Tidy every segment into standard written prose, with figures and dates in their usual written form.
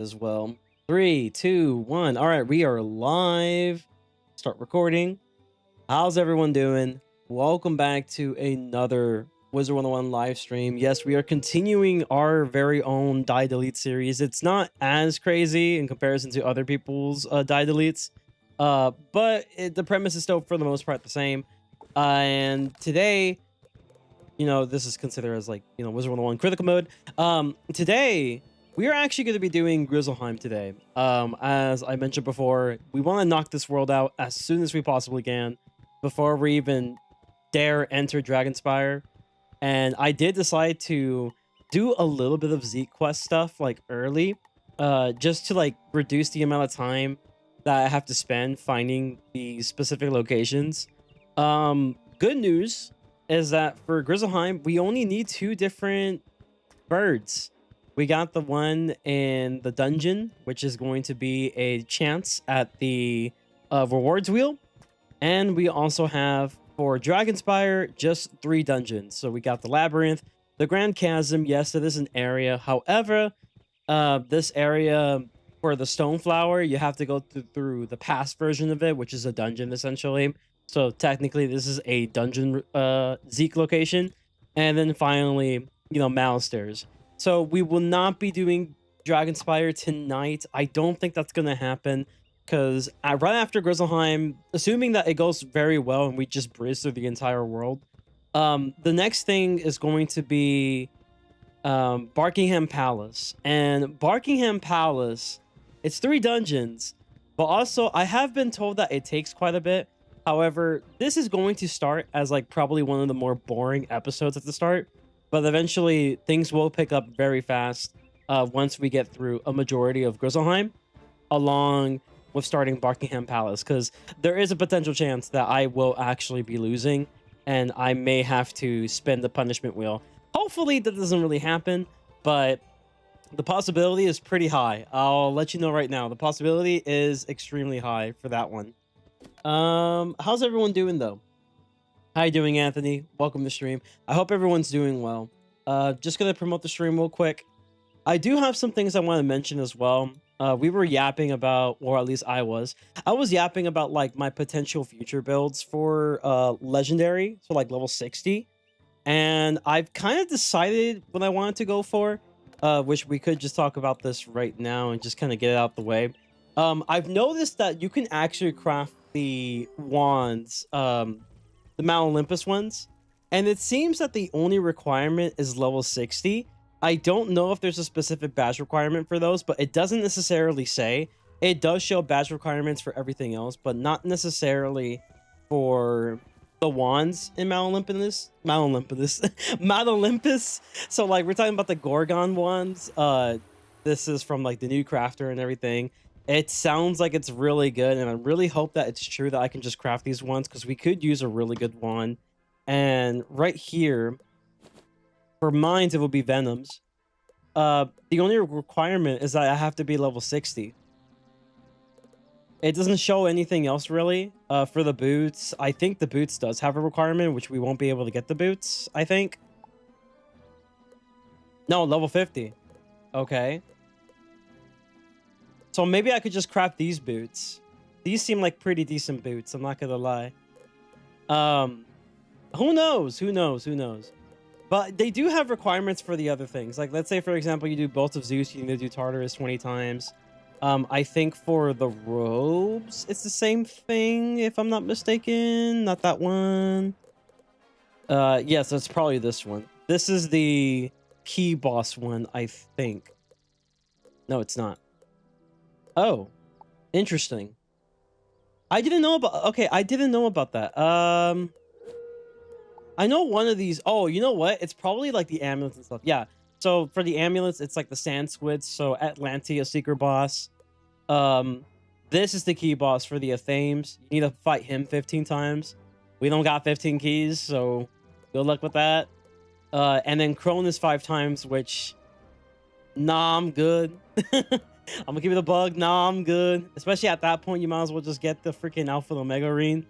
as well. 3, 2, 1. All right, we are live. Start recording. How's everyone doing? Welcome back to another Wizard101 live stream. Yes, we are continuing our very own die delete series. It's not as crazy in comparison to other people's die deletes, but the premise is still for the most part the same. And today, this is considered as like, Wizard101 Critical Mode. Today, we are actually going to be doing Grizzleheim today. As I mentioned before, we want to knock this world out as soon as we possibly can before we even dare enter Dragonspire. And I did decide to do a little bit of Zeke quest stuff like early, just to like reduce the amount of time that I have to spend finding the specific locations. Good news is that for Grizzleheim, we only need 2 different birds. We got the one in the dungeon, which is going to be a chance at the rewards wheel. And we also have, for Dragonspire, just 3 dungeons. So we got the Labyrinth, the Grand Chasm. Yes, it is an area. However, this area for the Stoneflower, you have to go through the past version of it, which is a dungeon, essentially. So technically, this is a dungeon Zeke location. And then finally, Malastairs. So we will not be doing Dragonspire tonight. I don't think that's going to happen because right after Grizzleheim, assuming that it goes very well and we just breeze through the entire world, the next thing is going to be Barkingham Palace. And Barkingham Palace, it's 3 dungeons, but also I have been told that it takes quite a bit. However, this is going to start as like probably one of the more boring episodes at the start. But eventually, things will pick up very fast once we get through a majority of Grizzleheim, along with starting Barkingham Palace, because there is a potential chance that I will actually be losing, and I may have to spin the punishment wheel. Hopefully, that doesn't really happen, but the possibility is pretty high. I'll let you know right now. The possibility is extremely high for that one. How's everyone doing, though? How you doing, Anthony? Welcome to the stream. I hope everyone's doing well. Just gonna promote the stream real quick. I do have some things I want to mention as well. We were yapping about, or at least I was yapping about like my potential future builds for legendary, so like level 60. And I've kind of decided what I wanted to go for, which we could just talk about this right now and just kind of get it out the way. I've noticed that you can actually craft the wands, the Mount Olympus ones, and it seems that the only requirement is level 60. I don't know if there's a specific badge requirement for those, but it doesn't necessarily say. It does show badge requirements for everything else, but not necessarily for the wands in Mount Olympus. Mount Olympus. So like we're talking about the Gorgon wands. This is from like the new crafter and everything. It sounds like it's really good, and I really hope that it's true that I can just craft these ones, because we could use a really good one. And right here, for mines, it will be Venoms. The only requirement is that I have to be level 60. It doesn't show anything else, really. For the boots, I think the boots does have a requirement, which we won't be able to get the boots, I think. No, level 50. Okay. So maybe I could just craft these boots. These seem like pretty decent boots, I'm not gonna lie. Who knows? Who knows? Who knows? But they do have requirements for the other things. Like, let's say, for example, you do Bolt of Zeus, you need to do Tartarus 20 times. I think for the robes, it's the same thing, if I'm not mistaken. Not that one. Yes, it's probably this one. This is the key boss one, I think. No, it's not. Oh, interesting. I didn't know about... Okay, I didn't know about that. I know one of these... Oh, you know what? It's probably like the amulets and stuff. Yeah. So for the amulets, it's like the sand squids. So Atlantea, secret boss. This is the key boss for the Athames. You need to fight him 15 times. We don't got 15 keys, so good luck with that. And then Cronus 5 times, which... Nah, I'm good. I'm gonna give you the bug. Nah, I'm good. Especially at that point, you might as well just get the freaking Alpha and Omega Ring.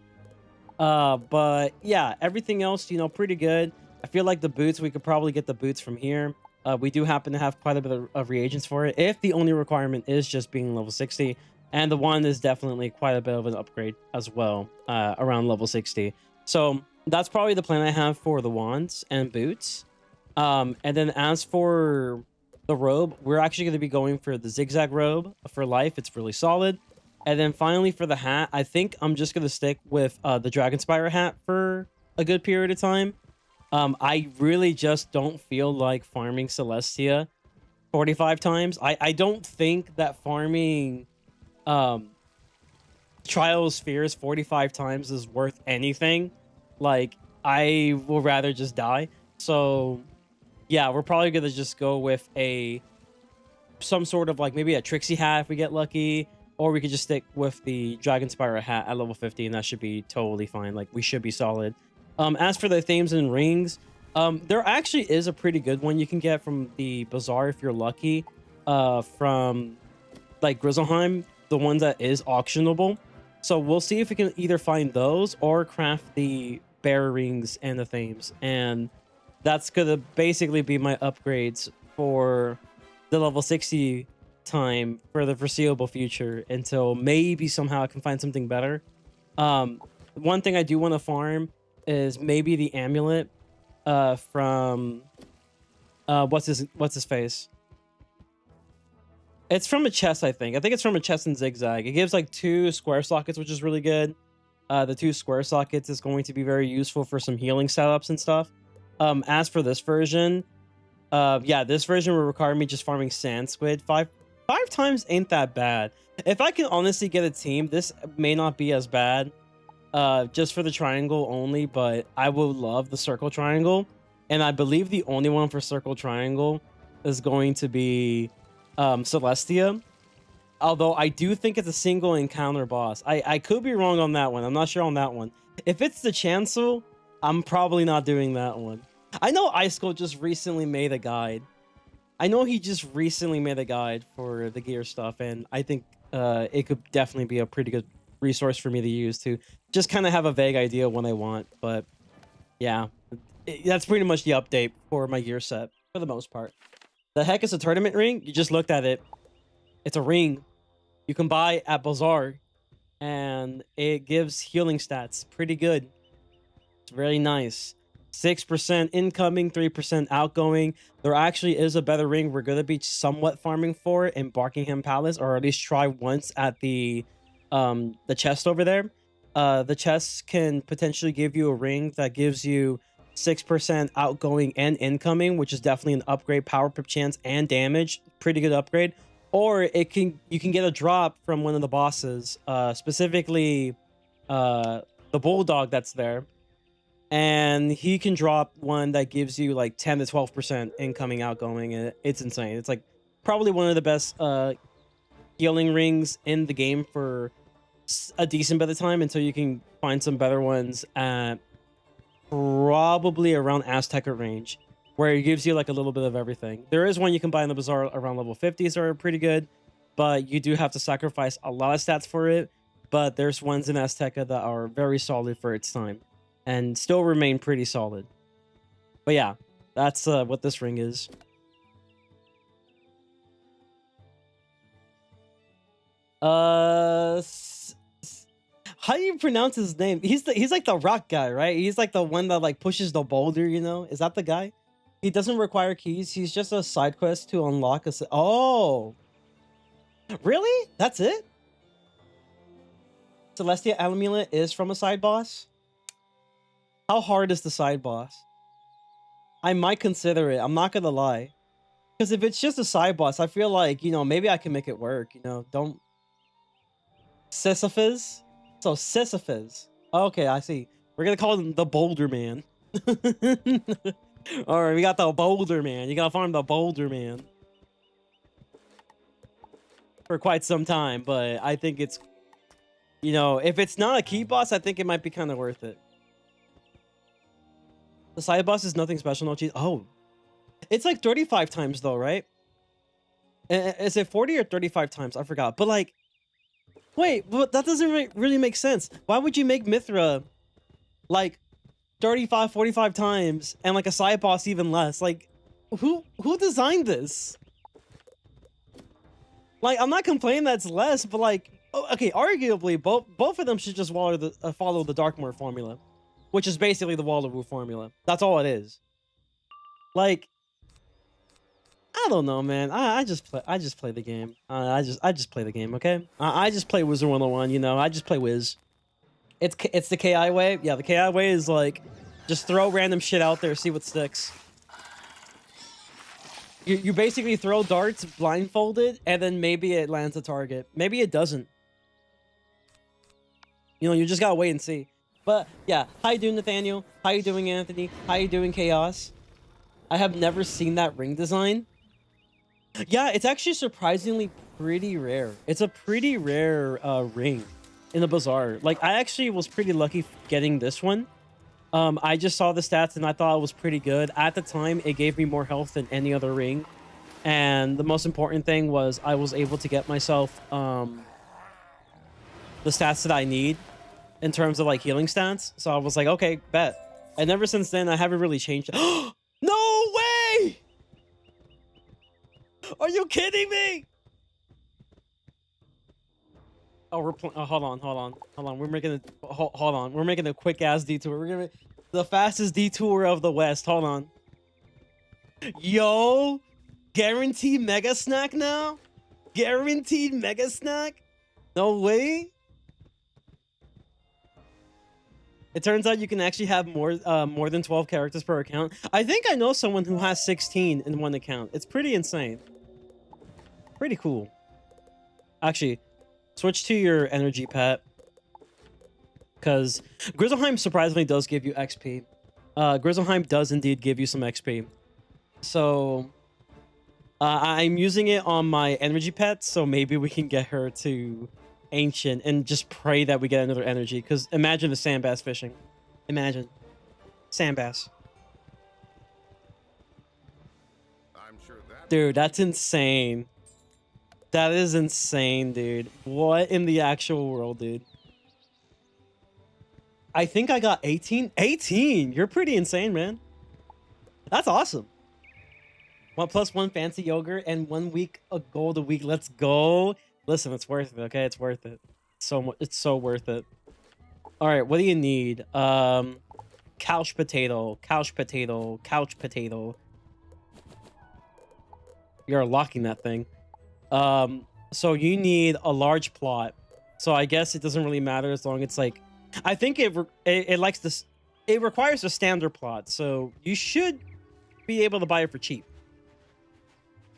But yeah, everything else, pretty good. I feel like the boots, we could probably get the boots from here. We do happen to have quite a bit of reagents for it, if the only requirement is just being level 60. And the wand is definitely quite a bit of an upgrade as well, around level 60. So that's probably the plan I have for the wands and boots. And then as for the robe, we're actually going to be going for the zigzag robe for life. It's really solid. And then finally for the hat, I think I'm just going to stick with the Dragon Spire hat for a good period of time. I really just don't feel like farming Celestia 45 times. I don't think that farming Trial Spheres 45 times is worth anything. Like, I will rather just die. So yeah, we're probably gonna just go with some sort of like maybe a Trixie hat if we get lucky, or we could just stick with the Dragon Spire hat at level 50, and that should be totally fine. Like, we should be solid. As for the themes and rings, there actually is a pretty good one you can get from the bazaar if you're lucky, from like Grizzleheim, the one that is auctionable. So we'll see if we can either find those or craft the bear rings and the themes, and that's gonna basically be my upgrades for the level 60 time for the foreseeable future until maybe somehow I can find something better. One thing I do want to farm is maybe the amulet from what's his face? It's from a chest, I think. I think it's from a chest in Zigzag. It gives like 2 square sockets, which is really good. The 2 square sockets is going to be very useful for some healing setups and stuff. As for this version, yeah, this version will require me just farming sand squid. Five times ain't that bad. If I can honestly get a team, this may not be as bad, just for the triangle only, but I will love the circle triangle. And I believe the only one for circle triangle is going to be Celestia. Although I do think it's a single encounter boss. I could be wrong on that one. I'm not sure on that one. If it's the Chancel, I'm probably not doing that one. I know Icicle just recently made a guide. I know he just recently made a guide for the gear stuff, and I think it could definitely be a pretty good resource for me to use to just kind of have a vague idea of what I want. But yeah, that's pretty much the update for my gear set for the most part. The heck is a tournament ring? You just looked at it. It's a ring you can buy at Bazaar, and it gives healing stats. Pretty good. It's very nice. 6% incoming, 3% outgoing. There actually is a better ring we're going to be somewhat farming for in Barkingham Palace, or at least try once at the chest over there. The chest can potentially give you a ring that gives you 6% outgoing and incoming, which is definitely an upgrade. Power pip chance and damage, pretty good upgrade. Or you can get a drop from one of the bosses, specifically the bulldog that's there. And he can drop one that gives you like 10 to 12% incoming, outgoing. And it's insane. It's like probably one of the best healing rings in the game for a decent bit of time until you can find some better ones at probably around Azteca range, where it gives you like a little bit of everything. There is one you can buy in the bazaar around level 50s are pretty good, but you do have to sacrifice a lot of stats for it. But there's ones in Azteca that are very solid for its time and still remain pretty solid. But yeah, that's what this ring is. How do you pronounce his name? He's like the rock guy, right? He's like the one that like pushes the boulder, you know? Is that the guy? He doesn't require keys. He's just a side quest to unlock a... Oh! Really? That's it? Celestia Amulet is from a side boss? How hard is the side boss? I might consider it. I'm not gonna lie. Because if it's just a side boss, I feel like, you know, maybe I can make it work, you know? Don't... Sisyphus? So Sisyphus. Okay, I see. We're gonna call him the Boulder Man. Alright, we got the Boulder Man. You gotta farm the Boulder Man for quite some time, but I think it's... You know, if it's not a key boss, I think it might be kind of worth it. The side boss is nothing special, no cheese. Oh, it's like 35 times though, right? Is it 40 or 35 times? I forgot. But like, wait, but that doesn't really make sense. Why would you make Mithra like 35, 45 times and like a side boss even less? Like, who designed this? Like, I'm not complaining that's less, but like, okay, arguably both of them should just follow the Darkmoor formula, which is basically the Walleroo formula. That's all it is. Like, I don't know, man. I just play the game. I just play the game, okay? I just play Wizard101, you know. I just play Wiz. It's the KI way. Yeah, the KI way is like just throw random shit out there, see what sticks. You basically throw darts blindfolded, and then maybe it lands a target. Maybe it doesn't. You know, you just gotta wait and see. But yeah, how you doing, Nathaniel? How you doing, Anthony? How you doing, Chaos? I have never seen that ring design. Yeah, it's actually surprisingly pretty rare. It's a pretty rare ring in the bazaar. Like, I actually was pretty lucky getting this one. I just saw the stats and I thought it was pretty good. At the time, it gave me more health than any other ring. And the most important thing was I was able to get myself the stats that I need in terms of like healing stats. So I was like, okay, bet. And ever since then, I haven't really changed. No way! Are you kidding me? Oh, we're hold on. We're making a hold on. We're making a quick ass detour. We're gonna the fastest detour of the West. Hold on. Yo, guaranteed mega snack now. Guaranteed mega snack. No way. It turns out you can actually have more than 12 characters per account. I think I know someone who has 16 in one account. It's pretty insane. Pretty cool. Actually, switch to your energy pet. Because Grizzleheim surprisingly does give you XP. Grizzleheim does indeed give you some XP. So, I'm using it on my energy pet, so maybe we can get her to Ancient and just pray that we get another energy. Because imagine the sand bass fishing. Imagine. Sand bass. I'm sure that dude, that's insane. That is insane, dude. What in the actual world, dude? I think I got 18. 18! You're pretty insane, man. That's awesome. 1+1 fancy yogurt and 1 week of gold a week. Let's go. Listen, it's worth it, okay? It's worth it. It's so worth it. All right, what do you need? Couch potato, couch potato, couch potato. You're locking that thing. So you need a large plot. So I guess it doesn't really matter as long as it's like, I think it likes this. It requires a standard plot, so you should be able to buy it for cheap.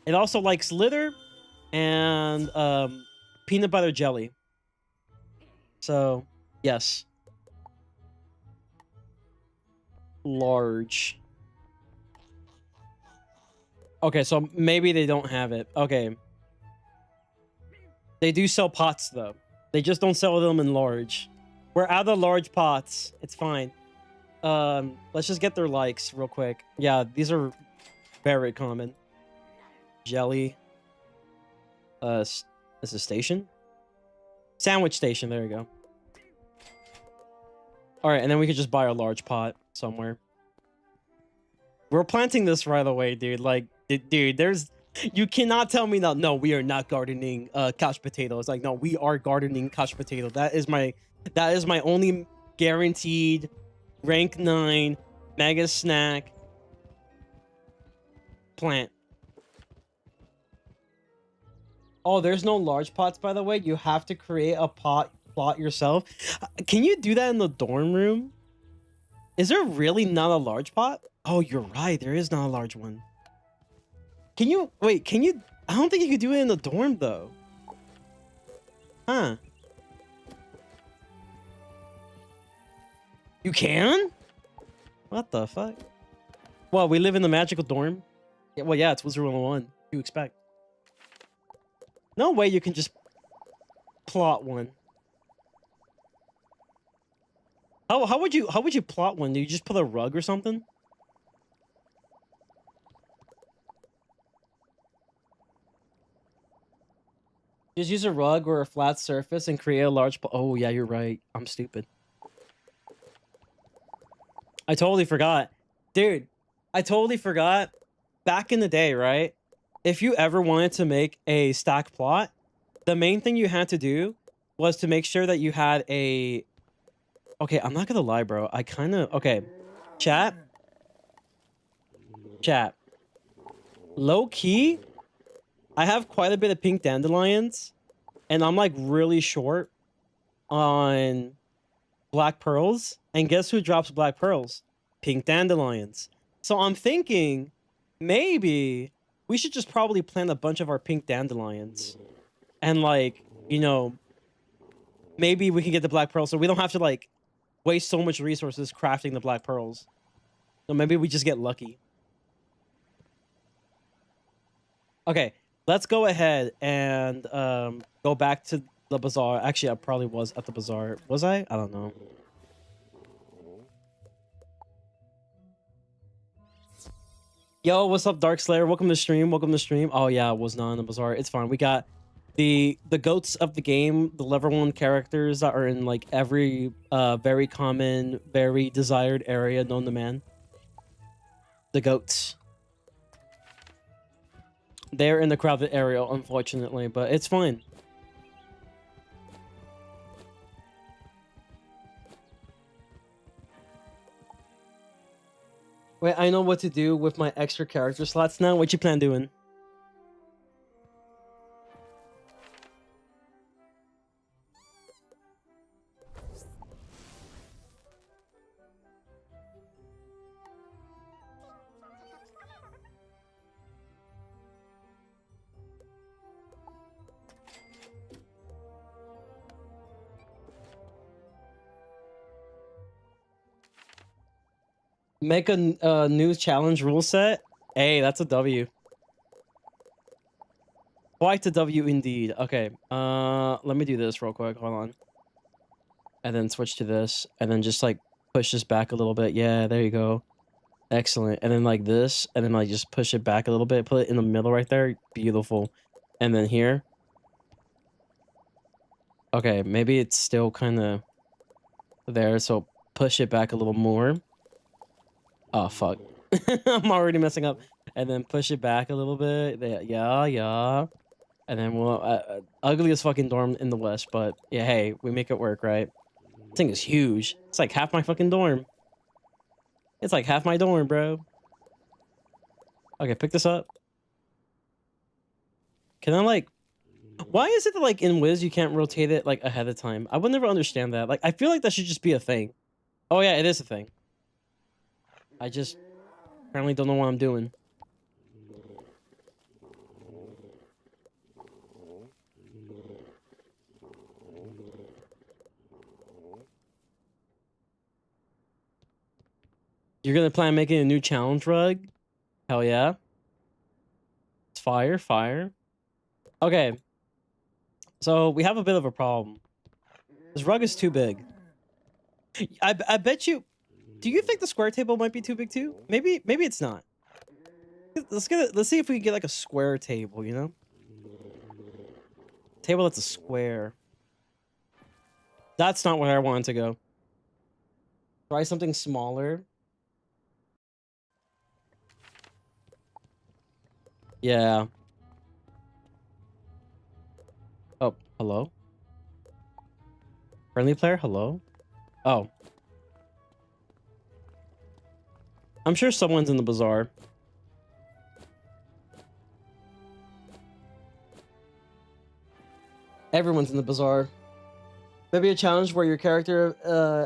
It also likes litter and peanut butter jelly. So yes, large. Okay, so maybe they don't have it. Okay, they do sell pots though. They just don't sell them in large. We're out of large pots. It's fine. Let's just get their likes real quick. Yeah, these are very common. Jelly. Is a station? Sandwich station. There you go. All right, and then we could just buy a large pot somewhere. We're planting this right away, dude. Like, dude, there's... You cannot tell me that, no, we are not gardening couch potatoes. Like, no, we are gardening couch potato. That is my only guaranteed rank 9 mega snack plant. Oh, there's no large pots, by the way. You have to create a plot yourself. Can you do that in the dorm room? Is there really not a large pot? Oh, you're right. There is not a large one. Can you... Wait, can you... I don't think you could do it in the dorm, though. Huh. You can? What the fuck? Well, we live in the magical dorm. Yeah, well, yeah, it's Wizard101. You expect? No way you can just plot one. How would you plot one? Do you just put a rug or something? Just use a rug or a flat surface and create a large... Oh, yeah, you're right. I'm stupid. I totally forgot. Dude, I totally forgot back in the day, right? If you ever wanted to make a stack plot, the main thing you had to do was to make sure that you had a... Okay, I'm not gonna lie, bro. I kind of... Okay, chat. Chat. Low key, I have quite a bit of pink dandelions, and I'm like really short on black pearls. And guess who drops black pearls? Pink dandelions. So I'm thinking maybe we should just probably plant a bunch of our pink dandelions. And like, you know, maybe we can get the black pearls so we don't have to like waste so much resources crafting the black pearls. So maybe we just get lucky. Okay, let's go ahead and go back to the bazaar. Actually, I probably was at the bazaar. Was I? I don't know. Yo, what's up, Dark Slayer? Welcome to stream. Welcome to stream. Oh yeah, I was not in the bazaar. It's fine. We got the goats of the game, the level 1 characters that are in like every very common, very desired area known to man. The goats. They're in the crowded area, unfortunately, but it's fine. Wait, I know what to do with my extra character slots now. What you plan doing? Make a new challenge rule set. Hey, that's a W. Quite a W indeed. Okay. Let me do this real quick. Hold on. And then switch to this, and then just like push this back a little bit. Yeah, there you go. Excellent. And then like this, and then like just push it back a little bit. Put it in the middle right there. Beautiful. And then here. Okay, maybe it's still kind of there, so push it back a little more. Oh, fuck. I'm already messing up. And then push it back a little bit. Yeah, yeah. And then we'll... ugliest fucking dorm in the west, but yeah, hey, we make it work, right? This thing is huge. It's like half my fucking dorm. It's like half my dorm, bro. Okay, pick this up. Can I, like... Why is it that, like, in Wiz you can't rotate it, like, ahead of time? I would never understand that. Like, I feel like that should just be a thing. Oh, yeah, it is a thing. I just apparently don't know what I'm doing. You're gonna plan making a new challenge rug? Hell yeah. It's fire, fire. Okay. So we have a bit of a problem. This rug is too big. I bet you... Do you think the square table might be too big too? Maybe it's not. Let's see if we can get like a square table, you know? Table that's a square. That's not where I wanted to go. Try something smaller. Yeah. Oh, hello? Friendly player, hello? Oh. I'm sure someone's in the bazaar. Everyone's in the bazaar. Maybe a challenge where your character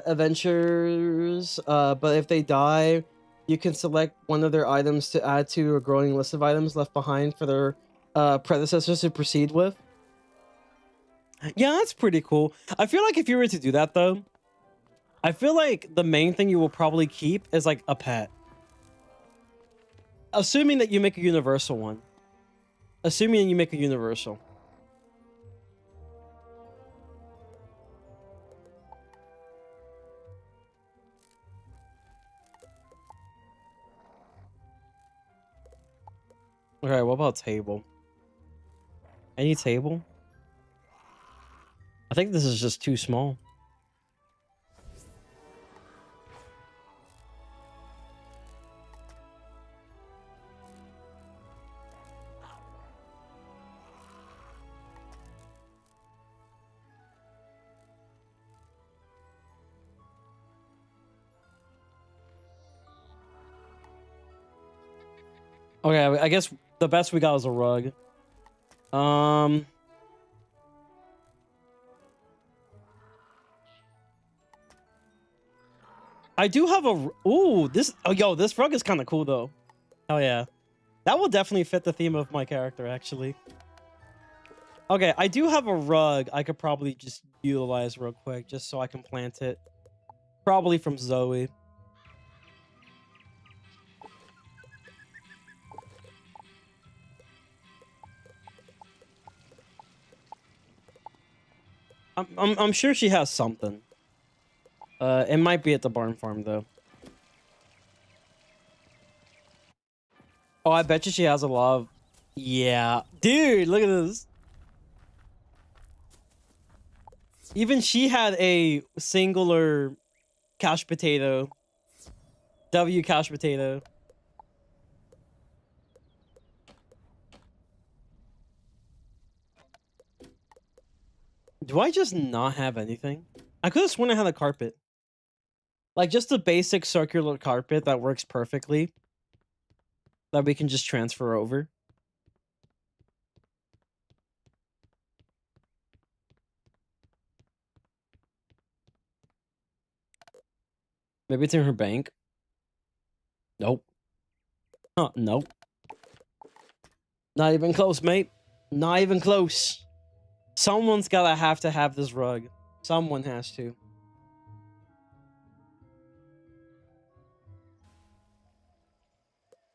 adventures, but if they die, you can select one of their items to add to a growing list of items left behind for their predecessors to proceed with. Yeah, that's pretty cool. I feel like if you were to do that, though, I feel like the main thing you will probably keep is like a pet. Assuming that you make a universal one. Assuming you make a universal. Okay, what about table? Any table? I think this is just too small. Okay, I guess the best we got was a rug. I do have a... Ooh, this... Oh, yo, this rug is kind of cool, though. Oh, yeah. That will definitely fit the theme of my character, actually. Okay, I do have a rug I could probably just utilize real quick, just so I can plant it. Probably from Zoe. I'm sure she has something. It might be at the barn farm, though. Oh, I bet you she has a lot of... Yeah. Dude, look at this. Even she had a singular couch potato. W couch potato. Do I just not have anything? I could have sworn I had a carpet. Like, just a basic circular carpet that works perfectly. That we can just transfer over. Maybe it's in her bank. Nope. Huh, nope. Not even close, mate. Not even close. Someone's gotta have to have this rug. Someone has to.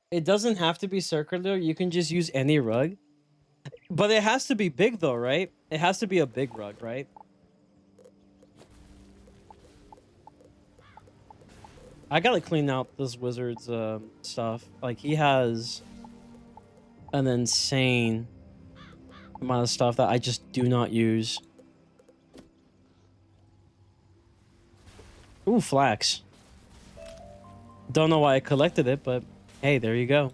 It doesn't have to be circular. You can just use any rug. But it has to be big, though, right? It has to be a big rug, right? I gotta clean out this wizard's stuff. Like, he has an insane amount of stuff that I just do not use. Ooh, flax. Don't know why I collected it, but hey, there you go.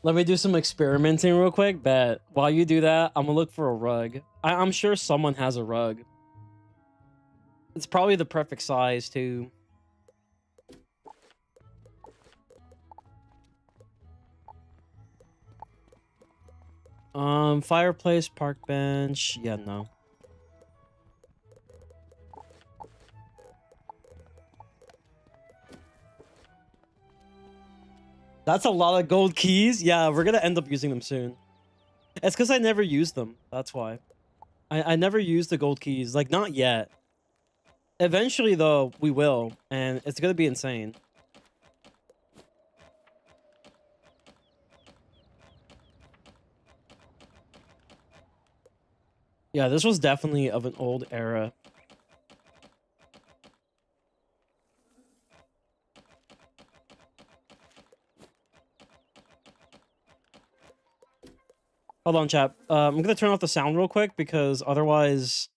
Let me do some experimenting real quick. Bet while you do that, I'm gonna look for a rug. I'm sure someone has a rug. It's probably the perfect size too. Fireplace, park bench. Yeah, no. That's a lot of gold keys. Yeah, we're gonna end up using them soon. It's because I never used them. That's why. I never used the gold keys. Like, not yet. Eventually, though, we will. And it's gonna be insane. Yeah, this was definitely of an old era. Hold on, chap. I'm gonna turn off the sound real quick because otherwise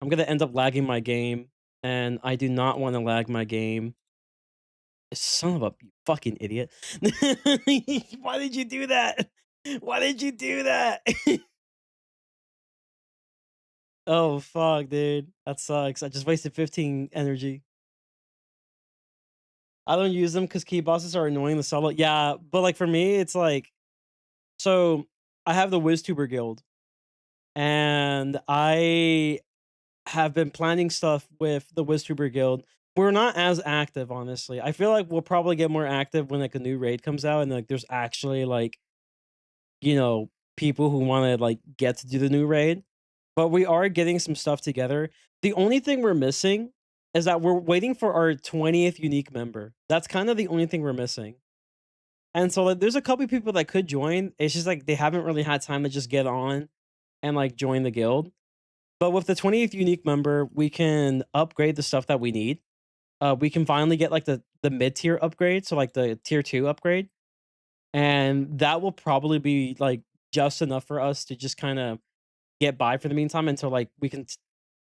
I'm gonna end up lagging my game, and I do not want to lag my game. Son of a fucking idiot. Why did you do that? Why did you do that? Oh, fuck, dude. That sucks. I just wasted 15 energy. I don't use them because key bosses are annoying to solo. Yeah, but like for me, it's like... So, I have the Wiztuber guild. And I have been planning stuff with the Wiztuber guild. We're not as active, honestly. I feel like we'll probably get more active when like a new raid comes out and like there's actually like, you know, people who want to like get to do the new raid. But we are getting some stuff together. The only thing we're missing is that we're waiting for our 20th unique member. That's kind of the only thing we're missing. And so like, there's a couple people that could join. It's just like they haven't really had time to just get on and like join the guild. But with the 20th unique member, we can upgrade the stuff that we need. We can finally get like the mid-tier upgrade, so like the tier 2 upgrade. And that will probably be like just enough for us to just kind of get by for the meantime until like we can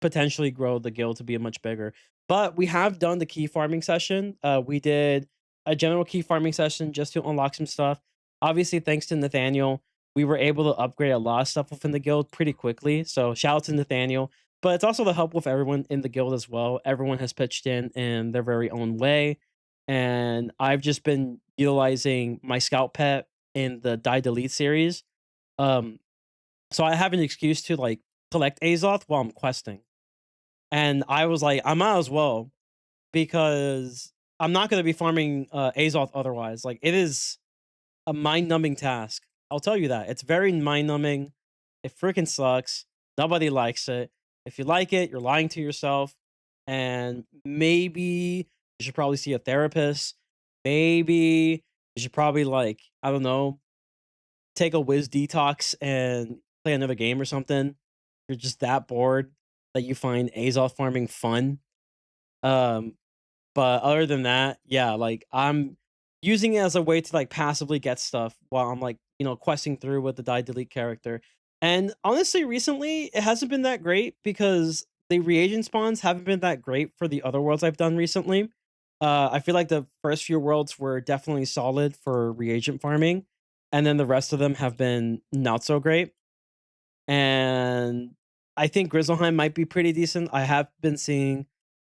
potentially grow the guild to be a much bigger. But we have done the key farming session. We did a general key farming session just to unlock some stuff. Obviously, thanks to Nathaniel, we were able to upgrade a lot of stuff within the guild pretty quickly. So shout out to Nathaniel. But it's also the help with everyone in the guild as well. Everyone has pitched in their very own way. And I've just been utilizing my scout pet in the Die Delete series. Um, so I have an excuse to like collect Azoth while I'm questing. And I was like, I might as well because I'm not going to be farming Azoth otherwise. Like it is a mind-numbing task. I'll tell you that. It's very mind-numbing. It freaking sucks. Nobody likes it. If you like it, you're lying to yourself. And maybe you should probably see a therapist. Maybe you should probably like, I don't know, take a whiz detox and play another game or something. You're just that bored that you find Azoth farming fun. Um, but other than that, yeah, like I'm using it as a way to like passively get stuff while I'm like, questing through with the die delete character. And honestly, recently it hasn't been that great because the reagent spawns haven't been that great for the other worlds I've done recently. I feel like the first few worlds were definitely solid for reagent farming, and then the rest of them have been not so great. And I think Grizzleheim might be pretty decent. I have been seeing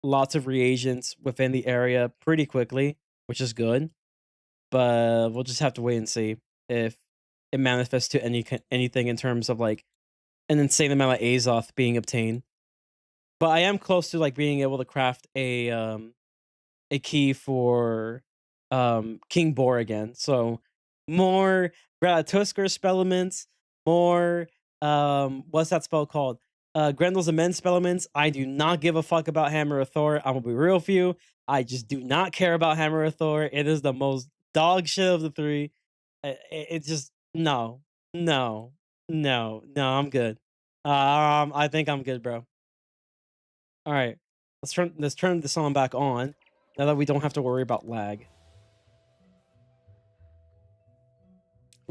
lots of reagents within the area pretty quickly, which is good. But we'll just have to wait and see if it manifests to anything in terms of like an insane amount of Azoth being obtained. But I am close to like being able to craft a key for King Boar again. So more Gratusker spell elements, more what's that spell called? Grendel's immense spell elements. I do not give a fuck about Hammer of Thor. I'm gonna be real with you. I just do not care about Hammer of Thor. It is the most dog shit of the three. It just no, no, no. I'm good. I think I'm good, bro. All right, let's turn the song back on now that we don't have to worry about lag.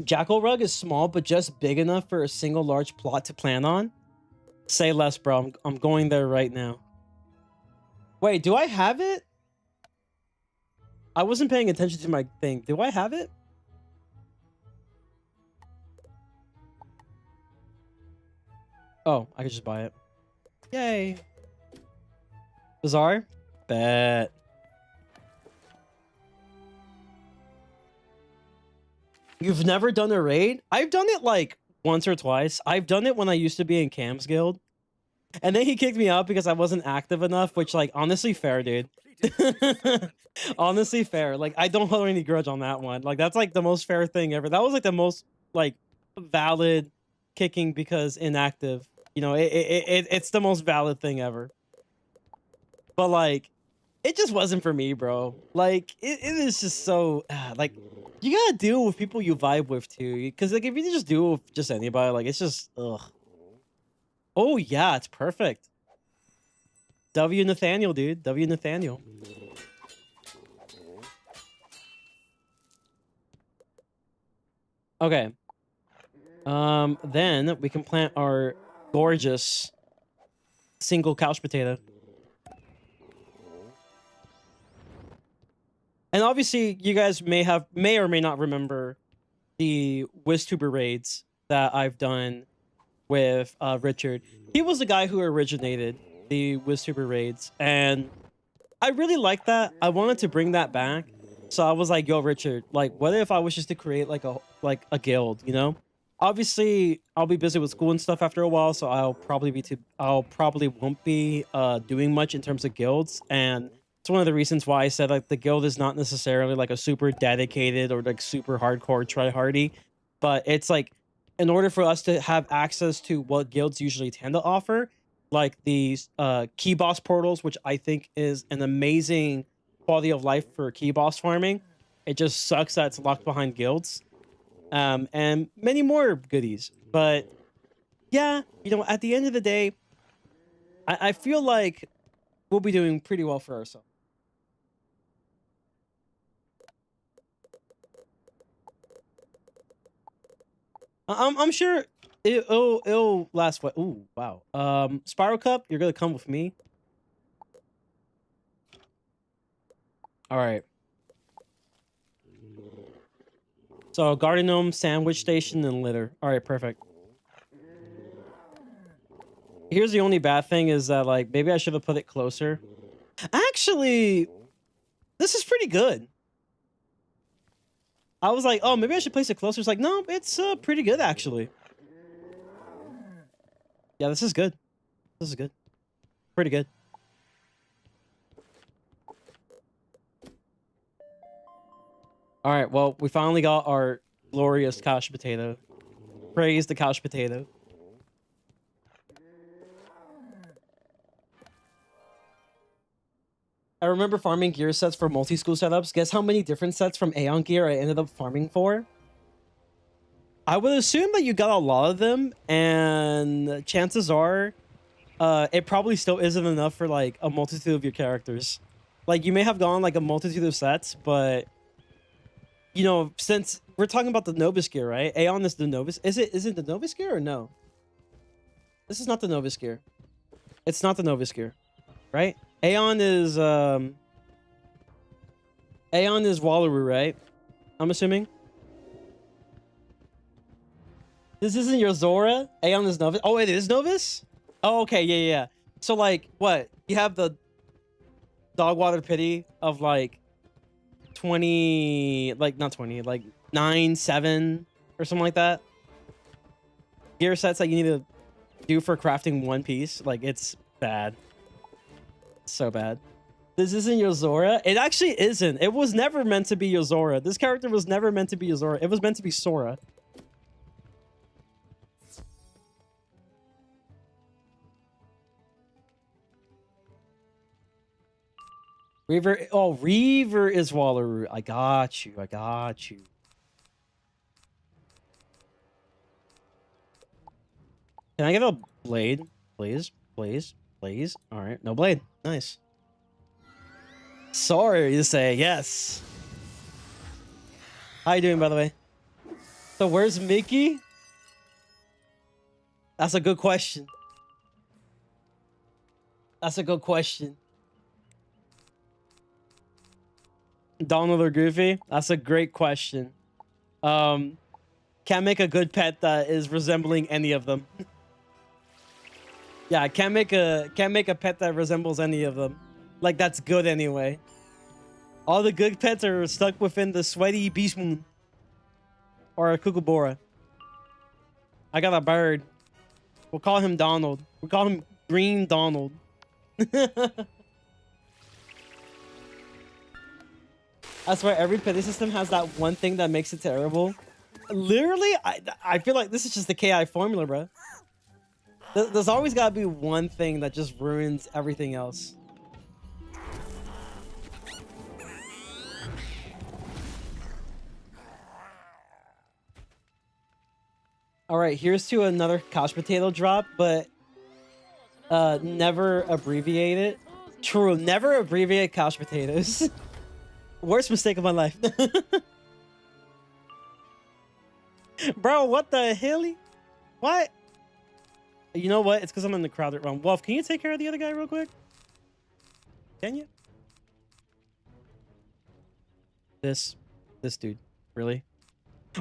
Jackal Rug is small, but just big enough for a single large plot to plan on. Say less, bro. I'm going there right now. Wait, do I have it? I wasn't paying attention to my thing. Do I have it? Oh, I could just buy it. Yay. Bazaar? Bet. You've never done a raid? I've done it like once or twice. I've done it when I used to be in Cam's guild. And then he kicked me out because I wasn't active enough, which like honestly fair, dude. Honestly fair. Like I don't hold any grudge on that one. Like that's like the most fair thing ever. That was like the most like valid kicking because inactive. It's the most valid thing ever. But like it just wasn't for me, bro. Like it is just so like you gotta deal with people you vibe with too. Because like if you just do it with just anybody, like it's just ugh. Oh yeah, it's perfect. W Nathaniel, dude. W Nathaniel. Okay. Then we can plant our gorgeous single couch potato. And obviously, you guys may or may not remember the Wiztuber raids that I've done with Richard. He was the guy who originated the Wiztuber raids, and I really like that. I wanted to bring that back, so I was like, "Yo, Richard, like, what if I was just to create like a guild? Obviously, I'll be busy with school and stuff after a while, so I'll probably won't be doing much in terms of guilds, and it's one of the reasons why I said like the guild is not necessarily like a super dedicated or like super hardcore tryhardy, but it's like in order for us to have access to what guilds usually tend to offer, like these key boss portals, which I think is an amazing quality of life for key boss farming. It just sucks that it's locked behind guilds, and many more goodies. But yeah, at the end of the day, I feel like we'll be doing pretty well for ourselves. I'm sure it'll last. What? Ooh, wow. Spiral Cup, you're gonna come with me. All right. So garden gnome, sandwich station, and litter. All right, perfect. Here's the only bad thing is that like maybe I should have put it closer. Actually, this is pretty good. I was like, oh, maybe I should place it closer. It's like, no, it's pretty good actually. Yeah, this is good. This is good. Pretty good. All right, well, we finally got our glorious couch potato. Praise the couch potato. I remember farming gear sets for multi-school setups. Guess how many different sets from Aeon gear I ended up farming for? I would assume that you got a lot of them, and chances are, it probably still isn't enough for like a multitude of your characters. Like you may have gone like a multitude of sets, but you know, since we're talking about the Novus gear, right? Aeon is the Novus. Is it the Novus gear or no? This is not the Novus gear. It's not the Novus gear, right? Aeon is Wallaroo, right? I'm assuming. This isn't your Zora. Aeon is Novus. Oh, it is Novus? Oh, okay, yeah. So like what? You have the Dogwater Pity of like 20, like not 20, like 9, 7 or something like that. Gear sets that you need to do for crafting one piece. Like it's bad. So bad. This isn't your Zora. It actually isn't. It was never meant to be your Zora. This character was never meant to be your Zora. It was meant to be Sora. Reaver. Oh, Reaver is Wallaroo. I got you. Can I get a blade? Please. All right. No blade. Nice. Sorry to say. Yes. How you doing, by the way? So where's Mickey? That's a good question. Donald or Goofy? That's a great question. Can't make a good pet that is resembling any of them. Yeah, can't make a pet that resembles any of them. Like that's good anyway. All the good pets are stuck within the sweaty beast moon. Or a kookaburra. I got a bird. We'll call him Donald. We'll call him Green Donald. I swear every pity system has that one thing that makes it terrible. Literally, I feel like this is just the KI formula, bro. There's always got to be one thing that just ruins everything else. All right, here's to another couch potato drop, but never abbreviate it. True, never abbreviate couch potatoes. Worst mistake of my life. Bro, what the hell? What? You know what? It's because I'm in the crowded room. Wolf, can you take care of the other guy real quick? Can you? This dude. Really?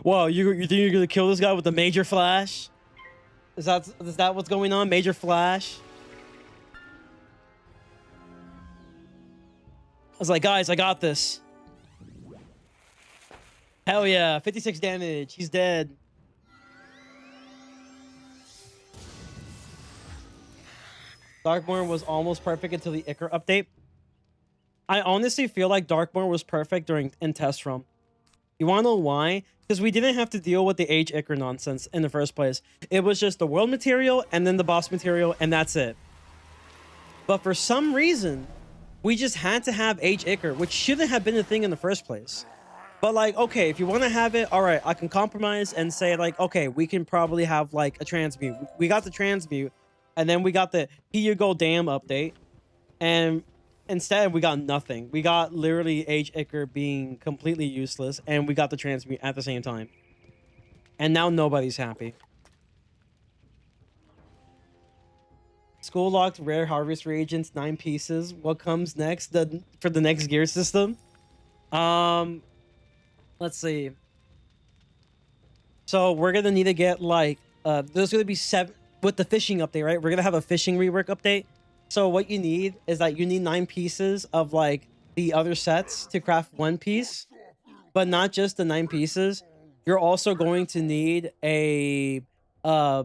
Whoa, you think you're gonna kill this guy with a major flash? Is that what's going on? Major flash? I was like, guys, I got this. Hell yeah, 56 damage. He's dead. Darkmoor was almost perfect until the Icar update. I honestly feel like Darkmoor was perfect in test room. You want to know why? Because we didn't have to deal with the Age Icar nonsense in the first place. It was just the world material and then the boss material, and that's it. But for some reason, we just had to have Age Icar, which shouldn't have been a thing in the first place. But like, okay, if you want to have it, all right, I can compromise and say like, okay, we can probably have like a transmute. We got the transmute, and then we got the Here You Go Damn update, and instead we got nothing. We got literally Age Icar being completely useless, and we got the transmute at the same time. And now nobody's happy. School locked rare harvest reagents, 9 pieces. What comes next for the next gear system? Let's see. So we're gonna need to get like there's gonna be 7 with the fishing update, right? We're gonna have a fishing rework update. So what you need is that you need 9 pieces of like the other sets to craft 1 piece, but not just the 9 pieces. You're also going to need a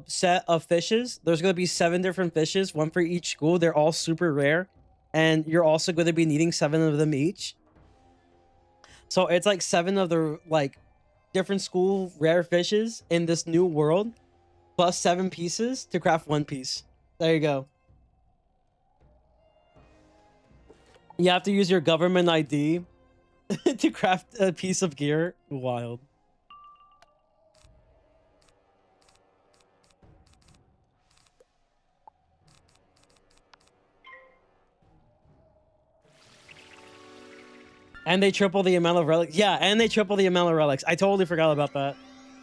set of fishes. There's going to be 7 different fishes, 1 for each school. They're all super rare, and you're also going to be needing 7 of them each. So it's like 7 of the like different school rare fishes in this new world, plus 7 pieces to craft 1 piece. There you go. You have to use your government ID to craft a piece of gear. Wild. And they triple the amount of relics. Yeah, and they triple the amount of relics. I totally forgot about that.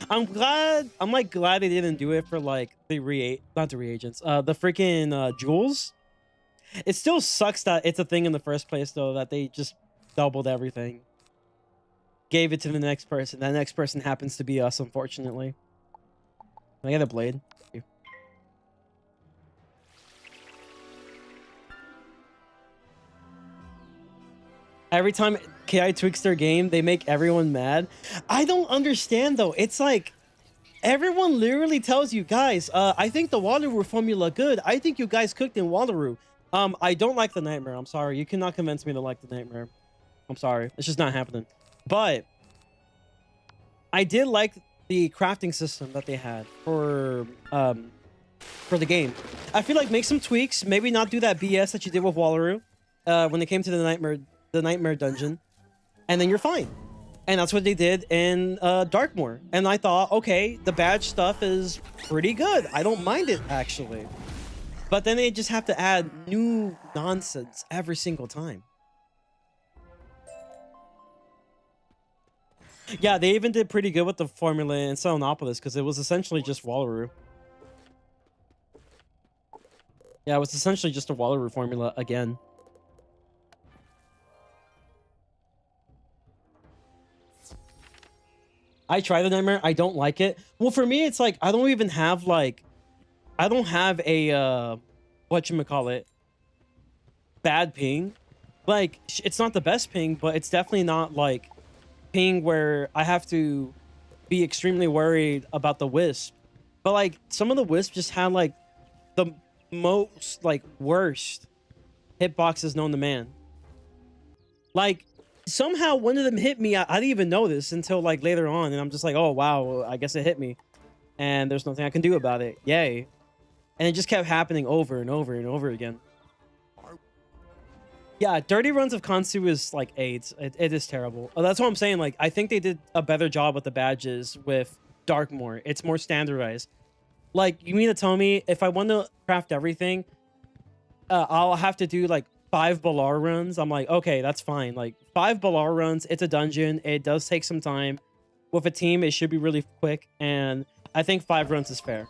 I'm like glad they didn't do it for like the reagents. The freaking jewels. It still sucks that it's a thing in the first place though, that they just doubled everything. Gave it to the next person. That next person happens to be us, unfortunately. Can I get a blade? Every time KI tweaks their game, they make everyone mad. I don't understand though. It's like everyone literally tells you guys, I think the Wateroo formula good. I think you guys cooked in Wateroo. I don't like the nightmare. I'm sorry. You cannot convince me to like the nightmare. I'm sorry. It's just not happening. But I did like the crafting system that they had for the game. I feel like make some tweaks. Maybe not do that BS that you did with Wateroo when it came to the nightmare dungeon, and then you're fine. And that's what they did in Darkmoor. And I thought, okay, the badge stuff is pretty good. I don't mind it actually. But then they just have to add new nonsense every single time. Yeah, they even did pretty good with the formula in Selenopolis because it was essentially just Wateroo. Yeah, it was essentially just a Wateroo formula again. I try the nightmare. I don't like it. Well, for me, it's like I don't even have like, I don't have a whatchamacallit, bad ping. Like it's not the best ping, but it's definitely not like ping where I have to be extremely worried about the wisp. But like some of the wisps just had like the most like worst hitboxes known to man. Like somehow one of them hit me. I didn't even know this until like later on, and I'm just like, oh wow, I guess it hit me, and there's nothing I can do about it. Yay. And it just kept happening over and over and over again. Yeah, dirty runs of Kansu is like AIDS. It is terrible. That's what I'm saying. Like, I think they did a better job with the badges with Darkmoor. It's more standardized. Like, you mean to tell me if I want to craft everything, I'll have to do like 5 Balar runs? I'm like, okay, that's fine. Like 5 Balar runs. It's a dungeon. It does take some time. With a team, it should be really quick. And I think 5 runs is fair.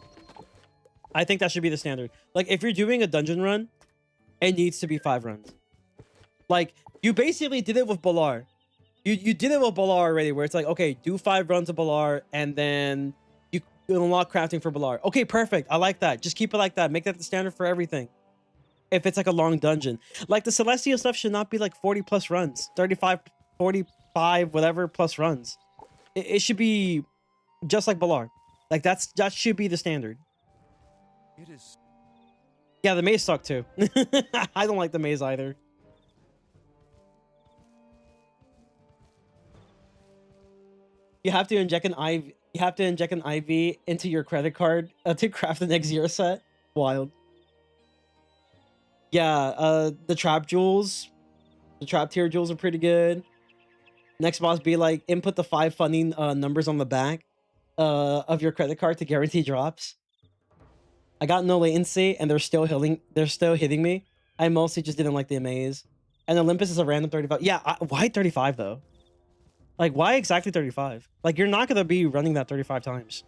I think that should be the standard. Like, if you're doing a dungeon run, it needs to be 5 runs. Like, you basically did it with Balar. You did it with Balar already, where it's like, okay, do 5 runs of Balar, and then you unlock crafting for Balar. Okay, perfect. I like that. Just keep it like that. Make that the standard for everything. If it's like a long dungeon. Like, the Celestial stuff should not be like 40 plus runs. 35, 45, whatever plus runs. It should be just like Balar. Like, that should be the standard. It is. Yeah, the maze sucked too. I don't like the maze either. You have to inject an IV. You have to inject an IV into your credit card to craft the next Zero set. Wild. Yeah, the trap jewels, the trap tier jewels are pretty good. Next boss be like input the 5 funny numbers on the back of your credit card to guarantee drops. I got no latency, and they're still hitting me. I mostly just didn't like the maze. And Olympus is a random 35. Yeah, why 35 though? Like, why exactly 35? Like, you're not gonna be running that 35 times.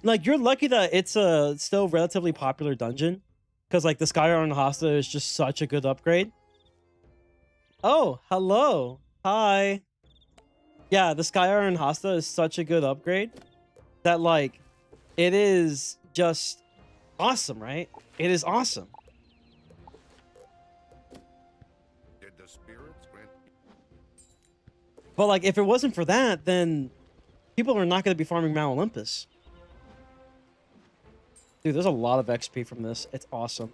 Like, you're lucky that it's a still relatively popular dungeon, because like the Sky Iron Hosta is just such a good upgrade. Oh, hello. Hi. Yeah, the Sky Iron Hosta is such a good upgrade that like it is just awesome, right? It is awesome. Did the spirits grant? But like if it wasn't for that, then people are not going to be farming Mount Olympus. Dude, there's a lot of XP from this. It's awesome.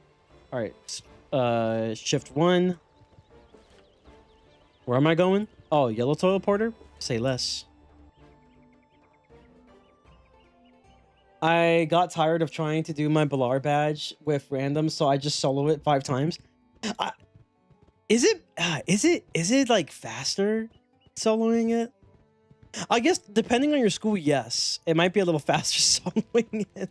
All right, shift 1. Where am I going? Oh, yellow teleporter? Say less. I got tired of trying to do my Balar badge with random, so I just solo it 5 times. Is it like faster soloing it? I guess depending on your school, yes. It might be a little faster soloing it.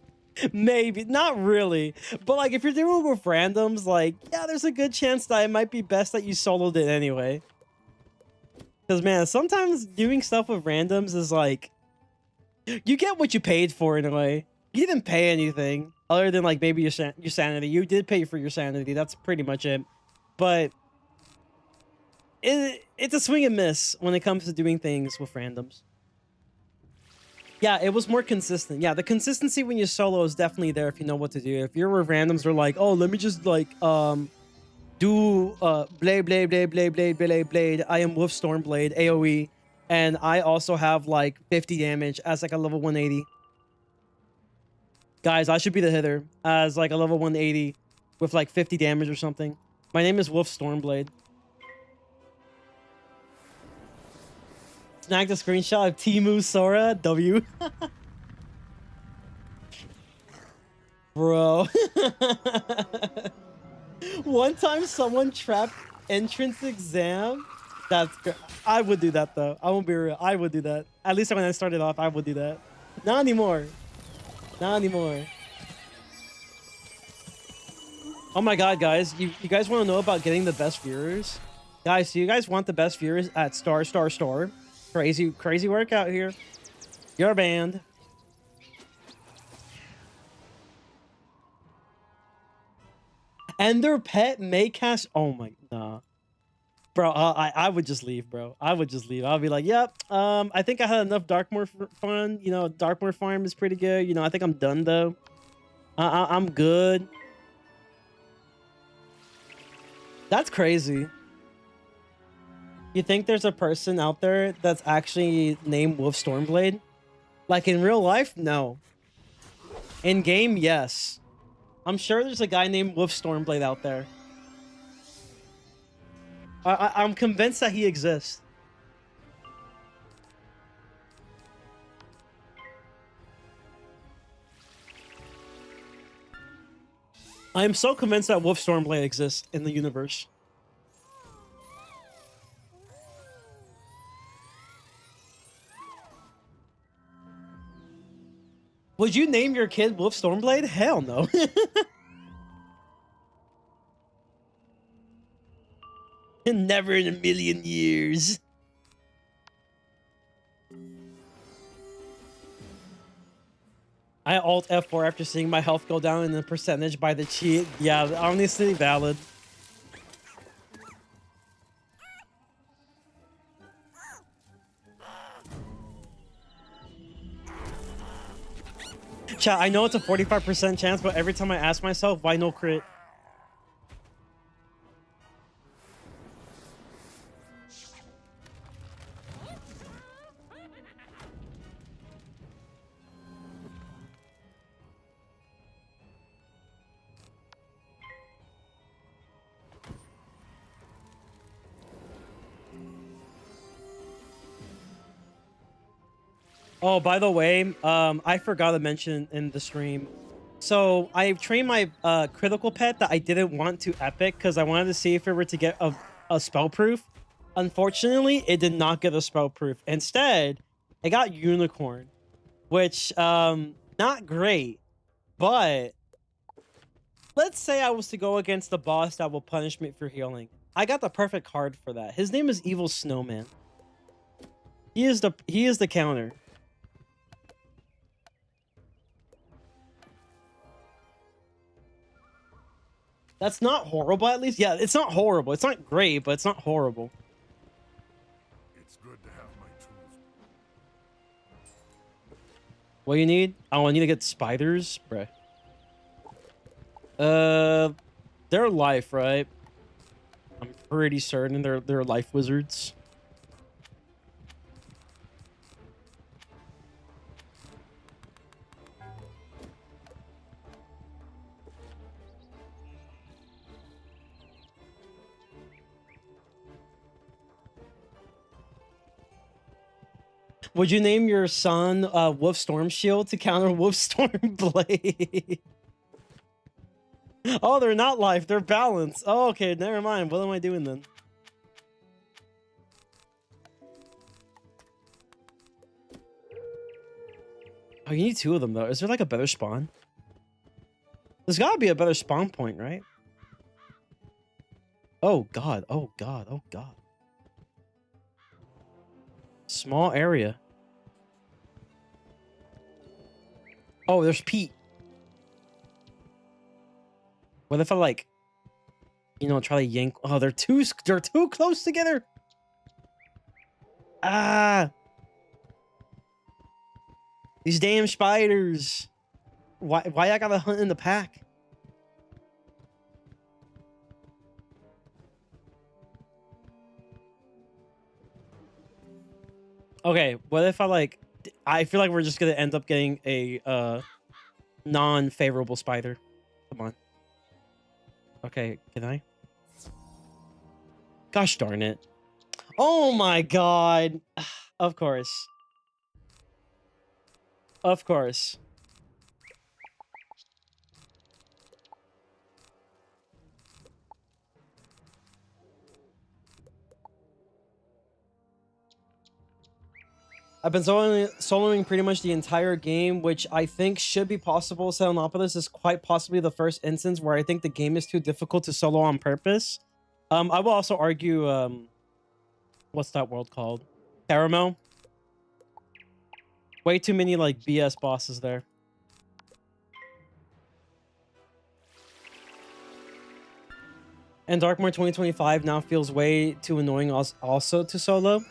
Maybe. Not really. But like if you're doing it with randoms, like, yeah, there's a good chance that it might be best that you soloed it anyway. Because man, sometimes doing stuff with randoms is like, you get what you paid for in a way. You didn't pay anything other than like maybe your sanity. You did pay for your sanity. That's pretty much it. But it's a swing and miss when it comes to doing things with randoms. Yeah, it was more consistent. Yeah, the consistency when you solo is definitely there if you know what to do. If you're with randoms, they're like, oh, let me just like do blade. I am with Stormblade AoE, and I also have like 50 damage as like a level 180. Guys, I should be the hitter as like a level 180 with like 50 damage or something. My name is Wolf Stormblade. Snagged a screenshot of Timu Sora W. Bro. One time someone trapped entrance exam. That's good. I would do that though. I won't be real. I would do that. At least when I started off, I would do that. Not anymore. Not anymore. Oh my god, guys. You guys want to know about getting the best viewers? Guys, do you guys want the best viewers at star? Crazy workout here. You're banned. And their pet may cast. Oh my, nah. Bro, I would just leave, bro. I would just leave. I'll be like, yep. I think I had enough Darkmoor fun. You know, Darkmoor farm is pretty good. You know, I think I'm done though. I'm good. That's crazy. You think there's a person out there that's actually named Wolf Stormblade? Like in real life? No. In game, yes. I'm sure there's a guy named Wolf Stormblade out there. I'm convinced that he exists. I am so convinced that Wolf Stormblade exists in the universe. Would you name your kid Wolf Stormblade? Hell no. Never in a million years. I alt F4 after seeing my health go down in the percentage by the cheat. Yeah, honestly valid. Chat, I know it's a 45% chance, but every time I ask myself, why no crit? Oh, by the way, I forgot to mention in the stream. So I trained my critical pet that I didn't want to epic because I wanted to see if it were to get a spell proof. Unfortunately, it did not get a spell proof. Instead, it got unicorn, which not great. But let's say I was to go against the boss that will punish me for healing. I got the perfect card for that. His name is Evil Snowman. He is the counter. That's not horrible, at least. Yeah, it's not horrible. It's not great, but it's not horrible. It's good to have my tools. What you need? Oh, I need to get spiders, bruh. They're life, right? I'm pretty certain they're life wizards. Would you name your son Wolf Storm Shield to counter Wolf Storm Blade? Oh, they're not life. They're balanced. Oh, okay. Never mind. What am I doing then? Oh, you need two of them, though. Is there like a better spawn? There's got to be a better spawn point, right? Oh, God. Oh, God. Oh, God. Small area. Oh, there's Pete. What if I like, you know, try to yank? Oh, they're too close together. Ah, these damn spiders. Why I gotta hunt in the pack? Okay, what if I like? I feel like we're just gonna end up getting a non-favorable spider. Come on. Okay, can I? Gosh darn it. Oh my god. Of course. Of course. I've been soloing pretty much the entire game, which I think should be possible. Selenopolis is quite possibly the first instance where I think the game is too difficult to solo on purpose. I will also argue, what's that world called? Caramel. Way too many like BS bosses there. And Darkmoor 2025 now feels way too annoying also to solo.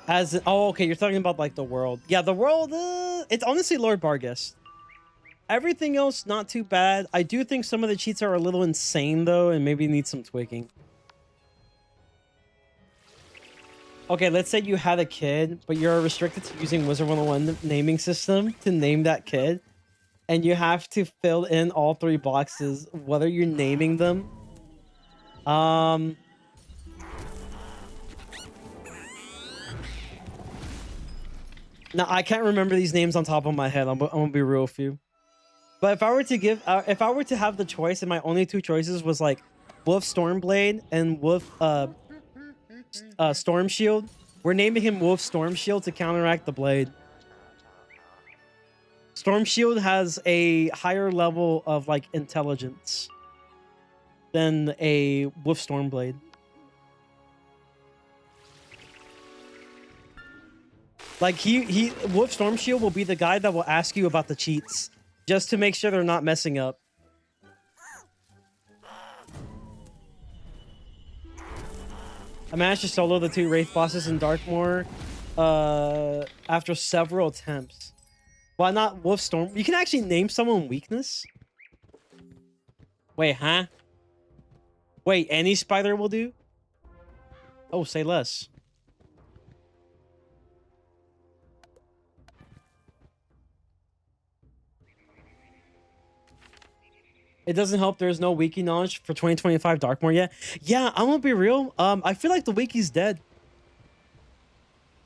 Oh, okay, you're talking about like the world. Yeah, the world, it's honestly Lord Barghest. Everything else, not too bad. I do think some of the cheats are a little insane though, and maybe need some tweaking. Okay, let's say you had a kid, but you're restricted to using Wizard101 naming system to name that kid. And you have to fill in all three boxes, whether you're naming them. Now, I can't remember these names on top of my head. I'm gonna be real with you. But if I were to if I were to have the choice, and my only two choices was like Wolf Stormblade and Wolf Storm Shield, we're naming him Wolf Storm Shield to counteract the blade. Storm Shield has a higher level of like intelligence than a Wolf Stormblade. Like Wolf Storm Shield will be the guy that will ask you about the cheats just to make sure they're not messing up. I managed to solo the 2 Wraith bosses in Darkmoor after several attempts. Why not Wolf Storm? You can actually name someone weakness? Wait, huh? Wait, any spider will do? Oh, say less. It doesn't help there's no wiki knowledge for 2025 Darkmoor yet. Yeah, I'm gonna be real. I feel like the wiki's dead. Is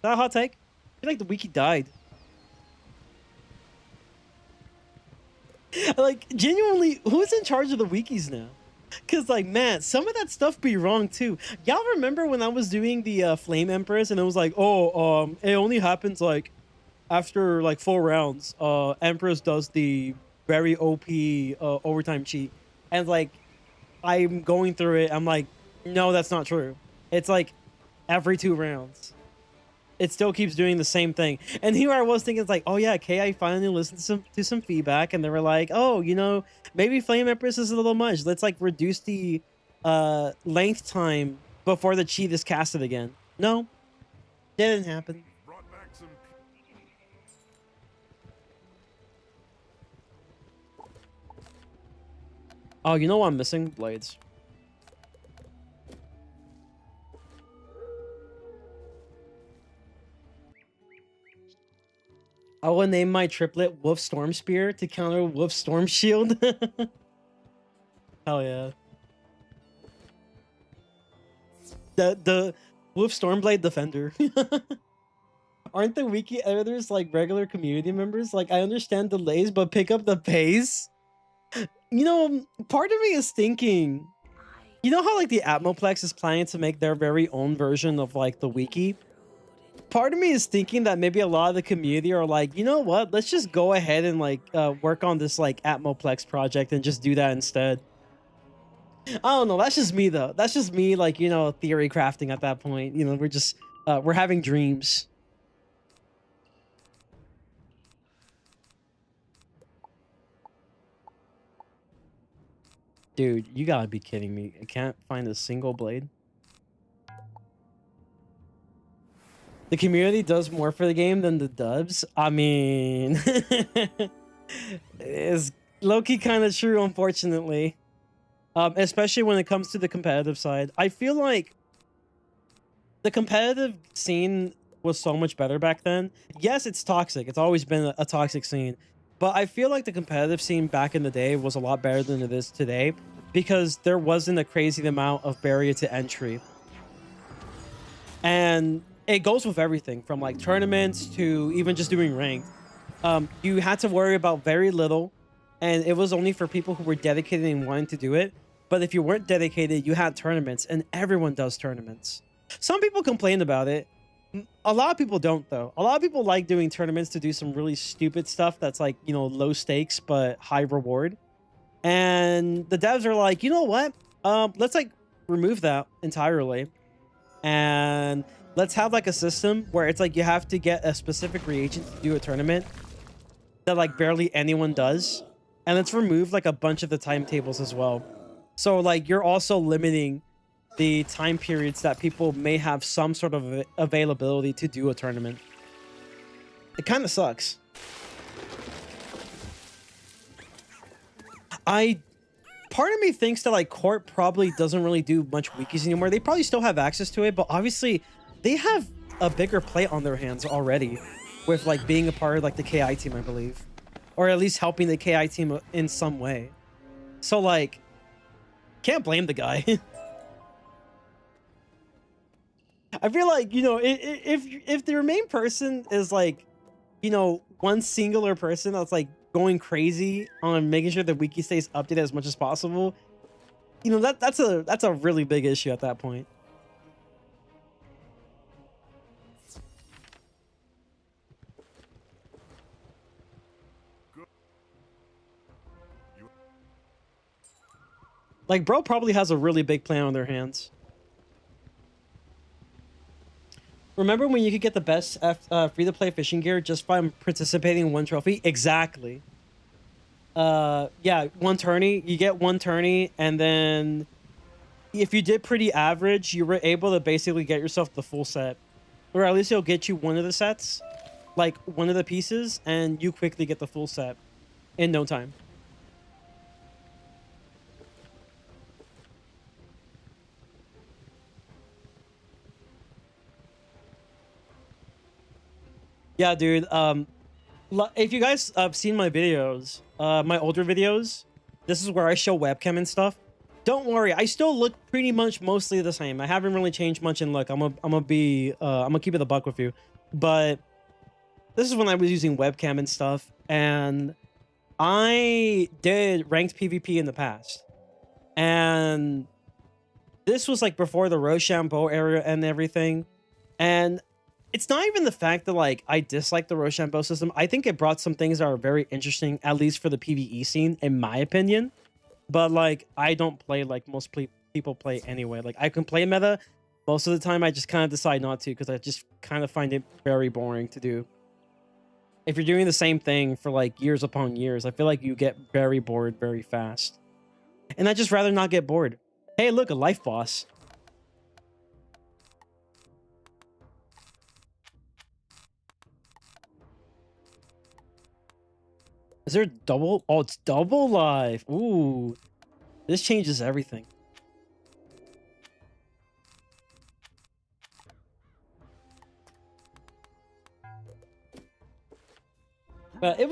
that a hot take? I feel like the wiki died. Like, genuinely, who's in charge of the wikis now? Because, like, man, some of that stuff be wrong, too. Y'all remember when I was doing the Flame Empress, and it was like, oh, it only happens, like, after, like, 4 rounds. Empress does the very OP overtime cheat. And, like, I'm going through it. I'm like, no, that's not true. It's, like, every 2 rounds. it still keeps doing the same thing. And here I was thinking, it's like, oh yeah, KI finally listened to some feedback, and they were like, oh, you know, maybe Flame Empress is a little much. Let's like reduce the length time before the cheat is casted again. No, didn't happen. Brought back some. Oh, you know what I'm missing? Blades. I will name my triplet Wolf Storm Spear to counter Wolf Storm Shield. Hell yeah. The Wolf Stormblade Defender. Aren't the wiki editors like regular community members? Like, I understand delays, but pick up the pace. You know, part of me is thinking, you know how like the Atmoplex is planning to make their very own version of like the wiki? Part of me is thinking that maybe a lot of the community are like, you know what, let's just go ahead and like work on this like Atmoplex project and just do that instead. I don't know, that's just me though. That's just me, like, you know, theory crafting at that point. You know, we're just we're having dreams. Dude, you gotta be kidding me. I can't find a single blade. The community does more for the game than the dubs. I mean, it's low-key kind of true, unfortunately. Especially when it comes to the competitive side. I feel like the competitive scene was so much better back then. Yes, it's toxic. It's always been a toxic scene. But I feel like the competitive scene back in the day was a lot better than it is today because there wasn't a crazy amount of barrier to entry. And it goes with everything from like tournaments to even just doing ranked. You had to worry about very little, and it was only for people who were dedicated and wanting to do it. But if you weren't dedicated, you had tournaments, and everyone does tournaments. Some people complain about it. A lot of people don't, though. A lot of people like doing tournaments to do some really stupid stuff that's like, you know, low stakes but high reward. And the devs are like, you know what? Let's like remove that entirely. And let's have like a system where it's like you have to get a specific reagent to do a tournament that like barely anyone does. And let's remove like a bunch of the timetables as well. So like you're also limiting the time periods that people may have some sort of availability to do a tournament. It kind of sucks. Part of me thinks that like Court probably doesn't really do much wikis anymore. They probably still have access to it, but obviously they have a bigger plate on their hands already with like being a part of like the KI team, I believe, or at least helping the KI team in some way. So like, can't blame the guy. I feel like, you know, if their main person is like, you know, one singular person that's like going crazy on making sure the wiki stays updated as much as possible, you know, that's a really big issue at that point. Like, bro probably has a really big plan on their hands. Remember when you could get the best free-to-play fishing gear just by participating in one trophy? Exactly. Yeah, one tourney. You get one tourney, and then if you did pretty average, you were able to basically get yourself the full set. Or at least it'll get you one of the sets, like one of the pieces, and you quickly get the full set in no time. Yeah, dude. If you guys have seen my videos, my older videos, this is where I show webcam and stuff. Don't worry, I still look pretty much mostly the same. I haven't really changed much in look. I'm gonna keep it a buck with you. But this is when I was using webcam and stuff, and I did ranked PvP in the past. And this was like before the Rochambeau era and everything. And it's not even the fact that like I dislike the Rochambeau system. I think it brought some things that are very interesting, at least for the PvE scene, in my opinion. But like I don't play like most people play anyway. Like I can play meta, Most of the time, I just kind of decide not to because I just kind of find it very boring to do. If you're doing the same thing for like years upon years, I feel like you get very bored very fast. And I'd just rather not get bored. Hey, look, a life boss. Is there double? Oh, it's double life. Ooh, this changes everything. But it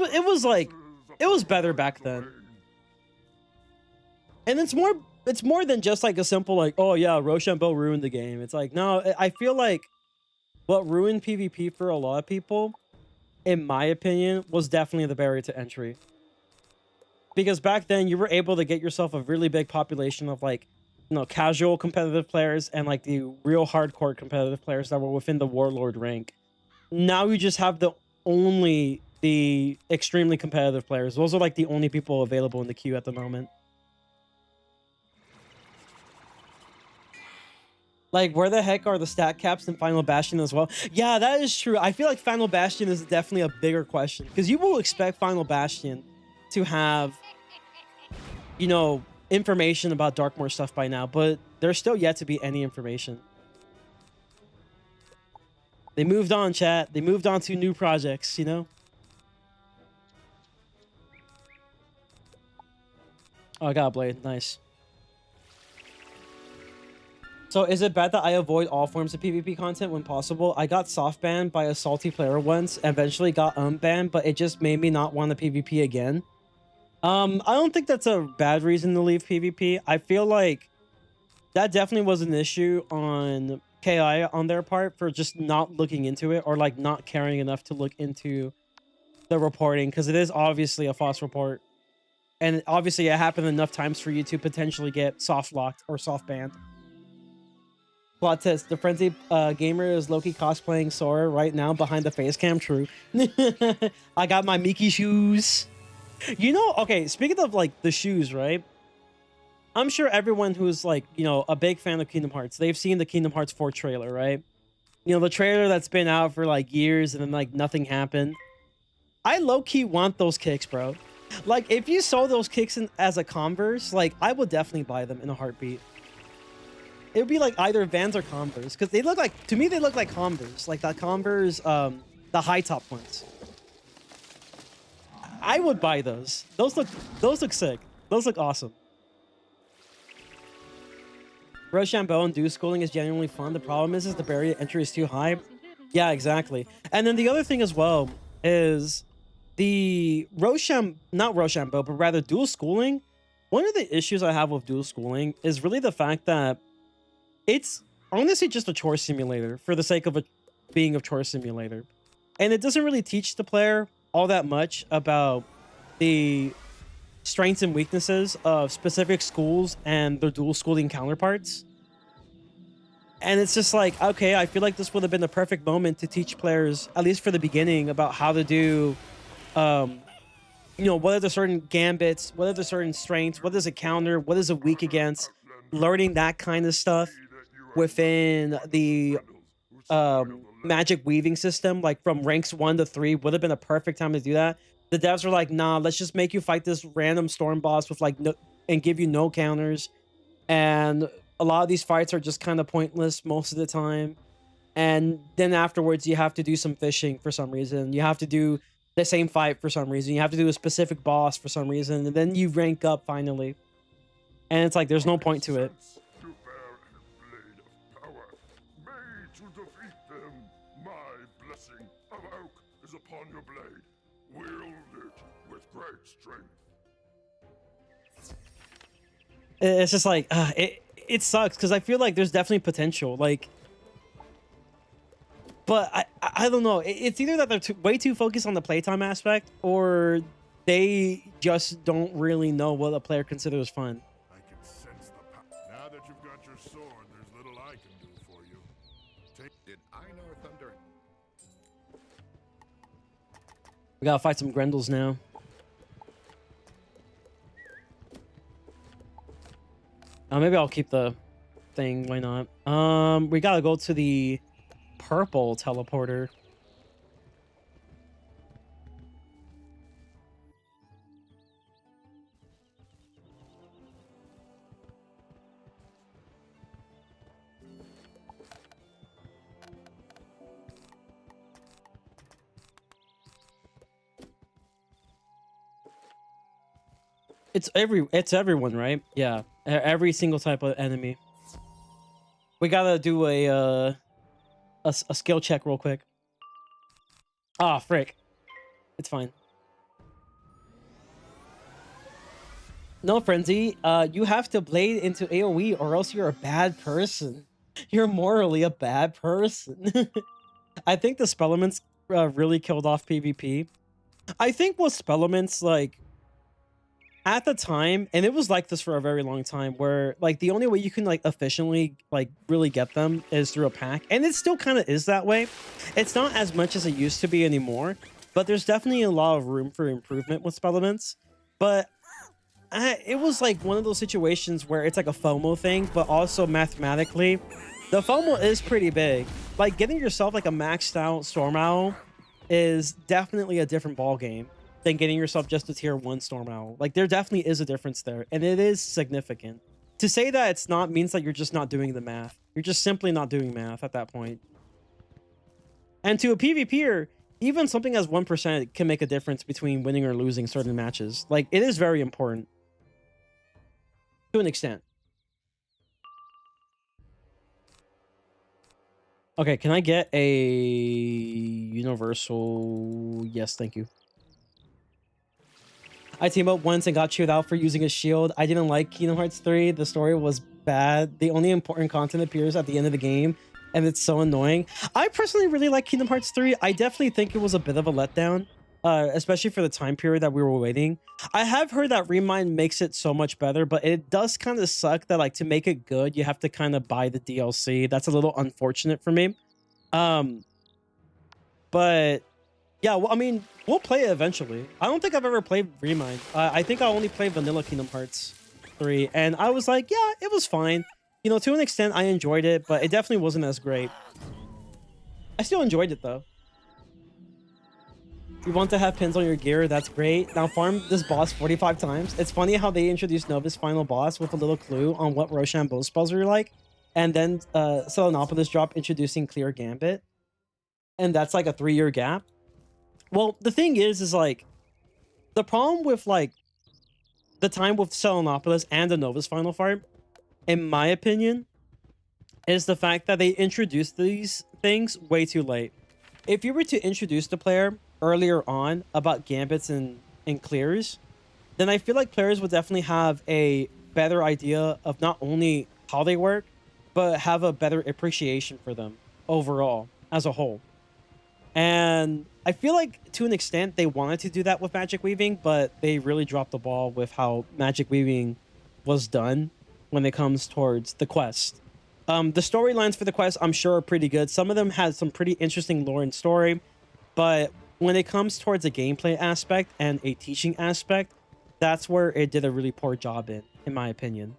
was better back then. And it's more than just like a simple like, oh yeah, Rochambeau ruined the game. It's like, no, I feel like what ruined PvP for a lot of people, in my opinion, was definitely the barrier to entry. Because back then you were able to get yourself a really big population of like, you know, casual competitive players and like the real hardcore competitive players that were within the warlord rank. Now you just have the extremely competitive players. Those are like the only people available in the queue at the moment. Like, where the heck are the stat caps in Final Bastion as well? Yeah, that is true. I feel like Final Bastion is definitely a bigger question. Because you will expect Final Bastion to have, you know, information about Darkmoor stuff by now. But there's still yet to be any information. They moved on, chat. They moved on to new projects, you know? Oh, I got a blade. Nice. So is it bad that I avoid all forms of PvP content when possible? I got soft banned by a salty player once, eventually got unbanned, but it just made me not want to PvP again. I don't think that's a bad reason to leave PvP. I feel like that definitely was an issue on KI on their part for just not looking into it or like not caring enough to look into the reporting, because it is obviously a false report. And obviously it happened enough times for you to potentially get soft locked or soft banned. Plot test: the frenzy gamer is Loki cosplaying Sora right now behind the face cam. True. I got my Mickey shoes. You know, okay, speaking of like the shoes, right? I'm sure everyone who's like, you know, a big fan of Kingdom Hearts, they've seen the Kingdom Hearts 4 trailer, right? You know, the trailer that's been out for like years and then like nothing happened. I low-key want those kicks, bro. Like, if you sold those kicks as a Converse, like, I would definitely buy them in a heartbeat. It would be like either Vans or Converse, because they look like, to me, they look like Converse, like the Converse, the high top ones. I would buy those. Those look sick. Those look awesome. Rochambeau and dual schooling is genuinely fun. The problem is the barrier to entry is too high. Yeah, exactly. And then the other thing as well is the not Rochambeau, but rather dual schooling. One of the issues I have with dual schooling is really the fact that it's honestly just a chore simulator for the sake of being a chore simulator. And it doesn't really teach the player all that much about the strengths and weaknesses of specific schools and their dual schooling counterparts. And it's just like, okay, I feel like this would have been the perfect moment to teach players, at least for the beginning, about how to do, you know, what are the certain gambits, what are the certain strengths, what is a counter, what is it weak against, learning that kind of stuff within the magic weaving system, like from ranks 1 to 3 would have been a perfect time to do that. The devs were like, nah, let's just make you fight this random storm boss with like no, and give you no counters. And a lot of these fights are just kind of pointless most of the time. And then afterwards, you have to do some fishing for some reason. You have to do the same fight for some reason. You have to do a specific boss for some reason. And then you rank up finally. And it's like, there's no point to it. Upon your blade, wield it with great strength. It's just like it sucks because I feel like there's definitely potential, like, but I don't know. It's either that they're way too focused on the playtime aspect, or they just don't really know what a player considers fun. I can sense the power. Now that you've got your sword, there's little I can do for you. Did I know thunder? We gotta fight some Grendels now. Maybe I'll keep the thing. Why not? We gotta go to the purple teleporter. It's everyone, right? Yeah, every single type of enemy. We gotta do a skill check real quick. Ah, frick. It's fine. No, Frenzy. You have to blade into AoE or else you're a bad person. You're morally a bad person. I think the Spellements really killed off PvP. I think with Spellements, like, at the time, and it was like this for a very long time, where like the only way you can like efficiently like really get them is through a pack, and it still kind of is that way. It's not as much as it used to be anymore, but there's definitely a lot of room for improvement with Spellements. But it was like one of those situations where it's like a FOMO thing, but also mathematically, the FOMO is pretty big. Like getting yourself like a maxed out Storm Owl is definitely a different ball game than getting yourself just a tier 1 Storm Owl. Like there definitely is a difference there, and it is significant. To say that it's not means that you're just not doing the math. You're just simply not doing math at that point. And to a PvPer, even something as 1% can make a difference between winning or losing certain matches. Like it is very important. To an extent. Okay, can I get a universal? Yes, thank you. I teamed up once and got chewed out for using a shield. I didn't like Kingdom Hearts 3. The story was bad. The only important content appears at the end of the game, and it's so annoying. I personally really like Kingdom Hearts 3. I definitely think it was a bit of a letdown, especially for the time period that we were waiting. I have heard that Remind makes it so much better, but it does kind of suck that like to make it good, you have to kind of buy the DLC. That's a little unfortunate for me. But yeah, well, I mean, we'll play it eventually. I don't think I've ever played Remind. I think I only played Vanilla Kingdom Hearts 3, and I was like, yeah, it was fine. You know, to an extent, I enjoyed it, but it definitely wasn't as great. I still enjoyed it, though. You want to have pins on your gear, that's great. Now farm this boss 45 times. It's funny how they introduced Nova's final boss with a little clue on what Rochambeau spells are like, and then Selenopolis drop introducing Clear Gambit, and that's like a 3-year gap. Well, the thing is like, the problem with like the time with Selenopolis and the Nova's final fight, in my opinion, is the fact that they introduced these things way too late. If you were to introduce the player earlier on about gambits and clears, then I feel like players would definitely have a better idea of not only how they work, but have a better appreciation for them overall as a whole. And I feel like to an extent they wanted to do that with Magic Weaving, but they really dropped the ball with how Magic Weaving was done when it comes towards the quest. The storylines for the quest, I'm sure, are pretty good. Some of them had some pretty interesting lore and story, but when it comes towards a gameplay aspect and a teaching aspect, that's where it did a really poor job in my opinion.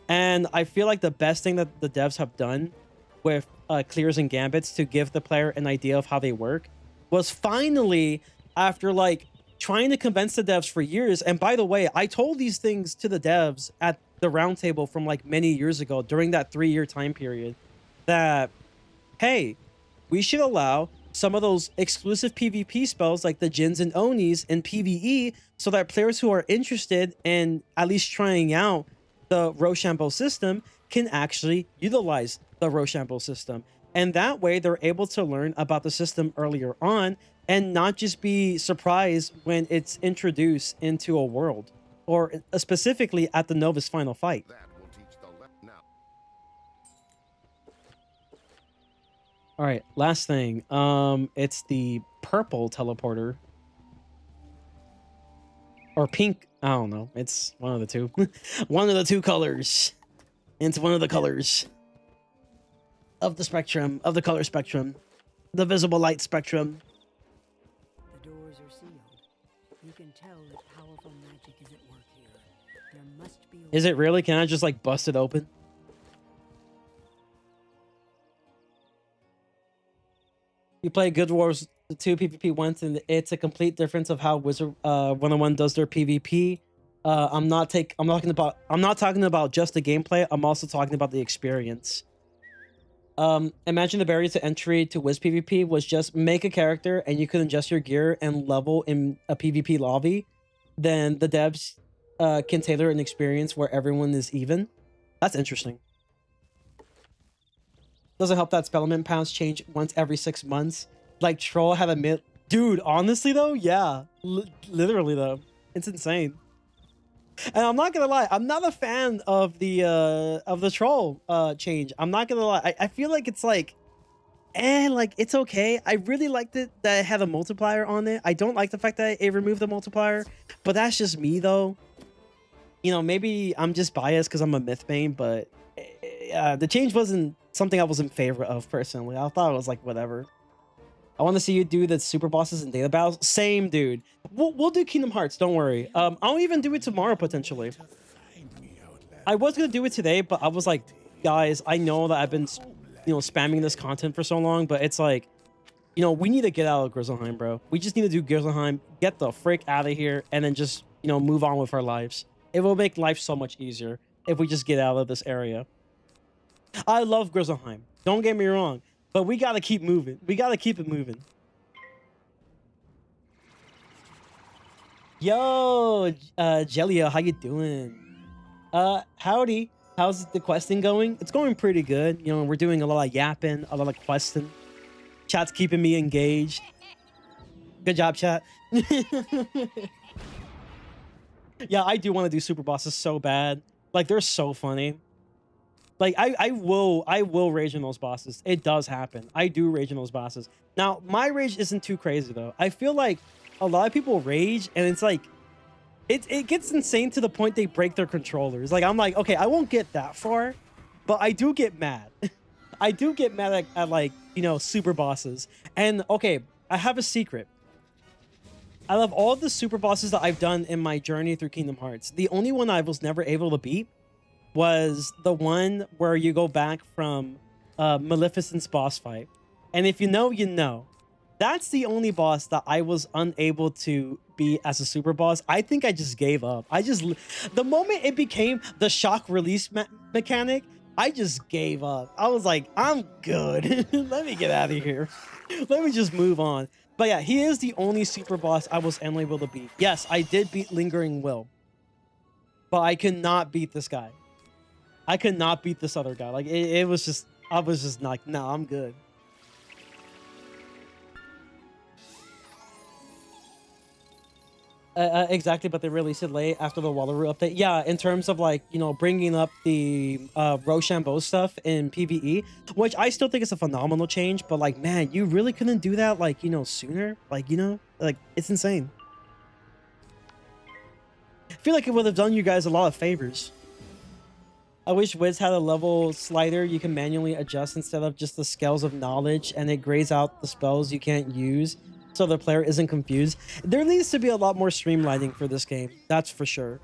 And I feel like the best thing that the devs have done with clears and gambits to give the player an idea of how they work was finally, after like trying to convince the devs for years. And by the way, I told these things to the devs at the roundtable from like many years ago during that 3-year time period, that hey, we should allow some of those exclusive PvP spells like the Jins and Onis in PvE, so that players who are interested in at least trying out the Rochambeau system can actually utilize the Rochambeau system. And that way they're able to learn about the system earlier on and not just be surprised when it's introduced into a world, or specifically at the Nova's final fight. That will teach the now. All right, last thing. It's the purple teleporter. Or pink. I don't know. It's one of the two. One of the two colors. It's one of the colors of the spectrum, of the color spectrum. The visible light spectrum. The doors are sealed. You can tell that powerful magic is at work here. There must be Is it really? Can I just like bust it open? You play Good Wars 2 PvP once, and it's a complete difference of how Wizard 101 does their PvP. I'm not talking about just the gameplay. I'm also talking about the experience. Imagine the barrier to entry to Wiz PvP was just make a character and you could adjust your gear and level in a PvP lobby. Then the devs can tailor an experience where everyone is even. That's interesting. Doesn't help that spellman pounds change once every 6 months. Like Troll had a dude, honestly though, yeah. Literally though. It's insane. And I'm not gonna lie, I'm not a fan of the Troll change. I'm not gonna lie. I feel like it's like like it's okay. I really liked it that it had a multiplier on it. I don't like the fact that it removed the multiplier, but that's just me though. You know, maybe I'm just biased because I'm a myth main, but the change wasn't something I was in favor of personally. I thought it was like whatever. I want to see you do the super bosses and data battles. Same, dude. We'll do Kingdom Hearts. Don't worry. I'll even do it tomorrow potentially. I was gonna do it today, but I was like, guys, I know that I've been, you know, spamming this content for so long, but it's like, you know, we need to get out of Grizzleheim, bro. We just need to do Grizzleheim, get the frick out of here, and then just, you know, move on with our lives. It will make life so much easier if we just get out of this area. I love Grizzleheim. Don't get me wrong, but we gotta keep moving. We gotta keep it moving. Yo, Jellia, how you doing? Howdy. How's the questing going? It's going pretty good. You know, we're doing a lot of yapping, a lot of questing. Chat's keeping me engaged. Good job, chat. Yeah, I do want to do super bosses so bad. Like, they're so funny. Like, I will rage in those bosses. It does happen. I do rage in those bosses. Now, my rage isn't too crazy, though. I feel like a lot of people rage, and it's like, it gets insane to the point they break their controllers. Like, I'm like, okay, I won't get that far, but I do get mad. I do get mad at like, you know, super bosses. And, okay, I have a secret. I love all the super bosses that I've done in my journey through Kingdom Hearts. The only one I was never able to beat was the one where you go back from Maleficent's boss fight. And if you know, you know. That's the only boss that I was unable to beat as a super boss. I think I just gave up. The moment it became the shock release mechanic, I just gave up. I was like, I'm good. Let me get out of here. Let me just move on. But yeah, he is the only super boss I was unable to beat. Yes, I did beat Lingering Will. But I could not beat this guy. I could not beat this other guy. Like, it was just, I was just like, no, I'm good. Exactly, but they released it late after the Wallaroo update. Yeah, in terms of like, you know, bringing up the Rochambeau stuff in PvE, which I still think is a phenomenal change, but like, man, you really couldn't do that, like, you know, sooner? Like, you know, like, it's insane. I feel like it would have done you guys a lot of favors. I wish Wiz had a level slider you can manually adjust instead of just the scales of knowledge, and it grays out the spells you can't use, so the player isn't confused. There needs to be a lot more streamlining for this game. That's for sure.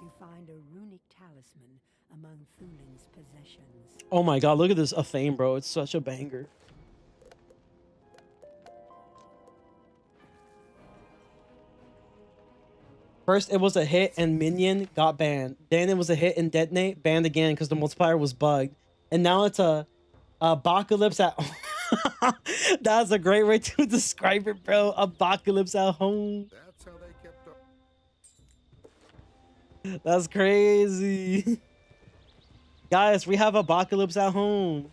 You find a runic talisman among Thulin's possessions. Oh my god, look at this Athame, bro. It's such a banger. First, it was a hit and Minion got banned. Then it was a hit and Detonate, banned again because the multiplier was bugged. And now it's a apocalypse at... That's a great way to describe it, bro. Apocalypse at home. That's how they kept up. That's crazy. Guys, we have Apocalypse at home.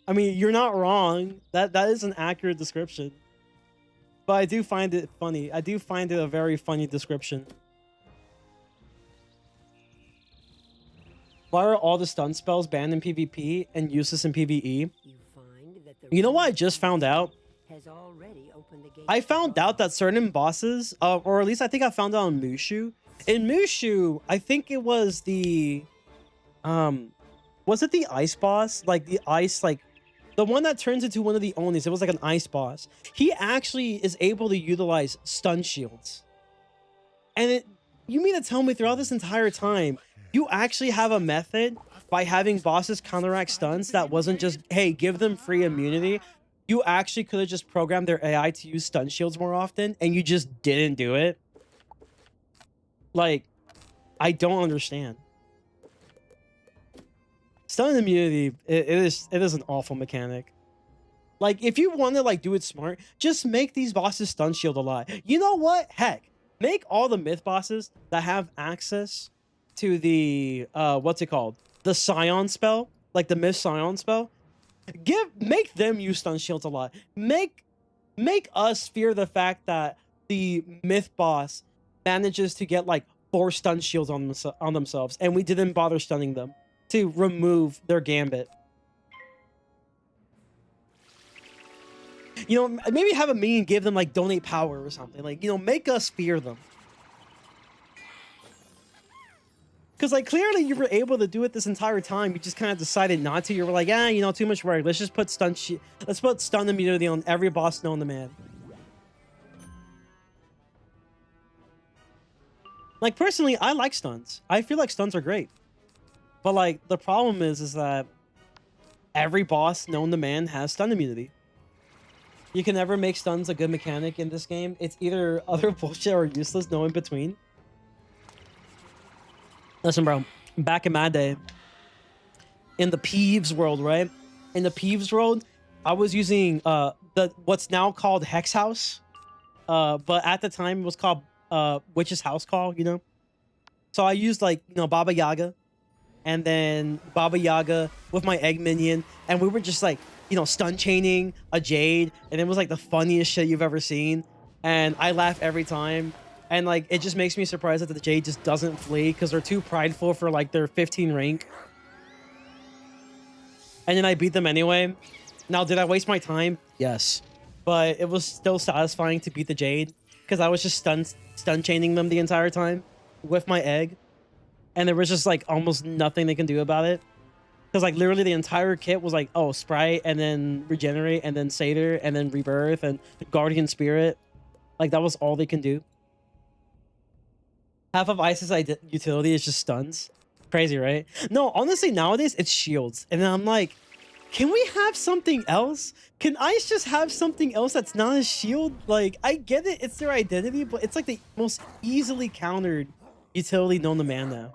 I mean, you're not wrong. That is an accurate description. But I do find it funny. I do find it a very funny description. Why are all the stun spells banned in PvP and useless in PvE? You know what I just found out? I found out that certain bosses, or at least I think I found out on Mushu. In Mushu, I think it was the... was it the ice boss? Like the ice, like... The one that turns into one of the Onis. It was like an ice boss. He actually is able to utilize stun shields. And you mean to tell me throughout this entire time, you actually have a method by having bosses counteract stuns that wasn't just, hey, give them free immunity. You actually could have just programmed their AI to use stun shields more often, and you just didn't do it. Like, I don't understand. Stun immunity, it is an awful mechanic. Like, if you want to like do it smart, just make these bosses stun shield a lot. You know what? Heck, make all the myth bosses that have access to the what's it called? The Scion spell, like the myth Scion spell. Make them use stun shields a lot. Make us fear the fact that the myth boss manages to get like 4 stun shields on themselves, and we didn't bother stunning them to remove their gambit. You know, maybe have a minion give them like donate power or something. Like, you know, make us fear them. Because like clearly you were able to do it this entire time. You just kind of decided not to. You were like, you know, too much work. Let's just put let's put stun immunity on every boss known to man. Like personally, I like stuns. I feel like stuns are great. But like the problem is that every boss known to man has stun immunity. You can never make stuns a good mechanic in this game. It's either utter bullshit or useless, no in between. Listen, bro, back in my day, in the Peeves world, right? In the Peeves world, I was using what's now called Hex House. But at the time it was called Witch's House Call, you know? So I used like, you know, Baba Yaga. And then Baba Yaga with my egg minion. And we were just like, you know, stun chaining a Jade. And it was like the funniest shit you've ever seen. And I laugh every time. And like, it just makes me surprised that the Jade just doesn't flee because they're too prideful for like their 15 rank. And then I beat them anyway. Now, did I waste my time? Yes. But it was still satisfying to beat the Jade because I was just stun chaining them the entire time with my egg. And there was just like almost nothing they can do about it. Because like literally the entire kit was like, oh, Sprite and then Regenerate and then Satyr and then Rebirth and Guardian Spirit. Like that was all they can do. Half of Ice's utility is just stuns. Crazy, right? No, honestly, nowadays it's shields. And then I'm like, can we have something else? Can Ice just have something else that's not a shield? Like, I get it, it's their identity, but it's like the most easily countered utility known to man now.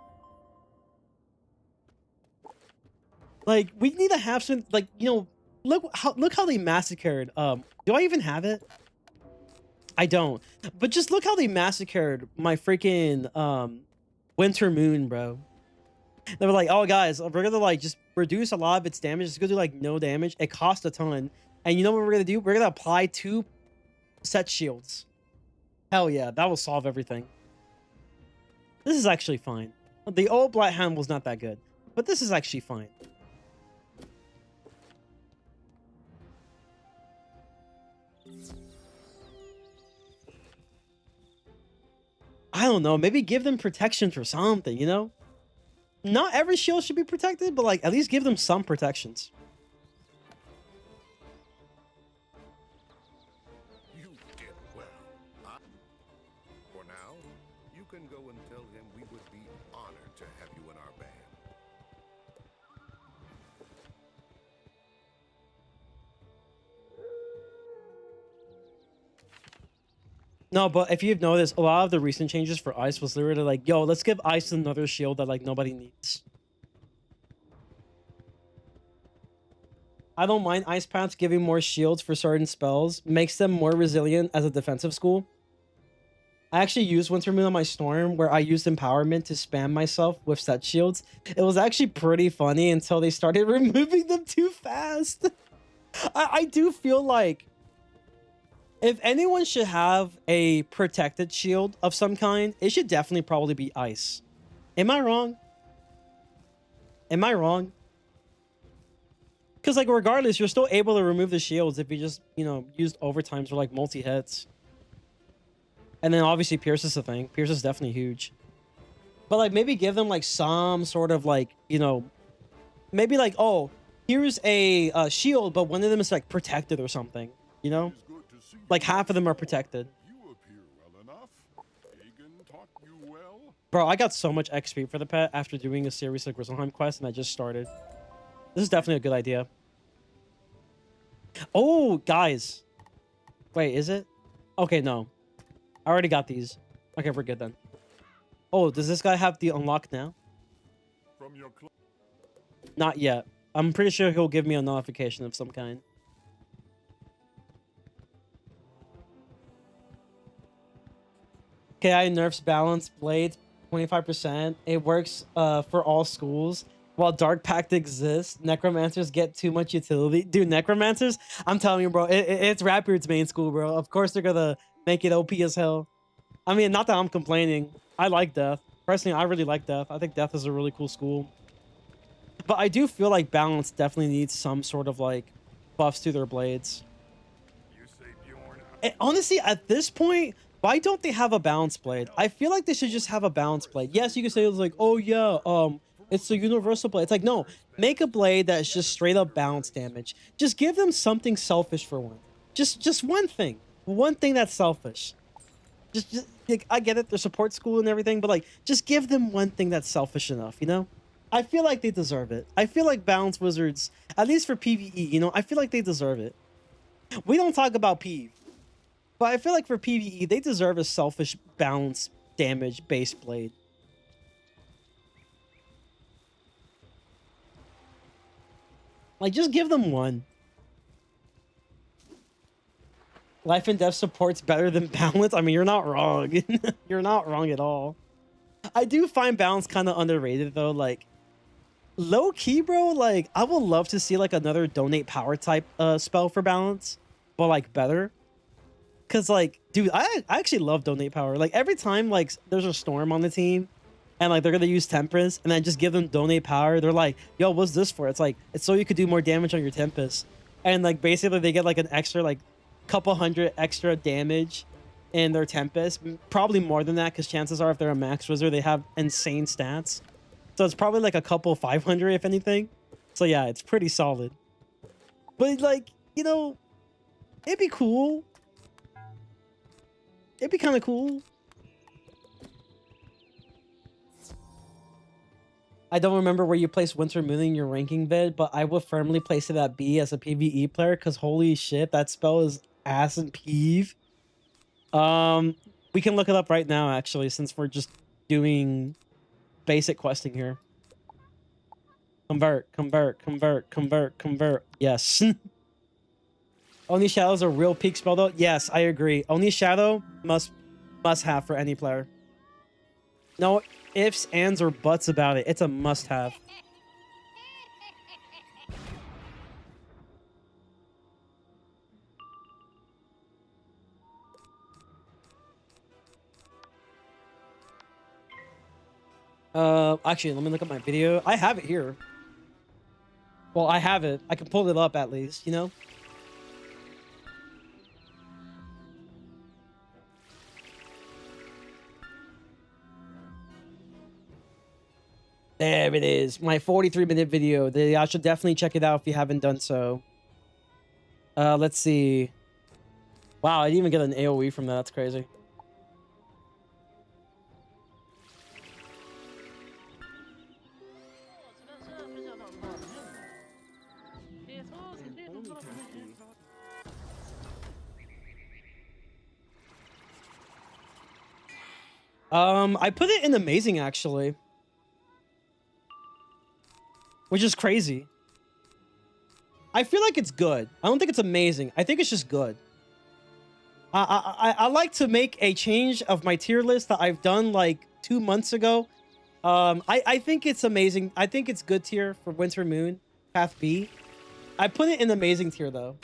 Like, we need to have some, like, you know, look how they massacred. Do I even have it? I don't. But just look how they massacred my freaking Winter Moon, bro. They were like, oh guys, we're gonna like just reduce a lot of its damage. It's gonna do like no damage. It costs a ton. And you know what we're gonna do? We're gonna apply 2 set shields. Hell yeah, that will solve everything. This is actually fine. The old Black Hand was not that good, but this is actually fine. I don't know, maybe give them protection for something, you know? Not every shield should be protected, but like at least give them some protections. You did well. For now, you can go and tell him we would be honored to have you in our band. No, but if you've noticed, a lot of the recent changes for Ice was literally like, yo, let's give Ice another shield that like nobody needs. I don't mind Ice Paths giving more shields for certain spells. Makes them more resilient as a defensive school. I actually used Winter Moon on my Storm where I used Empowerment to spam myself with set shields. It was actually pretty funny until they started removing them too fast. I do feel like if anyone should have a protected shield of some kind, it should definitely probably be Ice. Am I wrong? Am I wrong? Because, like, regardless, you're still able to remove the shields if you just, you know, used overtimes or, like, multi-hits. And then, obviously, Pierce is a thing. Pierce is definitely huge. But, like, maybe give them, like, some sort of, like, you know... Maybe, like, oh, here's a shield, but one of them is, like, protected or something. You know? Like half of them are protected. You appear well enough. Hagen taught you well. Bro, I got so much XP for the pet after doing a series like Grizzleheim quest, and I just started. This is definitely a good idea. Oh, guys. Wait, is it? Okay, no. I already got these. Okay, we're good then. Oh, does this guy have the unlock now? From your Not yet. I'm pretty sure he'll give me a notification of some kind. KI nerfs balance blades 25%. It works for all schools. While Dark Pact exists, Necromancers get too much utility. Dude, Necromancers, I'm telling you, bro, it's Rapier's main school, bro. Of course they're gonna make it OP as hell. I mean, not that I'm complaining. I like Death. Personally, I really like Death. I think Death is a really cool school. But I do feel like Balance definitely needs some sort of, like, buffs to their blades. You say Bjorn. And honestly, at this point, why don't they have a balance blade? I feel like they should just have a balance blade. Yes, you can say it's like, oh yeah, it's a universal blade. It's like, no, make a blade that's just straight up balance damage. Just give them something selfish for one. Just one thing. One thing that's selfish. Just like, I get it, they're support school and everything, but like, just give them one thing that's selfish enough, you know? I feel like they deserve it. I feel like balance wizards, at least for PvE, you know, I feel like they deserve it. We don't talk about PvE. But I feel like for PvE, they deserve a selfish balance damage base blade. Like, just give them one. Life and death support's better than balance. I mean, you're not wrong. You're not wrong at all. I do find balance kind of underrated, though. Like, low key, bro, like, I would love to see, like, another donate power type spell for balance. But, like, better. Because, like, dude, I actually love donate power. Like, every time, like, there's a storm on the team and, like, they're going to use Tempest and then just give them donate power, they're like, yo, what's this for? It's like, it's so you could do more damage on your Tempest. And, like, basically they get, like, an extra, like, couple hundred extra damage in their Tempest. Probably more than that because chances are if they're a max wizard, they have insane stats. So it's probably, like, a couple 500 if anything. So, yeah, it's pretty solid. But, like, you know, it'd be cool. It'd be kind of cool. I don't remember where you placed Winter Moon in your ranking vid, but I would firmly place it at B as a PvE player because holy shit, that spell is ass and peeve. We can look it up right now, actually, since we're just doing basic questing here. Convert, convert, convert, convert, convert. Yes. Oni Shadow is a real peak spell, though. Yes, I agree. Oni Shadow must have for any player. No ifs, ands, or buts about it. It's a must have. Actually, let me look at my video. I have it here. Well, I have it. I can pull it up at least, you know? There it is. My 43-minute video. I should definitely check it out if you haven't done so. Let's see. Wow, I didn't even get an AoE from that. That's crazy. I put it in amazing, actually. Which is crazy. I feel like it's good. I don't think it's amazing. I think it's just good. I like to make a change of my tier list that I've done like 2 months ago. I think it's amazing. I think it's good tier for Winter Moon, Path B. I put it in amazing tier though.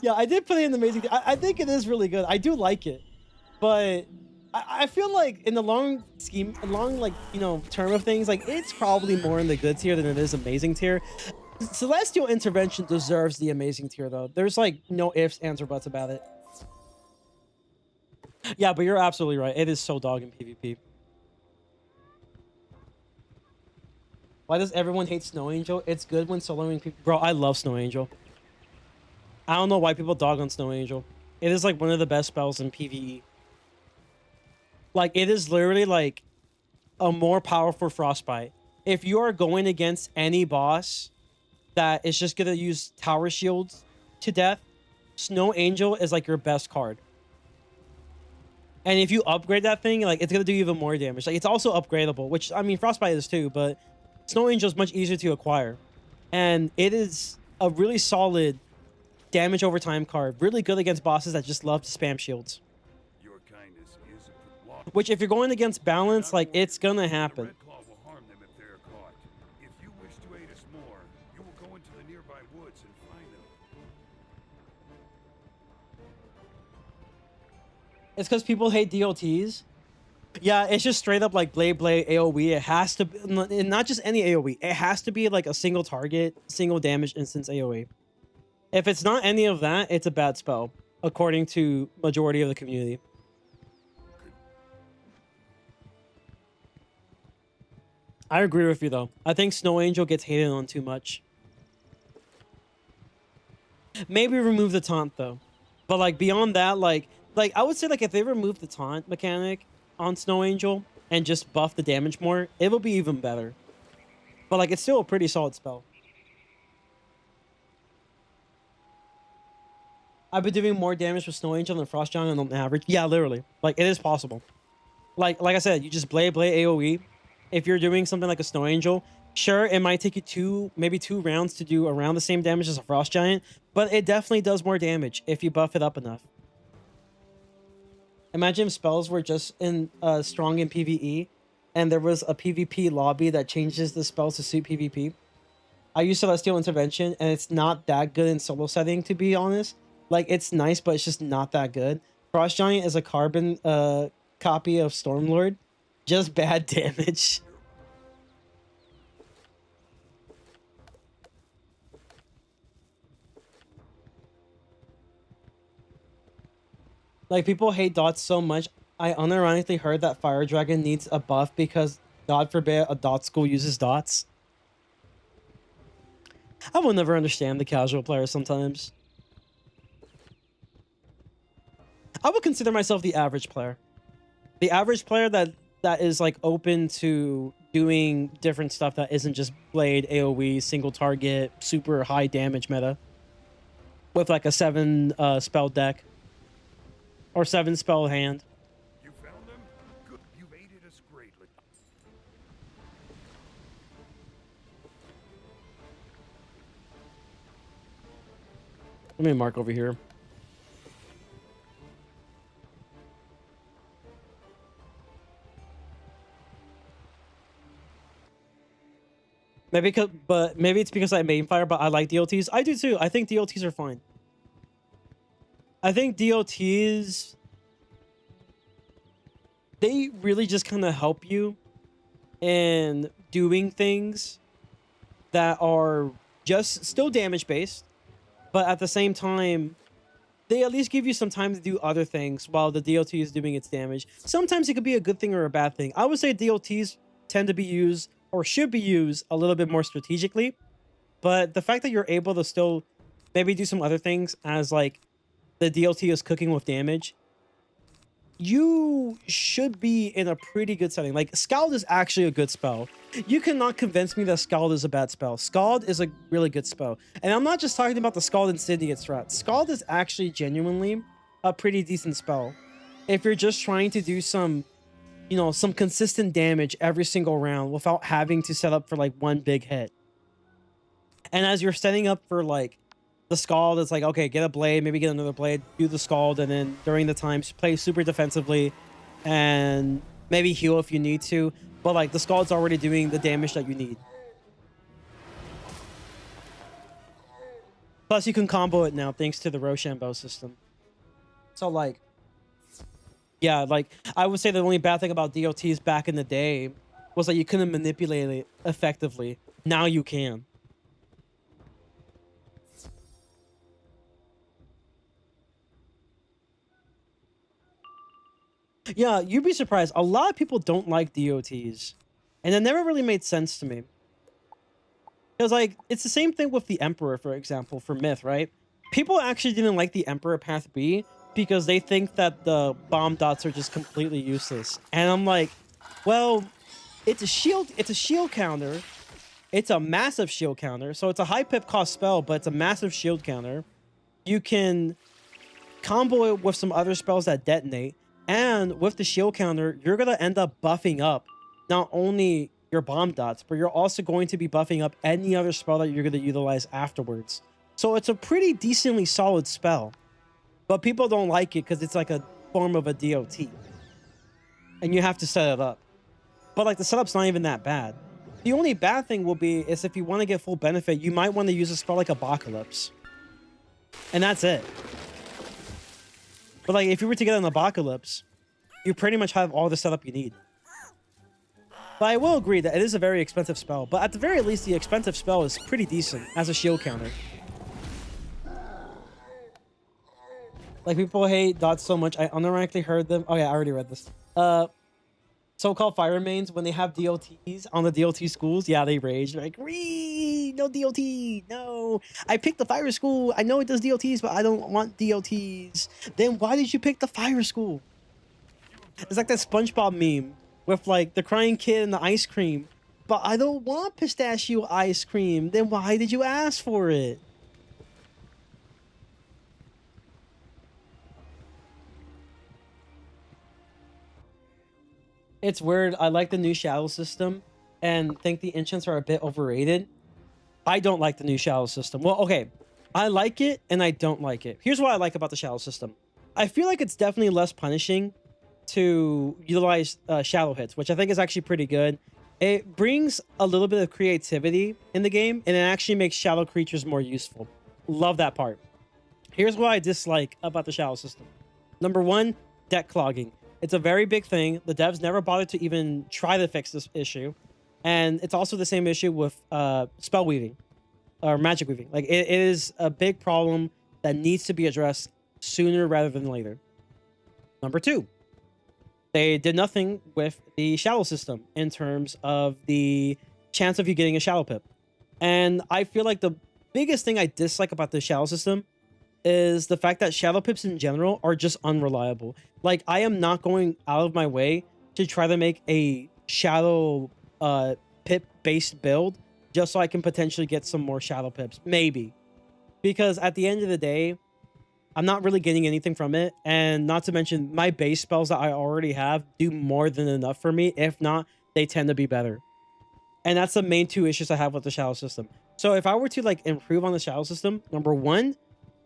Yeah, I did put it in amazing. I think it is really good. I do like it, but I feel like in the long scheme, like, you know, term of things, like it's probably more in the good tier than it is amazing tier. Celestial Intervention deserves the amazing tier though. There's like no ifs, ands, or buts about it. Yeah, but you're absolutely right. It is so dog in PvP. Why does everyone hate Snow Angel? It's good when soloing people. Bro, I love Snow Angel. I don't know why people dog on Snow Angel. It is like one of the best spells in PvE. Like, it is literally like a more powerful Frostbite. If you are going against any boss that is just gonna use tower shields to death, Snow Angel is like your best card. And if you upgrade that thing, like, it's gonna do even more damage. Like, it's also upgradable, which, I mean, Frostbite is too, but Snow Angel is much easier to acquire. And it is a really solid damage over time card. Really good against bosses that just love to spam shields. Your kindness is a law. Which, if you're going against balance, like, it's gonna happen. Red Claw will harm them if they're caught. If you wish to aid us more, you will go into the nearby woods and find them. It's because people hate DOTs. Yeah, it's just straight up like Blade AoE. It has to be, not just any AoE. It has to be like a single target, single damage instance AoE. If it's not any of that, it's a bad spell, according to majority of the community. I agree with you though. I think Snow Angel gets hated on too much. Maybe remove the taunt though. But like beyond that, like I would say like if they remove the taunt mechanic on Snow Angel and just buff the damage more, it will be even better. But like it's still a pretty solid spell. I've been doing more damage with Snow Angel than Frost Giant on average. Yeah, literally. Like it is possible. Like I said, you just blade AoE. If you're doing something like a Snow Angel, sure, it might take you maybe two rounds to do around the same damage as a Frost Giant, but it definitely does more damage if you buff it up enough. Imagine if spells were just strong in PvE, and there was a PvP lobby that changes the spells to suit PvP. I use Celestial Intervention, and it's not that good in solo setting, to be honest. Like, it's nice, but it's just not that good. Frost Giant is a carbon copy of Stormlord. Just bad damage. Like, people hate dots so much. I unironically heard that Fire Dragon needs a buff because, God forbid, a dot school uses dots. I will never understand the casual player sometimes. I would consider myself the average player. The average player that is like open to doing different stuff that isn't just Blade, AoE, single target, super high damage meta. With like a 7 spell deck. Or 7 spell hand. You found them? Good. You've aided us greatly. Let me mark over here. Maybe it's because I main fire, but I like DLTs. I do too. I think DLTs are fine. I think DLTs, they really just kind of help you in doing things that are just still damage based, but at the same time, they at least give you some time to do other things while the DLT is doing its damage. Sometimes it could be a good thing or a bad thing. I would say DLTs tend to be used or should be used a little bit more strategically, but the fact that you're able to still maybe do some other things as like the DLT is cooking with damage, you should be in a pretty good setting. Like, Scald is actually a good spell. You cannot convince me that Scald is a bad spell. Scald is a really good spell. And I'm not just talking about the Scald Incendiate strat. Scald is actually genuinely a pretty decent spell. If you're just trying to do some, you know, some consistent damage every single round without having to set up for like one big hit. And as you're setting up for like the Scald, it's like, okay, get a blade, maybe get another blade, do the Scald, and then during the time, play super defensively and maybe heal if you need to. But like the Scald's already doing the damage that you need. Plus, you can combo it now thanks to the Rochambeau system. So like, yeah, like I would say the only bad thing about DOTs back in the day was that you couldn't manipulate it effectively. Now you can. Yeah, you'd be surprised. A lot of people don't like DOTs. And it never really made sense to me. Because, like, it's the same thing with the Emperor, for example, for Myth, right? People actually didn't like the Emperor Path B because they think that the bomb dots are just completely useless. And I'm like, well, it's a shield counter. It's a massive shield counter. So it's a high pip cost spell, but it's a massive shield counter. You can combo it with some other spells that detonate. And with the shield counter, you're going to end up buffing up not only your bomb dots, but you're also going to be buffing up any other spell that you're going to utilize afterwards. So it's a pretty decently solid spell. But people don't like it because it's like a form of a DOT. And you have to set it up. But like the setup's not even that bad. The only bad thing will be is if you want to get full benefit, you might want to use a spell like Apocalypse. And that's it. But like if you were to get an Apocalypse, you pretty much have all the setup you need. But I will agree that it is a very expensive spell. But at the very least, the expensive spell is pretty decent as a shield counter. Like people hate dots so much. I unironically heard them. Oh yeah, I already read this. So-called fire mains, when they have DOTs on the DOT schools, yeah, they rage. They're like, "Wee, no DOT, no. I picked the fire school. I know it does DOTs, but I don't want DOTs." Then why did you pick the fire school? It's like that SpongeBob meme with like the crying kid and the ice cream. But I don't want pistachio ice cream. Then why did you ask for it? It's weird. I like the new shadow system and think the enchants are a bit overrated. I don't like the new shadow system. Well, okay. I like it and I don't like it. Here's what I like about the shadow system. I feel like it's definitely less punishing to utilize shadow hits, which I think is actually pretty good. It brings a little bit of creativity in the game and it actually makes shadow creatures more useful. Love that part. Here's what I dislike about the shadow system. Number one, deck clogging. It's a very big thing. The devs never bothered to even try to fix this issue. And it's also the same issue with spell weaving or magic weaving. Like it is a big problem that needs to be addressed sooner rather than later. Number two, they did nothing with the shadow system in terms of the chance of you getting a shadow pip. And I feel like the biggest thing I dislike about the shadow system is the fact that shadow pips in general are just unreliable. Like I am not going out of my way to try to make a shadow pip based build just so I can potentially get some more shadow pips, maybe, because at the end of the day I'm not really getting anything from it. And not to mention my base spells that I already have do more than enough for me. If not, they tend to be better. And that's the main two issues I have with the shadow system. So if I were to like improve on the shadow system, number one,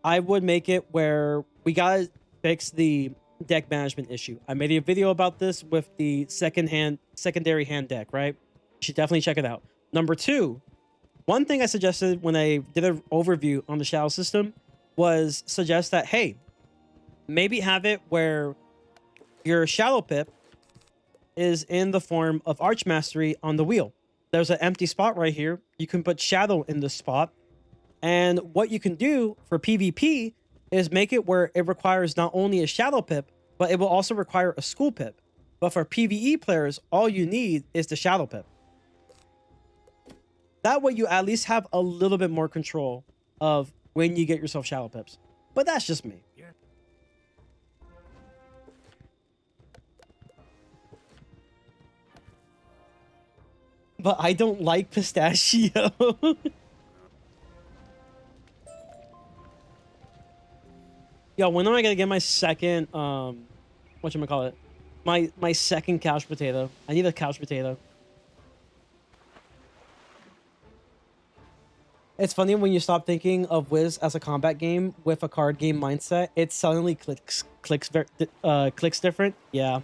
I would make it where we gotta fix the deck management issue. I made a video about this with the secondary hand deck, right? You should definitely check it out. Number two, one thing I suggested when I did an overview on the shadow system was suggest that, hey, maybe have it where your shadow pip is in the form of Arch Mastery on the wheel. There's an empty spot right here. You can put shadow in this spot. And what you can do for PvP is make it where it requires not only a shadow pip, but it will also require a school pip. But for PvE players, all you need is the shadow pip. That way you at least have a little bit more control of when you get yourself shadow pips. But that's just me. Yeah. But I don't like pistachio. Yo, when am I gonna get my second whatchamacallit? My second couch potato. I need a couch potato. It's funny when you stop thinking of Wiz as a combat game with a card game mindset, it suddenly clicks different. Yeah.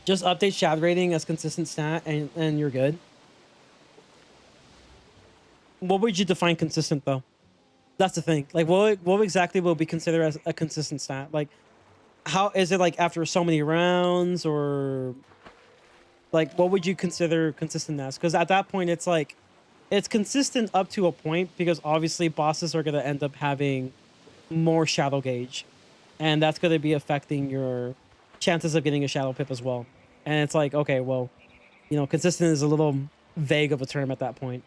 Just update shad rating as consistent stat and you're good. What would you define consistent though? That's the thing. Like what exactly will be considered as a consistent stat? Like how is it, like after so many rounds, or like what would you consider consistent as? Because at that point it's like it's consistent up to a point, because obviously bosses are going to end up having more shadow gauge, and that's going to be affecting your chances of getting a shadow pip as well. And it's like, okay, well, you know, consistent is a little vague of a term at that point.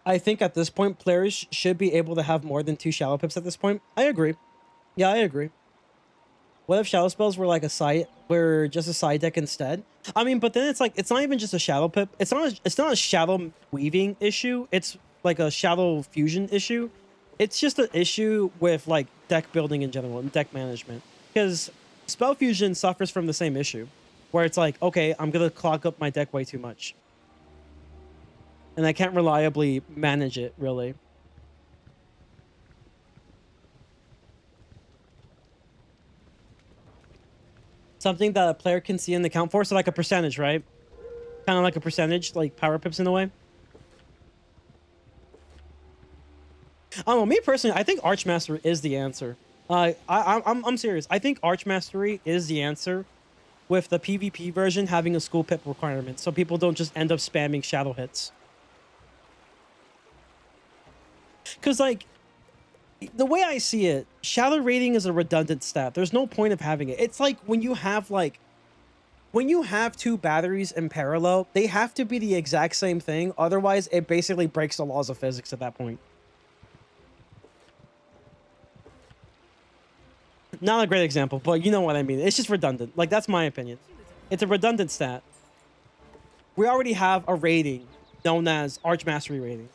I think at this point, players should be able to have more than 2 shallow pips at this point. I agree. Yeah, I agree. What if shallow spells were just a side deck instead? I mean, but then it's like, it's not even just a shadow pip. It's not a shadow weaving issue. It's like a shadow fusion issue. It's just an issue with like deck building in general and deck management. Because spell fusion suffers from the same issue, where it's like, okay, I'm gonna clog up my deck way too much, and I can't reliably manage it really. Something that a player can see and account for, so like a percentage, right? Kind of like a percentage, like power pips in a way. I don't know. Me personally, I think Archmastery is the answer. I'm serious. I think Archmastery is the answer, with the PvP version having a school pip requirement, so people don't just end up spamming shadow hits. Because like, the way I see it, shadow rating is a redundant stat. There's no point of having it. It's like when you have 2 batteries in parallel, they have to be the exact same thing. Otherwise, it basically breaks the laws of physics at that point. Not a great example, but you know what I mean. It's just redundant. Like, that's my opinion. It's a redundant stat. We already have a rating known as Archmastery rating.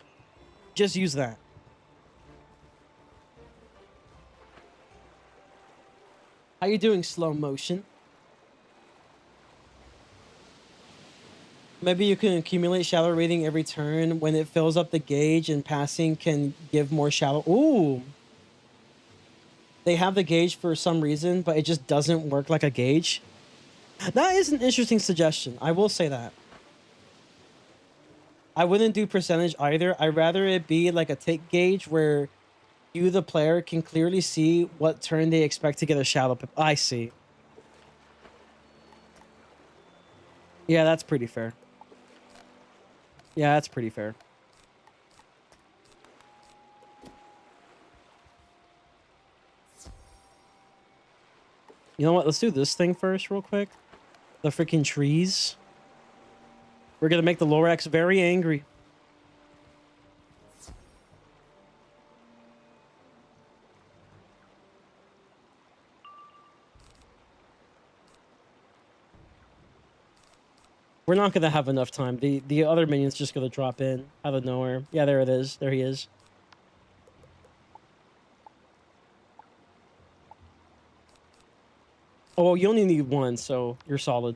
Just use that. How you doing, slow motion? Maybe you can accumulate shadow rating every turn. When it fills up the gauge and passing can give more shadow. Ooh. They have the gauge for some reason, but it just doesn't work like a gauge. That is an interesting suggestion. I will say that. I wouldn't do percentage either. I'd rather it be like a tick gauge where you, the player, can clearly see what turn they expect to get a shadow pip. I see. Yeah, that's pretty fair. Yeah, that's pretty fair. You know what? Let's do this thing first real quick. The freaking trees. We're going to make the Lorax very angry. We're not going to have enough time. The other minion's just going to drop in out of nowhere. Yeah, there it is. There he is. Oh, well, you only need 1, so you're solid.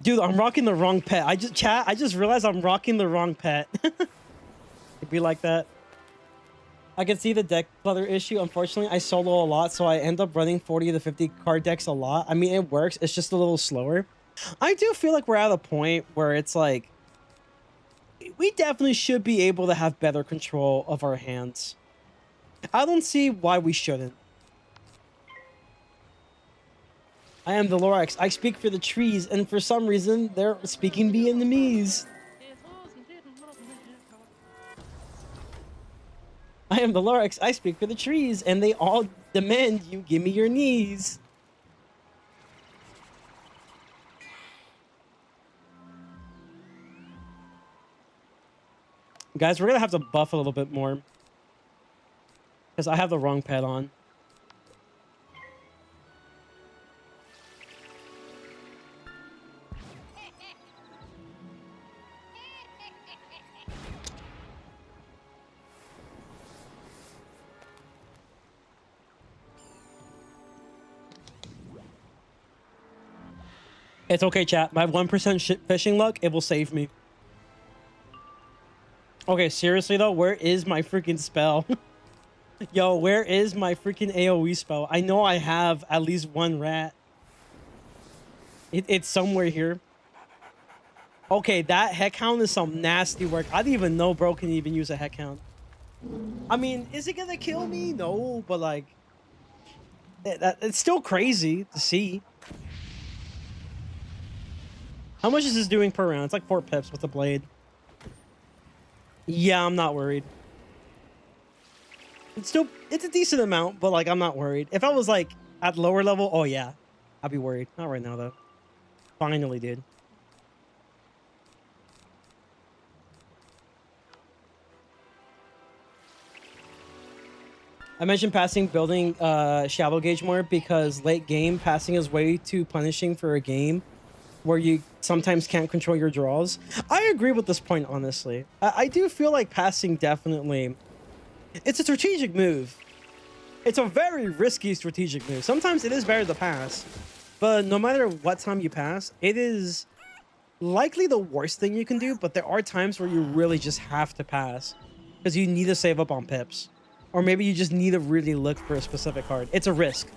Dude, I'm rocking the wrong pet. I just realized I'm rocking the wrong pet. It'd be like that. I can see the deck clutter issue. Unfortunately, I solo a lot, so I end up running 40 to 50 card decks a lot. I mean, it works. It's just a little slower. I do feel like we're at a point where it's like, we definitely should be able to have better control of our hands. I don't see why we shouldn't. I am the Lorax. I speak for the trees, and for some reason, they're speaking Vietnamese. I am the Lorax. I speak for the trees, and they all demand you give me your knees. Guys, we're gonna have to buff a little bit more, because I have the wrong pet on. It's okay, chat. My 1% fishing luck, it will save me. Okay, seriously though, where is my freaking spell? Yo, where is my freaking AoE spell? I know I have at least 1 rat. It's somewhere here. Okay, that heck hound is some nasty work. I didn't even know bro can even use a heck hound. I mean, is it gonna kill me? No, but like, it's still crazy to see. How much is this doing per round? It's like 4 pips with the blade. Yeah, I'm not worried. It's a decent amount, but like I'm not worried. If I was like at lower level, oh yeah, I'd be worried. Not right now though. Finally, dude. I mentioned passing building shallow gauge more because late game passing is way too punishing for a game where you sometimes can't control your draws. I agree with this point, honestly. I do feel like passing definitely, it's a strategic move. It's a very risky strategic move. Sometimes it is better to pass, but no matter what time you pass, it is likely the worst thing you can do, but there are times where you really just have to pass because you need to save up on pips. Or maybe you just need to really look for a specific card. It's a risk.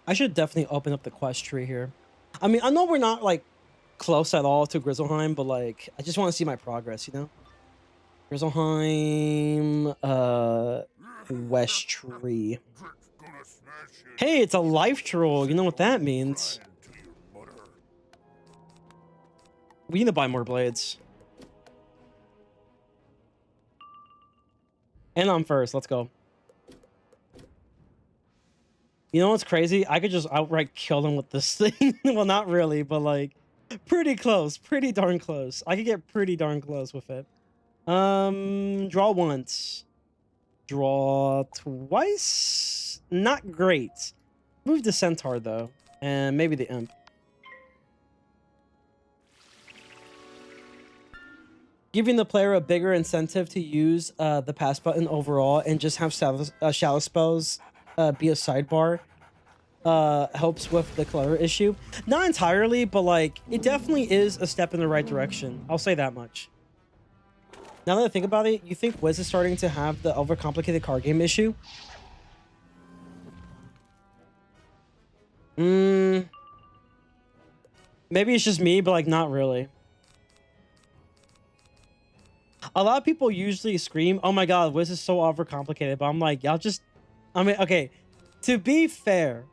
I should definitely open up the quest tree here. I mean, I know we're not like close at all to Grizzleheim, but like I just want to see my progress, you know? Grizzleheim, West Tree. Hey, it's a life troll. You know what that means. We need to buy more blades. And I'm first. Let's go. You know what's crazy? I could just outright kill them with this thing. Well, not really, but like pretty close. Pretty darn close. I could get pretty darn close with it. Draw once. Draw twice. Not great. Move the centaur though. And maybe the imp. Giving the player a bigger incentive to use the pass button overall and just have shallow spells be a sidebar helps with the clutter issue. Not entirely, but like it definitely is a step in the right direction. I'll say that much. Now that I think about it, you think Wiz is starting to have the overcomplicated card game issue? Maybe it's just me, but like not really. A lot of people usually scream, "Oh my god, Wiz is so overcomplicated," but I'm like, y'all just... I mean, okay, to be fair,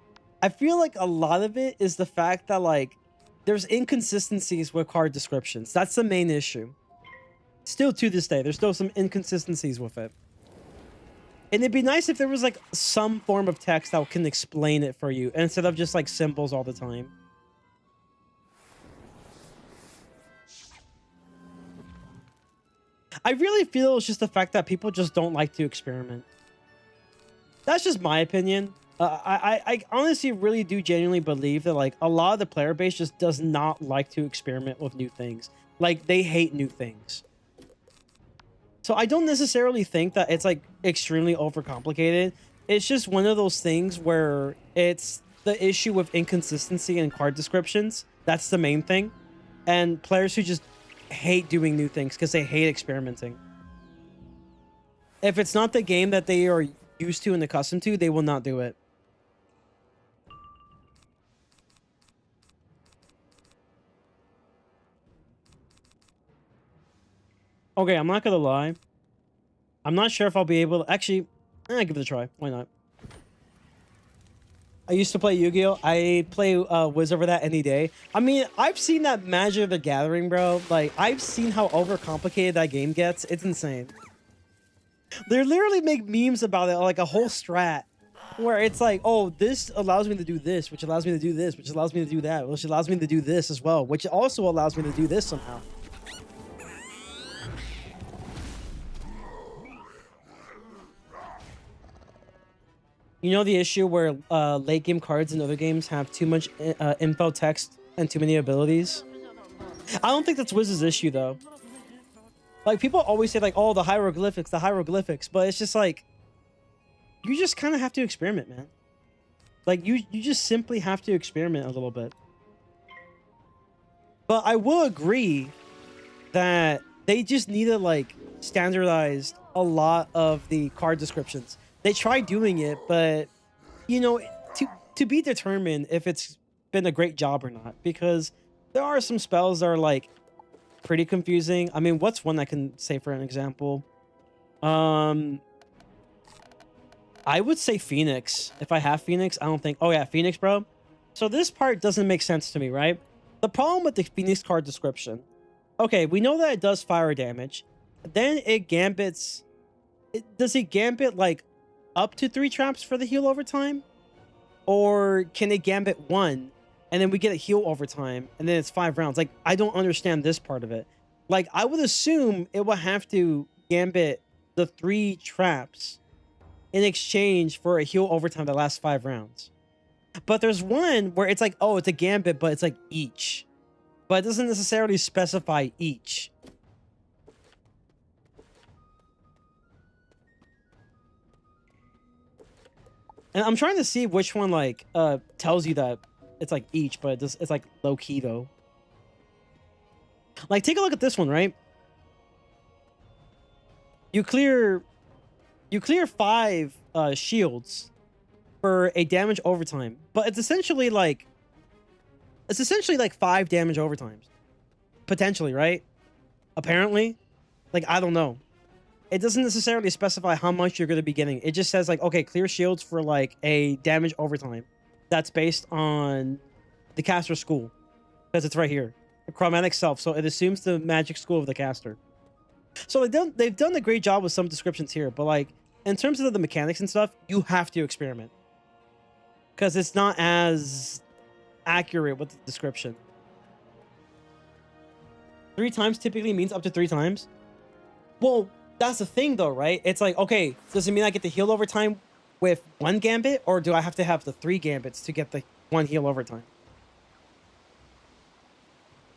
I feel like a lot of it is the fact that like there's inconsistencies with card descriptions. That's the main issue. Still to this day, there's still some inconsistencies with it. And it'd be nice if there was like some form of text that can explain it for you instead of just like symbols all the time. I really feel it's just the fact that people just don't like to experiment. That's just my opinion. I honestly really do genuinely believe that like a lot of the player base just does not like to experiment with new things. Like they hate new things. So I don't necessarily think that it's like extremely overcomplicated. It's just one of those things where it's the issue with inconsistency in card descriptions. That's the main thing. And players who just hate doing new things because they hate experimenting. If it's not the game that they are used to and accustomed to, they will not do it. Okay, I'm not gonna lie. I'm not sure if I'll be able to... Actually, give it a try. Why not? I used to play Yu-Gi-Oh! I play Wiz over that any day. I mean, I've seen that Magic the Gathering, bro. Like, I've seen how overcomplicated that game gets. It's insane. They literally make memes about it, like a whole strat. Where it's like, oh, this allows me to do this, which allows me to do this, which allows me to do that, which allows me to do this as well, which also allows me to do this somehow. You know the issue where late game cards in other games have too much info text and too many abilities? I don't think that's Wiz's issue though. Like people always say like, oh, the hieroglyphics, but it's just like, you just kind of have to experiment, man. Like you just simply have to experiment a little bit. But I will agree that they just need to like standardize a lot of the card descriptions. They tried doing it, but you know, to be determined if it's been a great job or not, because there are some spells that are like pretty confusing. I mean, what's one I can say for an example? I would say Phoenix. If I have Phoenix, I don't think... Oh yeah, Phoenix, bro. So this part doesn't make sense to me, right? The problem with the Phoenix card description... Okay, we know that it does fire damage. Then it gambits... Does it gambit, like, up to 3 traps for the heal over time? Or can it gambit 1, and then we get a heal over time, and then it's 5 rounds? Like, I don't understand this part of it. Like, I would assume it will have to gambit the 3 traps in exchange for a heal overtime that lasts 5 rounds. But there's one where it's like, oh, it's a gambit, but it's like each. But it doesn't necessarily specify each. And I'm trying to see which one, like, tells you that it's like each, but it's like low key though. Like, take a look at this one, right? You clear 5 shields for a damage overtime, but it's essentially like 5 damage overtimes, potentially, right? Apparently, like, I don't know. It doesn't necessarily specify how much you're going to be getting. It just says, like, okay, clear shields for like a damage overtime. That's based on the caster school, because it's right here, the chromatic self. So it assumes the magic school of the caster. So they've done a great job with some descriptions here, but like in terms of the mechanics and stuff, you have to experiment, because it's not as accurate with the description. 3 times typically means up to 3 times. Well, that's the thing though, right? It's like, okay, does it mean I get the heal over time with 1 gambit, or do I have to have the 3 gambits to get the 1 heal over time?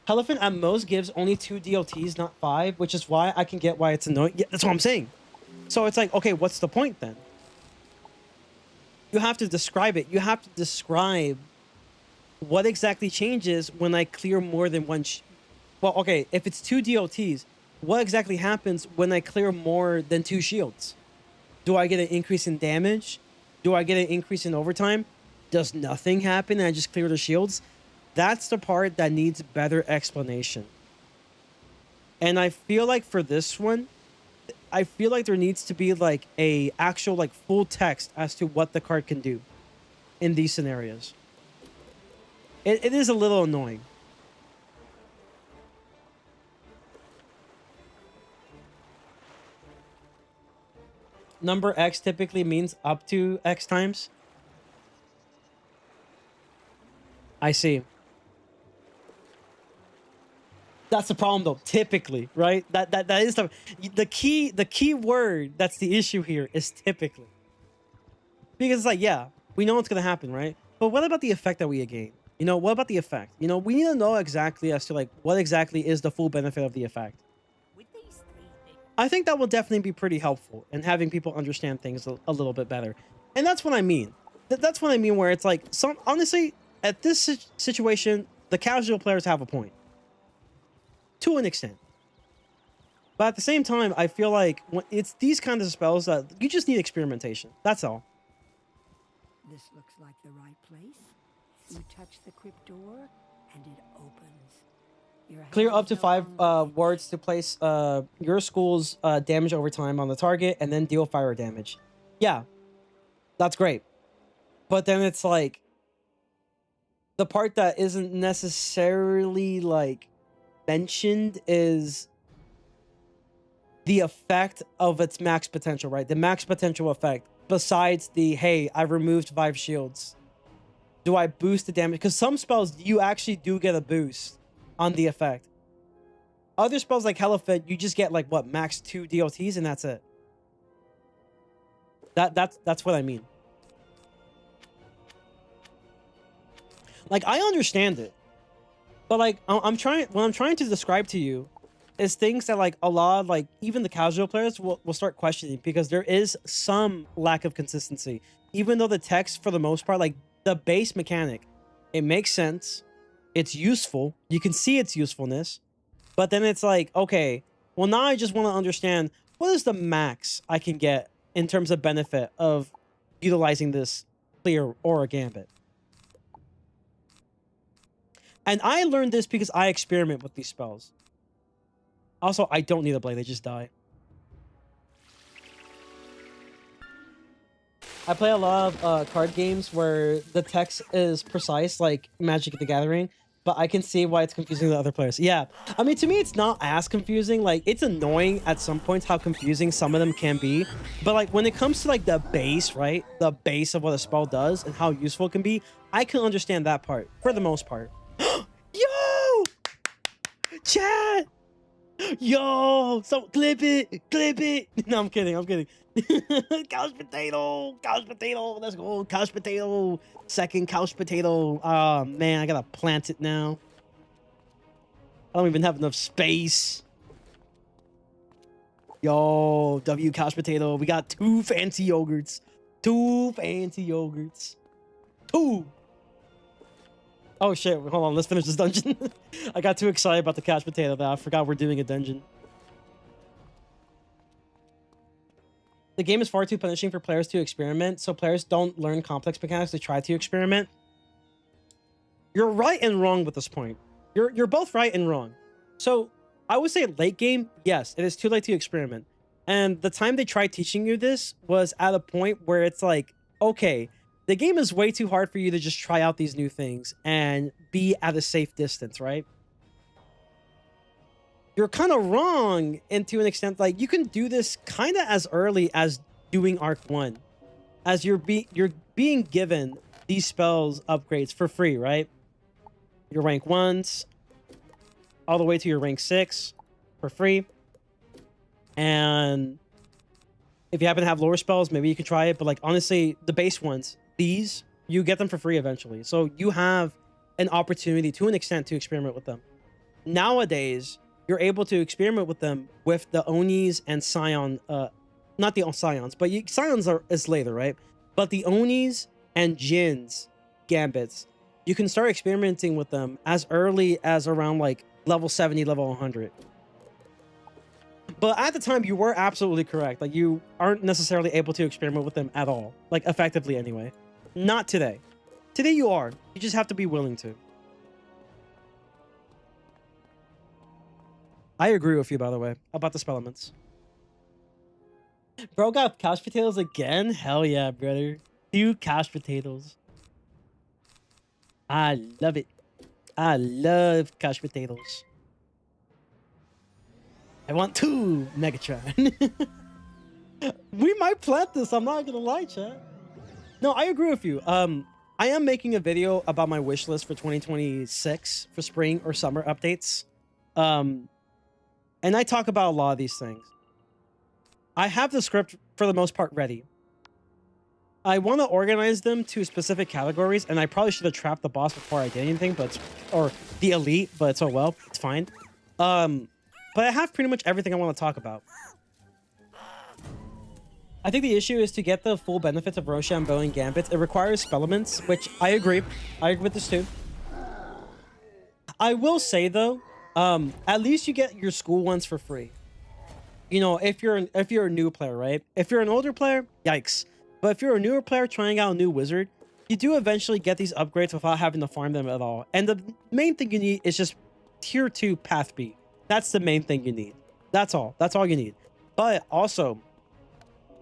Elephant at most gives only 2 DLTs, not 5, which is why I can get why it's annoying. Yeah, that's what I'm saying. So it's like, okay, what's the point then? You have to describe it. You have to describe what exactly changes when I clear more than 1... Well, okay, if it's 2 DLTs, what exactly happens when I clear more than 2 shields? Do I get an increase in damage? Do I get an increase in overtime? Does nothing happen and I just clear the shields? That's the part that needs better explanation. And I feel like for this one, I feel like there needs to be like a actual like full text as to what the card can do in these scenarios. It is a little annoying. Number X typically means up to X times. I see. That's the problem though, typically, right? That is the key word that's the issue here is typically. Because it's like, yeah, we know what's gonna happen, right? But what about the effect that we gain? You know, what about the effect? You know, we need to know exactly as to like what exactly is the full benefit of the effect. I think that will definitely be pretty helpful in having people understand things a little bit better. And that's what I mean. That's what I mean where it's like, honestly, at this situation, the casual players have a point. To an extent. But at the same time, I feel like when it's these kinds of spells that you just need experimentation. That's all. This looks like the right place. You touch the crypt door, and it opens. Your Clear hand up to is no 5 longer words to place your school's damage over time on the target, and then deal fire damage. Yeah, that's great. But then it's like the part that isn't necessarily like mentioned is the effect of its max potential, right? The max potential effect. Besides the, hey, I removed 5 shields. Do I boost the damage? Because some spells, you actually do get a boost on the effect. Other spells like Hellafit, you just get like, what, max 2 DLTs and that's it. That's what I mean. Like, I understand it. But like, what I'm trying to describe to you is things that like a lot of like even the casual players will start questioning, because there is some lack of consistency. Even though the text for the most part, like the base mechanic, it makes sense. It's useful. You can see its usefulness. But then it's like, okay, well now I just want to understand what is the max I can get in terms of benefit of utilizing this clear or a gambit. And I learned this because I experiment with these spells. Also, I don't need a blade, they just die. I play a lot of card games where the text is precise, like Magic the Gathering, but I can see why it's confusing to other players. Yeah, I mean, to me, it's not as confusing. Like, it's annoying at some points how confusing some of them can be. But, like, when it comes to, like, the base, right? The base of what a spell does and how useful it can be, I can understand that part, for the most part. Yo! Chat! Yo! So, clip it! Clip it! No, I'm kidding, I'm kidding. Couch potato! Couch potato! Let's go! Couch potato! Second couch potato. Oh, man, I gotta plant it now. I don't even have enough space. Yo, W couch potato. We got 2 fancy yogurts. 2 fancy yogurts. 2! Oh, shit. Hold on. Let's finish this dungeon. I got too excited about the couch potato that I forgot we're doing a dungeon. The game is far too punishing for players to experiment, so players don't learn complex mechanics to try to experiment. You're right and wrong with this point. You're both right and wrong. So I would say late game, yes, it is too late to experiment. And the time they tried teaching you this was at a point where it's like, okay, the game is way too hard for you to just try out these new things and be at a safe distance, right? You're kind of wrong, and to an extent, like, you can do this kind of as early as doing Arc 1. As you're being given these spells upgrades for free, right? Your rank 1s, all the way to your rank 6 for free. And if you happen to have lower spells, maybe you can try it. But, like, honestly, the base ones, these, you get them for free eventually. So you have an opportunity, to an extent, to experiment with them. Nowadays, you're able to experiment with them with the Onis and Scion, not the Scions, but Scions is later, right? But the Onis and Jins gambits, you can start experimenting with them as early as around like level 70, level 100. But at the time, you were absolutely correct. Like, you aren't necessarily able to experiment with them at all, like effectively anyway. Not today. Today you are. You just have to be willing to. I agree with you, by the way, about the spell elements. Bro got couch potatoes again? Hell yeah, brother. 2 couch potatoes. I love it. I love couch potatoes. I want 2 Megatron. We might plant this, I'm not gonna lie, chat. No, I agree with you. I am making a video about my wish list for 2026 for spring or summer updates. And I talk about a lot of these things. I have the script for the most part ready. I want to organize them to specific categories, and I probably should have trapped the boss before I did anything, but or the elite, but it's oh well, it's fine. But I have pretty much everything I want to talk about. I think the issue is to get the full benefits of Rochambeau and Gambits, it requires spellements, which I agree. I agree with this too. I will say though, at least you get your school ones for free. You know, if you're a new player, right? If you're an older player, yikes. But if you're a newer player trying out a new wizard, you do eventually get these upgrades without having to farm them at all. And the main thing you need is just tier 2 path B. That's the main thing you need. That's all. That's all you need. But also,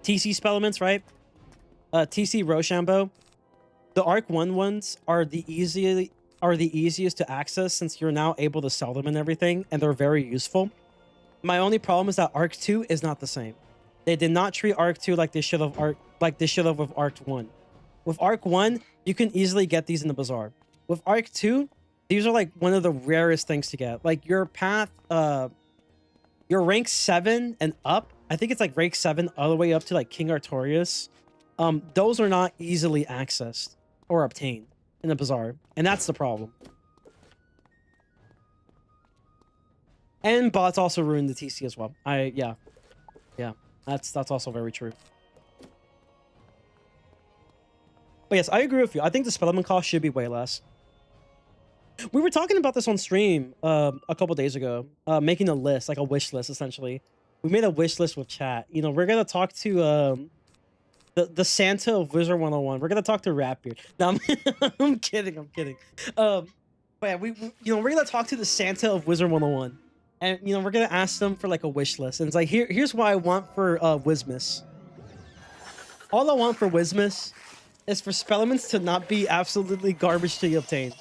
TC spellements, right? TC Rochambeau. The Arc 1 ones are the easiest to access since you're now able to sell them and everything, and they're very useful. My only problem is that Arc 2 is not the same. They did not treat Arc 2 like they should have with Arc 1. With Arc 1, you can easily get these in the bazaar. With Arc 2, these are like one of the rarest things to get. Like your path, your rank 7 and up, I think it's like rank 7 all the way up to like King Artorias. Those are not easily accessed or obtained in the bazaar, and that's the problem. And bots also ruin the TC as well. Yeah, that's also very true. But yes, I agree with you. I think the spellman cost should be way less. We were talking about this on stream a couple days ago, making a list, like a wish list, essentially. We made a wish list with chat. You know, we're gonna talk to the Santa of Wizard101. We're gonna talk to Ratbeard. No, I'm kidding. I'm kidding. But yeah, we're gonna talk to the Santa of Wizard 101, and we're gonna ask them for like a wish list, and it's like here's what I want for Wismus. All I want for Wismus is for Spellements to not be absolutely garbage to obtain.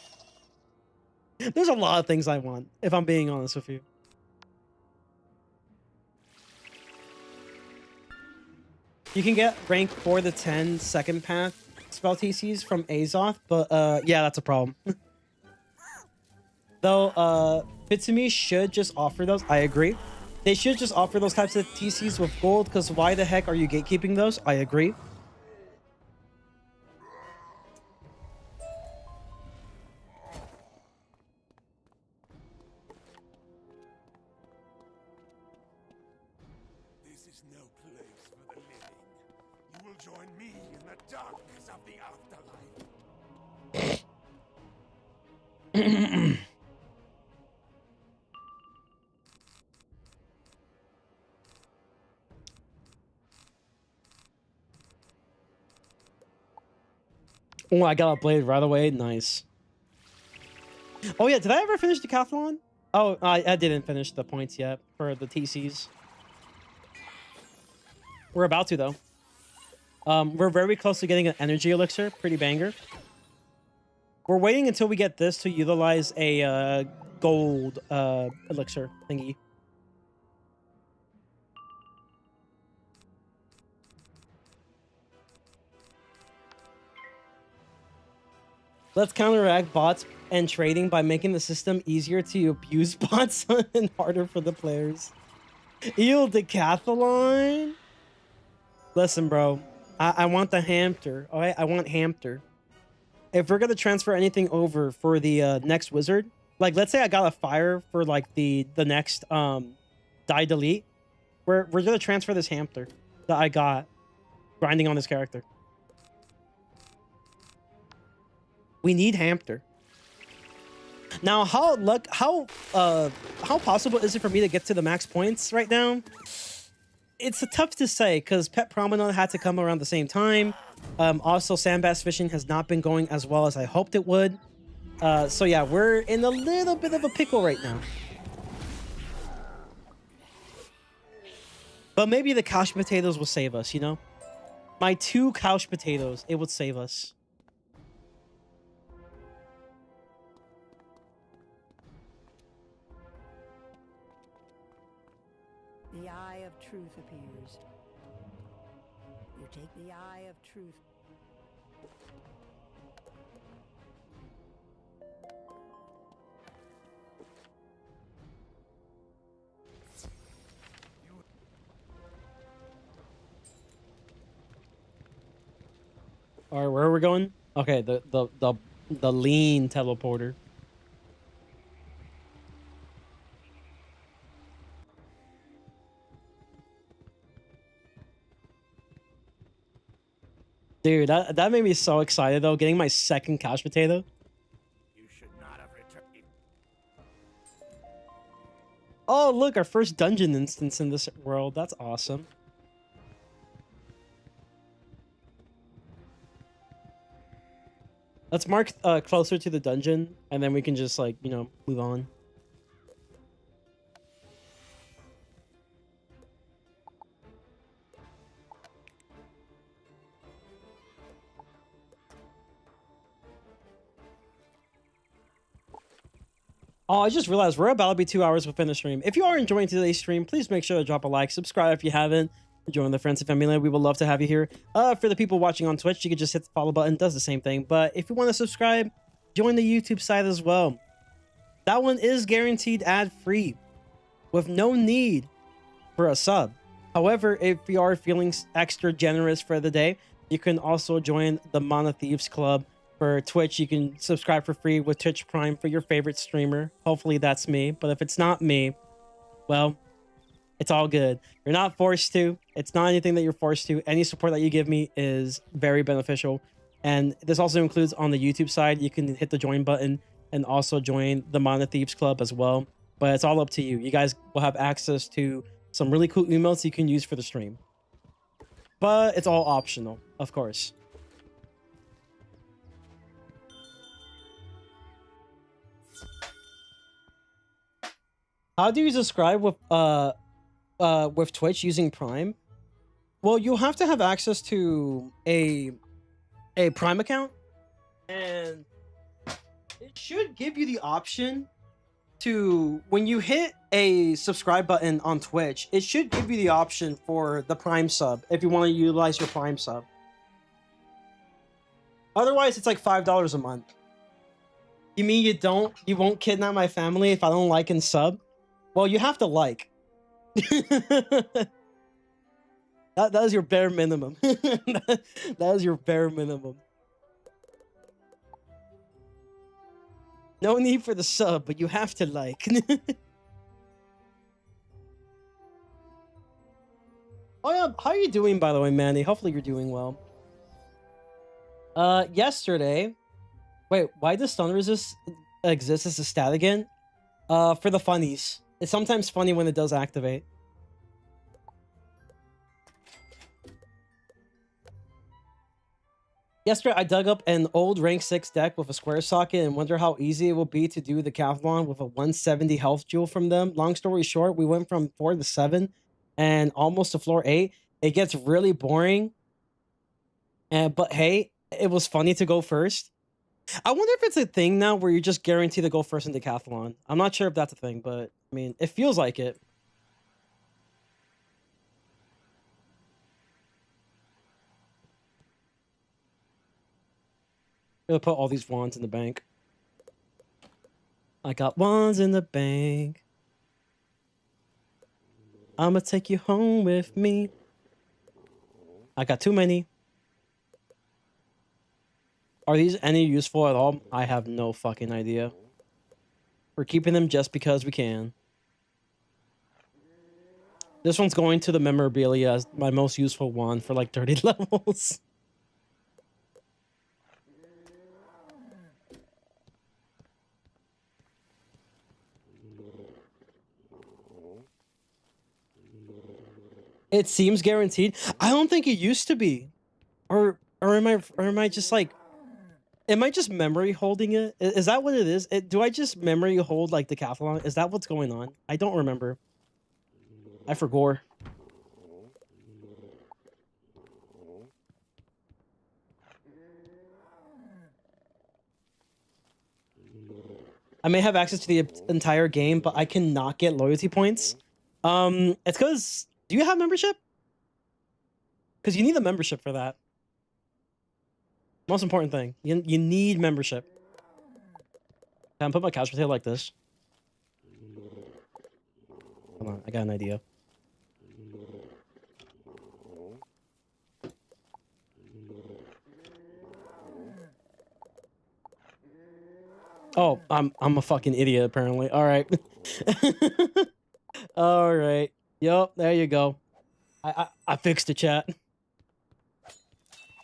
There's a lot of things I want, if I'm being honest with you. You can get rank 4 to 10 second path spell TCs from Azoth, but yeah, that's a problem. Though Fitsumi should just offer those. I agree. They should just offer those types of TCs with gold, because why the heck are you gatekeeping those? I agree. This is no place for the living. You will join me in the darkness of the afterlife. Oh, I got a blade right away. Nice. Oh yeah, did I ever finish Decathlon? Oh, I didn't finish the points yet for the TCs. We're about to though. We're very close to getting an energy elixir. Pretty banger. We're waiting until we get this to utilize a gold elixir thingy. Let's counteract bots and trading by making the system easier to abuse bots and harder for the players. Ew, Decathlon? Listen, bro. I want the hamster. All right, I want hamster. If we're gonna transfer anything over for the next wizard, like let's say I got a fire for like the next die delete, we're gonna transfer this hamster that I got grinding on this character. We need hamster. Now, how possible is it for me to get to the max points right now? It's tough to say because Pet Promenade had to come around the same time. Also, sandbass fishing has not been going as well as I hoped it would. So yeah, we're in a little bit of a pickle right now. But maybe the couch potatoes will save us, you know? My 2 couch potatoes, it would save us. The eye of truth appears. You take the eye of truth. All right, where are we going? Okay, the lean teleporter. Dude, that made me so excited though, getting my second couch potato. You should not have returned. Oh, look, our first dungeon instance in this world. That's awesome. Let's mark closer to the dungeon, and then we can just, like, you know, move on. Oh, I just realized we're about to be 2 hours within the stream. If you are enjoying today's stream, please make sure to drop a like, subscribe if you haven't, join the friends and family. We would love to have you here. For the people watching on Twitch, you can just hit the follow button. It does the same thing. But if you want to subscribe, join the YouTube side as well. That one is guaranteed ad-free with no need for a sub. However, if you are feeling extra generous for the day, you can also join the Mana Thieves Club. For Twitch, you can subscribe for free with Twitch Prime for your favorite streamer. Hopefully that's me. But if it's not me, well, it's all good. You're not forced to. It's not anything that you're forced to. Any support that you give me is very beneficial. And this also includes on the YouTube side. You can hit the join button and also join the Mana Thieves Club as well. But it's all up to you. You guys will have access to some really cool emotes you can use for the stream. But it's all optional, of course. How do you subscribe with Twitch using Prime? Well, you'll have to have access to a Prime account, and it should give you the option to, when you hit a subscribe button on Twitch, it should give you the option for the Prime sub if you want to utilize your Prime sub. Otherwise, it's like $5 a month. You mean you won't kidnap my family if I don't like and sub? Well, you have to like. that is your bare minimum. That is your bare minimum. No need for the sub, but you have to like. Oh yeah, how are you doing, by the way, Manny? Hopefully you're doing well. Yesterday... Wait, why does stun resist exist as a stat again? For the funnies. It's sometimes funny when it does activate. Yesterday, I dug up an old rank 6 deck with a square socket and wonder how easy it will be to do the Decathlon with a 170 health jewel from them. Long story short, we went from 4 to 7 and almost to floor 8. It gets really boring. But hey, it was funny to go first. I wonder if it's a thing now where you're just guaranteed to go first in Decathlon. I'm not sure if that's a thing, but I mean, it feels like it. I'm gonna put all these wands in the bank. I got wands in the bank. I'ma take you home with me. I got too many. Are these any useful at all? I have no fucking idea. We're keeping them just because we can. This one's going to the memorabilia as my most useful wand for like 30 levels. It seems guaranteed. I don't think it used to be. Or am I just like, am I just memory holding it? Is that what it is? Do I just memory hold like the Decathlon? Is that what's going on? I don't remember. I forgot. I may have access to the entire game, but I cannot get loyalty points. It's because, do you have membership? Because you need a membership for that. Most important thing. You need membership. Can I put my couch potato like this? Hold on, I got an idea. Oh, I'm a fucking idiot apparently. All right. All right. Yup, there you go. I fixed the chat.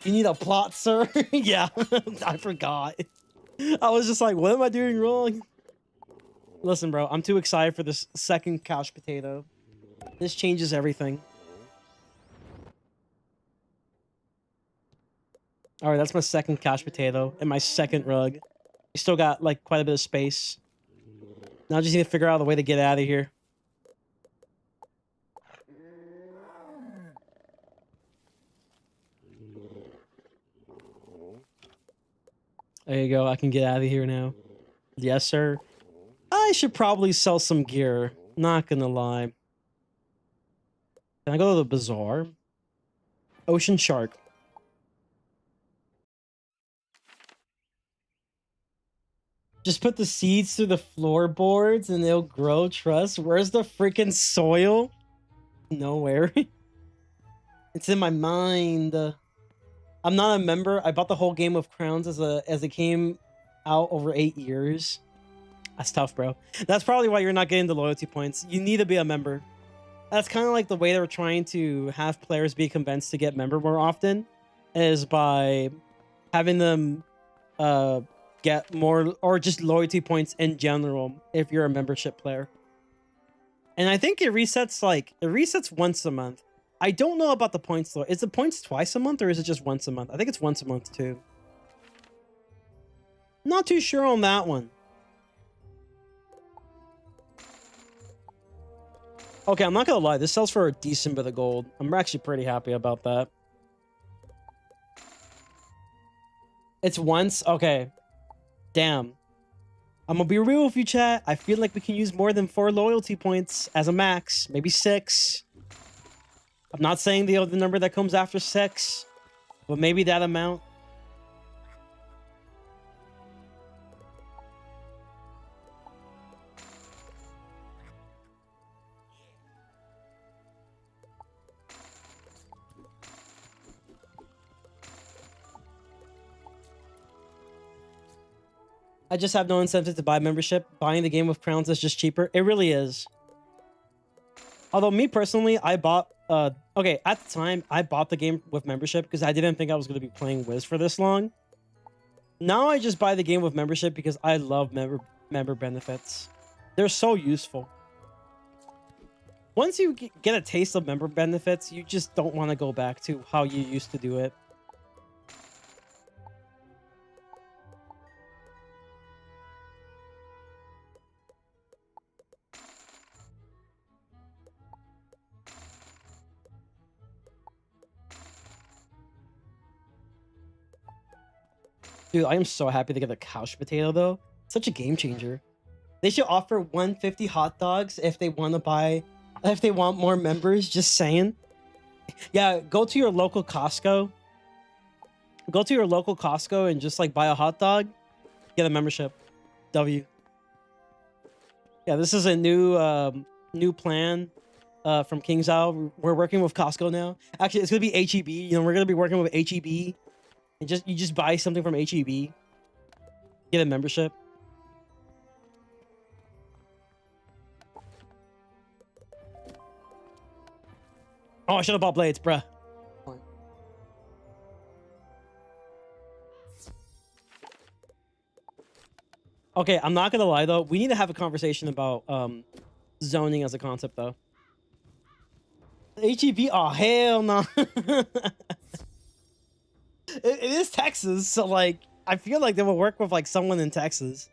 You need a plot, sir? Yeah, I forgot. I was just like, what am I doing wrong? Listen, bro, I'm too excited for this second couch potato. This changes everything. All right, that's my second couch potato and my second rug. We still got like quite a bit of space. Now I just need to figure out a way to get out of here. There you go. I can get out of here now. Yes, sir. I should probably sell some gear. Not gonna lie. Can I go to the bazaar? Ocean shark. Just put the seeds through the floorboards and they'll grow. Trust. Where's the freaking soil? Nowhere. It's in my mind. I'm not a member. I bought the whole Game of Crowns as it came out over 8 years. That's tough, bro. That's probably why you're not getting the loyalty points. You need to be a member. That's kind of like the way they're trying to have players be convinced to get member more often, is by having them get more, or just loyalty points in general if you're a membership player. And I think it resets once a month. I don't know about the points though. Is the points twice a month or is it just once a month? I think it's once a month too. Not too sure on that one. Okay, I'm not gonna lie. This sells for a decent bit of gold. I'm actually pretty happy about that. It's once. Okay. Damn. I'm gonna be real with you, chat. I feel like we can use more than 4 loyalty points as a max. Maybe 6. I'm not saying the other number that comes after 6, but maybe that amount. I just have no incentive to buy membership. Buying the game with crowns is just cheaper. It really is. Although me personally, I bought okay, at the time I bought the game with membership because I didn't think I was going to be playing Wiz for this long. Now I just buy the game with membership because I love member benefits. They're so useful. Once you get a taste of member benefits, you just don't want to go back to how you used to do it. Dude, I am so happy to get a couch potato though. Such a game changer. They should offer 150 hot dogs if they want to buy, if they want more members, just saying. Yeah, go to your local Costco. Go to your local Costco and just like buy a hot dog, get a membership. W. Yeah, this is a new plan from King's Isle. We're working with Costco now. Actually, it's gonna be HEB. You know, we're gonna be working with HEB. And you just buy something from HEB, get a membership. Oh, I should have bought blades, bruh. Okay, I'm not gonna lie though. We need to have a conversation about zoning as a concept though. HEB? Oh hell no. It is Texas, so like I feel like they will work with like someone in Texas.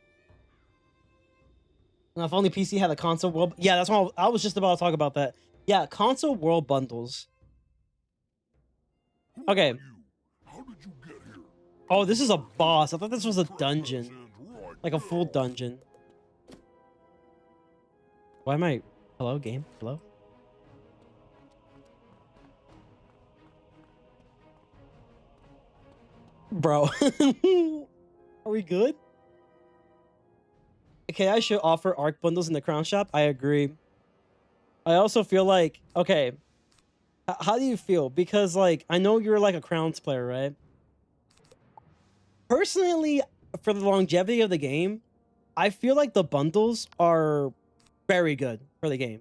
And if only PC had a console world, yeah, that's what I was just about to talk about that. Yeah, console world bundles. Okay. How did you get here? Oh, this is a boss. I thought this was a dungeon, like a full dungeon. Why am I? Hello, game. Hello. Bro, are we good? Okay, I should offer ARC bundles in the crown shop. I agree. I also feel like, okay, how do you feel? Because like, I know you're like a crowns player, right? Personally, for the longevity of the game, I feel like the bundles are very good for the game.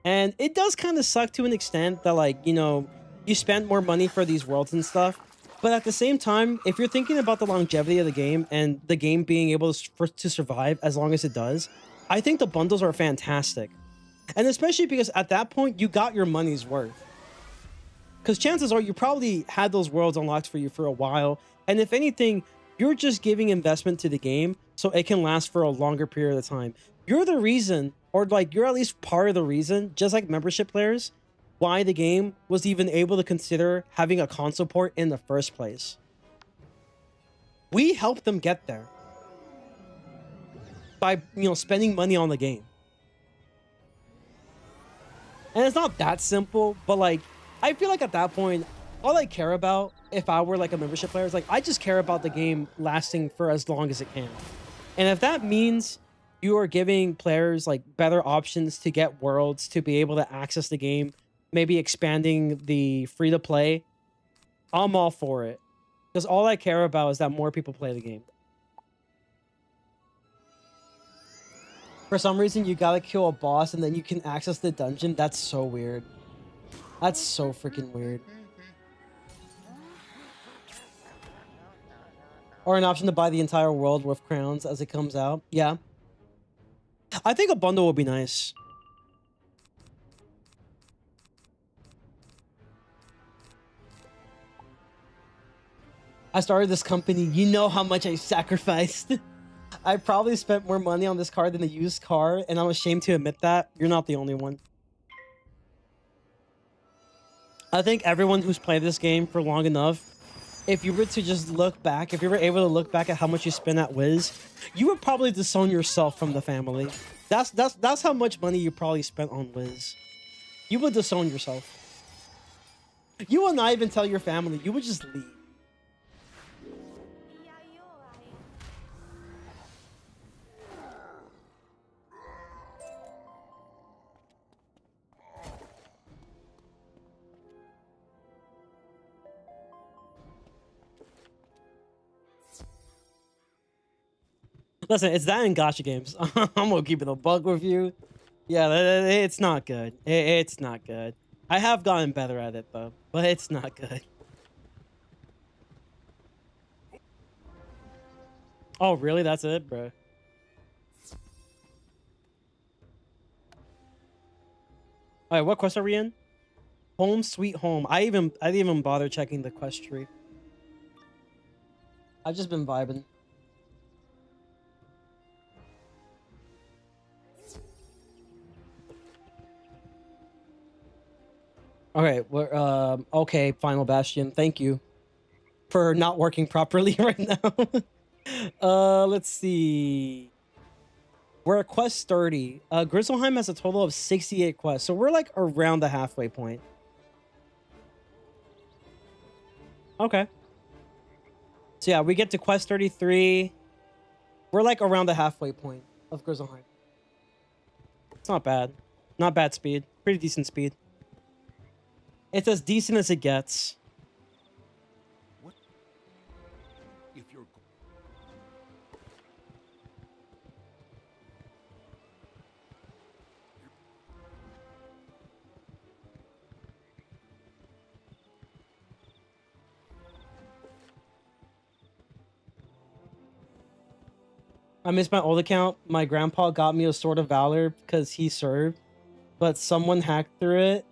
And it does kind of suck to an extent that like, you know, you spend more money for these worlds and stuff. But at the same time, if you're thinking about the longevity of the game and the game being able to survive as long as it does, I think the bundles are fantastic. And especially because at that point, you got your money's worth. Because chances are you probably had those worlds unlocked for you for a while. And if anything, you're just giving investment to the game so it can last for a longer period of time. You're the reason, or like you're at least part of the reason, just like membership players, why the game was even able to consider having a console port in the first place. We helped them get there by, you know, spending money on the game. And it's not that simple, but like, I feel like at that point, all I care about, if I were like a membership player, is like, I just care about the game lasting for as long as it can. And if that means you are giving players like better options to get worlds, to be able to access the game, maybe expanding the free-to-play, I'm all for it. Because all I care about is that more people play the game. For some reason, you gotta kill a boss and then you can access the dungeon. That's so weird. That's so freaking weird. Or an option to buy the entire world with crowns as it comes out. Yeah. I think a bundle would be nice. I started this company. You know how much I sacrificed. I probably spent more money on this car than a used car, and I'm ashamed to admit that. You're not the only one. I think everyone who's played this game for long enough, if you were to just look back, if you were able to look back at how much you spent at Wiz, you would probably disown yourself from the family. That's how much money you probably spent on Wiz. You would disown yourself. You would not even tell your family. You would just leave. Listen, it's that in gacha games. I'm gonna keep it a bug with you. Yeah, it's not good. It's not good. I have gotten better at it though, but it's not good. Oh, really? That's it, bro? All right, what quest are we in? Home Sweet Home. I didn't even bother checking the quest tree. I've just been vibing. Okay, we're okay, Final Bastion. Thank you for not working properly right now. Let's see. We're at quest 30. Grizzleheim has a total of 68 quests, so we're like around the halfway point. Okay. So yeah, we get to quest 33. We're like around the halfway point of Grizzleheim. It's not bad. Not bad speed. Pretty decent speed. It's as decent as it gets. What? If you're I missed my old account. My grandpa got me a Sword of Valor because he served, but someone hacked through it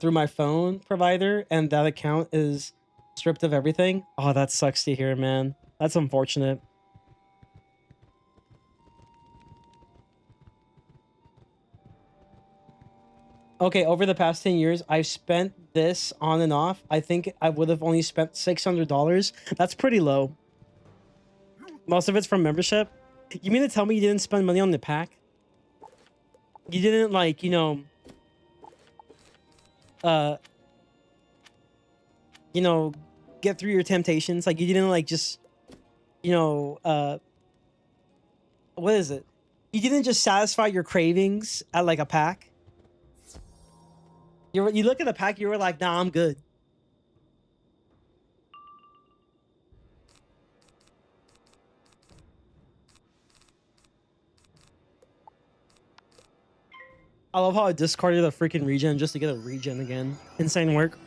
through my phone provider, and that account is stripped of everything. Oh, that sucks to hear, man. That's unfortunate. Okay, over the past 10 years, I've spent this on and off. I think I would have only spent $600. That's pretty low. Most of it's from membership. You mean to tell me you didn't spend money on the pack? You didn't, like, you know, get through your temptations? Like, you didn't, like, just, you know, what is it? You didn't just satisfy your cravings at, like, a pack? You look at the pack, you were like, nah, I'm good. I love how I discarded a freaking regen just to get a regen again. Insane work.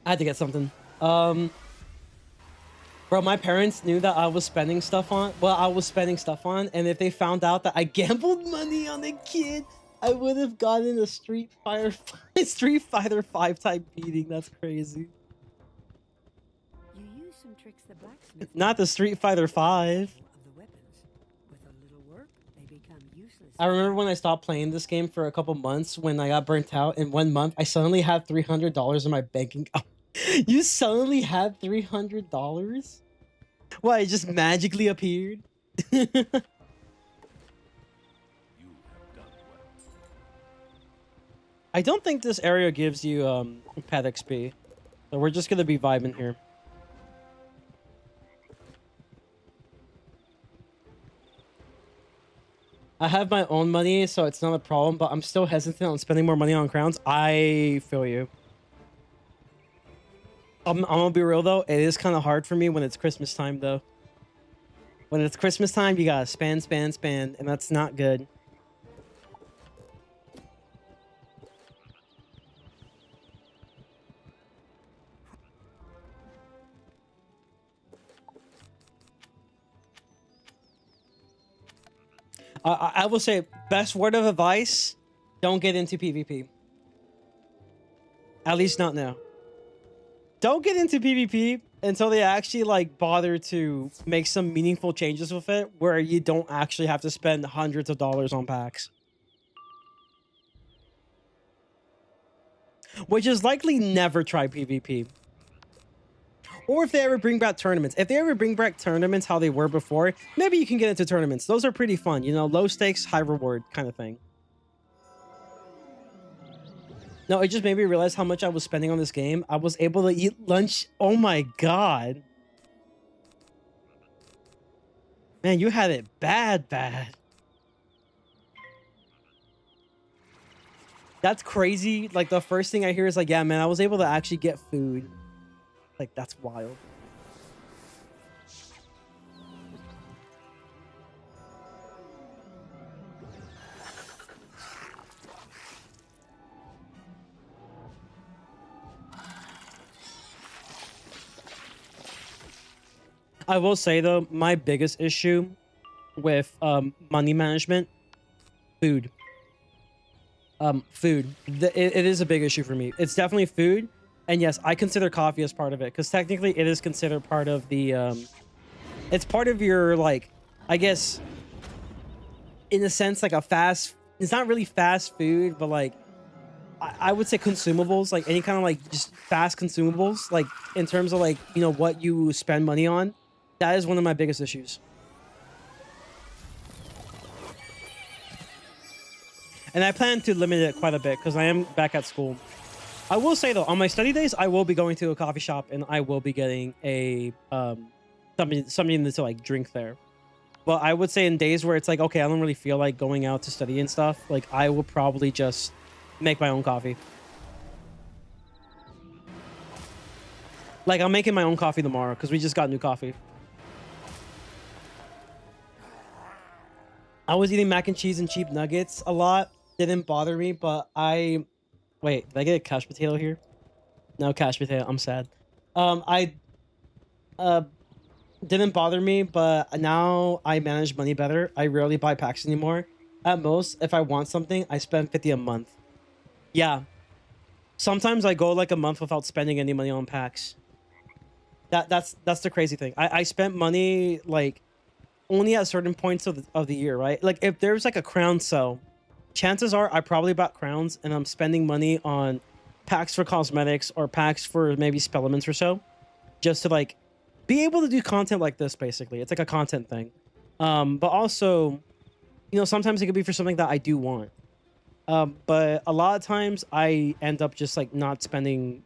I had to get something. Bro, my parents knew that I was spending stuff on. Well, I was spending stuff on, and if they found out that I gambled money on a kid, I would have gotten a Street Fighter 5 type beating. That's crazy. You use some tricks the blacksmith Not the Street Fighter 5. of the weapons. With a little work, they become useless. I remember when I stopped playing this game for a couple months when I got burnt out. In 1 month, I suddenly had $300 in my bank account. You suddenly had $300? Why, it just magically appeared? You have done well. I don't think this area gives you pet XP. So we're just gonna be vibing here. I have my own money, so it's not a problem, but I'm still hesitant on spending more money on crowns. I feel you. I'm gonna be real though, it is kind of hard for me when it's Christmas time though. When it's Christmas time, you gotta spend, and that's not good. I will say, best word of advice, don't get into PvP. At least not now. Don't get into PvP until they actually like bother to make some meaningful changes with it where you don't actually have to spend hundreds of dollars on packs. Which is likely never try PvP. Or if they ever bring back tournaments. If they ever bring back tournaments how they were before, maybe you can get into tournaments. Those are pretty fun, you know, low stakes, high reward kind of thing. No, it just made me realize how much I was spending on this game. I was able to eat lunch. Oh my god. Man, you had it bad. That's crazy. Like, the first thing I hear is like, yeah, man, I was able to actually get food. Like, that's wild. I will say though, my biggest issue with money management, food. Food. It is a big issue for me. It's definitely food. And yes, I consider coffee as part of it because technically it is considered part of the it's part of your, like, I guess in a sense, like a fast, it's not really fast food, but like I would say consumables, like any kind of like just fast consumables, like in terms of like, you know, what you spend money on. That is one of my biggest issues. And I plan to limit it quite a bit because I am back at school. I will say though, on my study days, I will be going to a coffee shop and I will be getting a something to like drink there. But I would say in days where it's like, okay, I don't really feel like going out to study and stuff, like I will probably just make my own coffee. Like I'm making my own coffee tomorrow because we just got new coffee. I was eating mac and cheese and cheap nuggets a lot. Didn't bother me, but wait, did I get a couch potato here? No couch potato. I'm sad. I didn't bother me, but now I manage money better. I rarely buy packs anymore. At most, if I want something, I spend 50 a month. Yeah. Sometimes I go like a month without spending any money on packs. That's the crazy thing. I spent money like only at certain points of the year, right? Like if there's like a crown sale, chances are I probably bought crowns and I'm spending money on packs for cosmetics or packs for maybe spell elements or so, just to like be able to do content like this. Basically, it's like a content thing. But also, you know, sometimes it could be for something that I do want. But a lot of times I end up just like not spending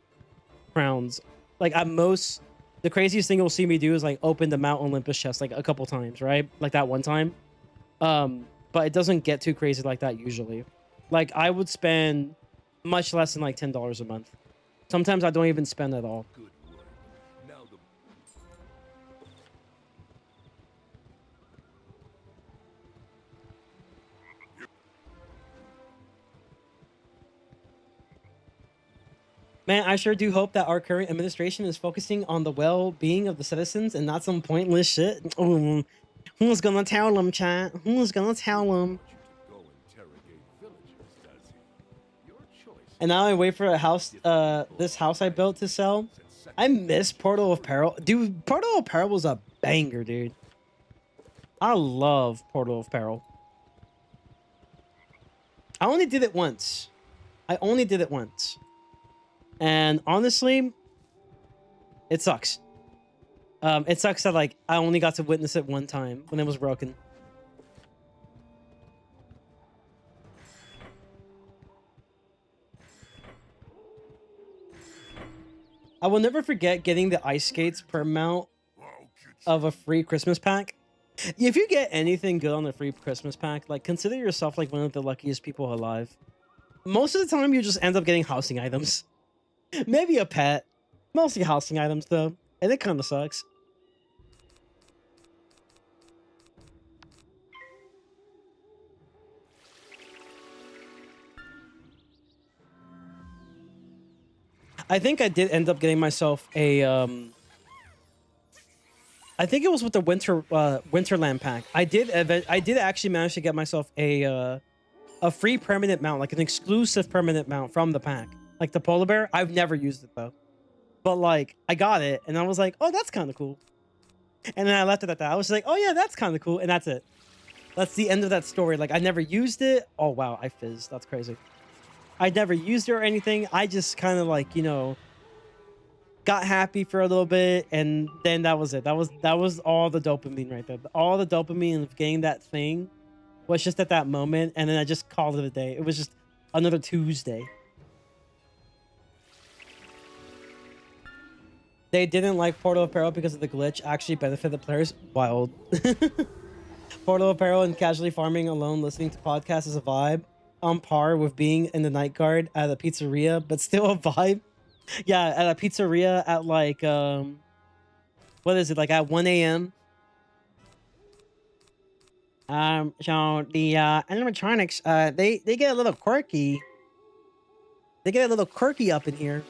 crowns. Like at most, the craziest thing you'll see me do is like open the Mount Olympus chest like a couple times, right? Like that one time. But it doesn't get too crazy like that usually. Like I would spend much less than like $10 a month. Sometimes I don't even spend at all. Good work. Now the Man, I sure do hope that our current administration is focusing on the well-being of the citizens and not some pointless shit. Who's gonna tell them, chat? Who's gonna tell them? go interrogate villagers, does he? Your choice. And now I wait for a house, this house I built to sell. I miss Portal of Peril. Dude, Portal of Peril was a banger, dude. I love Portal of Peril. I only did it once. And honestly, It sucks. It sucks that like I only got to witness it one time when it was broken. I will never forget getting the ice skates per mount of a free Christmas pack. If you get anything good on the free Christmas pack, like consider yourself like one of the luckiest people alive. Most of the time, you just end up getting housing items. Maybe a pet. Mostly housing items though, and it kind of sucks. I think I did end up getting myself a I think it was with the Winterland pack. I did actually manage to get myself a free permanent mount, like an exclusive permanent mount from the pack. Like the polar bear. I've never used it though. But like I got it and I was like, "Oh, that's kind of cool." And then I left it at that. I was like, "Oh yeah, that's kind of cool." And that's it. That's the end of that story. Like I never used it. Oh wow, I fizzed. That's crazy. I never used it or anything. I just kind of like, you know, got happy for a little bit and then that was it. That was all the dopamine right there. All the dopamine of getting that thing was just at that moment, and then I just called it a day. It was just another Tuesday. They didn't like Portal Apparel because of the glitch actually benefited players. Wild. Portal Apparel and casually farming alone listening to podcasts is a vibe. On par with being in the night guard at a pizzeria, but still a vibe. Yeah, at a pizzeria at like what is it, like at 1 a.m. So the animatronics they get a little quirky. They get a little quirky up in here.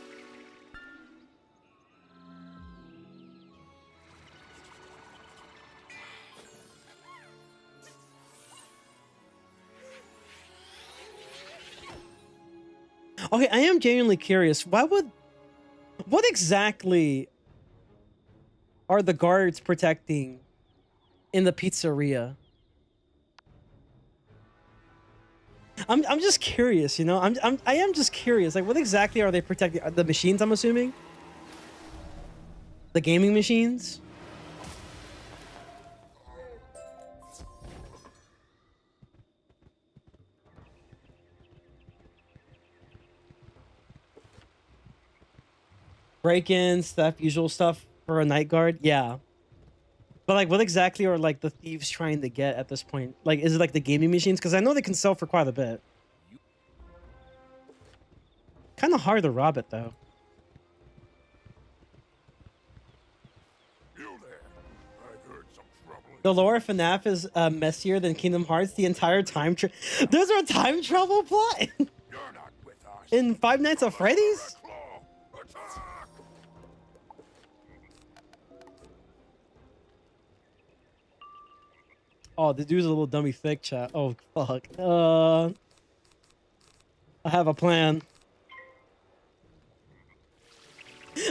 Okay, I am genuinely curious. What exactly are the guards protecting in the pizzeria? I'm just curious, you know. I am just curious. Like, what exactly are they protecting? The machines, I'm assuming. The gaming machines. Break-ins, theft, usual stuff for a night guard. Yeah. But like, what exactly are like the thieves trying to get at this point? Like, is it like the gaming machines? Because I know they can sell for quite a bit. Kind of hard to rob it though. You there? I've heard some trouble. The lore of FNAF is messier than Kingdom Hearts. The entire time there's a time travel plot You're not with us. in Five Nights at Freddy's. Claw, attack! Oh, the dude's a little dummy thick, chat. Oh fuck. I have a plan.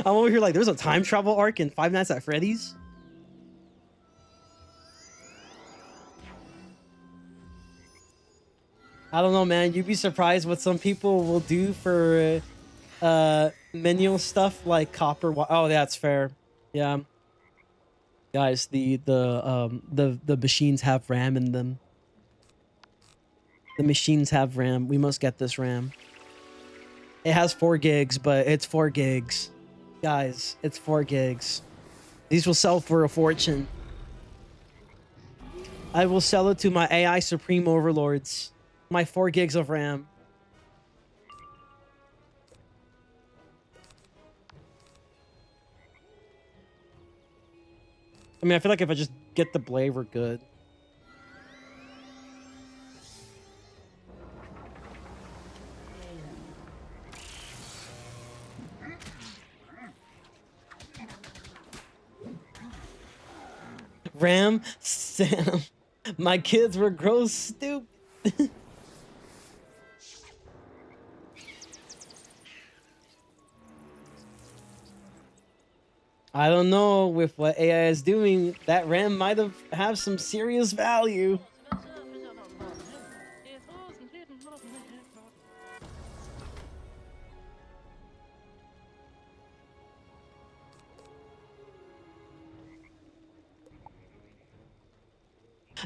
I'm over here like, there's a time travel arc in Five Nights at Freddy's. I don't know, man. You'd be surprised what some people will do for menial stuff like copper. Oh, that's fair. Yeah, guys, the machines have RAM in them. The machines have RAM. We must get this RAM. It has 4 gigs, but it's 4 gigs. Guys, it's 4 gigs. These will sell for a fortune. I will sell it to my AI Supreme Overlords. My 4 gigs of RAM. I mean, I feel like if I just get the blade, we're good. Ram, Sam, my kids were gross stupid. I don't know, with what AI is doing, that RAM might have some serious value.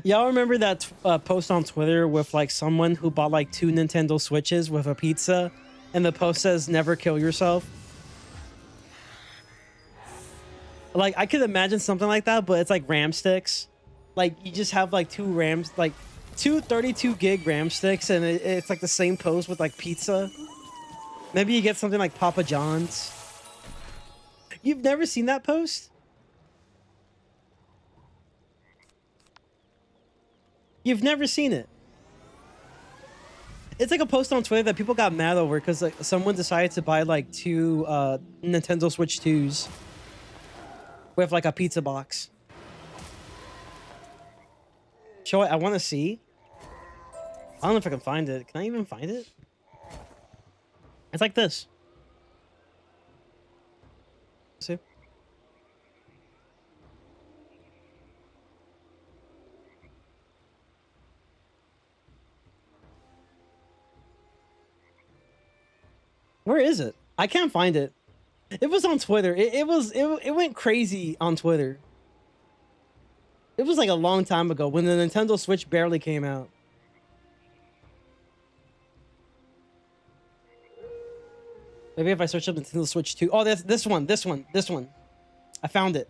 Y'all remember that post on Twitter with like someone who bought like 2 Nintendo Switches with a pizza, and the post says "Never kill yourself." Like I could imagine something like that, but it's like RAM sticks. Like you just have like 2 RAMs, like 2 32 gig RAM sticks, and it's like the same post with like pizza. Maybe you get something like Papa John's. You've never seen that post? You've never seen it? It's like a post on Twitter that people got mad over because like someone decided to buy like 2 Nintendo Switch 2s with like a pizza box. Show it. I want to see. I don't know if I can find it. Can I even find it? It's like this. See? Where is it? I can't find it. It was on Twitter. It went crazy on Twitter. It was like a long time ago when the Nintendo Switch barely came out. Maybe if I search up Nintendo Switch 2. Oh, that's this one. I found it.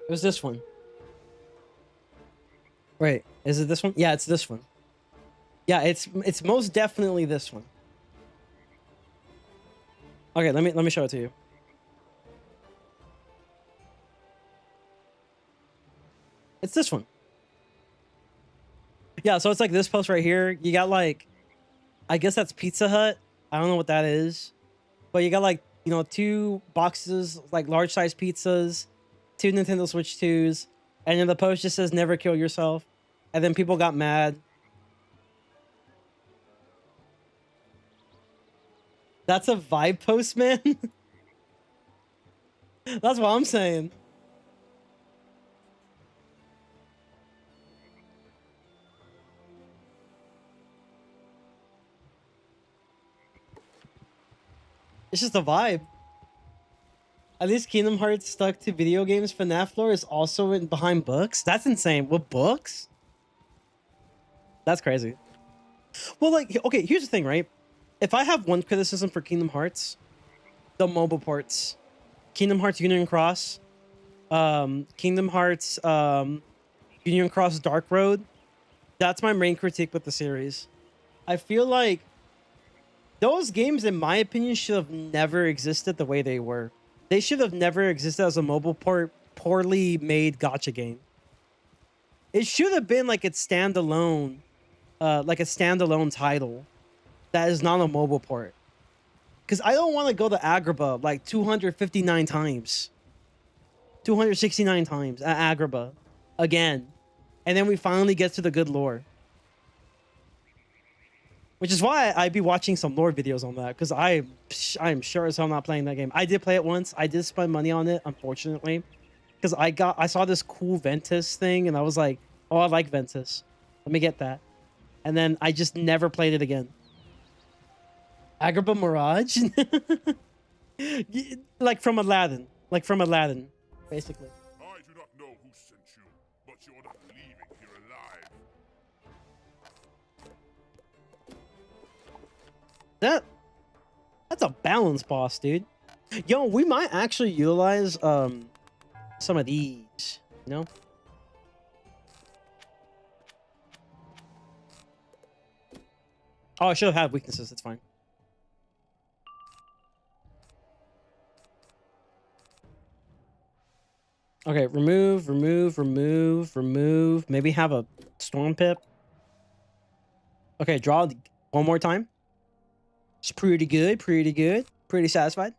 It was this one. Wait, is it this one? Yeah, it's this one. Yeah, it's most definitely this one. Okay, let me show it to you. It's this one. Yeah, so it's like this post right here. You got like, I guess that's Pizza Hut. I don't know what that is. But you got like, you know, 2 boxes, like large size pizzas, 2 Nintendo Switch 2s. And then the post just says "Never kill yourself." And then people got mad. That's a vibe post, man. That's what I'm saying. It's just a vibe. At least Kingdom Hearts stuck to video games. FNAF lore is also behind books. That's insane. What books? That's crazy. Well, like, okay, here's the thing, right? If I have one criticism for Kingdom Hearts, the mobile ports. Kingdom Hearts Union Cross. Kingdom Hearts Union Cross Dark Road. That's my main critique with the series. I feel like those games, in my opinion, should have never existed the way they were. They should have never existed as a mobile port, poorly made gacha game. It should have been like its standalone, like a standalone title that is not a mobile port. Because I don't want to go to Agrabah like 259 times. 269 times at Agrabah again. And then we finally get to the good lore. Which is why I'd be watching some lore videos on that, because I'm sure as hell not playing that game. I did play it once. I did spend money on it, unfortunately. Because I saw this cool Ventus thing, and I was like, oh, I like Ventus. Let me get that. And then I just never played it again. Agrabah Mirage? Like from Aladdin. Like from Aladdin, basically. I do not know who sent you, but you're not leaving here alive. That's a balance boss, dude. Yo, we might actually utilize some of these, you know? Oh, I should have had weaknesses. It's fine. Okay, remove. Maybe have a storm pip. Okay, draw one more time. It's pretty good. Pretty satisfied.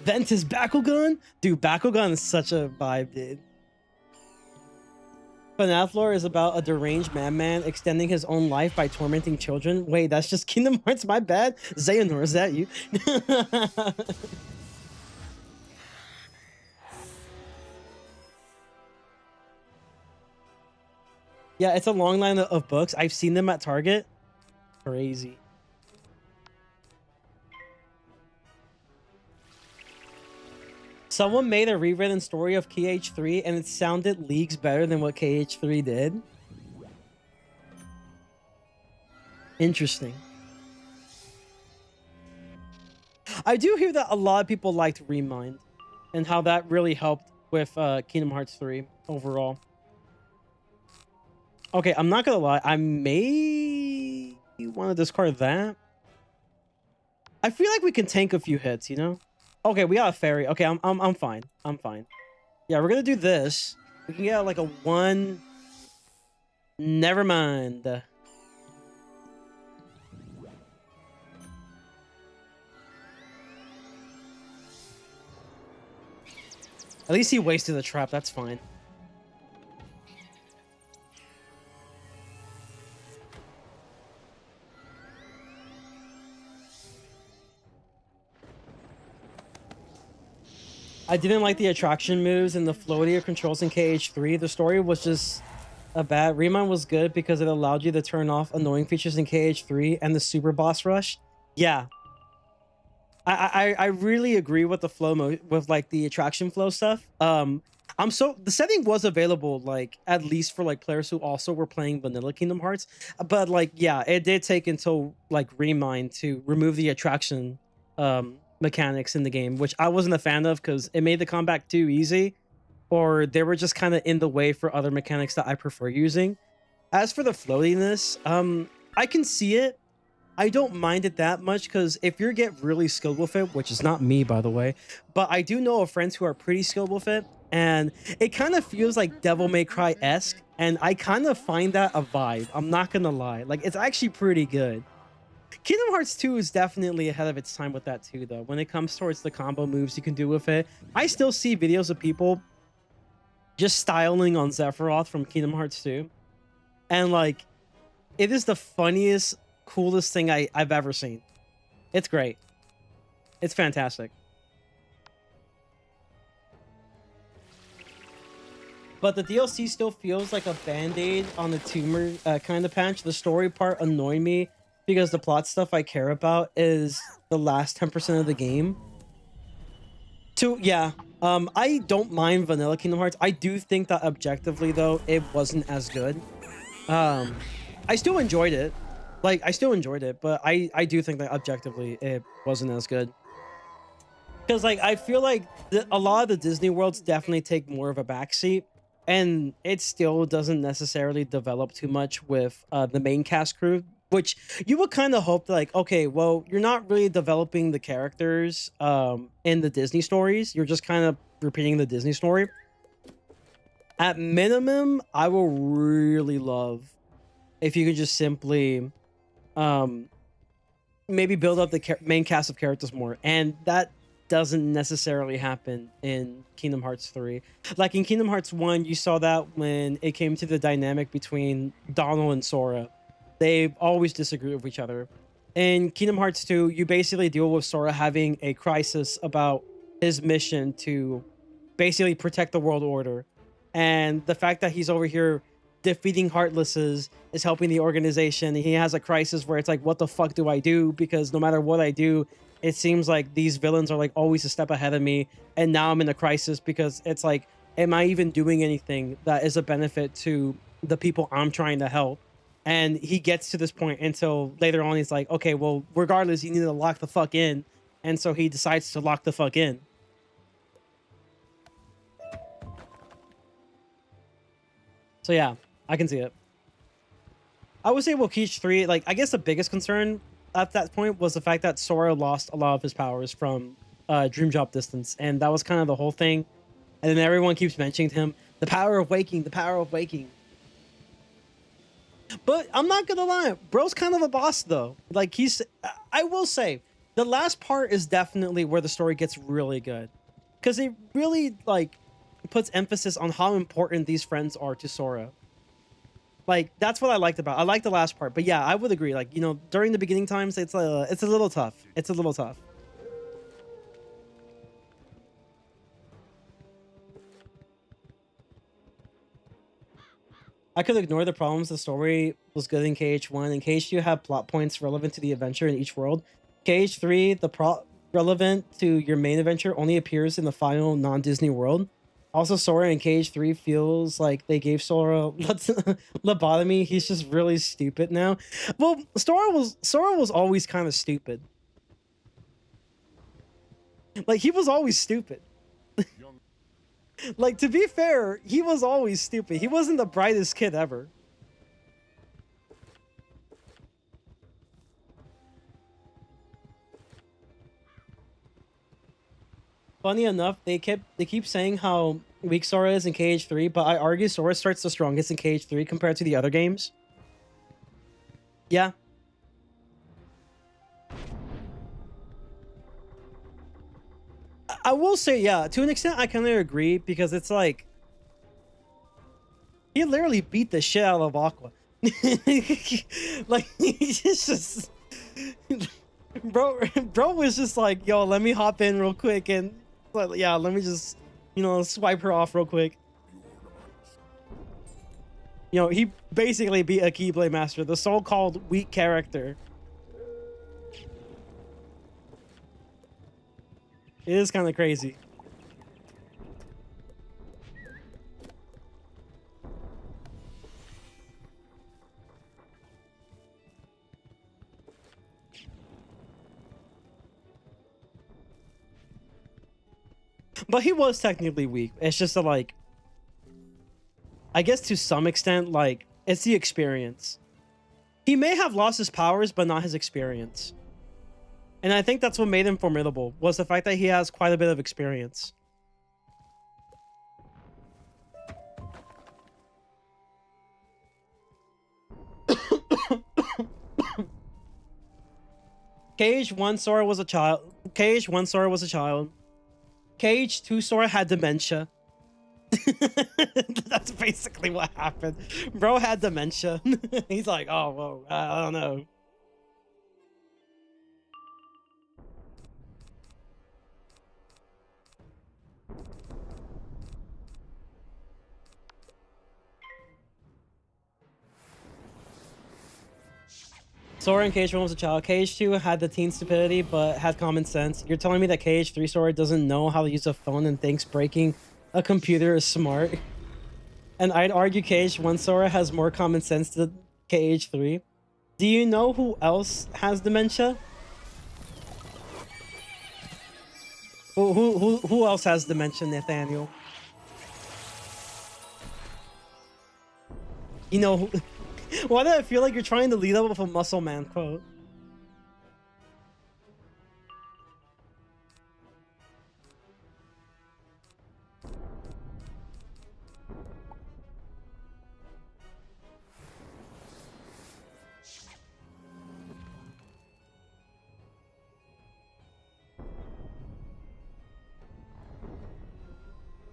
Ventus Bakugan? Dude, Bakugan is such a vibe, dude. FNAF lore is about a deranged madman extending his own life by tormenting children. Wait, that's just Kingdom Hearts? My bad. Xehanort, is that you? Yeah, it's a long line of books. I've seen them at Target. Crazy. Someone made a rewritten story of KH3 and it sounded leagues better than what KH3 did. Interesting. I do hear that a lot of people liked Remind and how that really helped with Kingdom Hearts 3 overall. Okay, I'm not gonna lie. I may want to discard that. I feel like we can tank a few hits, you know? Okay, we got a fairy. Okay, I'm fine. I'm fine. Yeah, we're gonna do this. We can get like a 1. Never mind. At least he wasted the trap. That's fine. I didn't like the attraction moves and the floatier controls in KH3. The story was just a bad. Remind was good because it allowed you to turn off annoying features in KH3 and the super boss rush. Yeah. I really agree with the flow with like the attraction flow stuff. The setting was available like at least for like players who also were playing vanilla Kingdom Hearts, but like yeah, it did take until like Remind to remove the attraction mechanics in the game, which I wasn't a fan of because it made the combat too easy, or they were just kind of in the way for other mechanics that I prefer using. As for the floatiness, I can see it. I don't mind it that much because if you get really skilled with it, which is not me, by the way, but I do know of friends who are pretty skilled with it, and it kind of feels like Devil May Cry-esque, and I kind of find that a vibe. I'm not gonna lie. Like, it's actually pretty good. Kingdom Hearts 2 is definitely ahead of its time with that too, though. When it comes towards the combo moves you can do with it, I still see videos of people just styling on Sephiroth from Kingdom Hearts 2, and like, it is the funniest, coolest thing I've ever seen. It's great. It's fantastic. But the DLC still feels like a band-aid on the tumor kind of patch. The story part annoyed me because the plot stuff I care about is the last 10% of the game. Yeah, I don't mind vanilla Kingdom Hearts. I do think that objectively, though, it wasn't as good. I still enjoyed it. Like, I still enjoyed it, but I do think that objectively it wasn't as good. Because, like, I feel like a lot of the Disney worlds definitely take more of a backseat, and it still doesn't necessarily develop too much with the main cast crew, which you would kind of hope that, like, okay, well, you're not really developing the characters in the Disney stories. You're just kind of repeating the Disney story. At minimum, I will really love if you could just simply maybe build up the main cast of characters more, and that doesn't necessarily happen in Kingdom Hearts 3. Like in Kingdom Hearts 1, you saw that when it came to the dynamic between Donald and Sora. They always disagree with each other. In Kingdom Hearts 2, you basically deal with Sora having a crisis about his mission to basically protect the world order, and the fact that he's over here defeating Heartlesses is helping the organization. He has a crisis where it's like, what the fuck do I do? Because no matter what I do, it seems like these villains are like always a step ahead of me. And now I'm in a crisis because it's like, am I even doing anything that is a benefit to the people I'm trying to help? And he gets to this point until later on he's like, okay, well, regardless, you need to lock the fuck in. And so he decides to lock the fuck in. So yeah, I can see it. I would say Wokich 3, like, I guess the biggest concern at that point was the fact that Sora lost a lot of his powers from Dream Drop Distance, and that was kind of the whole thing. And then everyone keeps mentioning to him, the power of waking, the power of waking. But I'm not gonna lie, bro's kind of a boss though. Like, I will say, the last part is definitely where the story gets really good. Because it really, like, puts emphasis on how important these friends are to Sora. Like, that's what I liked about it. I like the last part. But yeah, I would agree. Like, you know, during the beginning times, it's a little tough. It's a little tough. I could ignore the problems. The story was good in KH1. In KH2, you have plot points relevant to the adventure in each world. KH3, relevant to your main adventure only appears in the final non-Disney world. Also, Sora in Cage 3 feels like they gave Sora lobotomy. He's just really stupid now. Well, Sora was always kind of stupid. Like, he was always stupid. Like, to be fair, he was always stupid. He wasn't the brightest kid ever. Funny enough, they keep saying how weak Sora is in Cage 3, but I argue Sora starts the strongest in Cage 3 compared to the other games. Yeah. I will say, yeah, to an extent, I kind of agree, because it's like, he literally beat the shit out of Aqua. Like, he's just... Bro was just like, yo, let me hop in real quick, and yeah, let me just, you know, swipe her off real quick. You know, he basically beat a Keyblade Master, the so-called weak character. It is kind of crazy. But he was technically weak. It's just that, like, I guess to some extent, like, it's the experience. He may have lost his powers, but not his experience. And I think that's what made him formidable, was the fact that he has quite a bit of experience. Cage 1 Sora was a child. Cage 1 Sora was a child. Cage 2 Sora had dementia. That's basically what happened. Bro had dementia. He's like, oh, whoa, I don't know. Sora in Cage 1 was a child. Cage 2 had the teen stupidity, but had common sense. You're telling me that Cage 3 Sora doesn't know how to use a phone and thinks breaking a computer is smart? And I'd argue Cage 1 Sora has more common sense than Cage 3. Do you know who else has dementia? Who else has dementia, Nathaniel? You know who... Why do I feel like you're trying to lead up with a Muscle Man quote?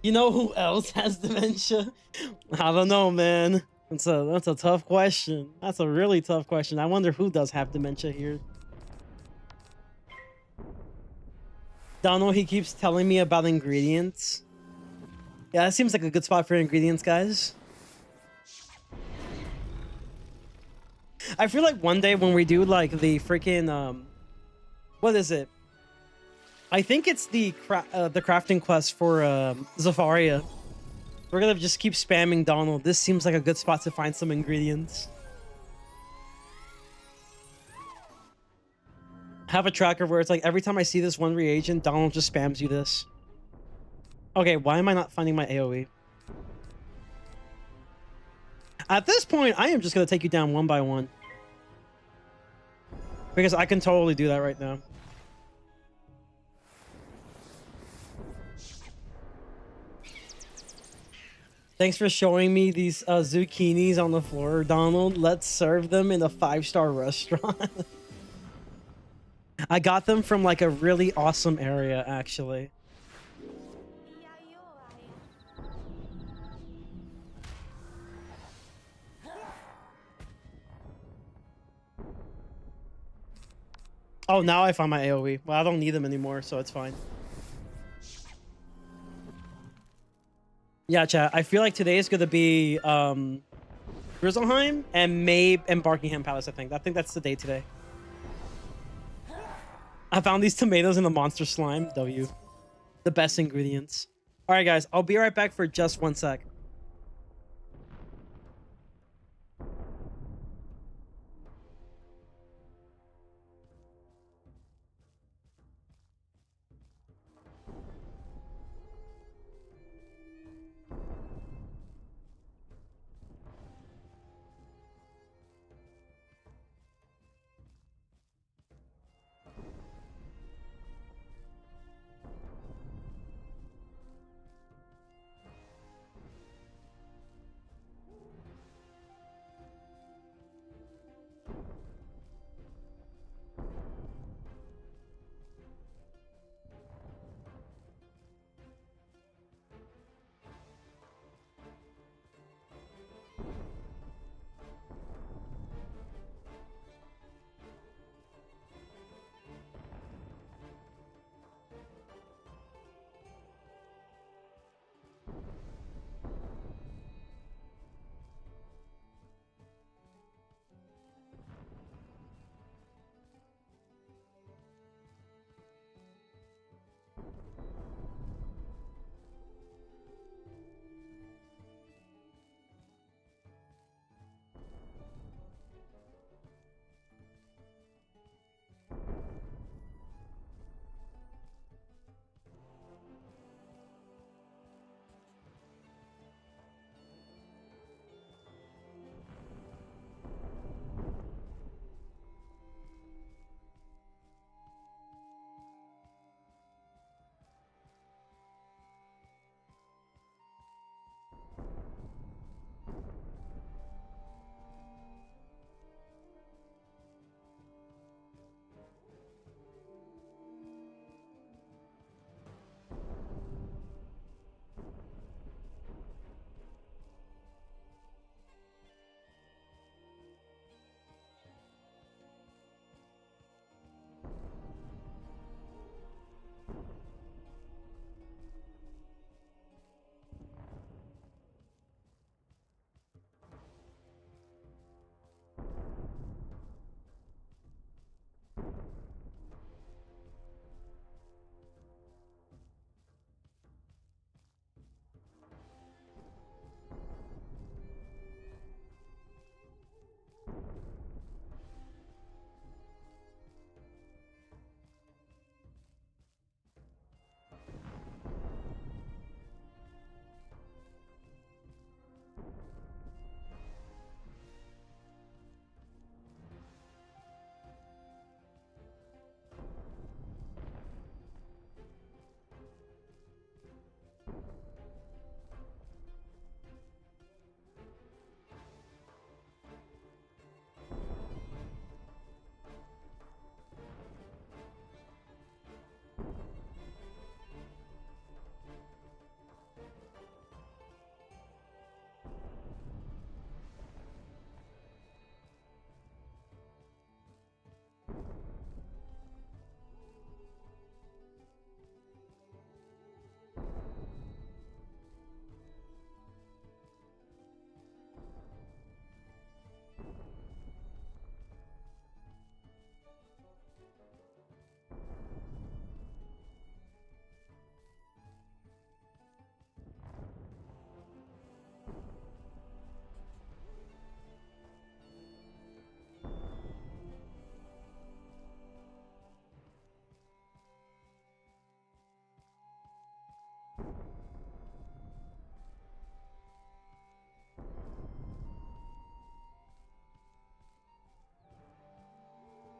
You know who else has dementia? I don't know, man. That's a tough question. That's a really tough question. I wonder who does have dementia here. Donald, he keeps telling me about ingredients. Yeah, that seems like a good spot for ingredients, guys. I feel like one day when we do like the freaking what is it? I think it's the crafting quest for Zafaria. We're gonna just keep spamming Donald. This seems like a good spot to find some ingredients. Have a tracker where it's like every time I see this one reagent, Donald just spams you this. Okay, why am I not finding my AoE? At this point, I am just gonna take you down one by one. Because I can totally do that right now. Thanks for showing me these zucchinis on the floor, Donald. Let's serve them in a 5-star restaurant. I got them from like a really awesome area, actually. Oh, now I found my AoE. Well, I don't need them anymore, so it's fine. Yeah, chat. I feel like today is gonna be Grizzleheim and Barkingham Palace. I think that's the day today. I found these tomatoes in the monster slime. W. The best ingredients. All right, guys. I'll be right back for just 1 sec.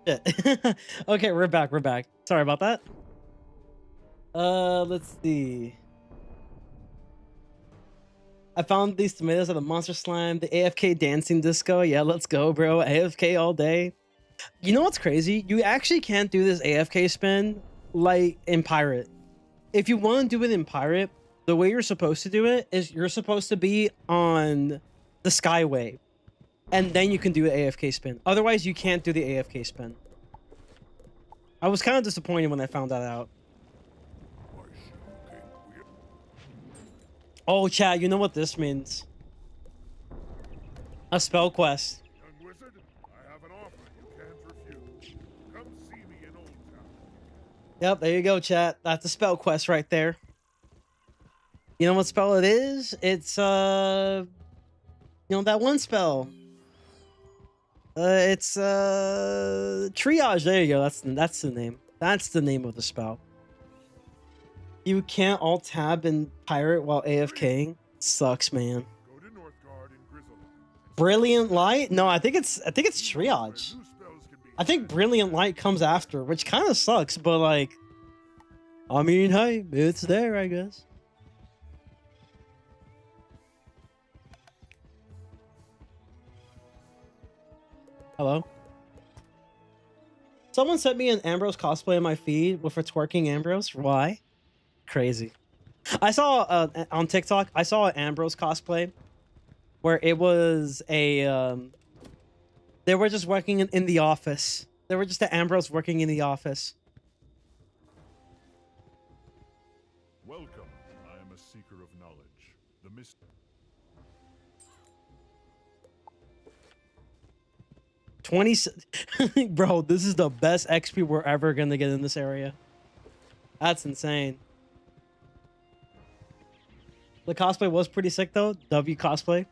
Shit. Okay, we're back. We're back. Sorry about that. Let's see. I found these tomatoes at the monster slime, the AFK dancing disco. Yeah, let's go, bro. AFK all day. You know what's crazy? You actually can't do this AFK spin like in Pirate. If you want to do it in Pirate, the way you're supposed to do it is you're supposed to be on the Skyway, and then you can do the AFK spin. Otherwise, you can't do the AFK spin. I was kind of disappointed when I found that out. Oh, chat, you know what this means? A spell quest. Young wizard, I have an offer you can't refuse. Come see me in Old Town. Yep, there you go, chat. That's a spell quest right there. You know what spell it is? It's that one spell. It's triage. There you go. That's the name. That's the name of the spell. You can't alt tab and pirate while AFKing. Sucks, man. Go to Northgard and Grizzleland. Brilliant Light? No, I think it's triage. New spells can be I think Brilliant Light comes after, which kind of sucks, but like, I mean, hey, it's there, I guess. Hello? Someone sent me an Ambrose cosplay on my feed with a twerking Ambrose. Why? Crazy. I saw on TikTok, I saw an Ambrose cosplay where it was a they were just working in the office. They were just an Ambrose working in the office. Welcome. I am a seeker of knowledge. The mist. 20 bro, this is the best XP we're ever gonna get in this area. That's insane. The cosplay was pretty sick though. W cosplay.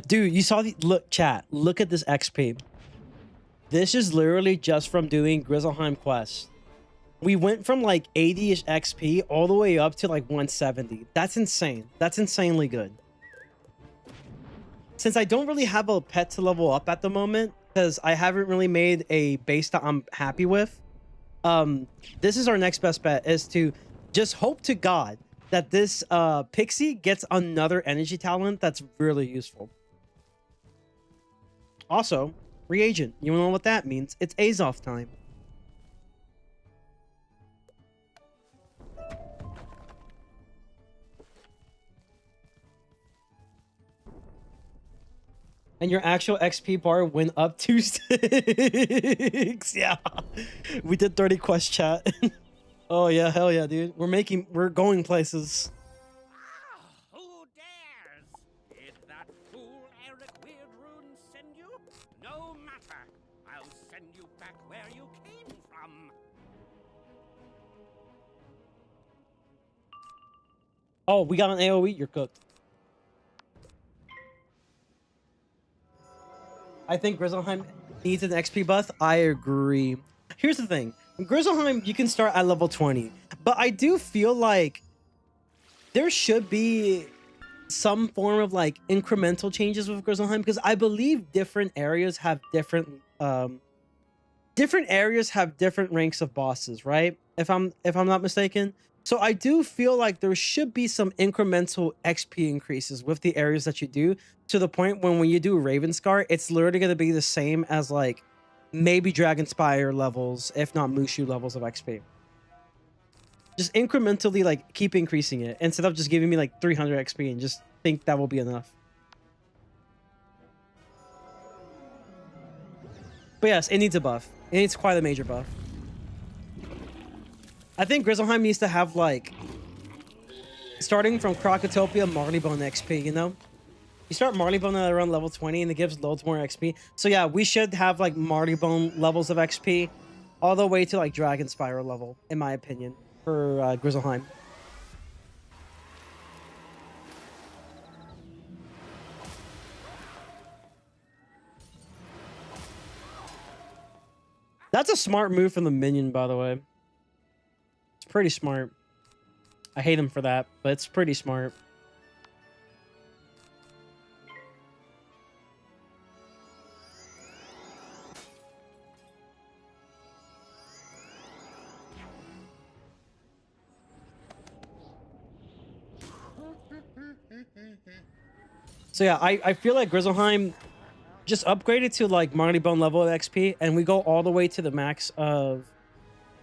Dude, you saw the look, chat. Look at this XP. This is literally just from doing Grizzleheim quests. We went from like 80-ish XP all the way up to like 170. That's insane. That's insanely good. Since I don't really have a pet to level up at the moment, because I haven't really made a base that I'm happy with, this is our next best bet, is to just hope to God that this Pixie gets another energy talent that's really useful. Also, reagent. You know what that means? It's Azoth time. And your actual XP bar went up 2 sticks. Yeah. We did 30 quest chat. Oh yeah, hell yeah, dude. We're going places. Who dares? Did that fool Eric Weirdrune send you? No matter. I'll send you back where you came from. Oh, we got an AoE, you're cooked. I think Grizzleheim needs an XP buff. I agree. Here's the thing. In Grizzleheim, you can start at level 20. But I do feel like there should be some form of like incremental changes with Grizzleheim, because I believe different areas have different ranks of bosses, right? If I'm not mistaken. So I do feel like there should be some incremental XP increases with the areas that you do, to the point when you do Ravenscar, it's literally going to be the same as like maybe Dragonspire levels, if not Mushu levels of XP. Just incrementally like keep increasing it instead of just giving me like 300 XP and just think that will be enough. But yes, it needs a buff. It needs quite a major buff. I think Grizzleheim needs to have like, starting from Crocotopia, Marleybone XP, you know? You start Marleybone at around level 20 and it gives loads more XP. So yeah, we should have like Marleybone levels of XP all the way to like Dragonspire level, in my opinion, for Grizzleheim. That's a smart move from the minion, by the way. It's pretty smart. I hate him for that, but it's pretty smart. So yeah, I feel like Grizzleheim just upgraded to like Marleybone level of XP, and we go all the way to the max of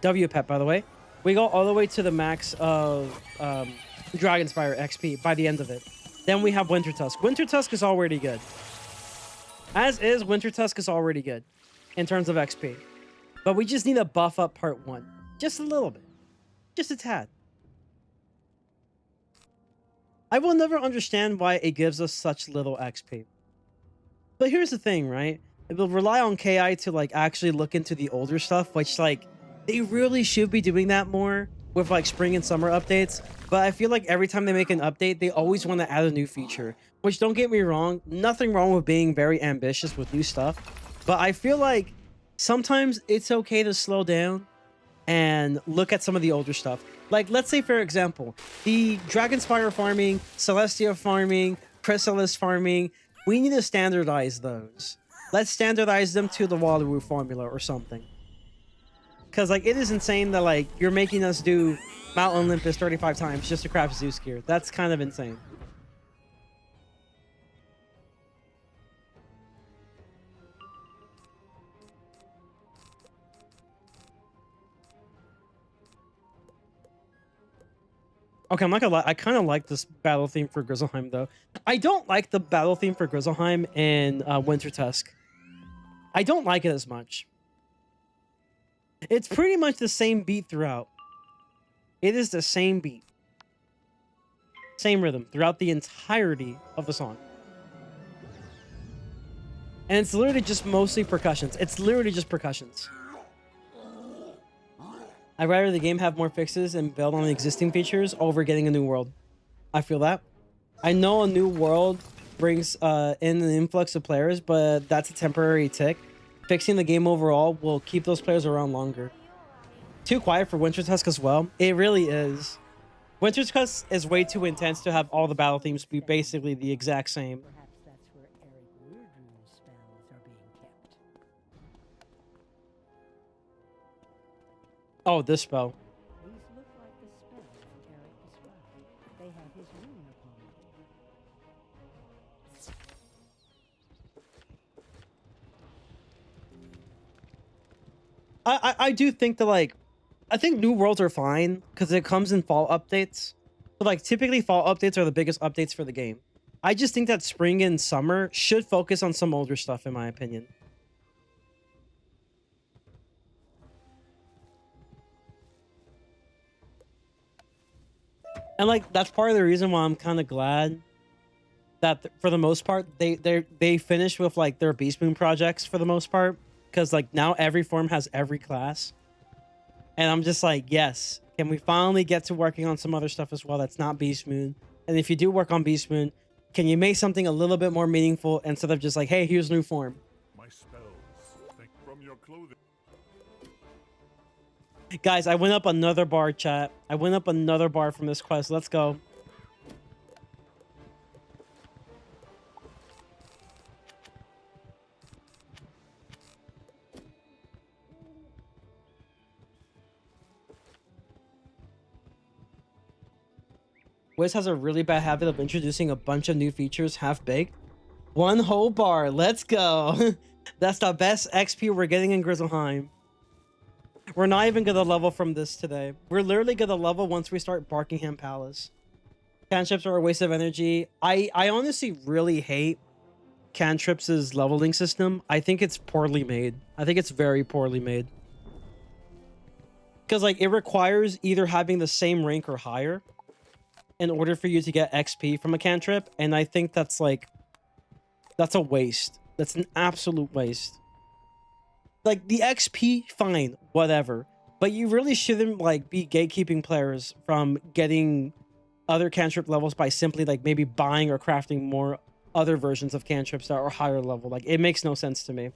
W Pet, by the way. We go all the way to the max of Dragonspire XP by the end of it. Then we have Winter Tusk. Winter Tusk is already good. As is, Winter Tusk is already good in terms of XP. But we just need to buff up part 1. Just a little bit. Just a tad. I will never understand why it gives us such little XP. But here's the thing, right? It will rely on KI to like actually look into the older stuff, which like they really should be doing that more with like spring and summer updates. But I feel like every time they make an update, they always want to add a new feature, which, don't get me wrong, nothing wrong with being very ambitious with new stuff. But I feel like sometimes it's okay to slow down and look at some of the older stuff. Like, let's say, for example, the Dragonspire farming, Celestia farming, Chrysalis farming, we need to standardize those. Let's standardize them to the Waterloo formula or something. Because, like, it is insane that, like, you're making us do Mount Olympus 35 times just to craft Zeus gear. That's kind of insane. Okay, I'm not gonna lie. I kind of like this battle theme for Grizzleheim, though. I don't like the battle theme for Grizzleheim in Winter Tusk. I don't like it as much. It's pretty much the same beat throughout. It is the same beat. Same rhythm throughout the entirety of the song. And it's literally just mostly percussions. It's literally just percussions. I'd rather the game have more fixes and build on the existing features over getting a new world. I feel that. I know a new world brings in an influx of players, but that's a temporary tick. Fixing the game overall will keep those players around longer. Too quiet for Winter Tusk as well. It really is. Winter Tusk is way too intense to have all the battle themes be basically the exact same. Perhaps that's where Eric Weirdrune's spells are being kept. Oh, this spell. These look like the spells Eric described. They have his rune upon them. I do think that, like, I think new worlds are fine because it comes in fall updates. But like, typically fall updates are the biggest updates for the game. I just think that spring and summer should focus on some older stuff, in my opinion. And like, that's part of the reason why I'm kind of glad that for the most part they finished with like their Beast Moon projects for the most part, because like now every form has every class, and I'm just like, yes, can we finally get to working on some other stuff as well that's not Beast Moon? And if you do work on Beast Moon, can you make something a little bit more meaningful instead of just like, hey, here's new form? My spells, think from your clothing. Guys, I went up another bar, chat. I went up another bar from this quest. Let's go. Wiz has a really bad habit of introducing a bunch of new features half-baked. One whole bar. Let's go. That's the best XP we're getting in Grizzleheim. We're not even gonna level from this today. We're literally gonna level once we start Barkingham Palace. Cantrips are a waste of energy. I honestly really hate Cantrips' leveling system. I think it's poorly made. I think it's very poorly made. Because like, it requires either having the same rank or higher in order for you to get XP from a cantrip, and I think that's like, that's a waste. That's an absolute waste. Like, the XP, fine, whatever, but you really shouldn't like be gatekeeping players from getting other cantrip levels by simply like maybe buying or crafting more other versions of cantrips that are higher level. Like, it makes no sense to me.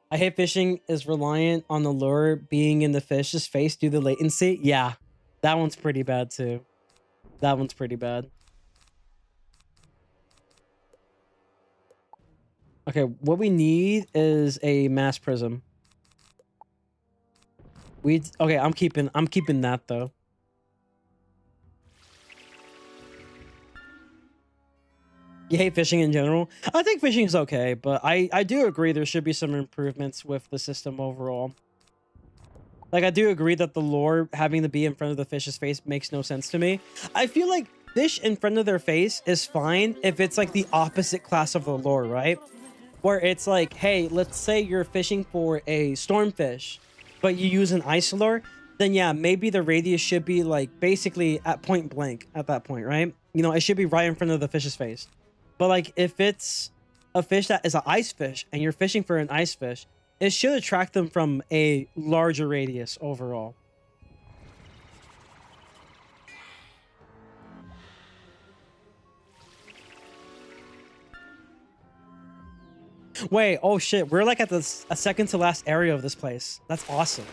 I hate fishing is reliant on the lure being in the fish's face due to latency. Yeah, that one's pretty bad too. That one's pretty bad. Okay, what we need is a mass prism. Okay, I'm keeping that though. You hate fishing in general? I think fishing is okay, but I do agree there should be some improvements with the system overall. Like, I do agree that the lure having to be in front of the fish's face makes no sense to me. I feel like fish in front of their face is fine if it's like the opposite class of the lure, right? Where it's like, hey, let's say you're fishing for a stormfish, but you use an ice lure, then yeah, maybe the radius should be like basically at point blank at that point, right? You know, it should be right in front of the fish's face. But like if it's a fish that is an ice fish and you're fishing for an ice fish, it should attract them from a larger radius overall. Wait, oh shit, we're like at a second to last area of this place. That's awesome.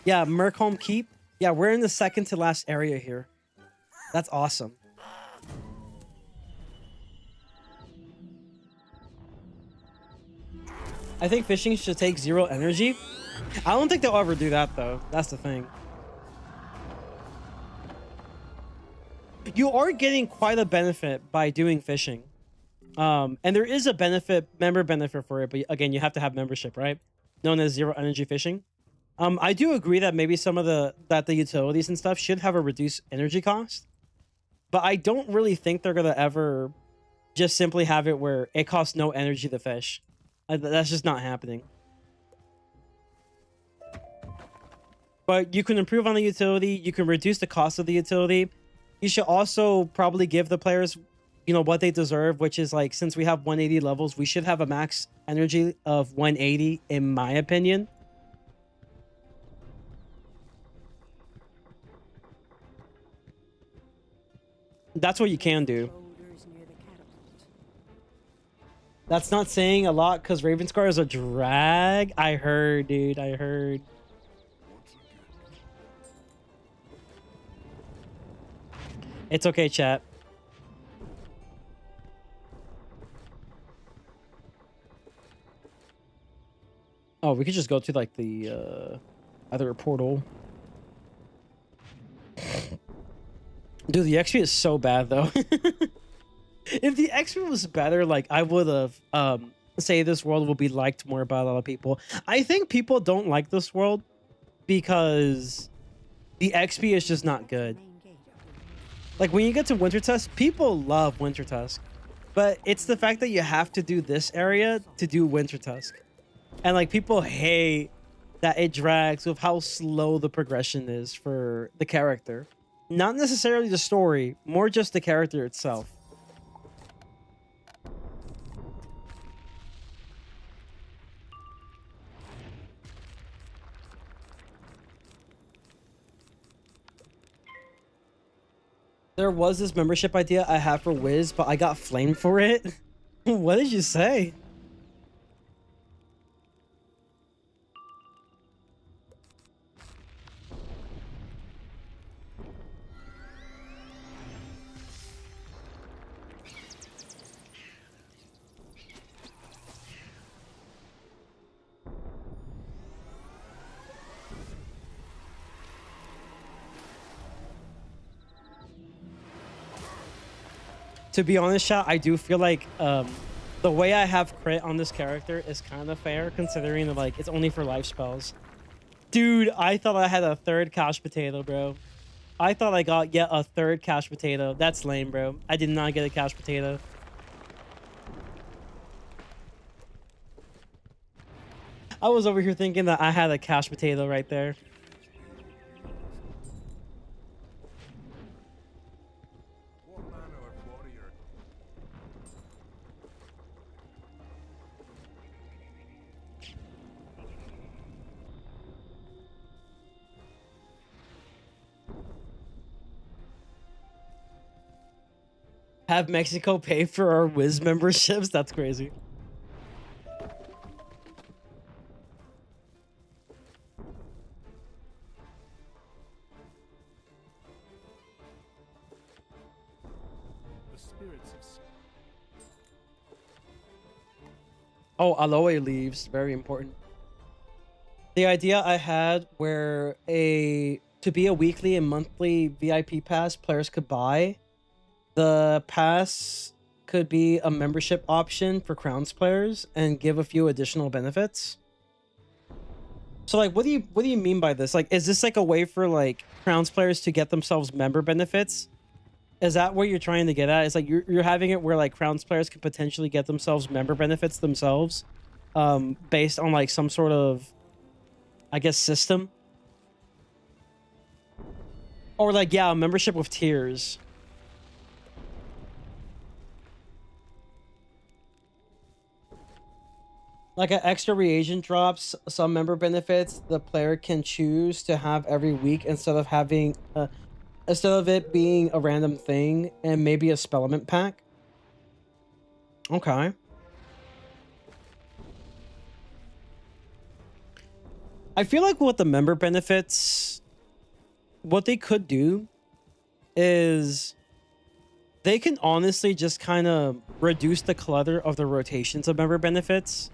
Yeah, Merkholm Keep. Yeah, we're in the second to last area here. That's awesome. I think fishing should take 0 energy. I don't think they'll ever do that though. That's the thing. You are getting quite a benefit by doing fishing. And there is a member benefit for it, but again, you have to have membership, right? Known as 0 energy fishing. I do agree that maybe some of the utilities and stuff should have a reduced energy cost, but I don't really think they're gonna ever just simply have it where it costs no energy to fish. That's just not happening. But you can improve on the utility. You can reduce the cost of the utility. You should also probably give the players, you know, what they deserve, which is like, since we have 180 levels, we should have a max energy of 180, in my opinion. That's what you can do. That's not saying a lot because Ravenscar is a drag. I heard, dude. I heard. It's okay, chat. Oh, we could just go to like the other portal. Dude, the XP is so bad though. If the XP was better, like I would have say this world will be liked more by a lot of people. I think people don't like this world because the XP is just not good. Like when you get to Winter Tusk, people love Winter Tusk, but it's the fact that you have to do this area to do Winter Tusk. And like people hate that it drags with how slow the progression is for the character. Not necessarily the story, more just the character itself. There was this membership idea I had for Wiz, but I got flamed for it. What did you say? To be honest, chat, I do feel like the way I have crit on this character is kind of fair, considering that like it's only for life spells. Dude, I thought I had a third couch potato, bro. I thought I got yet a third couch potato. That's lame, bro. I did not get a couch potato. I was over here thinking that I had a couch potato right there. Have Mexico pay for our Wiz memberships? That's crazy. The spirits of... Oh, aloe leaves, very important. The idea I had where to be a weekly and monthly VIP pass players could buy. The pass could be a membership option for Crowns players and give a few additional benefits. So like, what do you mean by this? Like, is this like a way for like Crowns players to get themselves member benefits? Is that what you're trying to get at? It's like you're having it where like Crowns players could potentially get themselves member benefits themselves, based on like some sort of, I guess, system. Or like, yeah, a membership with tiers. Like an extra reagent drops some member benefits the player can choose to have every week instead of having instead of it being a random thing and maybe a spellament pack. Okay. I feel like with the member benefits, what they could do is they can honestly just kind of reduce the clutter of the rotations of member benefits.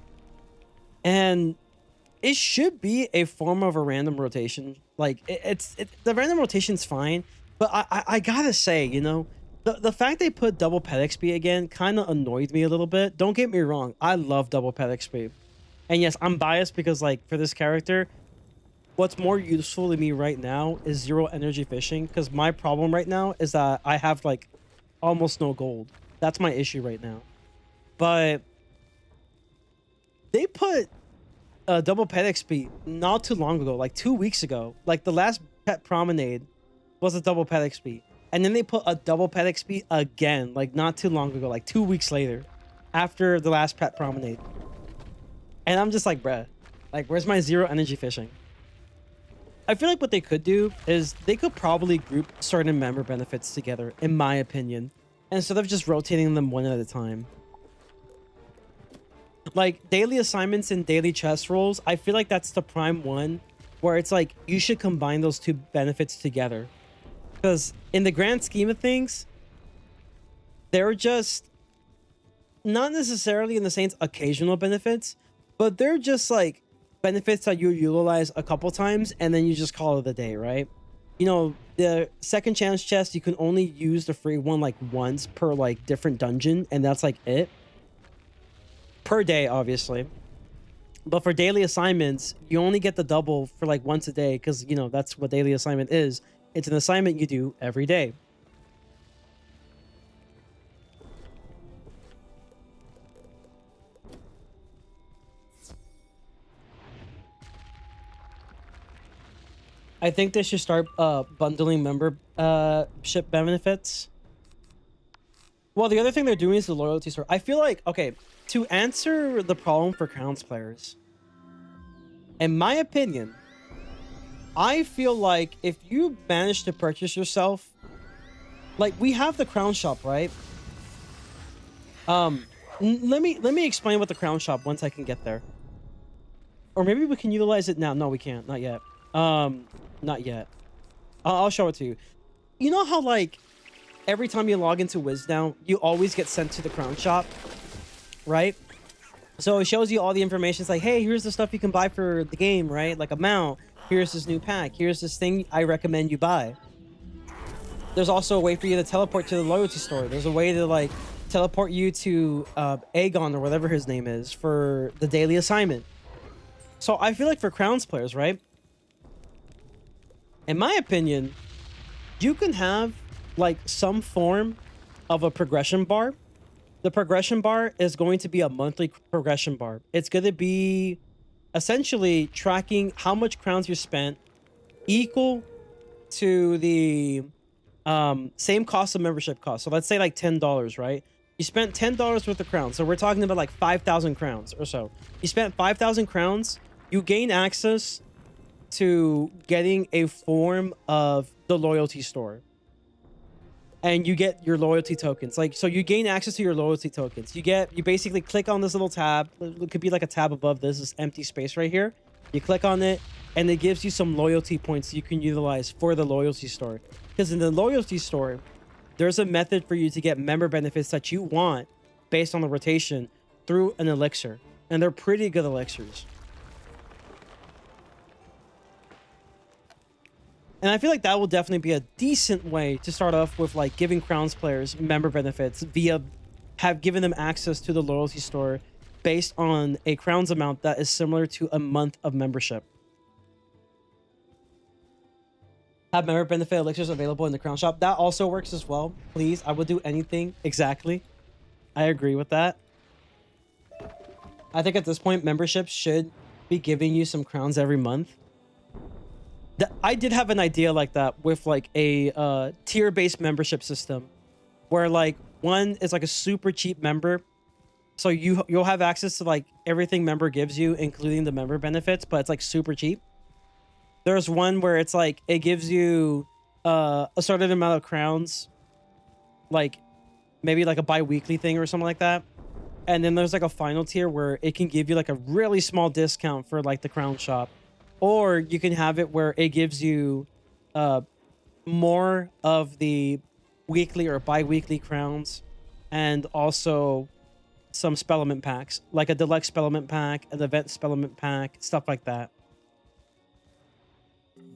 And it should be a form of a random rotation. Like the random rotation's fine, but I gotta say, you know, the fact they put double pet XP again kind of annoyed me a little bit. Don't get me wrong, I love double pet XP. And yes, I'm biased because like for this character, what's more useful to me right now is 0 energy fishing, because my problem right now is that I have like almost no gold. That's my issue right now. But they put double pet XP not too long ago, like 2 weeks ago. Like the last pet promenade was a double pet XP. And then they put a double pet XP again, like not too long ago, like 2 weeks later, after the last pet promenade. And I'm just like, bruh, like where's my 0 energy fishing? I feel like what they could do is they could probably group certain member benefits together, in my opinion, instead of just rotating them one at a time. Like daily assignments and daily chest rolls, I feel like that's the prime one where it's like you should combine those two benefits together. Because in the grand scheme of things, they're just not necessarily in the sense occasional benefits, but they're just like benefits that you utilize a couple times and then you just call it a day, right? You know, the second chance chest, you can only use the free one like once per like different dungeon, and that's like it. Per day, obviously. But for daily assignments, you only get the double for like once a day because, you know, that's what daily assignment is. It's an assignment you do every day. I think they should start bundling membership benefits. Well, the other thing they're doing is the loyalty store. I feel like, okay, to answer the problem for Crowns players, in my opinion, I feel like if you manage to purchase yourself, like we have the Crown Shop, right? Let me explain what the Crown Shop once I can get there. Or maybe we can utilize it now. No, we can't. Not yet. Not yet. I'll show it to you. You know how like every time you log into Wizard101, you always get sent to the Crown Shop, right? So it shows you all the information. It's like, hey, here's the stuff you can buy for the game, right? Like a mount. Here's this new pack. Here's this thing I recommend you buy. There's also a way for you to teleport to the loyalty store. There's a way to like teleport you to Aegon or whatever his name is for the daily assignment. So I feel like for Crowns players, right? In my opinion, you can have like some form of a progression bar. The progression bar is going to be a monthly progression bar. It's going to be essentially tracking how much crowns you spent equal to the same cost of membership cost. So let's say like $10, right? You spent $10 worth of crowns. So we're talking about like 5,000 crowns or so. You spent 5,000 crowns. You gain access to getting a form of the loyalty store. And you get your loyalty tokens. Like, so you gain access to your loyalty tokens. You basically click on this little tab. It could be like a tab above this empty space right here. You click on it and it gives you some loyalty points you can utilize for the loyalty store. Because in the loyalty store, there's a method for you to get member benefits that you want based on the rotation through an elixir. And they're pretty good elixirs. And I feel like that will definitely be a decent way to start off with, like giving Crowns players member benefits via giving them access to the loyalty store based on a Crowns amount that is similar to a month of membership. Have member benefit elixirs available in the Crown Shop. That also works as well. Please, I would do anything. Exactly. I agree with that. I think at this point, memberships should be giving you some crowns every month. I did have an idea like that with like a tier-based membership system where like one is like a super cheap member So you'll have access to like everything member gives you, including the member benefits, but it's like super cheap. There's one where it's like it gives you a certain amount of crowns, like maybe like a bi-weekly thing or something like that. And then there's like a final tier where it can give you like a really small discount for like the crown shop. Or you can have it where it gives you more of the weekly or bi-weekly crowns, and also some spellment packs, like a deluxe spellment pack, an event spellment pack, stuff like that.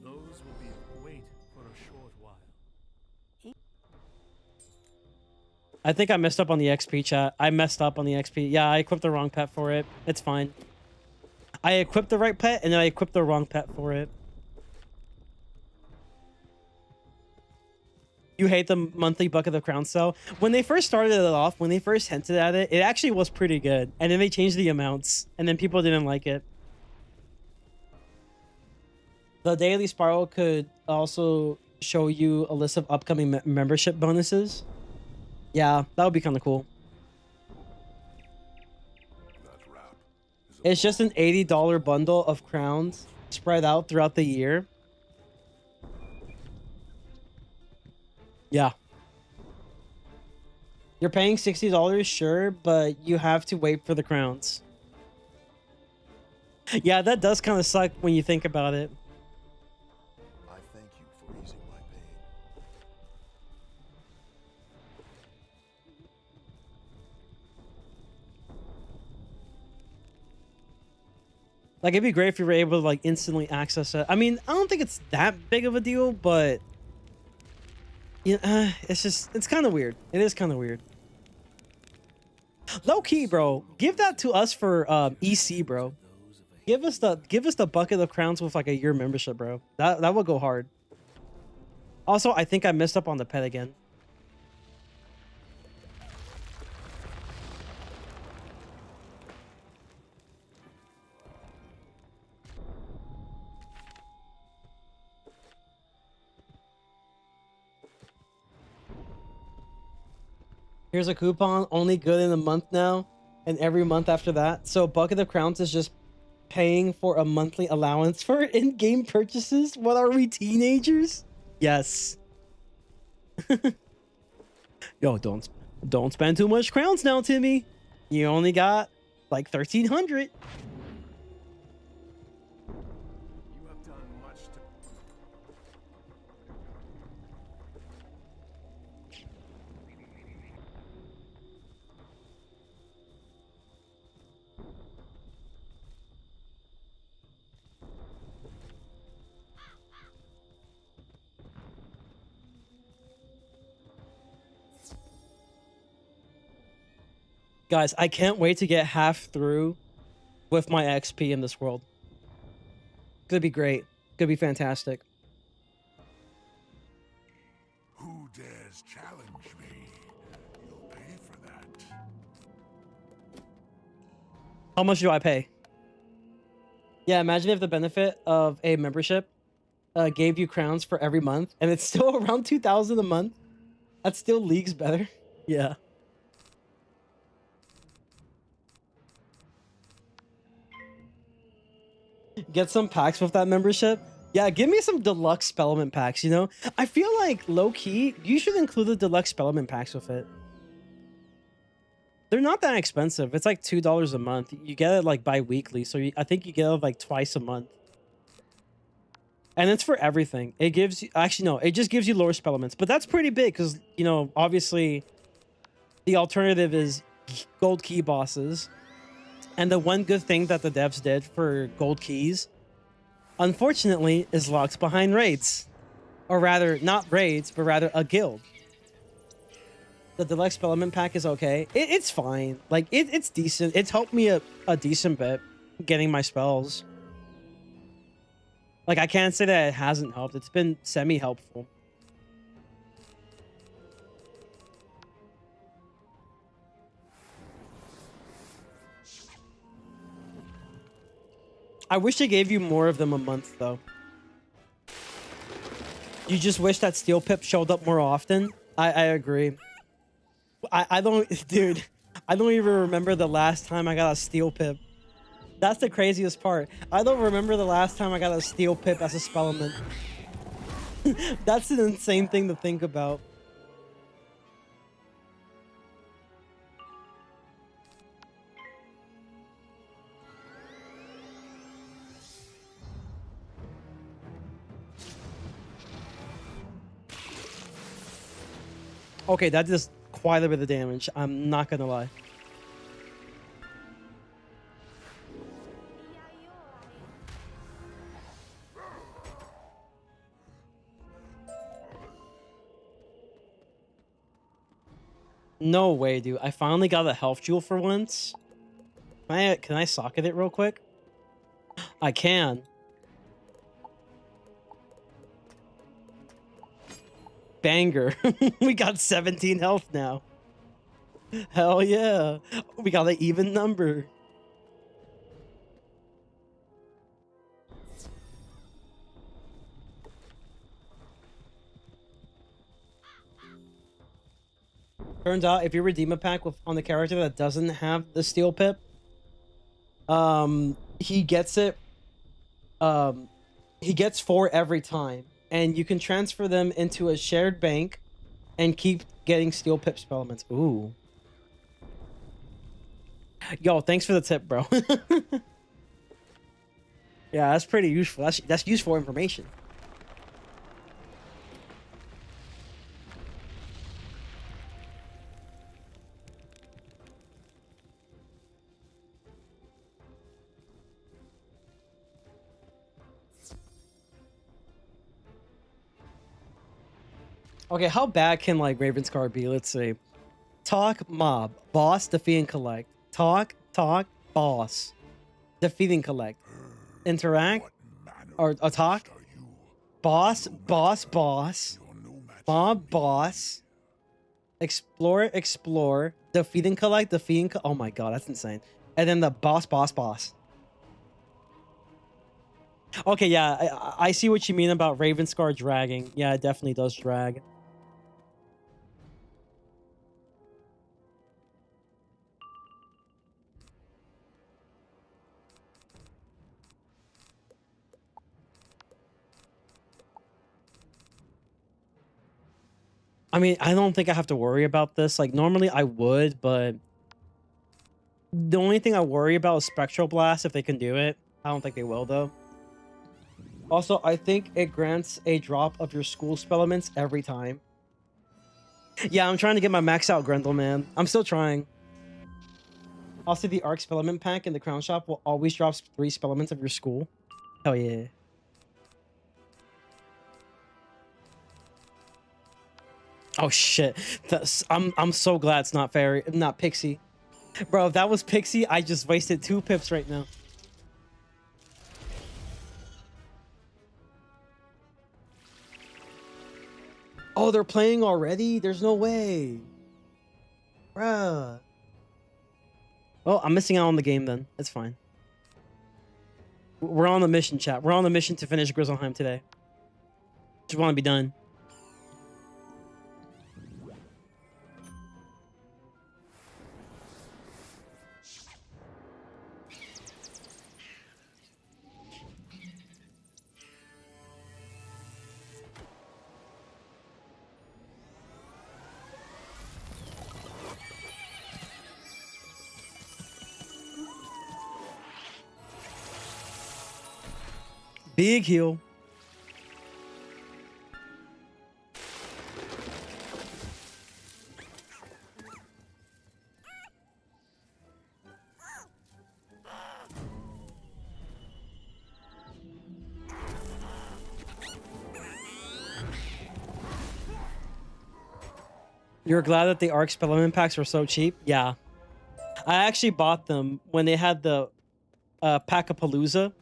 Those will be a wait for a short while. I think I messed up on the XP, chat. I messed up on the XP. Yeah, I equipped the wrong pet for it. It's fine. I equipped the right pet, and then I equipped the wrong pet for it. You hate the monthly bucket of crown sale? When they first started it off, when they first hinted at it, it actually was pretty good. And then they changed the amounts, and then people didn't like it. The Daily Spiral could also show you a list of upcoming membership bonuses. Yeah, that would be kind of cool. That wrap is It's just an $80 bundle of crowns spread out throughout the year. Yeah. You're paying $60, sure, but you have to wait for the crowns. Yeah, that does kind of suck when you think about it. I thank you for easing my pain. Like, it'd be great if you were able to, like, instantly access it. I mean, I don't think it's that big of a deal, but... yeah, it's kind of weird. It is kind of weird. Low key, bro. Give that to us for EC, bro. Give us the bucket of crowns with like a year membership, bro. That would go hard. Also, I think I messed up on the pet again. Here's a coupon, only good in a month now, and every month after that. So Bucket of Crowns is just paying for a monthly allowance for in-game purchases. What are we, teenagers? Yes. Yo, don't spend too much crowns now, Timmy. You only got like 1,300. You have done much to... Guys, I can't wait to get half through with my XP in this world. Gonna be great. Gonna be fantastic. Who dares challenge me? You'll pay for that. How much do I pay? Yeah, imagine if the benefit of a membership gave you crowns for every month, and it's still around 2,000 a month. That's still leagues better. Yeah. Get some packs with that membership. Yeah, give me some deluxe spellment packs, you know? I feel like, low-key, you should include the deluxe spellment packs with it. They're not that expensive. It's like $2 a month. You get it like bi-weekly, so I think you get it like twice a month. And it's for everything. It gives you... actually, no. It just gives you lower spellments. But that's pretty big because, you know, obviously, the alternative is gold key bosses. And the one good thing that the devs did for gold keys, unfortunately, is locked behind raids. Or rather, not raids, but rather a guild. The deluxe spellment pack is okay. It's fine. Like, it's decent. It's helped me a decent bit getting my spells. Like, I can't say that it hasn't helped. It's been semi-helpful. I wish they gave you more of them a month, though. You just wish that Steel Pip showed up more often? I agree. I don't... dude, I don't even remember the last time I got a steel pip. That's the craziest part. I don't remember the last time I got a steel pip as a spellman. That's an insane thing to think about. Okay, that does quite a bit of damage. I'm not gonna lie. No way, dude. I finally got a health jewel for once. Can I socket it real quick? I can. Banger. We got 17 health now. Hell yeah. We got an even number. Turns out if you redeem a pack on the character that doesn't have the steel pip, he gets it. He gets 4 every time, and you can transfer them into a shared bank and keep getting steel pip spellments. Ooh. Yo, thanks for the tip, bro. Yeah, that's pretty useful. That's useful information. Okay, how bad can like Raven's card be? Let's see. Talk, mob, boss, defeat and collect. Talk, boss, defeat and collect. Interact, or talk, boss, mob, boss, explore, defeat and collect, oh my god, that's insane. And then the boss. Okay, yeah, I see what you mean about Ravenscar dragging. Yeah, it definitely does drag. I mean, I don't think I have to worry about this. Like, normally I would, but the only thing I worry about is Spectral Blast, if they can do it. I don't think they will, though. Also, I think it grants a drop of your school spell elements every time. Yeah, I'm trying to get my max out Grendel, man. I'm still trying. Also, the Arc Spellement pack in the Crown Shop will always drop 3 spell elements of your school. Hell yeah. Oh shit. I'm so glad it's not Fairy, not Pixie. Bro, if that was Pixie, I just wasted 2 pips right now. Oh, they're playing already? There's no way. Bruh. Well, I'm missing out on the game then. It's fine. We're on the mission, chat. We're on the mission to finish Grizzleheim today. Just want to be done. Big heal. You're glad that the Arc Spellman packs were so cheap? Yeah. I actually bought them when they had the Packapalooza.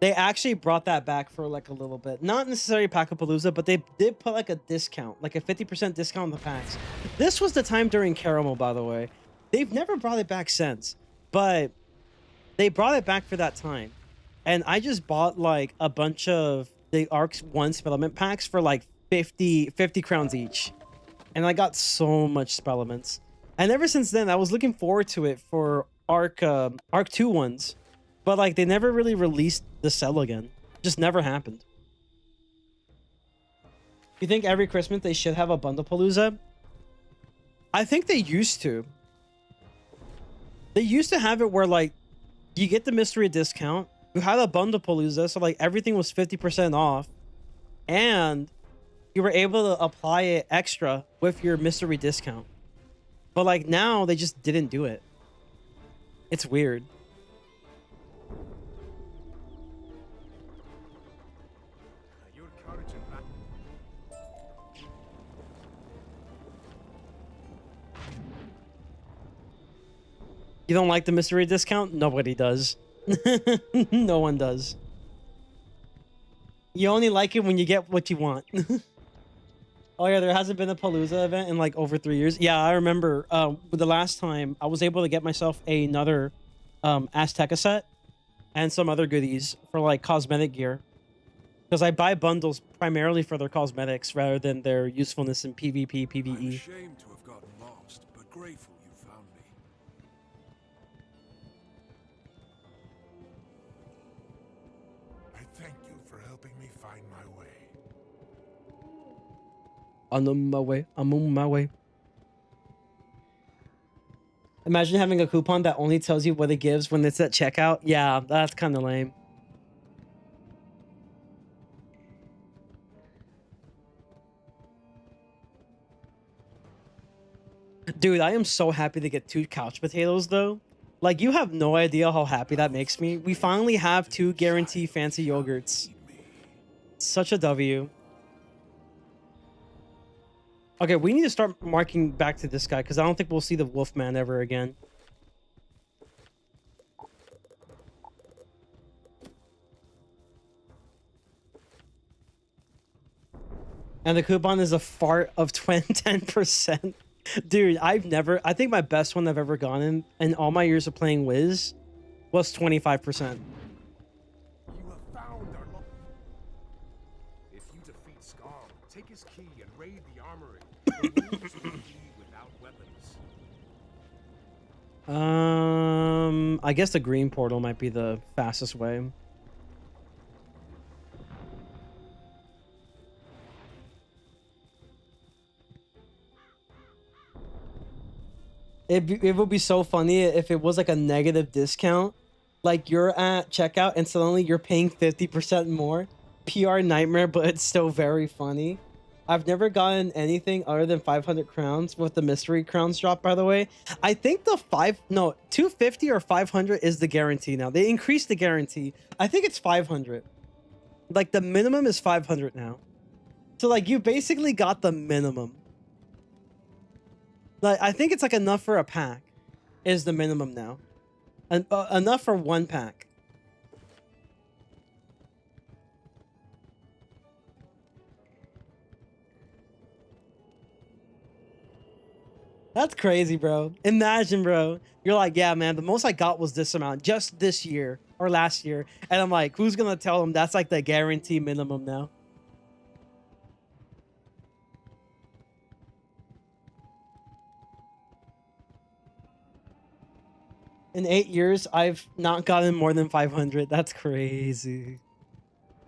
They actually brought that back for like a little bit. Not necessarily Packapalooza, but they did put like a discount, like a 50% discount on the packs. This was the time during Caramel, by the way. They've never brought it back since, but they brought it back for that time. And I just bought like a bunch of the Arc 1 Spellament packs for like 50 crowns each. And I got so much Spellaments. And ever since then, I was looking forward to it for Arc 2 ones. But like they never really released the cell again. Just never happened. You think every Christmas they should have a Bundlepalooza? I think they used to. They used to have it where like you get the mystery discount. You had a Bundlepalooza, so like everything was 50% off. And you were able to apply it extra with your mystery discount. But like now they just didn't do it. It's weird. Your courage and back. You don't like the mystery discount? Nobody does. No one does. You only like it when you get what you want. Oh yeah, there hasn't been a Palooza event in like over 3 years. Yeah, I remember the last time I was able to get myself another Azteca set and some other goodies for like cosmetic gear. Because I buy bundles primarily for their cosmetics rather than their usefulness in PvP, I'm PvE. ashamed to have gotten lost, but grateful you found me. I thank you for helping me find my way. I'm on my way. I'm on my way. Imagine having a coupon that only tells you what it gives when it's at checkout. Yeah, that's kind of lame. Dude, I am so happy to get 2 couch potatoes, though. Like, you have no idea how happy that makes me. We finally have 2 guarantee fancy yogurts. Such a W. Okay, we need to start marking back to this guy, because I don't think we'll see the Wolfman ever again. And the coupon is a fart of 10%. Dude, I think my best one I've ever gone in all my years of playing Wiz was 25%. You have found our If you defeat Scar, take his key and raid the armory. The wolves will be without weapons. I guess the green portal might be the fastest way. It would be so funny if it was like a negative discount. Like you're at checkout and suddenly you're paying 50% more. PR nightmare, but it's still very funny. I've never gotten anything other than 500 crowns with the mystery crowns drop, by the way. I think the 250 or 500 is the guarantee now. They increased the guarantee. I think it's 500. Like the minimum is 500 now. So like you basically got the minimum. Like I think it's like enough for a pack is the minimum now. And enough for 1 pack. That's crazy, bro. Imagine, bro. You're like, yeah, man, the most I got was this amount just this year or last year. And I'm like, who's going to tell them that's like the guarantee minimum now? In 8 years, I've not gotten more than 500. That's crazy.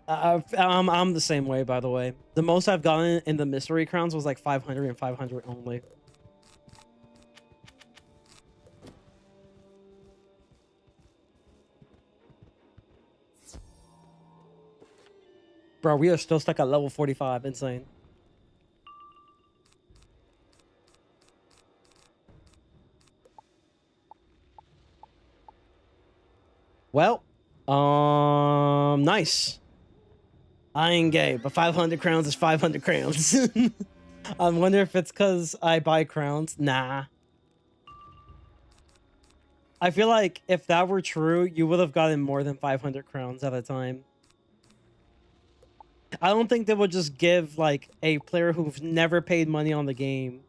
I'm the same way, by the way. The most I've gotten in the mystery crowns was like 500 and 500 only. Bro, we are still stuck at level 45. Insane. Well, nice. I ain't gay, but 500 crowns is 500 crowns. I wonder if it's because I buy crowns. Nah. I feel like if that were true, you would have gotten more than 500 crowns at a time. I don't think they would just give like a player who's never paid money on the game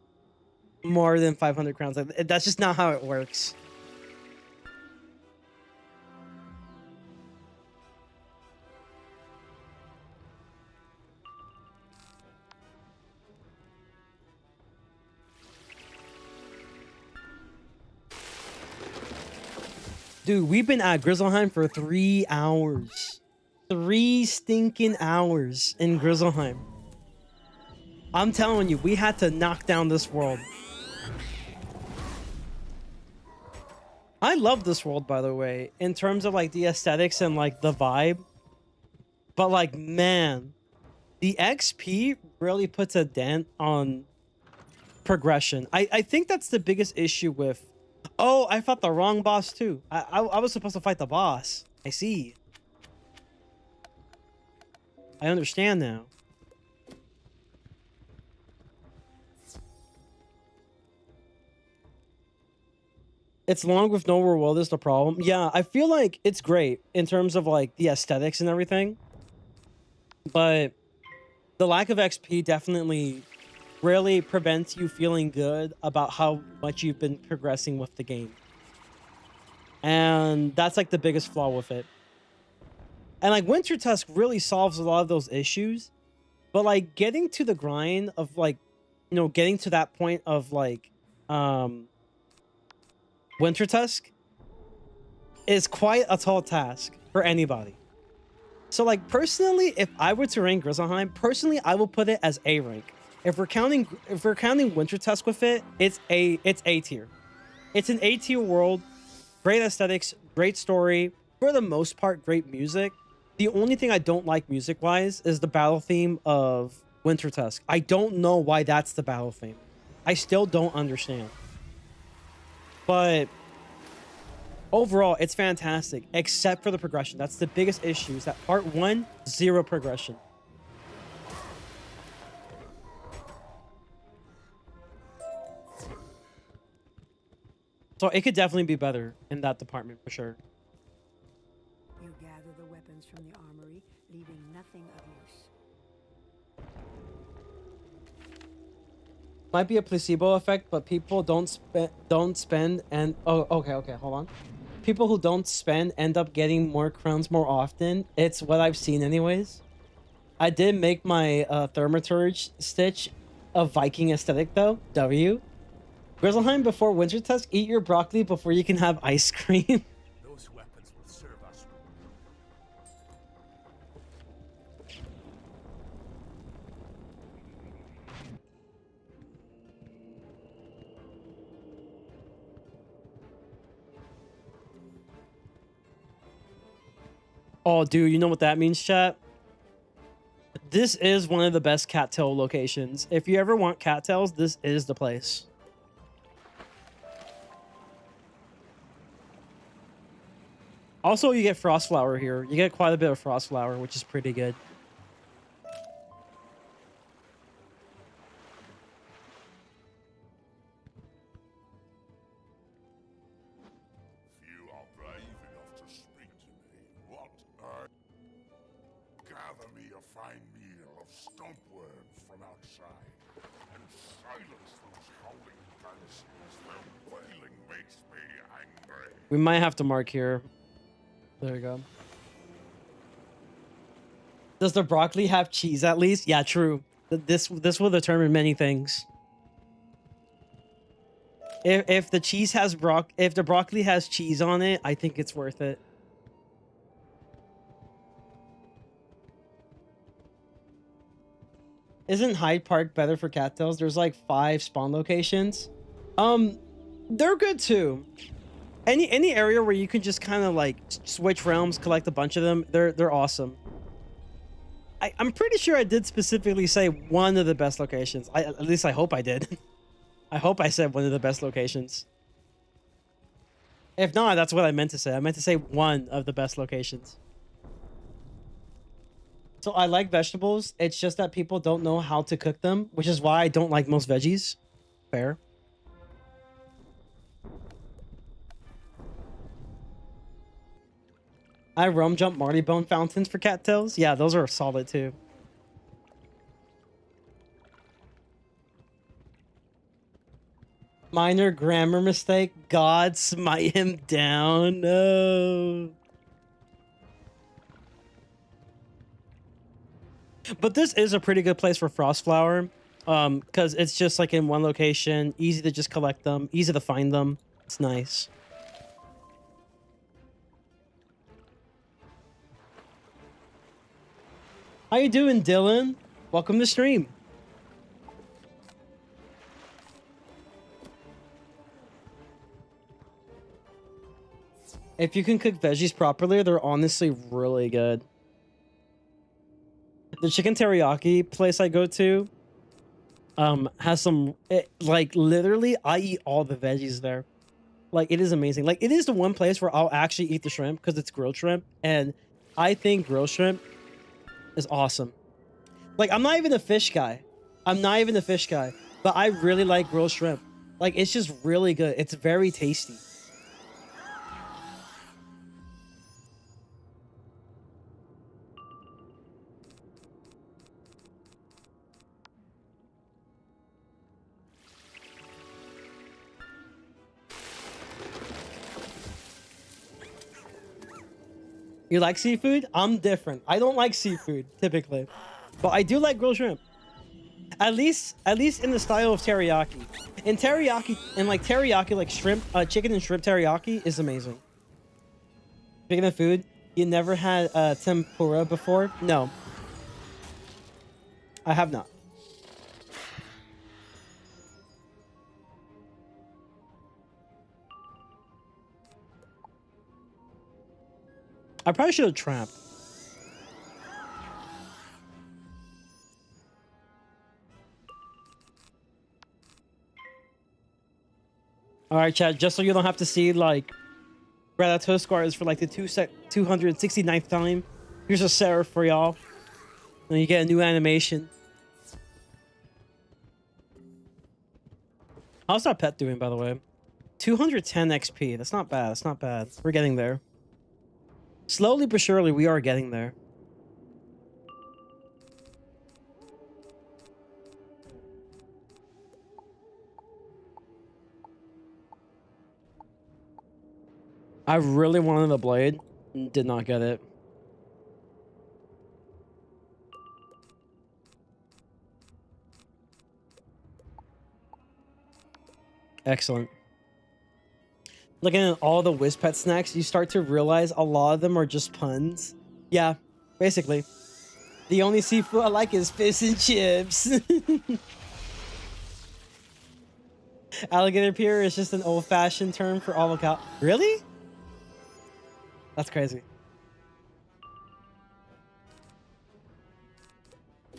more than 500 crowns. Like, that's just not how it works. Dude, we've been at Grizzleheim for 3 hours. 3 stinking hours in Grizzleheim. I'm telling you, we had to knock down this world. I love this world, by the way, in terms of like the aesthetics and like the vibe. But like, man, the XP really puts a dent on progression. I think that's the biggest issue with... Oh, I fought the wrong boss too. I was supposed to fight the boss. I see. I understand now. It's long with no world is the problem. Yeah, I feel like it's great in terms of like the aesthetics and everything. But the lack of XP definitely really prevents you feeling good about how much you've been progressing with the game. And that's like the biggest flaw with it. And like Winter Tusk really solves a lot of those issues. But like getting to the grind of like, you know, getting to that point of like Winter Tusk is quite a tall task for anybody. So like personally, if I were to rank Grizzleheim, personally I will put it as A rank. If we're counting Winter Tusk with it, it's A tier. It's an A tier world, great aesthetics, great story, for the most part great music. The only thing I don't like music wise is the battle theme of Winter Tusk. I don't know why that's the battle theme. I still don't understand. But overall, it's fantastic, except for the progression. That's the biggest issue, is that part 1, 0 progression. So it could definitely be better in that department, for sure. You gather the weapons from the armory, leaving nothing of use. Might be a placebo effect, but people don't spend and okay, hold on. People who don't spend end up getting more crowns more often. It's what I've seen anyways. I did make my Thermaturge Stitch a Viking aesthetic though. W. Grizzleheim before Winter Tusk, eat your broccoli before you can have ice cream. Those weapons will serve us. Oh, dude, you know what that means, chat? This is one of the best cattail locations. If you ever want cattails, this is the place. Also, you get Frostflower here. You get quite a bit of Frostflower, which is pretty good. Few are brave enough to speak to me. What gather me a fine meal of stump worms from outside and silence those howling banshees. Their wailing makes me angry. We might have to mark here. There we go. Does the broccoli have cheese at least? Yeah, true. This will determine many things. If the cheese has if the broccoli has cheese on it, I think it's worth it. Isn't Hyde Park better for cattails? There's like 5 spawn locations. They're good too. Any area where you can just kind of like switch realms, collect a bunch of them, they're awesome. I'm pretty sure I did specifically say one of the best locations. At least I hope I did. I hope I said one of the best locations. If not, that's what I meant to say. I meant to say one of the best locations. So I like vegetables. It's just that people don't know how to cook them, which is why I don't like most veggies. Fair. I rum jump Marty Bone fountains for cattails. Yeah, those are solid too. Minor grammar mistake. God smite him down. No. But this is a pretty good place for Frostflower. Because it's just like in one location. Easy to just collect them. Easy to find them. It's nice. How you doing, Dylan? Welcome to stream. If you can cook veggies properly, they're honestly really good. The chicken teriyaki place I go to has some like literally I eat all the veggies there. Like it is amazing. Like it is the one place where I'll actually eat the shrimp because it's grilled shrimp, and I think grilled shrimp is awesome. Like I'm not even a fish guy. I'm not even a fish guy, but I really like grilled shrimp. Like it's just really good. It's very tasty. You like seafood? I'm different. I don't like seafood typically, but I do like grilled shrimp. At least in the style of teriyaki. And teriyaki, like shrimp, chicken and shrimp teriyaki is amazing. Speaking of food, you never had tempura before? No, I have not. I probably should have trapped. All right, chat. Just so you don't have to see like Ratatouille scars for like the 269th time. Here's a serif for y'all. And you get a new animation. How's our pet doing, by the way? 210 XP. That's not bad. That's not bad. We're getting there. Slowly but surely, we are getting there. I really wanted a blade. Did not get it. Excellent. Looking at all the WizPet snacks, you start to realize a lot of them are just puns. Yeah, basically. The only seafood I like is fish and chips. Alligator pier is just an old-fashioned term for avocado. Really? That's crazy.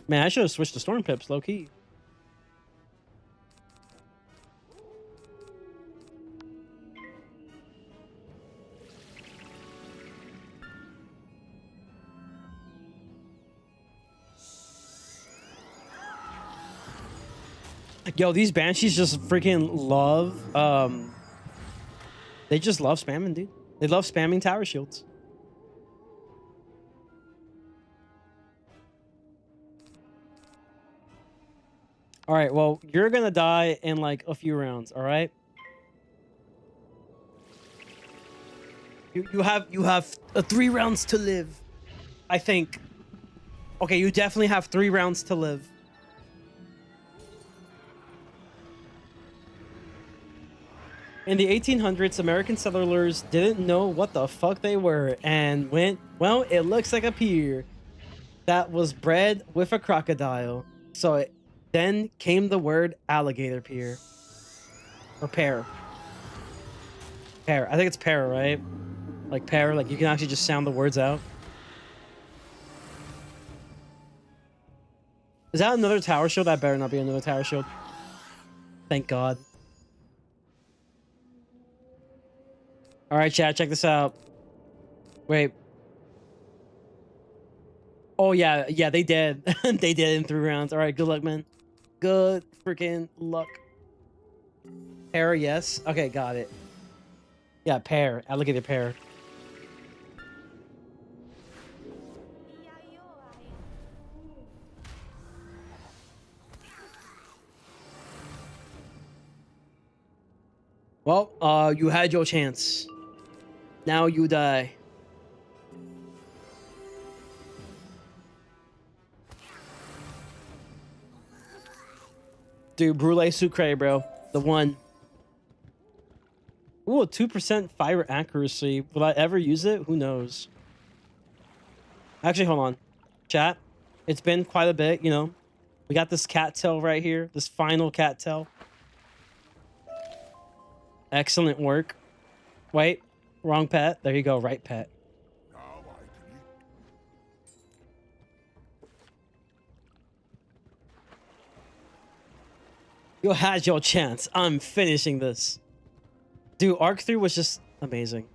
Man, I should have switched to storm pips, low-key. Yo, these banshees just freaking love they just love spamming, dude. They love spamming tower shields. All right, well, you're gonna die in like a few rounds, all right? You have 3 rounds to live, I think. Okay, you definitely have 3 rounds to live. In the 1800s, American settlers didn't know what the fuck they were and went, well, it looks like a pier that was bred with a crocodile. So then came the word alligator pier. Or pear. Pear. I think it's pear, right? Like pear, like you can actually just sound the words out. Is that another tower shield? That better not be another tower shield. Thank God. All right, chat, check this out. Wait. Oh, yeah, they did. They did in 3 rounds. All right, good luck, man. Good freaking luck. Pear, yes. Okay, got it. Yeah, pear. Alligator pear. Well, you had your chance. Now you die. Dude, Brulee Sucre, bro. The one. Ooh, 2% fire accuracy. Will I ever use it? Who knows? Actually, hold on. Chat. It's been quite a bit, you know. We got this cattail right here, this final cattail. Excellent work. Wait, wrong pet. There you go, right pet. Now I can eat. You had your chance. I'm finishing this. Dude, Arc 3 was just amazing.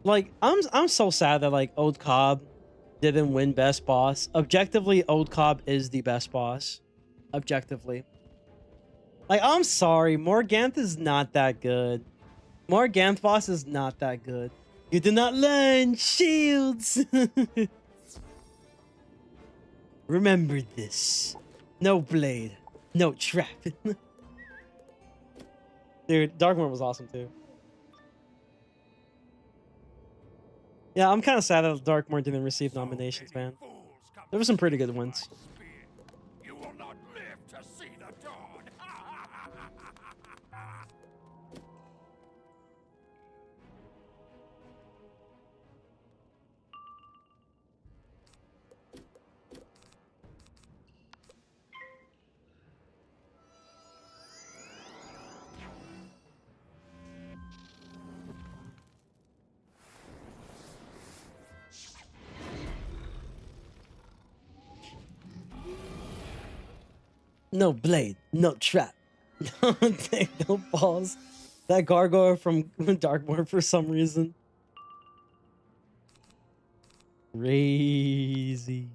Like, I'm so sad that like Old Cobb didn't win best boss. Objectively, Old Cobb is the best boss. Objectively. Like, I'm sorry, Morganth is not that good. Morganth boss is not that good. You did not learn shields. Remember this. No blade. No trap. Dude, Darkmoor was awesome too. Yeah, I'm kind of sad that Darkmoor didn't receive nominations, man. There were some pretty good ones. You will not live to see the dawn. No blade, no trap. Don't take no balls. That gargoyle from Darkmoor for some reason. Crazy.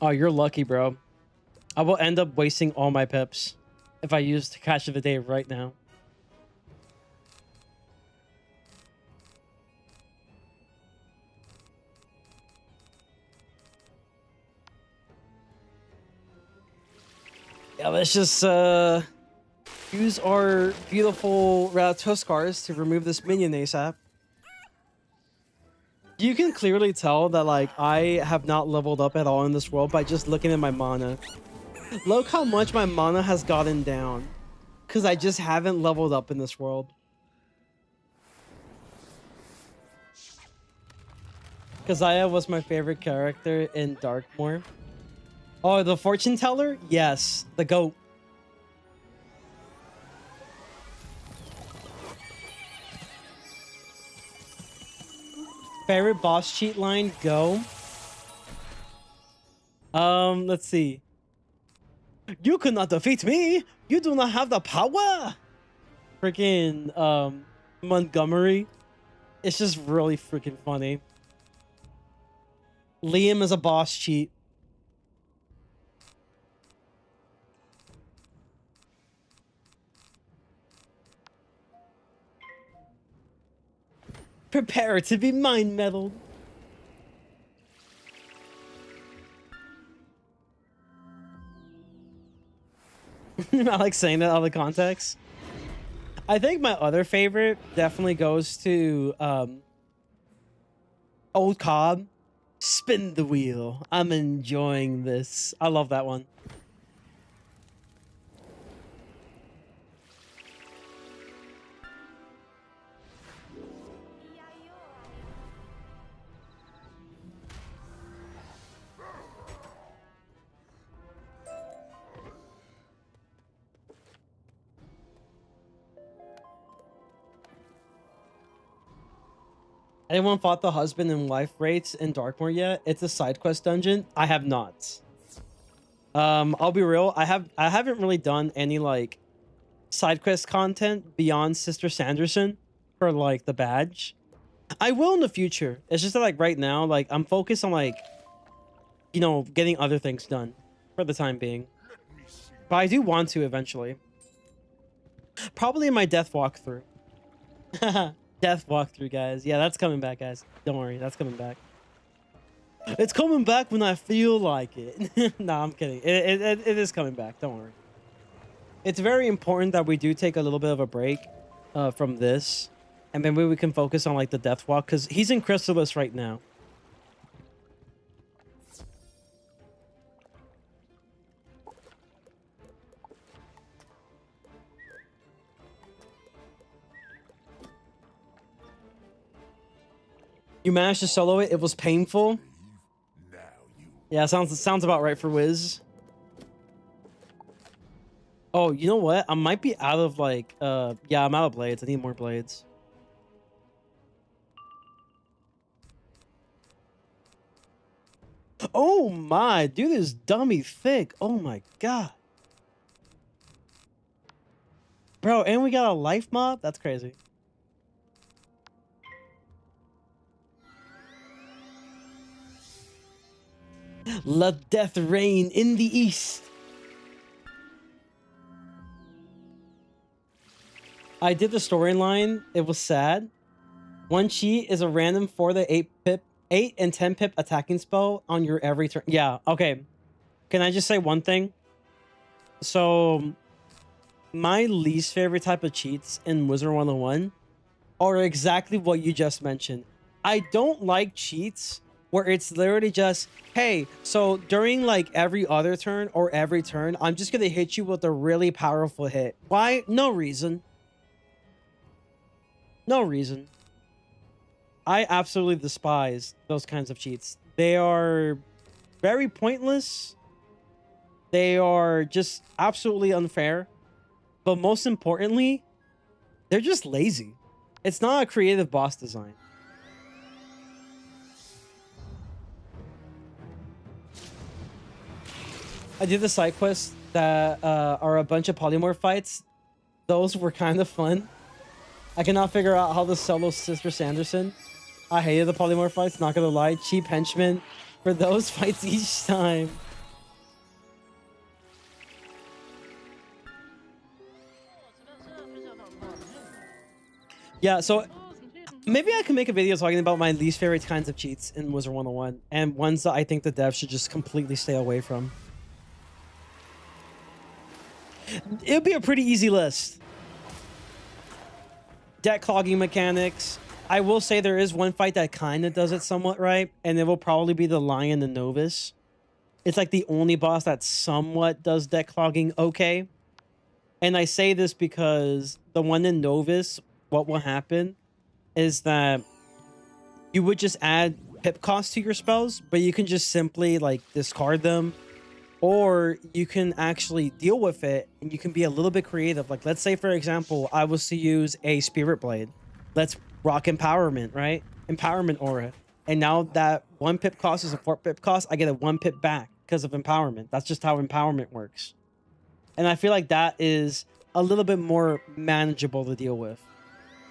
Oh, you're lucky, bro. I will end up wasting all my pips if I use the catch of the day right now. Yeah, let's just use our beautiful Ratatoskars to remove this minion ASAP. You can clearly tell that like I have not leveled up at all in this world by just looking at my mana. Look how much my mana has gotten down. Because I just haven't leveled up in this world. Kazaya was my favorite character in Darkmoor. Oh, the fortune teller? Yes, the goat. Favorite boss cheat line? Go. Let's see. You could not defeat me. You do not have the power. Freaking Montgomery. It's just really freaking funny. Liam is a boss cheat. Prepare to be mind meddled. I like saying that out of context. I think my other favorite definitely goes to Old Cobb. Spin the wheel. I'm enjoying this. I love that one. Anyone fought the husband and wife rates in Darkmoor yet? It's a side quest dungeon. I have not. I'll be real. I haven't really done any like side quest content beyond Sister Sanderson for like the badge. I will in the future. It's just that like right now, like I'm focused on like, you know, getting other things done for the time being. But I do want to eventually. Probably in my death walkthrough. Death walkthrough, guys. Yeah, that's coming back, guys. Don't worry, that's coming back. It's coming back when I feel like it. Nah, I'm kidding. It is coming back. Don't worry. It's very important that we do take a little bit of a break from this, and maybe we can focus on like the death walk because he's in Chrysalis right now. You managed to solo it. It was painful. Now you Yeah, sounds about right for Wiz. Oh, you know what? I might be out of like yeah, I'm out of blades. I need more blades. Oh my, dude is dummy thick. Oh my god. Bro, and we got a life mob? That's crazy. Let death reign in the east. I did the storyline. It was sad. One cheat is a random 4 to 8 and 10 pip attacking spell on your every turn. Yeah, okay. Can I just say one thing? So, my least favorite type of cheats in Wizard101 are exactly what you just mentioned. I don't like cheats where it's literally just, hey, so during like every other turn or every turn, I'm just gonna hit you with a really powerful hit. Why? No reason. No reason. I absolutely despise those kinds of cheats. They are very pointless. They are just absolutely unfair. But most importantly, they're just lazy. It's not a creative boss design. I did the side quests that are a bunch of polymorph fights. Those were kind of fun. I cannot figure out how to solo Sister Sanderson. I hated the polymorph fights, not gonna lie. Cheap henchmen for those fights each time. Yeah, so maybe I can make a video talking about my least favorite kinds of cheats in Wizard101 and ones that I think the devs should just completely stay away from. It'll be a pretty easy list. Deck clogging mechanics. I will say there is one fight that kind of does it somewhat right, and it will probably be the Lion and Novice. It's like the only boss that somewhat does deck clogging okay. And I say this because the one in Novice, what will happen is that you would just add pip cost to your spells, but you can just simply like discard them, or you can actually deal with it and you can be a little bit creative. Like, let's say, for example, I was to use a Spirit Blade. Let's rock Empowerment, right? Empowerment aura. And now that 1 pip cost is a 4 pip cost, I get a 1 pip back because of Empowerment. That's just how Empowerment works. And I feel like that is a little bit more manageable to deal with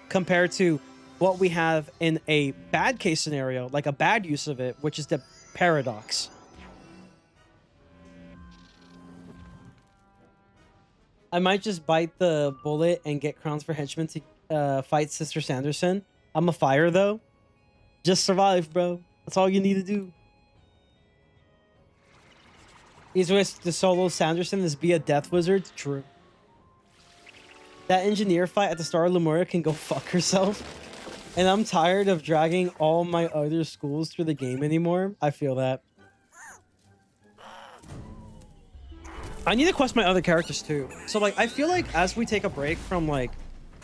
compared to what we have in a bad case scenario, like a bad use of it, which is the Paradox. I might just bite the bullet and get crowns for henchmen to fight Sister Sanderson. I'm a fire though. Just survive, bro. That's all you need to do. Easy way to solo Sanderson is be a death wizard. True. That engineer fight at the start of Lemuria can go fuck herself. And I'm tired of dragging all my other schools through the game anymore. I feel that. I need to quest my other characters too. So like, I feel like as we take a break from like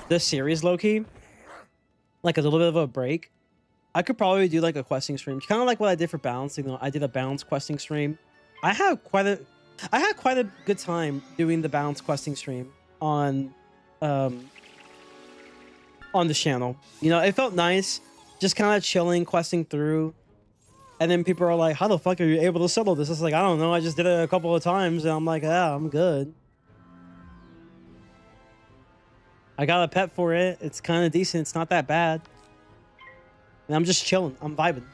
this series, low-key, like a little bit of a break, I could probably do like a questing stream. Kind of like what I did for balancing. You know, I did a balance questing stream. I had quite a good time doing the balance questing stream on this channel. You know, it felt nice, just kind of chilling, questing through. And then people are like, how the fuck are you able to solo this? It's like, I don't know. I just did it a couple of times and I'm like, yeah, I'm good. I got a pet for it. It's kind of decent. It's not that bad. And I'm just chilling. I'm vibing.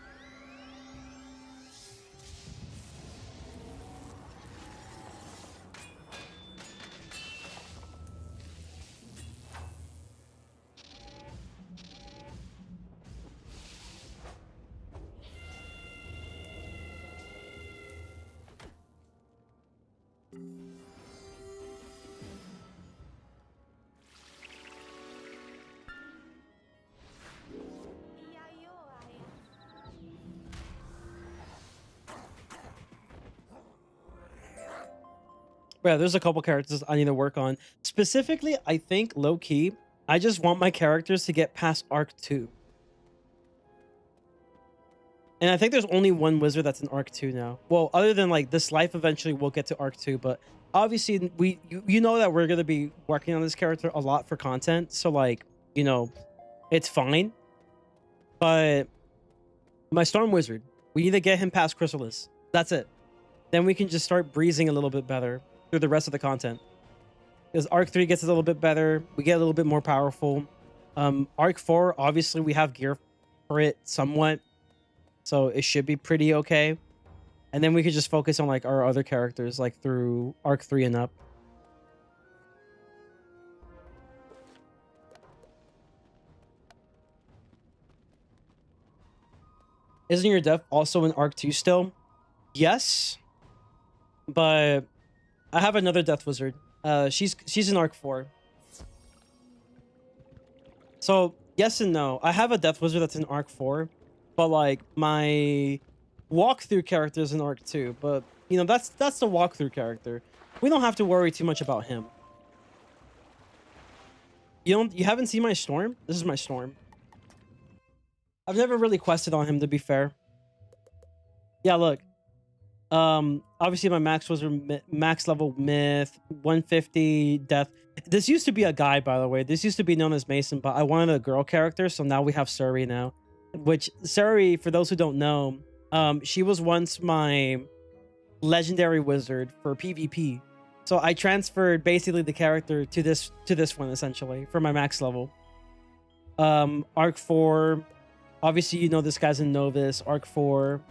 Yeah, there's a couple characters I need to work on. Specifically, I think low-key, I just want my characters to get past Arc 2. And I think there's only one wizard that's in Arc 2 now. Well, other than like this life, eventually we'll get to Arc 2, but obviously you know that we're gonna be working on this character a lot for content, so like, you know, it's fine. But my Storm Wizard, we need to get him past Chrysalis. That's it. Then we can just start breezing a little bit better through the rest of the content. Because Arc 3 gets a little bit better, we get a little bit more powerful. Arc 4, obviously we have gear for it somewhat, so it should be pretty okay. And then we could just focus on like our other characters, like through Arc 3 and up. Isn't your death also in Arc 2 still? Yes, but I have another Death Wizard. She's in Arc 4. So yes and no. I have a Death Wizard that's in Arc 4, but like my walkthrough character is in Arc 2. But you know, that's the walkthrough character. We don't have to worry too much about him. You haven't seen my Storm? This is my Storm. I've never really quested on him, to be fair. Yeah, look. Obviously my max was max level myth, 150 death. This used to be a guy, by the way. This used to be known as Mason, but I wanted a girl character, so now we have Suri now. Which Suri, for those who don't know, she was once my legendary wizard for PvP. So I transferred basically the character to this one essentially for my max level. Arc 4. Obviously, you know this guy's in Novus, Arc 4.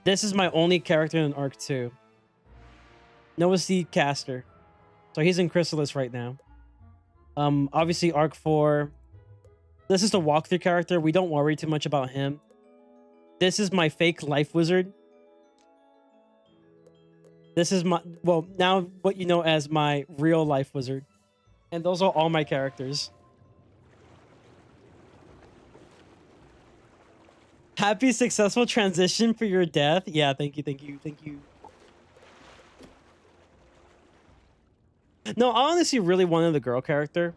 This is my only character in Arc 2. Noah Seed Caster. So he's in Chrysalis right now. Obviously, Arc 4. This is the walkthrough character. We don't worry too much about him. This is my fake life wizard. This is my, well, now what you know as my real life wizard. And those are all my characters. Happy successful transition for your death. Yeah, thank you, thank you, thank you. No, I honestly really wanted the girl character.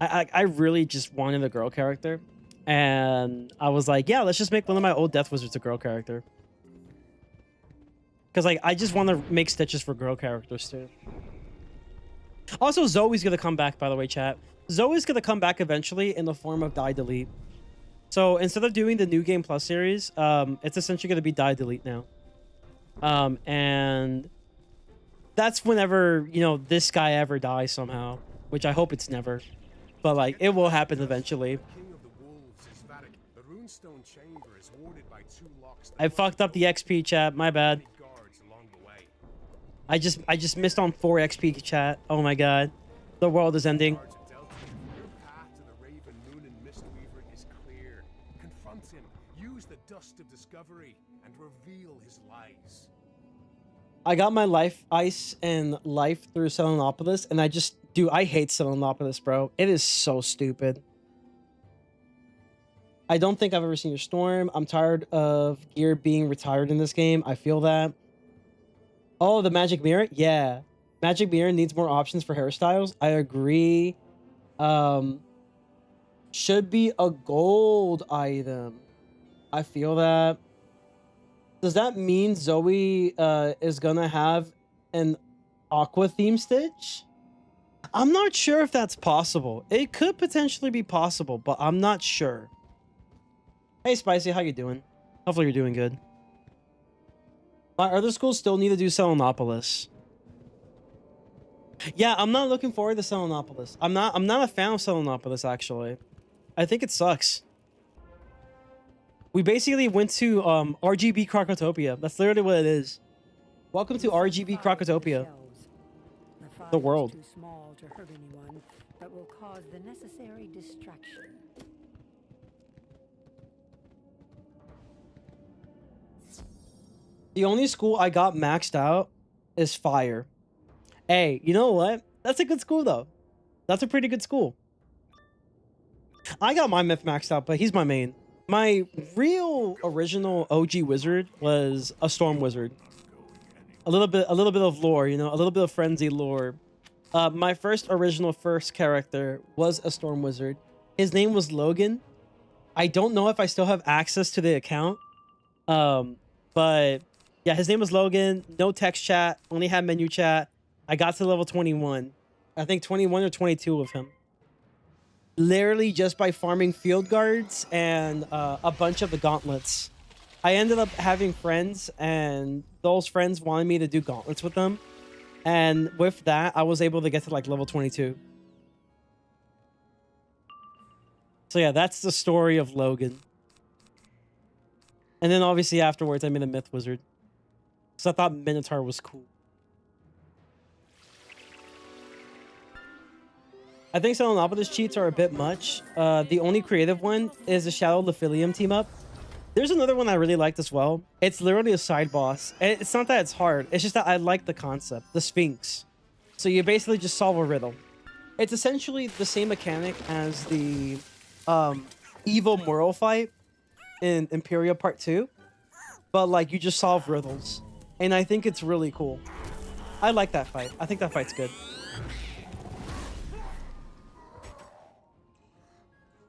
I really just wanted the girl character. And I was like, yeah, let's just make one of my old Death Wizards a girl character. Because like, I just want to make stitches for girl characters too. Also, Zoe's going to come back, by the way, chat. Zoe's going to come back eventually in the form of Die Delete. So instead of doing the New Game Plus series, it's essentially going to be Die Delete now. And that's whenever, you know, this guy ever dies somehow, which I hope it's never. But like, it will happen eventually. I fucked up the XP, chat. My bad. I just missed on 4 XP, chat. Oh my god. The world is ending. I got my life ice and life through Selenopolis, and I hate Selenopolis, bro. It is so stupid. I don't think I've ever seen your Storm. I'm tired of gear being retired in this game. I feel that. Oh, the Magic Mirror? Yeah. Magic Mirror needs more options for hairstyles. I agree. Should be a gold item. I feel that. Does that mean Zoe is gonna have an aqua theme stitch? I'm not sure if that's possible. It could potentially be possible, but I'm not sure. Hey Spicy, how you doing? Hopefully you're doing good. My other schools still need to do Selenopolis. Yeah, I'm not looking forward to Selenopolis. I'm not a fan of Selenopolis actually. I think it sucks. We basically went to RGB Crocotopia. That's literally what it is. Welcome to RGB Crocotopia. The world. Too small to hurt anyone, but will cause the necessary distraction. The only school I got maxed out is Fire. Hey, you know what? That's a good school though. That's a pretty good school. I got my myth maxed out, but he's my main. My real original OG wizard was a Storm Wizard. A little bit of lore, you know, a little bit of frenzy lore. My first character was a Storm Wizard. His name was Logan. I don't know if I still have access to the account. But yeah, his name was Logan. No text chat, only had menu chat. I got to level 21. I think 21 or 22 of him. Literally just by farming field guards and a bunch of the gauntlets. I ended up having friends, and those friends wanted me to do gauntlets with them. And with that, I was able to get to like level 22. So yeah, that's the story of Logan. And then obviously afterwards, I made a Myth Wizard. So I thought Minotaur was cool. I think Selenopolis cheats are a bit much. The only creative one is the Shadow Lephilium team up. There's another one I really liked as well. It's literally a side boss. And it's not that it's hard. It's just that I like the concept. The Sphinx. So you basically just solve a riddle. It's essentially the same mechanic as the evil moral fight in Imperia Part 2. But like you just solve riddles. And I think it's really cool. I like that fight. I think that fight's good.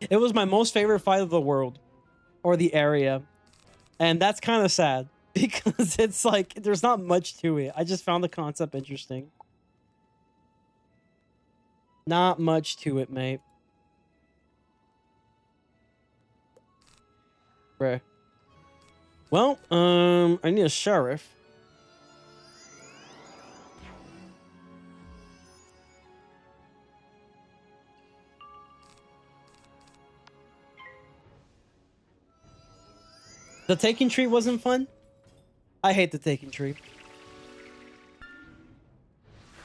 It was my most favorite fight of the world. Or the area. And that's kind of sad. Because it's like, there's not much to it. I just found the concept interesting. Not much to it, mate. Bruh. Well, I need a sheriff. The Taking Tree wasn't fun? I hate the Taking Tree.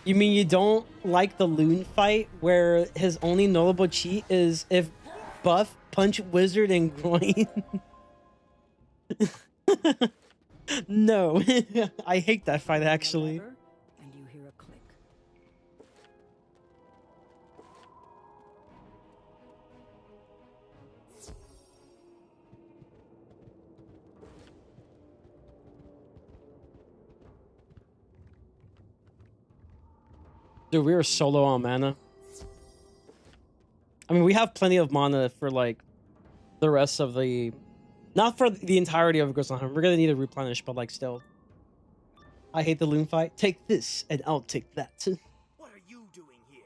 You mean you don't like the loon fight where his only notable cheat is if buff, punch wizard, and groin? No. I hate that fight actually. And you hear a click. Dude, we were solo on mana. I mean, we have plenty of mana for like the rest of the... Not for the entirety of Grizzlehunt. We're gonna need to replenish, but like still. I hate the loon fight. Take this, and I'll take that. What are you doing here?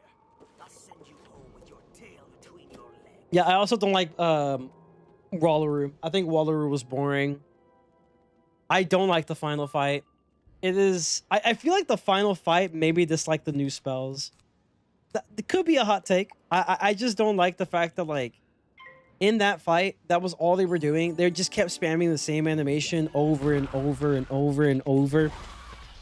I'll send you home with your tail between your legs. Yeah, I also don't like Wallaroo. I think Wallaroo was boring. I don't like the final fight. It is... I feel like the final fight maybe dislike the new spells. That could be a hot take. I just don't like the fact that like in that fight, that was all they were doing. They just kept spamming the same animation over and over and over and over.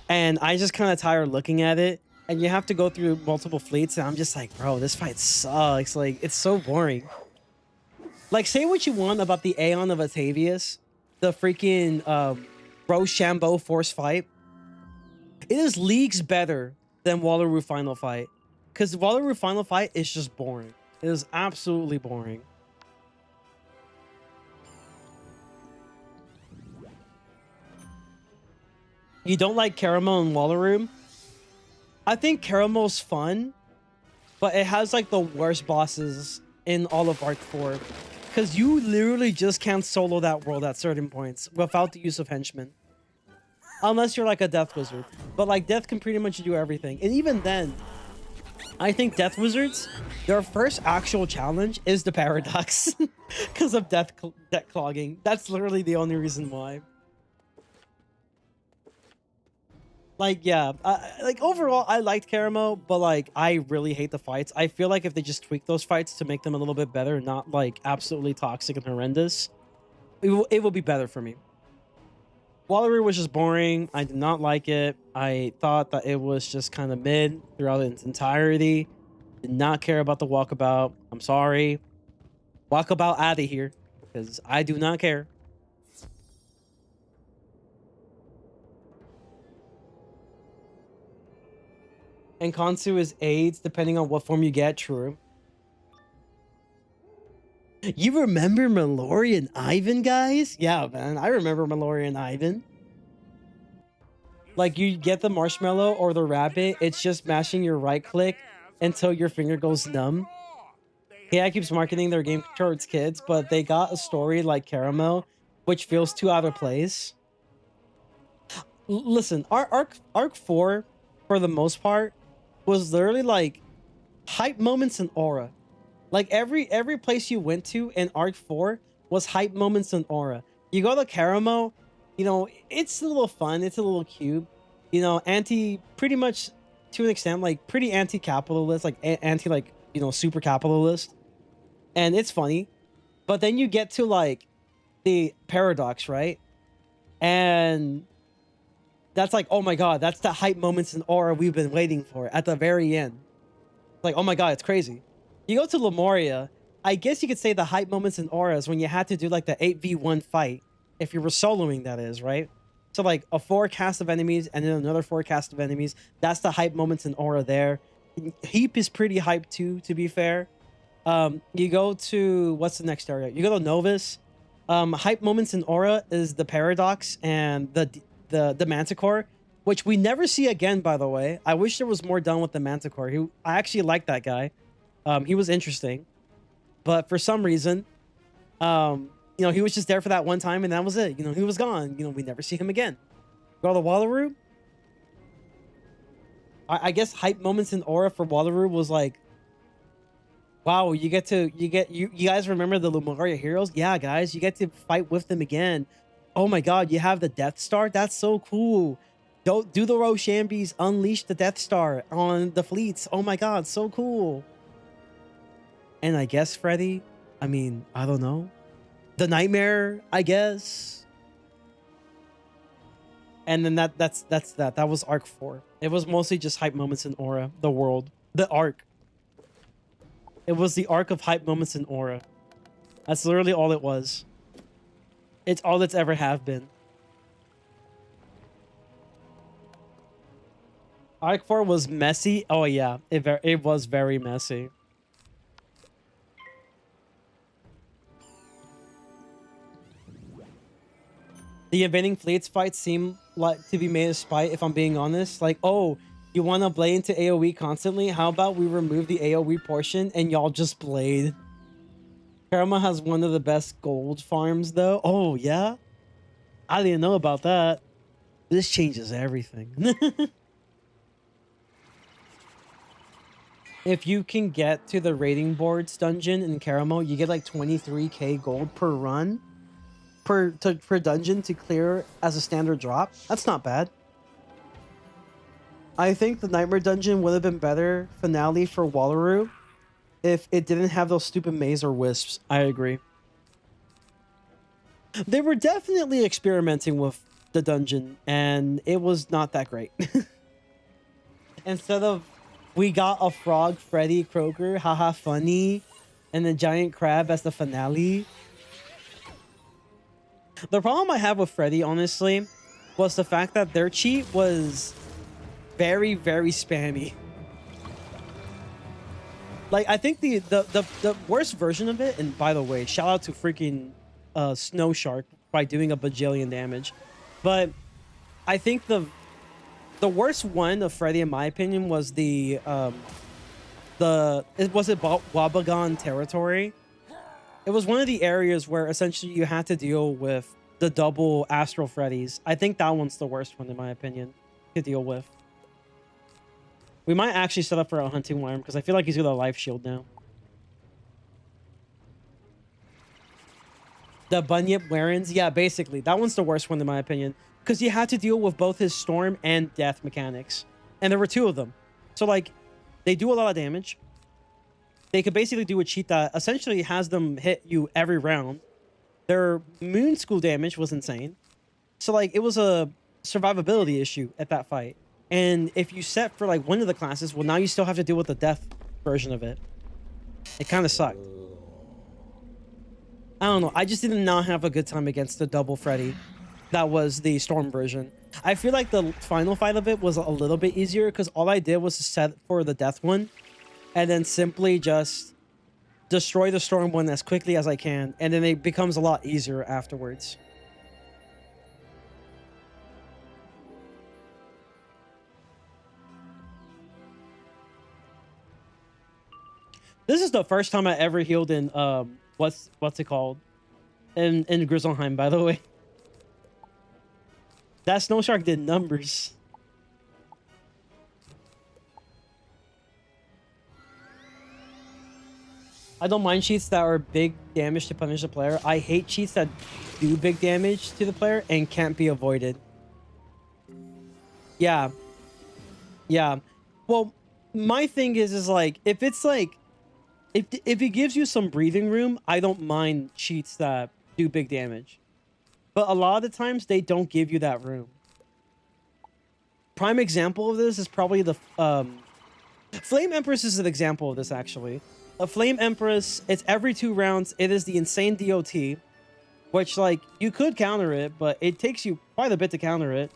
And I just kind of tired looking at it. And you have to go through multiple fleets. And I'm just like, bro, this fight sucks. Like, it's so boring. Like, say what you want about the Aeon of Atavius. The freaking Rochambeau Force fight. It is leagues better than Wallaroo Final Fight. Because Wallaroo Final Fight is just boring. It is absolutely boring. You don't like Caramel and Wallaroo? I think Caramel's fun, but it has like the worst bosses in all of Arc 4. Because you literally just can't solo that world at certain points without the use of henchmen. Unless you're like a Death Wizard. But like Death can pretty much do everything. And even then, I think Death Wizards, their first actual challenge is the Paradox. Because of deck clogging. That's literally the only reason why. Like, yeah. Like, overall, I liked Caramel, but like, I really hate the fights. I feel like if they just tweak those fights to make them a little bit better, not like absolutely toxic and horrendous, it will be better for me. Wallaroo was just boring. I did not like it. I thought that it was just kind of mid throughout its entirety. Did not care about the walkabout. I'm sorry. Walkabout out of here. Because I do not care. And Konsu is AIDS, depending on what form you get. True. You remember Mallory and Ivan, guys? Yeah, man. I remember Mallory and Ivan. Like, you get the marshmallow or the rabbit. It's just mashing your right click until your finger goes numb. They Yeah, keeps marketing their game towards kids, but they got a story like Caramel, which feels too out of place. Listen, our arc 4, for the most part, was literally like hype moments and aura. Like every place you went to in arc 4 was hype moments and aura. You go to Caramel, you know, it's a little fun, it's a little cute. You know, anti pretty much to an extent, like pretty anti-capitalist, like anti like, you know, super capitalist. And it's funny. But then you get to like the paradox, right? And that's like, oh my god, that's the hype moments and aura we've been waiting for at the very end. Like, oh my god, it's crazy. You go to Lemuria, I guess you could say the hype moments and auras when you had to do like the 8v1 fight, if you were soloing, that is, right? So like a 4 cast of enemies and then another 4 cast of enemies. That's the hype moments and aura there. Heap is pretty hype too, to be fair. You go to, what's the next area? You go to Novus. Hype moments and aura is the paradox and the Manticore, which we never see again, by the way. I wish there was more done with the Manticore. I actually like that guy. He was interesting, but for some reason, you know, he was just there for that one time and that was it. You know, he was gone. You know, we never see him again. Go to Wallaroo. I guess hype moments in aura for Wallaroo was like, wow, you guys remember the Lemuria heroes? Yeah, guys, you get to fight with them again. Oh my god, you have the Death Star? That's so cool. Don't do the Roshambies, unleash the Death Star on the fleets. Oh my god, so cool. And I guess Freddy, I mean, I don't know. The Nightmare, I guess. And then that's that. That was arc 4. It was mostly just hype moments in aura, the world, the arc. It was the arc of hype moments in aura. That's literally all it was. It's all it's ever have been. Arc 4 was messy. Oh yeah, it was very messy. The invading fleets fights seem like to be made of spite, if I'm being honest. Like, oh, you want to blade into AoE constantly? How about we remove the AoE portion and y'all just blade? Karama has one of the best gold farms, though. Oh, yeah? I didn't know about that. This changes everything. If you can get to the raiding boards dungeon in Caramel, you get like 23k gold per run. Per dungeon to clear as a standard drop. That's not bad. I think the Nightmare dungeon would have been better finale for Wallaroo if it didn't have those stupid maze or wisps. I agree. They were definitely experimenting with the dungeon, and it was not that great. Instead of, we got a frog, Freddy Krueger, haha funny, and the giant crab as the finale. The problem I have with Freddy, honestly, was the fact that their cheat was very, very spammy. Like, I think the worst version of it, and by the way, shout out to freaking Snow Shark by doing a bajillion damage. But I think the worst one of Freddy, in my opinion, was was it Wabagon territory? It was one of the areas where essentially you had to deal with the double Astral Freddys. I think that one's the worst one, in my opinion, to deal with. We might actually set up for a hunting worm because I feel like he's got a life shield now. The Bunyip Warrens, yeah, basically. That one's the worst one, in my opinion, because you had to deal with both his storm and death mechanics. And there were 2 of them. So, like, they do a lot of damage. They could basically do a cheat that essentially has them hit you every round. Their moon school damage was insane. So, like, it was a survivability issue at that fight. And if you set for, like, one of the classes, well, now you still have to deal with the death version of it. It kind of sucked. I don't know. I just did not have a good time against the double Freddy. That was the storm version. I feel like the final fight of it was a little bit easier because all I did was set for the death one. And then simply just destroy the storm one as quickly as I can. And then it becomes a lot easier afterwards. This is the first time I ever healed in what's it called? In Grizzleheim, by the way. That snow shark did numbers. I don't mind cheats that are big damage to punish the player. I hate cheats that do big damage to the player and can't be avoided. Yeah. Yeah. Well, my thing is like, if it's like, if it gives you some breathing room, I don't mind cheats that do big damage. But a lot of the times, they don't give you that room. Prime example of this is probably the... Flame Empress is an example of this, actually. A Flame Empress, it's every 2 rounds. It is the insane DOT, which, like, you could counter it, but it takes you quite a bit to counter it.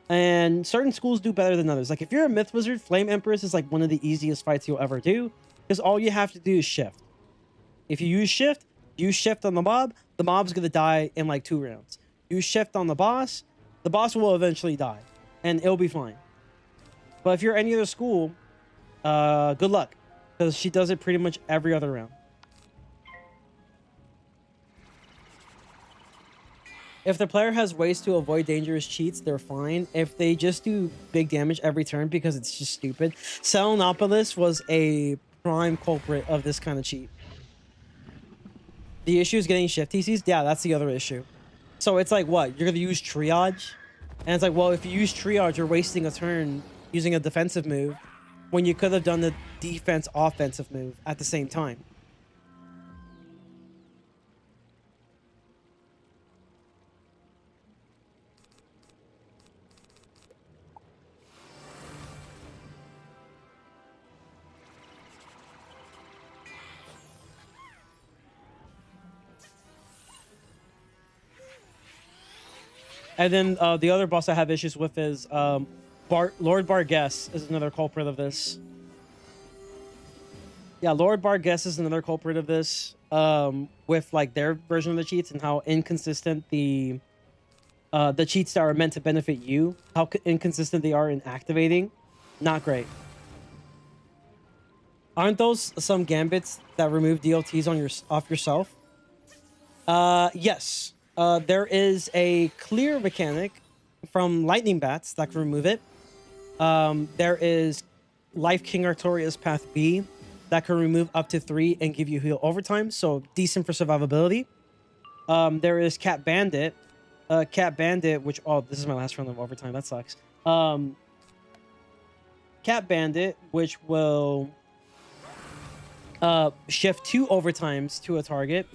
And certain schools do better than others. Like, if you're a Myth Wizard, Flame Empress is, like, one of the easiest fights you'll ever do, because all you have to do is shift. If you use shift on the mob's gonna die in, like, 2 rounds. You shift on the boss will eventually die, and it'll be fine. But if you're any other school, good luck. Because she does it pretty much every other round. If the player has ways to avoid dangerous cheats, they're fine. If they just do big damage every turn because it's just stupid. Selenopolis was a prime culprit of this kind of cheat. The issue is getting shift TCs? Yeah, that's the other issue. So it's like, what? You're going to use triage? And it's like, well, if you use triage, you're wasting a turn using a defensive move, when you could have done the defense offensive move at the same time. And then the other boss I have issues with is Lord Barguess is another culprit of this. Yeah, Lord Barguess is another culprit of this, with like their version of the cheats and how inconsistent the cheats that are meant to benefit you, how inconsistent they are in activating. Not great. Aren't those some gambits that remove DLTs off yourself? Yes. There is a clear mechanic from Lightning Bats that can remove it. There is Life King Artoria's Path B that can remove up to 3 and give you heal overtime, so decent for survivability. There is Cat Bandit. Cat Bandit, which... Oh, this is my last round of overtime. That sucks. Cat Bandit, which will shift 2 overtimes to a target.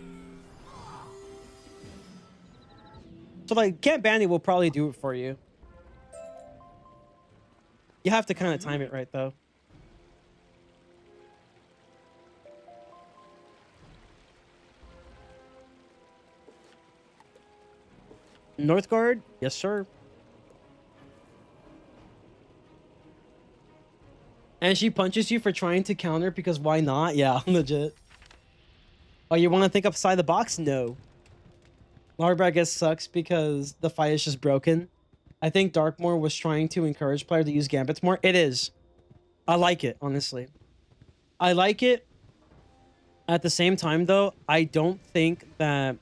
So, like, Cat Bandit will probably do it for you. You have to kind of time it right, though. Northgard? Yes, sir. And she punches you for trying to counter because why not? Yeah, legit. Oh, you want to think outside the box? No. Lord Barguess sucks because the fight is just broken. I think Darkmoor was trying to encourage players to use gambits more. It is. I like it, honestly. I like it. At the same time, though, I don't think that...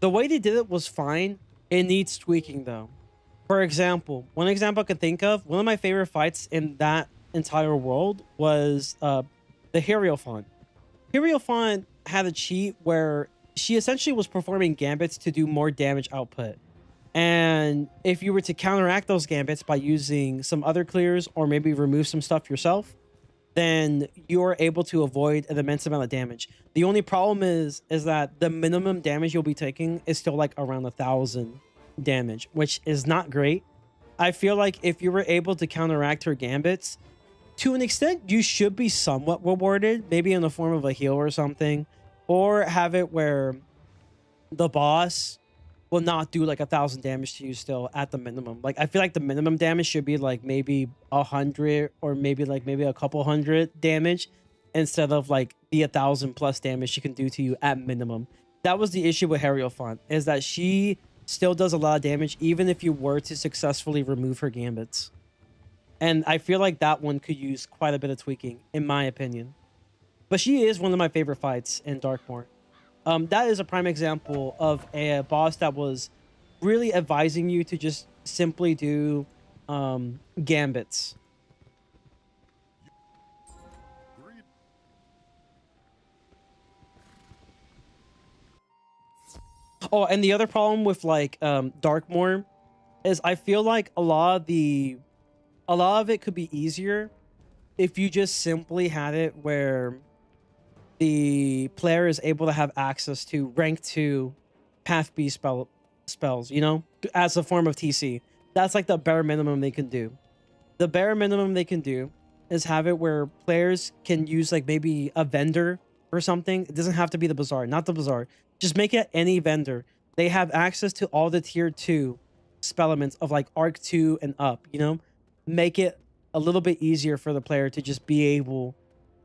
The way they did it was fine. It needs tweaking, though. For example, one example I can think of, one of my favorite fights in that entire world was the Hierophant. Hierophant had a cheat where she essentially was performing gambits to do more damage output. And if you were to counteract those gambits by using some other clears or maybe remove some stuff yourself, then you're able to avoid an immense amount of damage. The only problem is that the minimum damage you'll be taking is still like around 1,000 damage, which is not great. I feel like if you were able to counteract her gambits, to an extent, you should be somewhat rewarded, maybe in the form of a heal or something, or have it where the boss will not do like 1,000 damage to you still at the minimum. Like, I feel like the minimum damage should be like maybe 100 or maybe a couple hundred damage instead of like the 1,000 plus damage she can do to you at minimum. That was the issue with Hierophant, is that she still does a lot of damage even if you were to successfully remove her gambits. And I feel like that one could use quite a bit of tweaking, in my opinion. But she is one of my favorite fights in Darkmoor. That is a prime example of a boss that was really advising you to just simply do gambits. Greed. Oh, and the other problem with like Darkmoor is I feel like a lot of it could be easier if you just simply had it where the player is able to have access to rank 2 path B spells, you know, as a form of TC. That's like the bare minimum they can do. The bare minimum they can do is have it where players can use like maybe a vendor or something. It doesn't have to be the bazaar, not the bazaar. Just make it any vendor. They have access to all the tier 2 spell elements of like arc 2 and up, you know? Make it a little bit easier for the player to just be able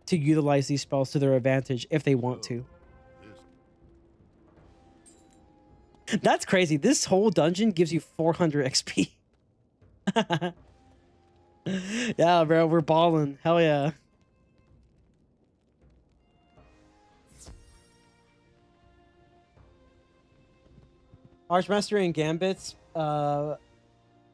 to utilize these spells to their advantage if they want to. That's crazy. This whole dungeon gives you 400 XP. Yeah, bro, we're balling. Hell yeah. Archmastery and Gambits,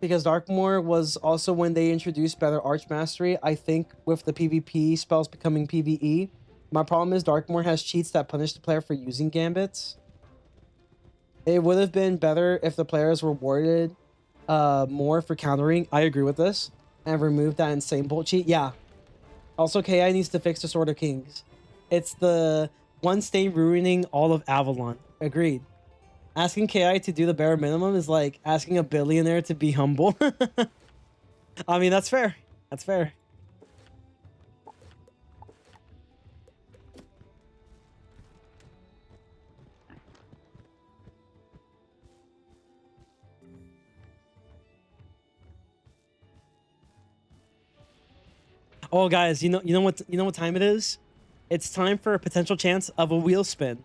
because Darkmoor was also when they introduced better Archmastery, I think with the PvP spells becoming PvE. My problem is Darkmoor has cheats that punish the player for using Gambits. It would have been better if the players rewarded more for countering. I agree with this. And remove that insane bolt cheat. Yeah. Also, KI needs to fix the Sword of Kings. It's the one stain ruining all of Avalon. Agreed. Asking KI to do the bare minimum is like asking a billionaire to be humble. I mean, that's fair. That's fair. Oh, guys, you know what time it is? It's time for a potential chance of a wheel spin.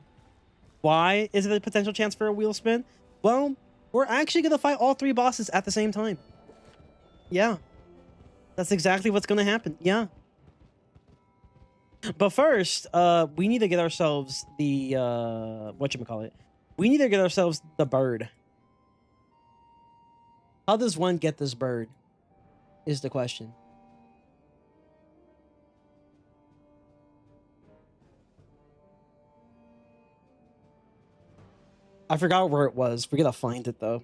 Why is it a potential chance for a wheel spin? Well, we're actually going to fight all 3 bosses at the same time. Yeah. That's exactly what's going to happen. Yeah. But first, we need to get ourselves the, whatchamacallit. We need to get ourselves the bird. How does one get this bird? Is the question. I forgot where it was. We're gonna find it though.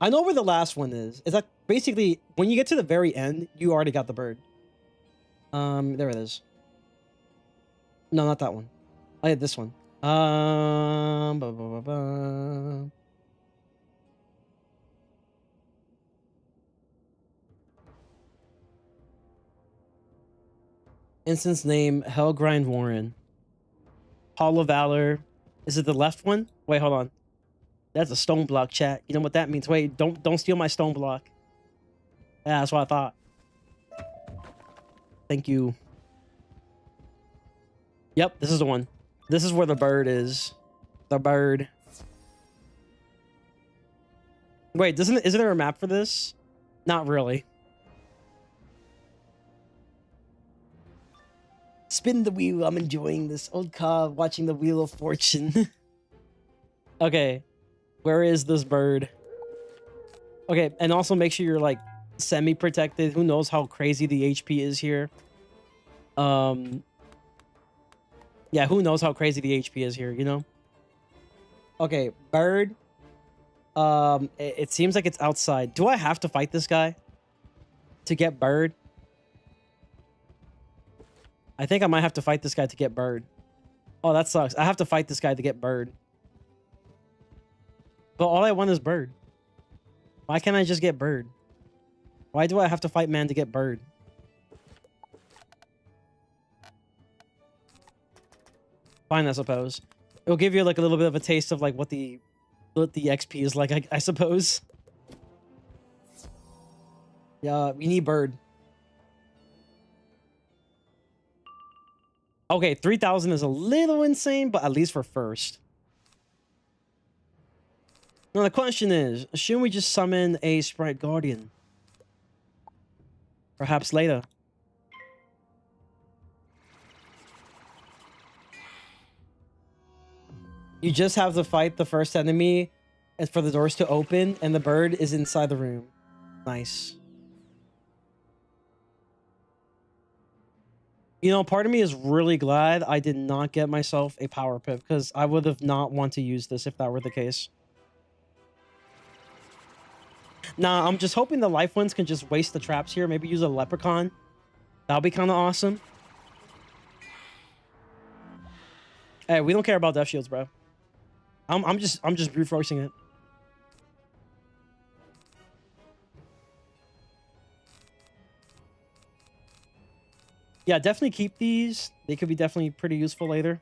I know where the last one is. Is that basically when you get to the very end, you already got the bird. There it is. No, not that one. I had this one. Ba, ba, ba, ba. Instance name Hellgrind Warren. Hall of Valor. Is it the left one? Wait, hold on. That's a stone block, chat. You know what that means? Wait, don't steal my stone block. Yeah, that's what I thought. Thank you. Yep, this is the one. This is where the bird is. The bird. Wait, isn't there a map for this? Not really. Spin the wheel. I'm enjoying this. Old car watching the Wheel of Fortune. Okay. Where is this bird? Okay, and also make sure you're like semi-protected. Who knows how crazy the HP is here? Yeah, who knows how crazy the HP is here, you know? Okay, bird. It seems like it's outside. Do I have to fight this guy to get bird? I think I might have to fight this guy to get bird. Oh, that sucks. I have to fight this guy to get bird. But all I want is bird. Why can't I just get bird? Why do I have to fight man to get bird? Fine, I suppose. It'll give you like a little bit of a taste of like what the XP is like, I suppose. Yeah, we need bird. Okay, 3,000 is a little insane, but at least for first. Now the question is, shouldn't we just summon a Sprite Guardian? Perhaps later. You just have to fight the first enemy and for the doors to open, and the bird is inside the room. Nice. You know, part of me is really glad I did not get myself a power pip, because I would have not want to use this if that were the case. Nah, I'm just hoping the life ones can just waste the traps here. Maybe use a leprechaun. That'll be kind of awesome. Hey, we don't care about death shields, bro. I'm just brute forcing it. Yeah, definitely keep these. They could be definitely pretty useful later.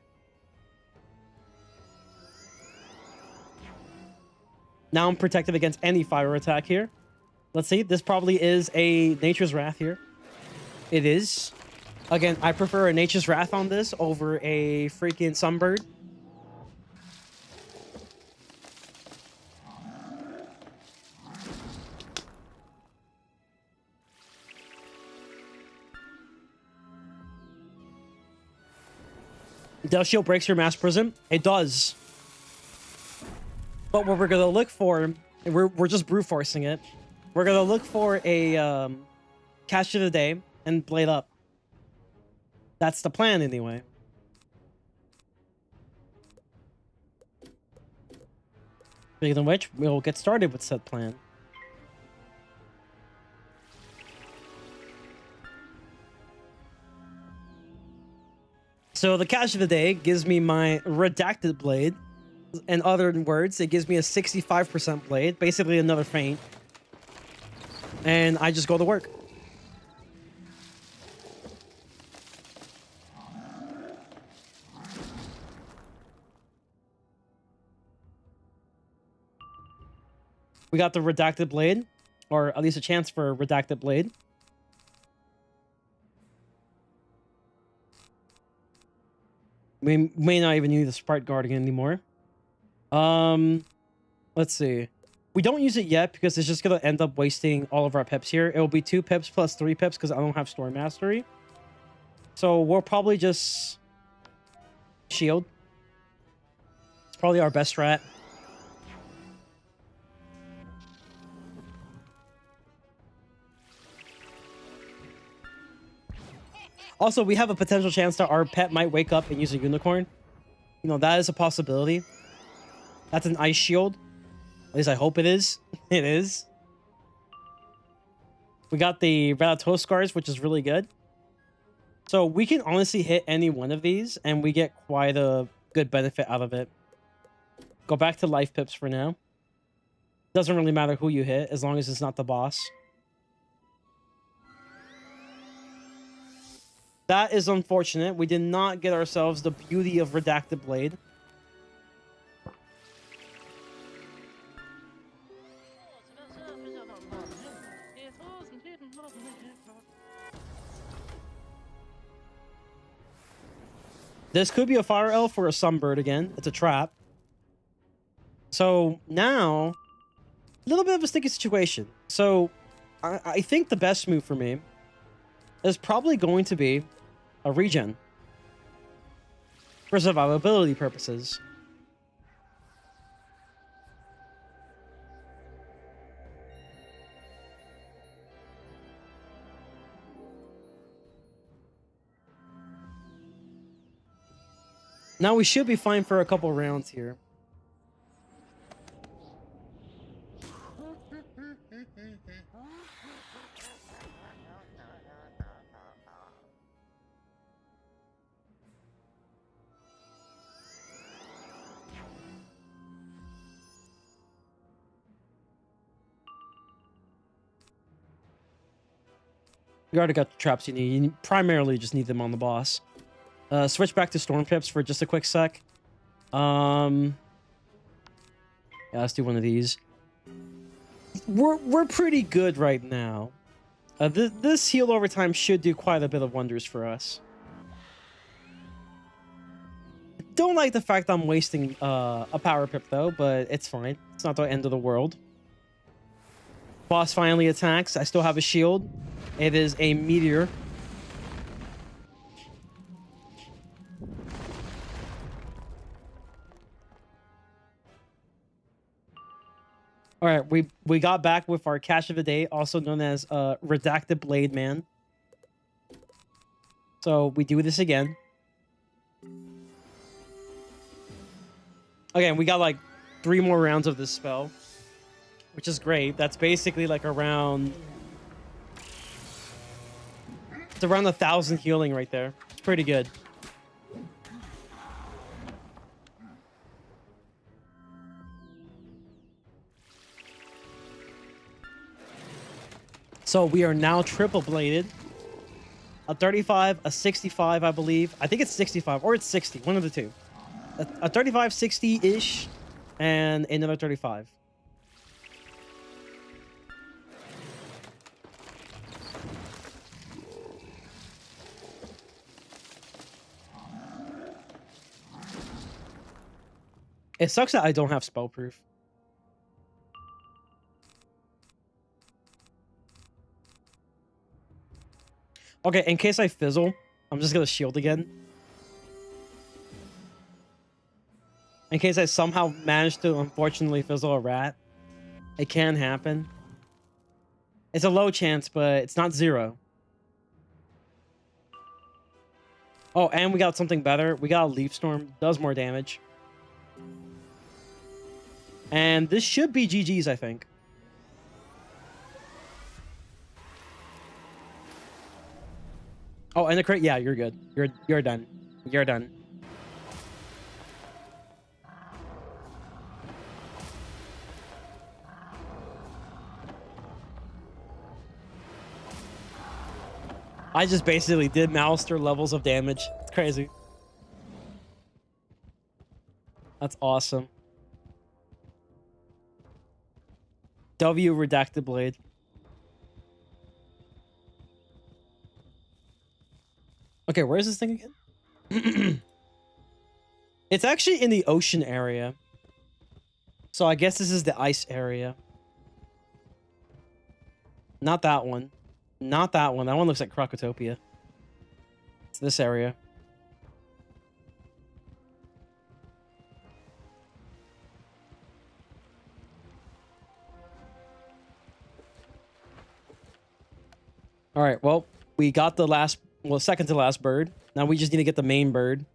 Now I'm protected against any fire attack here. Let's see. This probably is a Nature's Wrath here. It is. Again, I prefer a Nature's Wrath on this over a freaking Sunbird. Death Shield breaks your mass prison. It does. But what we're going to look for, and we're just brute forcing it. We're going to look for a Catch of the Day and Blade Up. That's the plan anyway. Speaking of which, we'll get started with said plan. So the Catch of the Day gives me my redacted blade. In other words, it gives me a 65% blade, basically another feint. And I just go to work. We got the redacted blade, or at least a chance for a redacted blade. We may not even need the Sprite Guardian anymore. Let's see. We don't use it yet because it's just going to end up wasting all of our pips here. It will be 2 pips plus 3 pips because I don't have Storm Mastery. So we'll probably just shield. It's probably our best strat. Also, we have a potential chance that our pet might wake up and use a unicorn. You know, that is a possibility. That's an ice shield. At least I hope it is. It is. We got the Rattata scars, which is really good. So we can honestly hit any one of these, and we get quite a good benefit out of it. Go back to life pips for now. Doesn't really matter who you hit, as long as it's not the boss. That is unfortunate. We did not get ourselves the beauty of Redacted Blade. This could be a Fire Elf or a Sunbird again. It's a trap. So now, a little bit of a sticky situation. So I think the best move for me is probably going to be a regen for survivability purposes. Now we should be fine for a couple rounds here. You already got the traps you need. You primarily just need them on the boss. Switch back to Storm Pips for just a quick sec. Yeah, let's do one of these. We're pretty good right now. This heal over time should do quite a bit of wonders for us. Don't like the fact I'm wasting a power pip though, but it's fine. It's not the end of the world. Boss finally attacks. I still have a shield. It is a meteor. All right, we got back with our cache of the day, also known as Redacted Blade Man. So we do this again. Again, we got like 3 more rounds of this spell, which is great. That's basically like around... It's around 1,000 healing right there. It's pretty good. So we are now triple bladed. A 35, a 65, I believe. I think it's 65 or it's 60, one of the two. A 35, 60-ish, and another 35. It sucks that I don't have spell proof. Okay, in case I fizzle, I'm just gonna shield again. In case I somehow manage to unfortunately fizzle a rat. It can happen. It's a low chance, but it's not 0. Oh, and we got something better. We got a Leaf Storm. Does more damage. And this should be GG's, I think. Oh, and the crit. Yeah, you're good. You're done. You're done. I just basically did Malister levels of damage. It's crazy. That's awesome. W Redacted Blade. Okay, where is this thing again? It's actually in the ocean area. So I guess this is the ice area. Not that one. Not that one. That one looks like Crocotopia. It's this area. All right, well, we got the last... Well, second to last bird. Now we just need to get the main bird.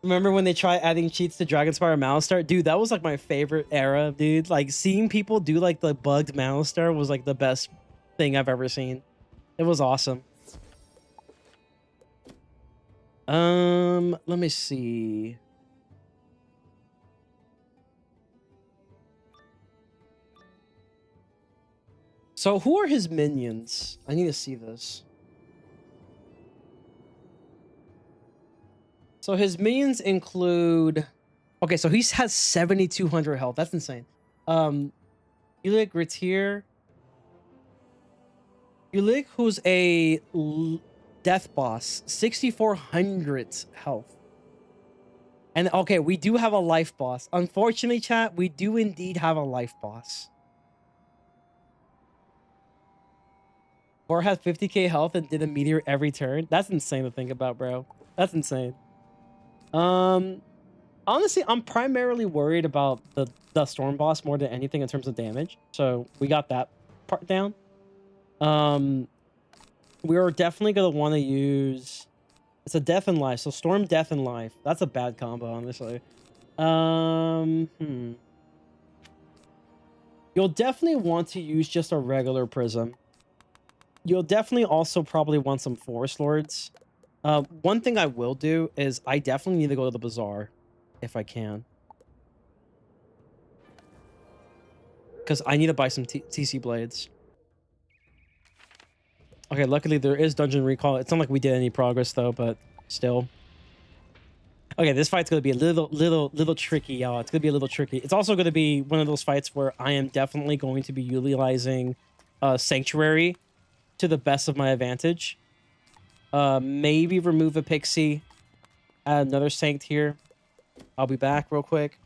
Remember when they tried adding cheats to Dragonspire Malister? Dude, that was like my favorite era, dude. Like seeing people do like the bugged Malister was like the best thing I've ever seen. It was awesome. Let me see. So who are his minions? I need to see this. So his minions include... Okay, so he has 7,200 health. That's insane. Ulik Retier. Ulik, who's a death boss. 6,400 health. And okay, we do have a life boss. Unfortunately, chat, we do indeed have a life boss. Or has 50k health and did a meteor every turn. That's insane to think about, bro. That's insane. Honestly, I'm primarily worried about the storm boss more than anything in terms of damage. So we got that part down. We are definitely gonna want to use... It's a death and life. So storm, death, and life. That's a bad combo, honestly. You'll definitely want to use just a regular prism. You'll definitely also probably want some Forest Lords. One thing I will do is I definitely need to go to the bazaar if I can. Because I need to buy some TC blades. Okay, luckily there is dungeon recall. It's not like we did any progress though, but still. Okay, this fight's gonna be a little tricky, y'all. It's gonna be a little tricky. It's also gonna be one of those fights where I am definitely going to be utilizing Sanctuary to the best of my advantage. Maybe remove a pixie, add another sanct here. I'll be back real quick.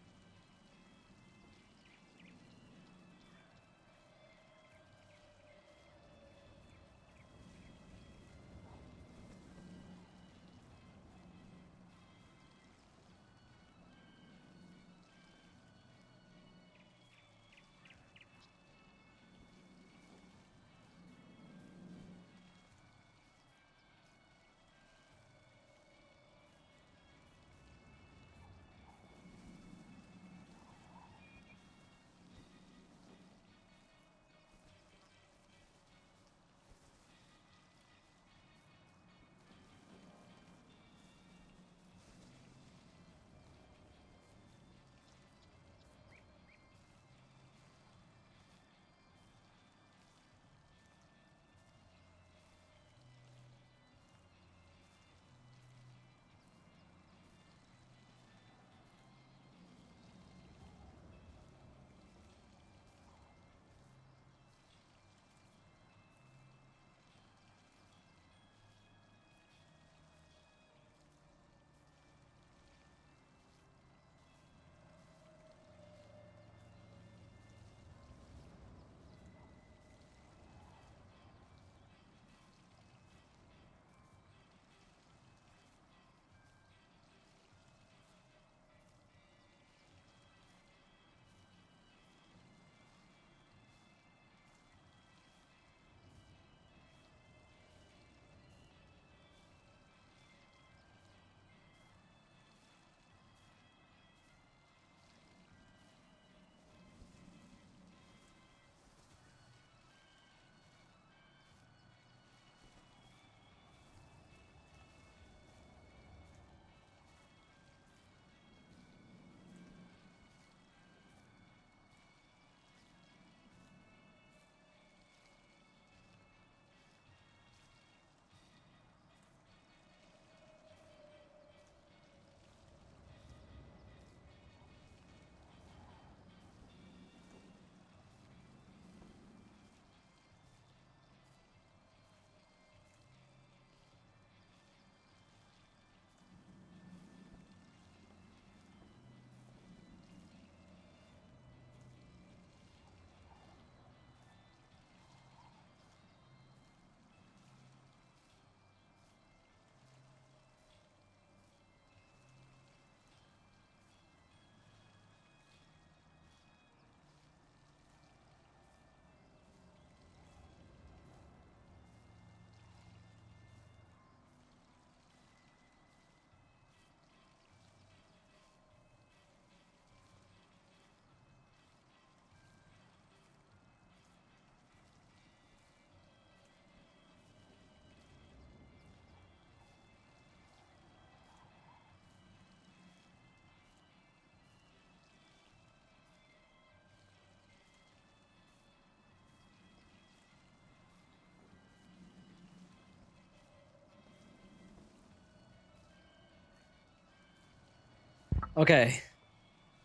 Okay.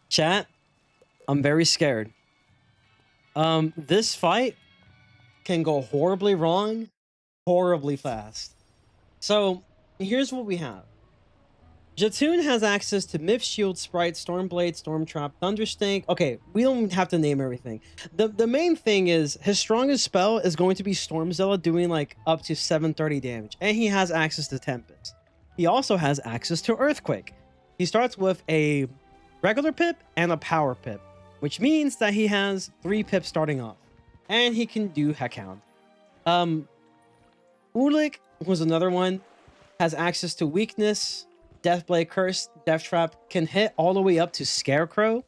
Chat, I'm very scared. This fight can go horribly wrong, horribly fast. So, here's what we have. Jatoon has access to Myth Shield, Sprite, Stormblade, Stormtrap, Thunderstink. Okay, we don't have to name everything. The main thing is his strongest spell is going to be Stormzilla, doing like up to 730 damage. And he has access to Tempest. He also has access to Earthquake. He starts with a regular pip and a power pip, which means that he has 3 pips starting off. And he can do Heckhound. Ulik was another one. Has access to Weakness, Deathblade, Curse, Death Trap, can hit all the way up to Scarecrow.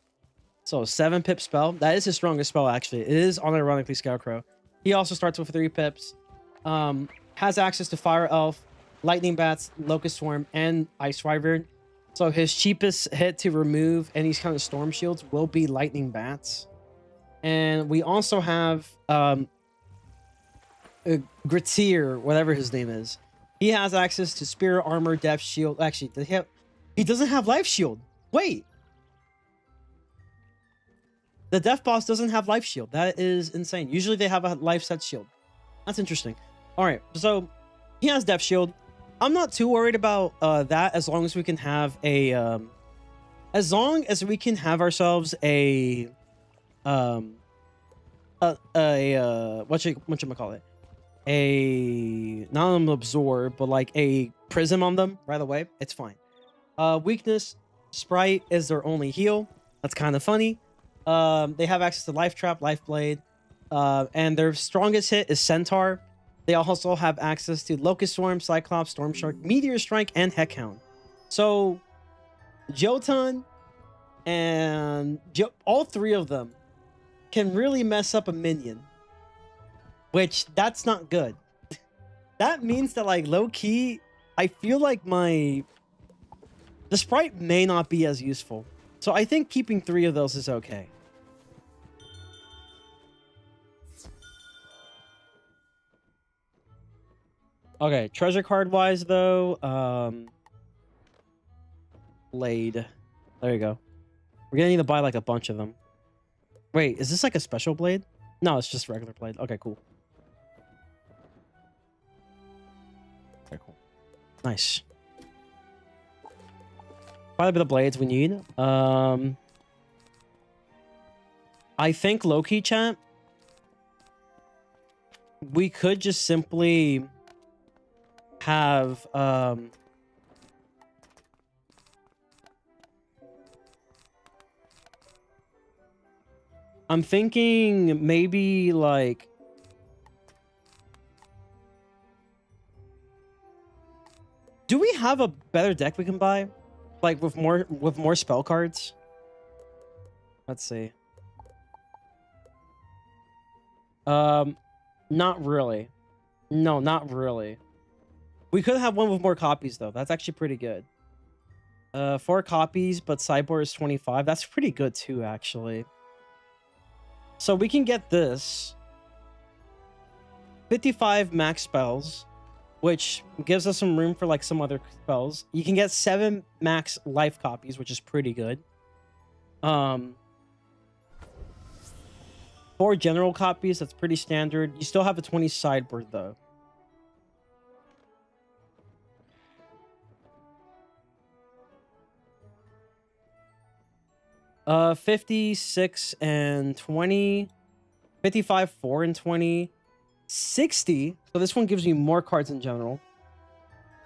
So 7 pip spell. That is his strongest spell, actually. It is unironically Scarecrow. He also starts with 3 pips. Has access to Fire Elf, Lightning Bats, Locust Swarm, and Ice Wyvern. So his cheapest hit to remove any kind of Storm Shields will be Lightning Bats. And we also have Grittier, whatever his name is. He has access to Spirit Armor, Death Shield. Actually, he doesn't have Life Shield. Wait. The Death Boss doesn't have Life Shield. That is insane. Usually they have a life set shield. That's interesting. All right, so he has Death Shield. I'm not too worried about that as long as we can have a as long as we can have ourselves a whatchamacallit? Not an absorb, but like a prism on them right away. It's fine. Weakness, Sprite is their only heal. That's kind of funny. They have access to Life Trap, Life Blade, and their strongest hit is Centaur. They also have access to Locust Swarm, Cyclops, Storm Shark, Meteor Strike, and Heckhound. So, Jotun and all 3 of them can really mess up a minion. Which, that's not good. That means that, like, low-key, I feel like the Sprite may not be as useful. So I think keeping 3 of those is okay. Okay, treasure card-wise, though, Blade. There you go. We're gonna need to buy, like, a bunch of them. Wait, is this, like, a special blade? No, it's just regular blade. Okay, cool. Okay, cool. Nice. Quite a bit of blades we need. I think low-key, chat, we could just simply have I'm thinking maybe like do we have a better deck we can buy? Like with more spell cards? Let's see. Not really. No, not really. We could have one with more copies though. That's actually pretty good. 4 copies, but sideboard is 25. That's pretty good too, actually. So we can get this 55 max spells, which gives us some room for like some other spells. You can get 7 max life copies, which is pretty good. 4 general copies, that's pretty standard. You still have a 20 sideboard though. Uh, 56 and 20, 55, 4 and 20, 60. So this one gives me more cards in general.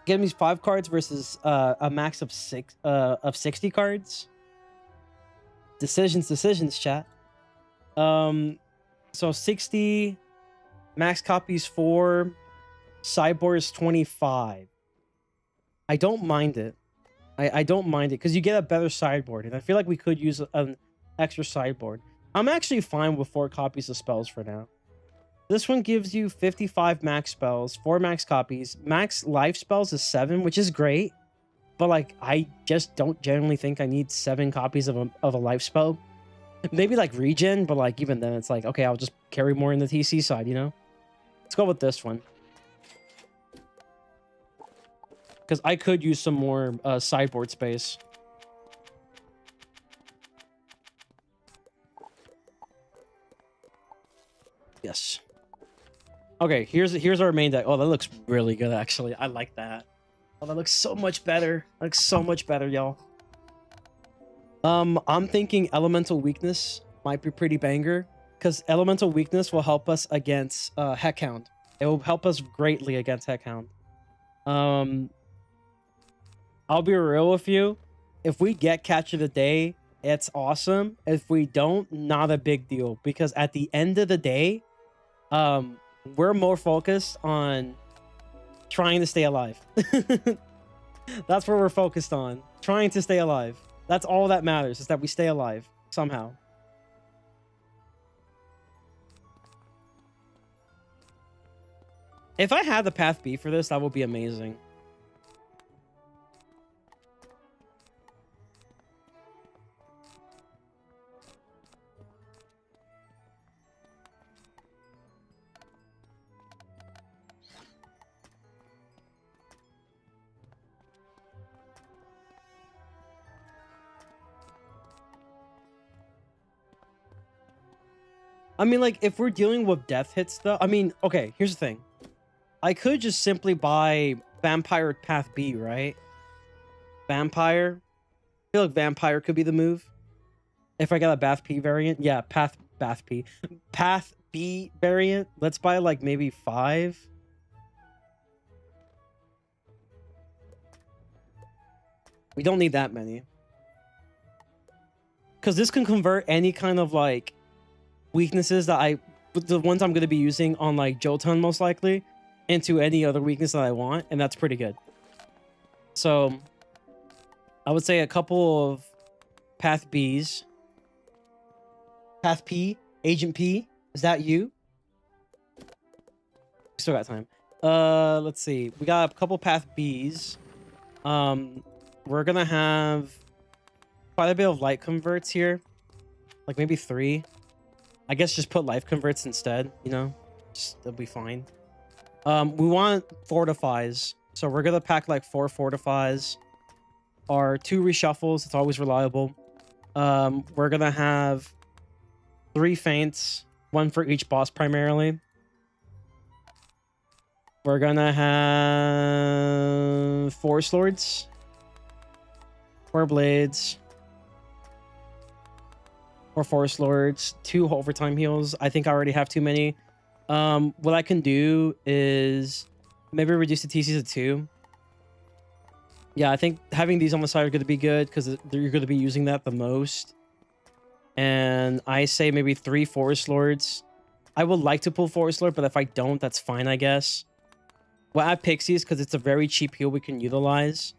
Give me 5 cards versus a max of 60 cards. Decisions, chat. So 60 max copies 4, sideboard is 25. I don't mind it. I don't mind it because you get a better sideboard, and I feel like we could use an extra sideboard. I'm actually fine with 4 copies of spells for now. This one gives you 55 max spells, 4 max copies. Max life spells is 7, which is great, but like I just don't generally think I need 7 copies of a life spell. Maybe like regen, but like even then it's like, okay, I'll just carry more in the TC side, you know? Let's go with this one. Because I could use some more sideboard space. Yes. Okay, here's our main deck. Oh, that looks really good, actually. I like that. Oh, that looks so much better. Looks so much better, y'all. I'm thinking elemental weakness might be pretty banger, because elemental weakness will help us against Heckhound. It will help us greatly against Heckhound. I'll be real with you. If we get Catch of the Day, it's awesome. If we don't, not a big deal, because at the end of the day, we're more focused on trying to stay alive. That's what we're focused on. Trying to stay alive. That's all that matters, is that we stay alive somehow. If I had the path B for this, that would be amazing. I mean, like, if we're dealing with death hits, though, I mean, okay, here's the thing. I could just simply buy Vampire Path B, right? Vampire. I feel like Vampire could be the move. If I got a Path P variant. Yeah, Path B variant. Let's buy, like, maybe 5. We don't need that many. Because this can convert any kind of, like, weaknesses that the ones I'm going to be using on, like, Jotun most likely, into any other weakness that I want, and that's pretty good. So I would say a couple of Path Bs. Path P, Agent P, is that you? Still got time. Let's see. We got a couple Path Bs. We're gonna have quite a bit of light converts here, like maybe 3. I guess just put life converts instead, you know, that'll be fine. We want fortifies, so we're gonna pack like 4 fortifies or 2 reshuffles. It's always reliable. We're gonna have 3 feints, 1 for each boss primarily. We're gonna have 4 swords, 4 blades, 4 forest lords, 2 overtime heals. I think I already have too many. What I can do is maybe reduce the TCs to 2. Yeah, I think having these on the side are going to be good because you're going to be using that the most. And I say maybe 3 forest lords. I would like to pull forest lord, but if I don't, that's fine, I guess. We'll add pixies because it's a very cheap heal we can utilize.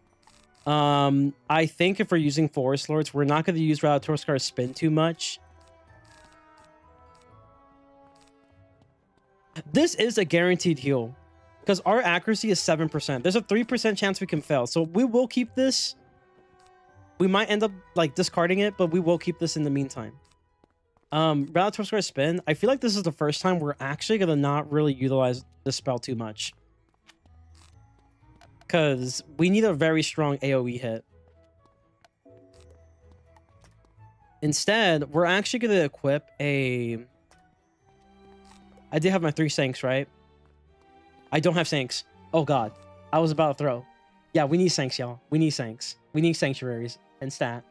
I think if we're using forest lords, we're not going to use Radatorskar spin too much. This is a guaranteed heal because our accuracy is 7%. There's a 3% chance we can fail, so we will keep this. We might end up like discarding it, but we will keep this in the meantime. Radatorskar spin. I feel like this is the first time we're actually going to not really utilize this spell too much. Because we need a very strong AoE hit. Instead, we're actually going to equip a... I did have my 3 Sanks, right? I don't have Sanks. Oh, God. I was about to throw. Yeah, we need Sanks, y'all. We need Sanks. We need Sanctuaries and stat.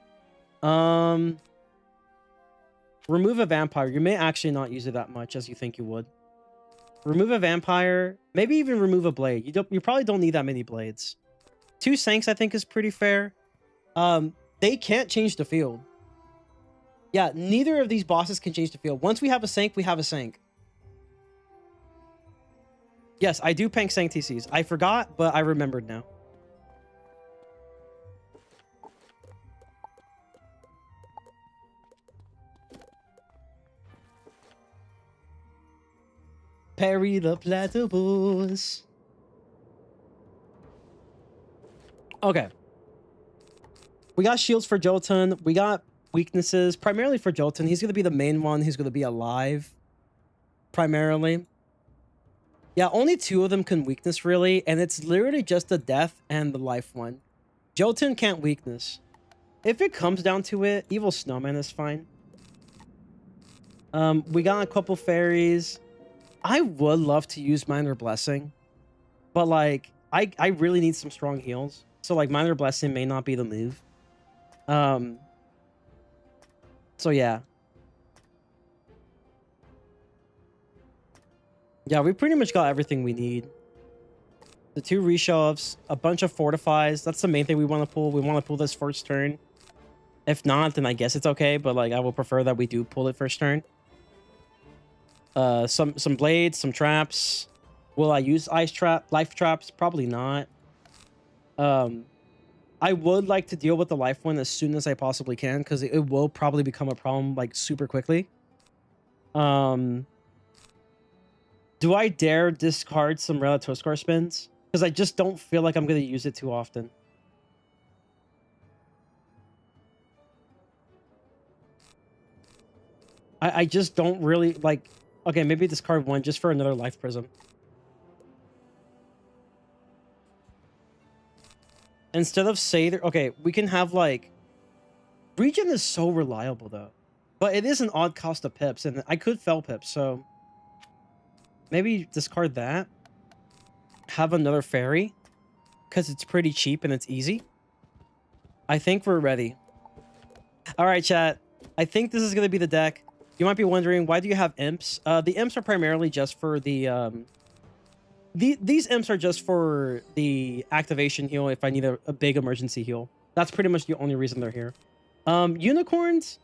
Remove a Vampire. You may actually not use it that much as you think you would. Remove a Vampire. Maybe even remove a Blade. You probably don't need that many Blades. 2 Sanks, I think, is pretty fair. They can't change the field. Yeah, neither of these bosses can change the field. Once we have a Sank, we have a Sank. Yes, I do Pank Sank TCs. I forgot, but I remembered now. Parry the platypus. Okay. We got shields for Jotun. We got weaknesses, primarily for Jotun. He's going to be the main one. He's going to be alive, primarily. Yeah, only 2 of them can weakness, really. And it's literally just the death and the life one. Jotun can't weakness. If it comes down to it, Evil Snowman is fine. We got a couple fairies. I would love to use Minor Blessing, but like I really need some strong heals. So like Minor Blessing may not be the move. So yeah. Yeah, we pretty much got everything we need. The 2 reshoves, a bunch of fortifies. That's the main thing we want to pull. We want to pull this first turn. If not, then I guess it's okay, but like I will prefer that we do pull it first turn. Some blades, some traps. Will I use life traps? Probably not. I would like to deal with the life one as soon as I possibly can, because it will probably become a problem like super quickly. Do I dare discard some Relatoskar spins? Because I just don't feel like I'm going to use it too often. I just don't really like... Okay, maybe discard 1 just for another life prism. Instead of Sather... Okay, we can have like... Regen is so reliable though. But it is an odd cost of pips, and I could fell pips, so... Maybe discard that. Have another fairy. Because it's pretty cheap and it's easy. I think we're ready. Alright, chat. I think this is going to be the deck. You might be wondering, why do you have imps? The imps are primarily just for the... These imps are just for the activation heal if I need a big emergency heal. That's pretty much the only reason they're here. Unicorns...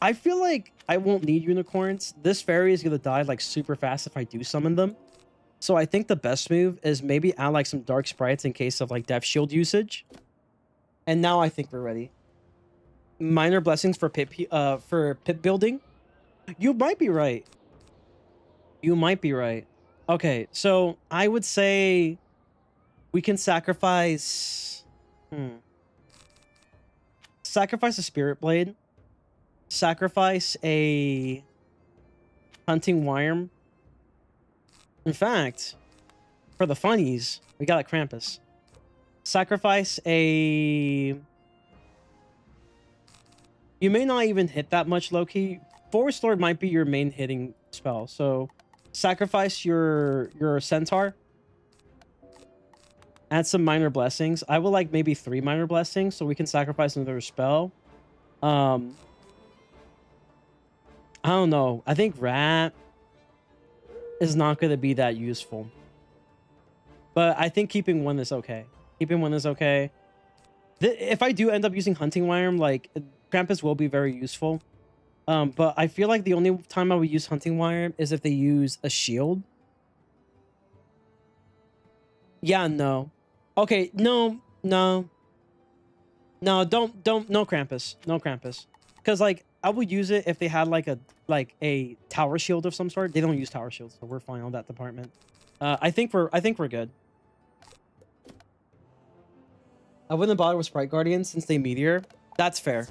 I feel like I won't need unicorns. This fairy is going to die like super fast if I do summon them. So I think the best move is maybe add like some dark sprites in case of like death shield usage. And now I think we're ready. Minor blessings for pip building. You might be right. You might be right. Okay, so I would say we can sacrifice... Sacrifice a Spirit Blade. Sacrifice a Hunting Worm. In fact, for the funnies, we got a Krampus. Sacrifice a... You may not even hit that much low-key. Forest Lord might be your main hitting spell. So sacrifice your Centaur. Add some Minor Blessings. I would like maybe 3 Minor Blessings so we can sacrifice another spell. I don't know. I think Rat is not going to be that useful. But I think keeping 1 is okay. Keeping 1 is okay. If I do end up using Hunting Worm, like, Krampus will be very useful. But I feel like the only time I would use Hunting Worm is if they use a shield. Yeah, no. Okay, no. No, don't, no Krampus. No Krampus. Because, like, I would use it if they had like a tower shield of some sort. They don't use tower shields, so we're fine on that department. I think we're good. I wouldn't bother with Sprite Guardians since they meteor. That's fair.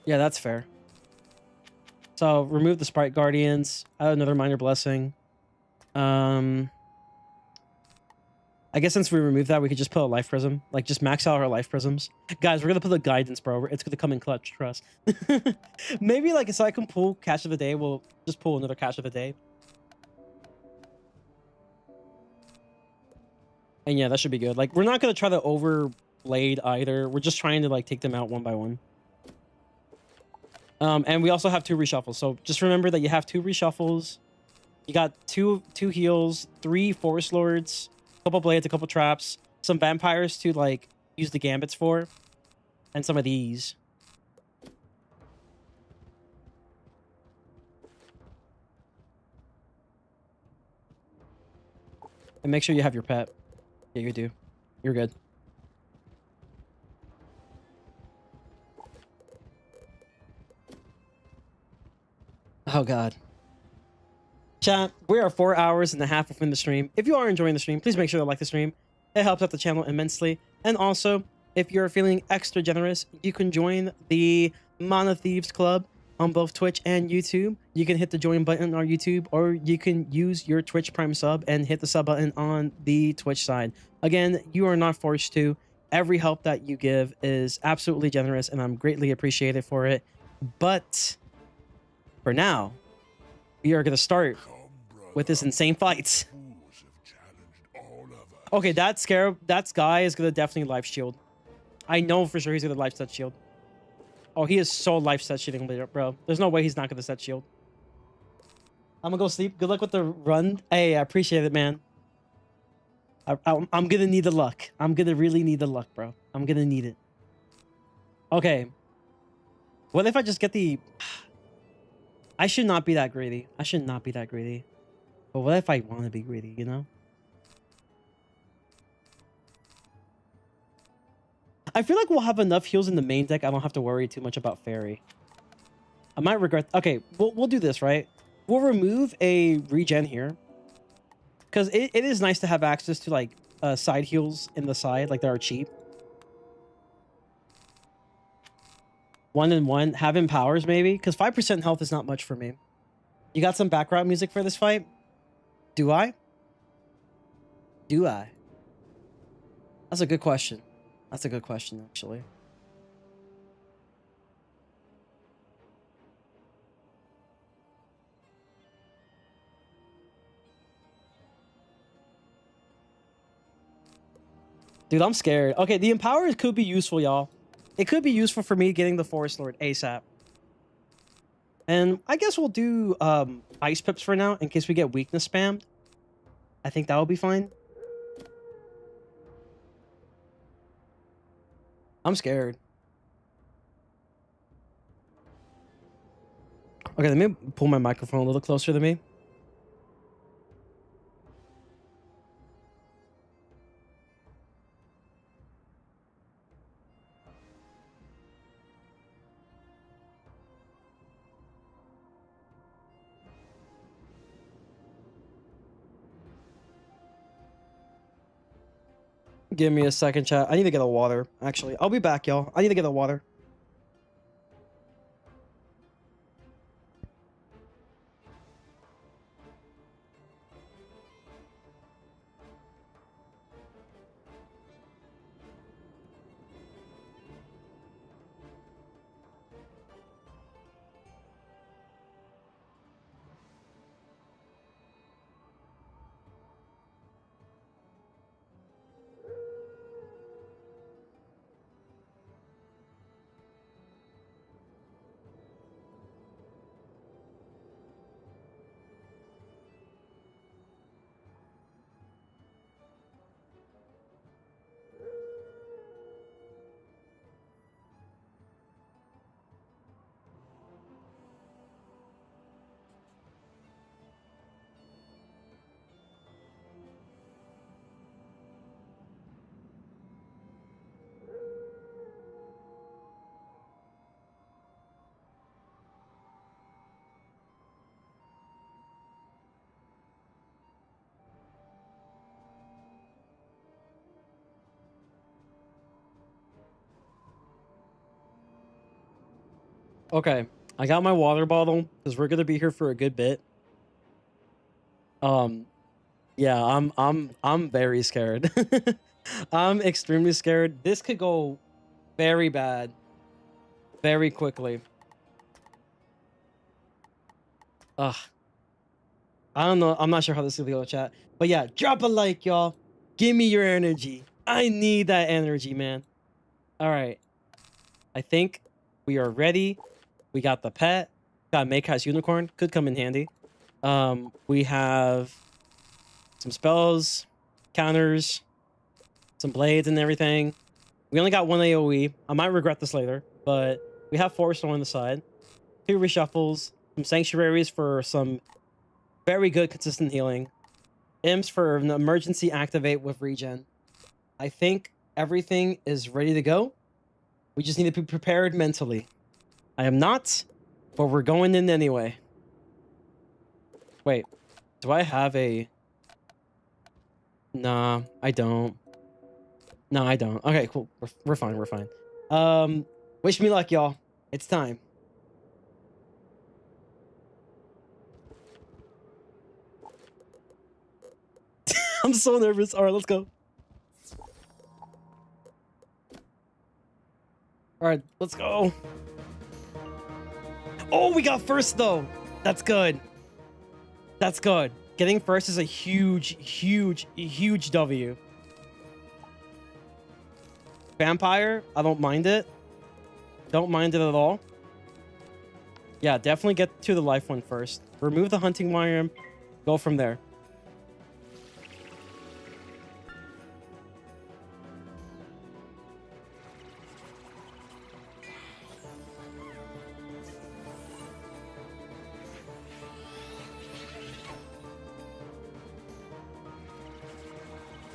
Yeah, that's fair. So remove the Sprite Guardians. Add another Minor Blessing. I guess since we removed that, we could just put a Life Prism. Like, just max out our Life Prisms. Guys, we're going to put a Guidance, bro. It's going to come in clutch, trust. Maybe, like, so I can pull Cash of the Day, we'll just pull another Cash of the Day. And yeah, that should be good. Like, we're not going to try to overblade either. We're just trying to, like, take them out one by one. And we also have 2 reshuffles. So just remember that you have 2 reshuffles. You got two heals, 3 Forest Lords, a couple blades, a couple traps, some vampires to like use the gambits for, and some of these. And make sure you have your pet. Yeah, you do. You're good. Oh god. Chat, we are 4 hours and a half within the stream. If you are enjoying the stream, please make sure to like the stream. It helps out the channel immensely. And also, if you're feeling extra generous, you can join the Mana Thieves Club on both Twitch and YouTube. You can hit the join button on YouTube, or you can use your Twitch Prime sub and hit the sub button on the Twitch side. Again, you are not forced to. Every help that you give is absolutely generous, and I'm greatly appreciated for it. But for now, we are going to start with his insane fights. Fools have challenged all of us. Okay, that guy is gonna definitely life shield. I know for sure he's gonna life set shield. Oh, he is so life set shielding, bro. There's no way he's not gonna set shield. I'm gonna go sleep. Good luck with the run. Hey, I appreciate it, man. I'm gonna need the luck. I'm gonna really need the luck, bro. I'm gonna need it. Okay. What if I just get the... I should not be that greedy. I should not be that greedy. But what if I want to be greedy, you know? I feel like we'll have enough heals in the main deck. I don't have to worry too much about Fairy. I might regret... Okay, we'll do this, right? We'll remove a regen here. Because it is nice to have access to, like, side heals in the side, like, that are cheap. 1 and 1. Having powers, maybe? Because 5% health is not much for me. You got some background music for this fight? Do I? Do I? That's a good question. That's a good question, actually. Dude, I'm scared. Okay, the Empower could be useful, y'all. It could be useful for me getting the Forest Lord ASAP. And I guess we'll do Ice Pips for now, in case we get weakness spammed. I think that will be fine. I'm scared. Okay, let me pull my microphone a little closer to me. Give me a second, chat. I need to get a water, actually. I'll be back, y'all. I need to get a water. Okay, I got my water bottle because we're gonna be here for a good bit. Yeah, I'm very scared. I'm extremely scared. This could go very bad, very quickly. Ugh. I don't know. I'm not sure how this is gonna go, chat. But yeah, drop a like, y'all. Give me your energy. I need that energy, man. All right. I think we are ready. We got the pet. Got Maykai's unicorn. Could come in handy. We have some spells, counters, some blades and everything. We only got one AoE. I might regret this later, but we have Forest on the side. 2 reshuffles, some sanctuaries for some very good consistent healing. Imps for an emergency activate with regen. I think everything is ready to go. We just need to be prepared mentally. I am not, but we're going in anyway. Wait, do I have a... Nah, I don't. No, I don't. Okay, cool. We're fine, we're fine. Wish me luck, y'all. It's time. I'm so nervous. All right, let's go. All right, let's go. Oh, we got first, though. That's good. That's good. Getting first is a huge, huge, huge W. Vampire, I don't mind it. Don't mind it at all. Yeah, definitely get to the life one first. Remove the hunting wire. Go from there.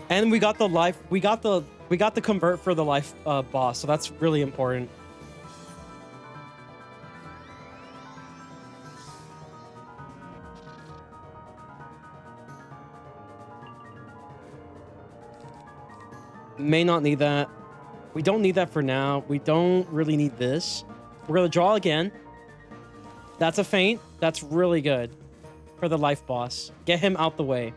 And we got the life. We got the convert for the life boss, so that's really important. May not need that. We don't need that for now. We don't really need this. We're gonna draw again. That's a feint. That's really good for the life boss. Get him out the way.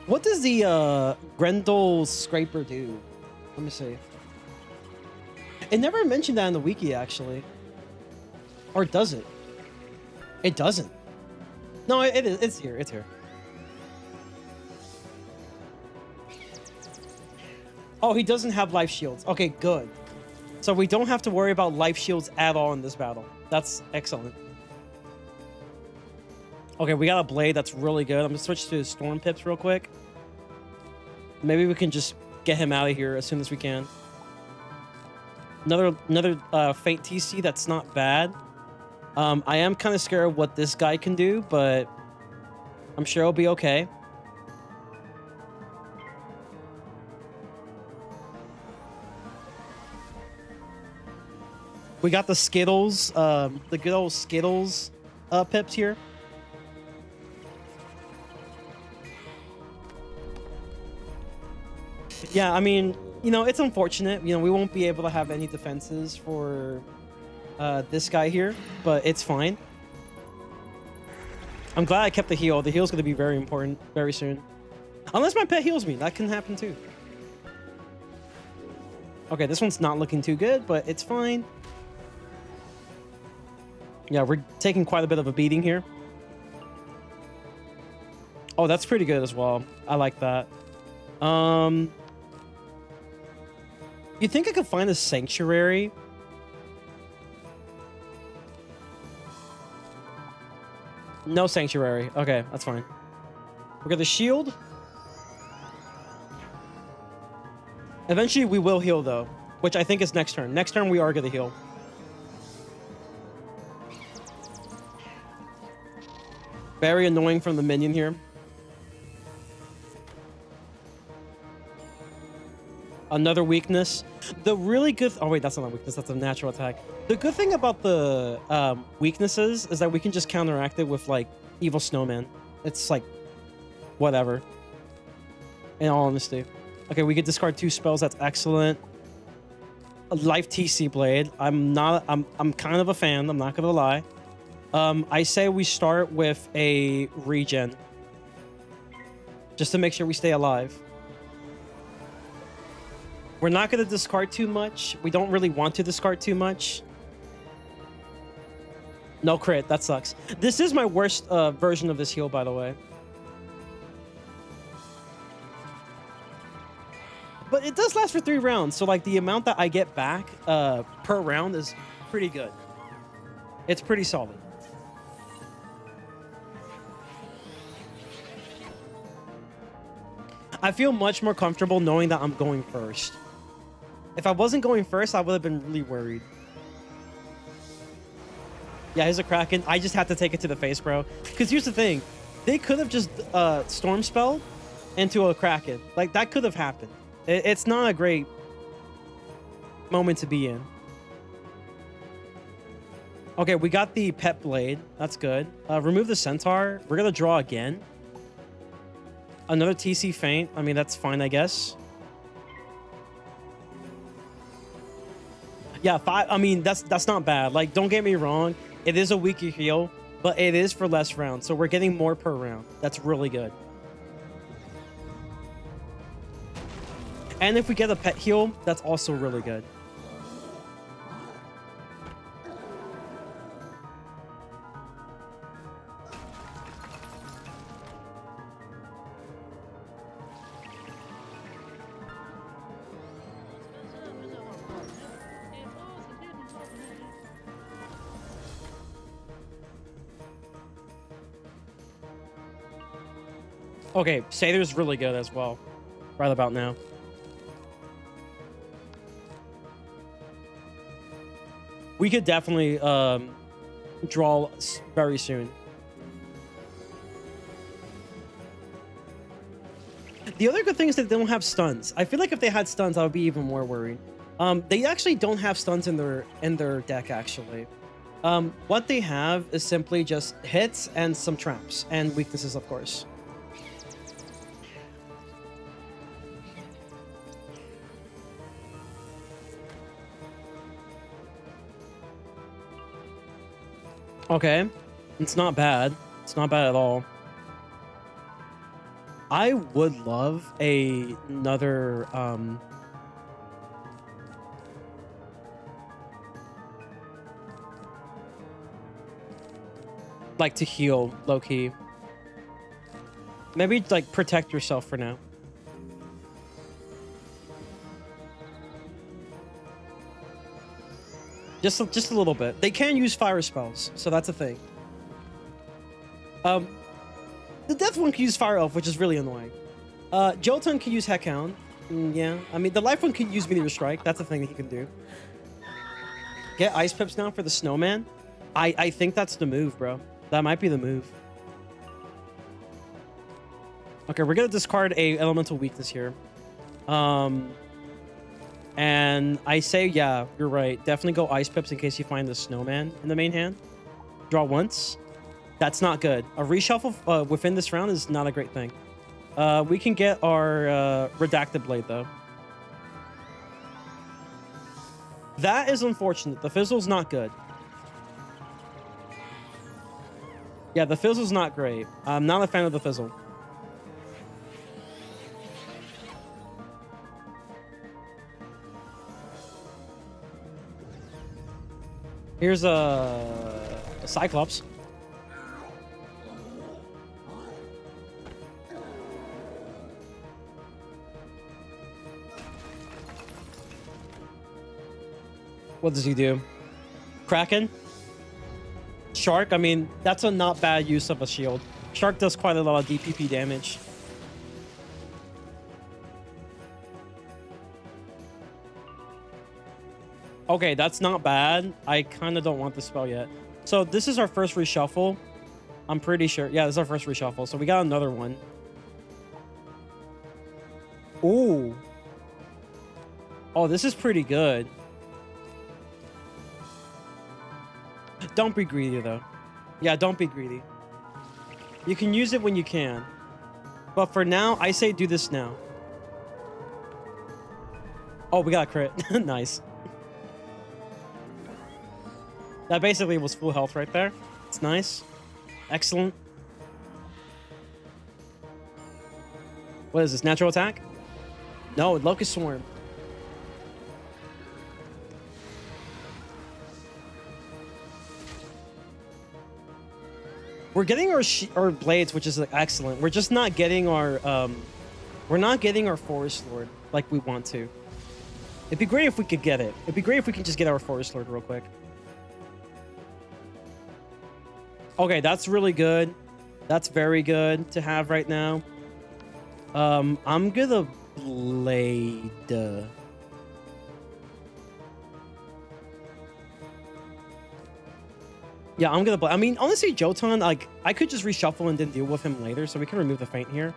What does the Grendel Scraper do? Let me see. It never mentioned that in the wiki, actually. Or does it? It doesn't. No, it is. It's here. It's here. Oh, he doesn't have life shields. Okay, good. So we don't have to worry about life shields at all in this battle. That's excellent. Okay, we got a blade. That's really good. I'm gonna switch to storm pips real quick. Maybe we can just get him out of here as soon as we can. Another faint TC. That's not bad. I am kind of scared of what this guy can do, but I'm sure it'll be okay. We got the Skittles, the good old Skittles pips here. Yeah, I mean, you know, it's unfortunate. You know, we won't be able to have any defenses for this guy here, but it's fine. I'm glad I kept the heal. The heal's going to be very important very soon. Unless my pet heals me. That can happen too. Okay, this one's not looking too good, but it's fine. Yeah, we're taking quite a bit of a beating here. Oh, that's pretty good as well. I like that. You think I could find a sanctuary? No sanctuary. Okay, that's fine. We got the shield. Eventually we will heal though, which I think is next turn. Next turn we are gonna heal. Very annoying from the minion here. Another weakness. The really good... Oh, wait, that's not a weakness. That's a natural attack. The good thing about the weaknesses is that we can just counteract it with, like, Evil Snowman. It's, like, whatever. In all honesty. Okay, we could discard 2 spells. That's excellent. A Life TC Blade. I'm kind of a fan. I'm not going to lie. I say we start with a regen. Just to make sure we stay alive. We're not going to discard too much. We don't really want to discard too much. No crit. That sucks. This is my worst version of this heal, by the way. But it does last for 3 rounds. So, like, the amount that I get back per round is pretty good. It's pretty solid. I feel much more comfortable knowing that I'm going first. If I wasn't going first, I would have been really worried. Yeah, here's a Kraken. I just had to take it to the face, bro. Because here's the thing. They could have just Storm Spell into a Kraken. Like, that could have happened. It's not a great moment to be in. Okay, we got the Pet Blade. That's good. Remove the Centaur. We're going to draw again. Another TC feint. I mean, that's fine, I guess. Yeah, 5. I mean, that's not bad. Like, don't get me wrong. It is a weaker heal, but it is for less rounds. So we're getting more per round. That's really good. And if we get a pet heal, that's also really good. Okay, Sather's really good as well. Right about now. We could definitely draw very soon. The other good thing is that they don't have stuns. I feel like if they had stuns, I would be even more worried. They actually don't have stuns in their deck, actually. What they have is simply just hits and some traps and weaknesses, of course. Okay, it's not bad. It's not bad at all. I would love another like to heal low key. Maybe like protect yourself for now. Just a little bit. They can use fire spells, so that's a thing. The death one can use Fire Elf, which is really annoying. Jotun can use Heckhound. Yeah, I mean, the life one can use Meteor Strike. That's a thing that he can do. Get Ice Pips now for the Snowman. I think that's the move, bro. That might be the move. Okay, we're gonna discard a elemental weakness here. And I say, yeah, you're right. Definitely go Ice Pips in case you find the Snowman in the main hand. Draw once. That's not good. A reshuffle within this round is not a great thing. We can get our Redacted Blade, though. That is unfortunate. The Fizzle's not good. Yeah, the Fizzle's not great. I'm not a fan of the Fizzle. Here's a Cyclops. What does he do? Kraken? Shark? I mean, that's a not bad use of a shield. Shark does quite a lot of DPP damage. Okay, that's not bad. I kind of don't want the spell yet. So this is our first reshuffle. I'm pretty sure. Yeah, this is our first reshuffle. So we got another one. Ooh. Oh, this is pretty good. Don't be greedy, though. Yeah, don't be greedy. You can use it when you can. But for now, I say do this now. Oh, we got a crit. Nice. That basically was full health right there. It's nice. Excellent. What is this? Natural attack? No, Locust Swarm. We're getting our blades, which is excellent. We're just not getting our Forest Lord like we want to. It'd be great if we could get it. It'd be great if we could just get our Forest Lord real quick. Okay, that's really good. That's very good to have right now. I'm gonna blade. Yeah, I'm gonna. I mean, honestly, Jotun, like, I could just reshuffle and then deal with him later, so we can remove the feint here.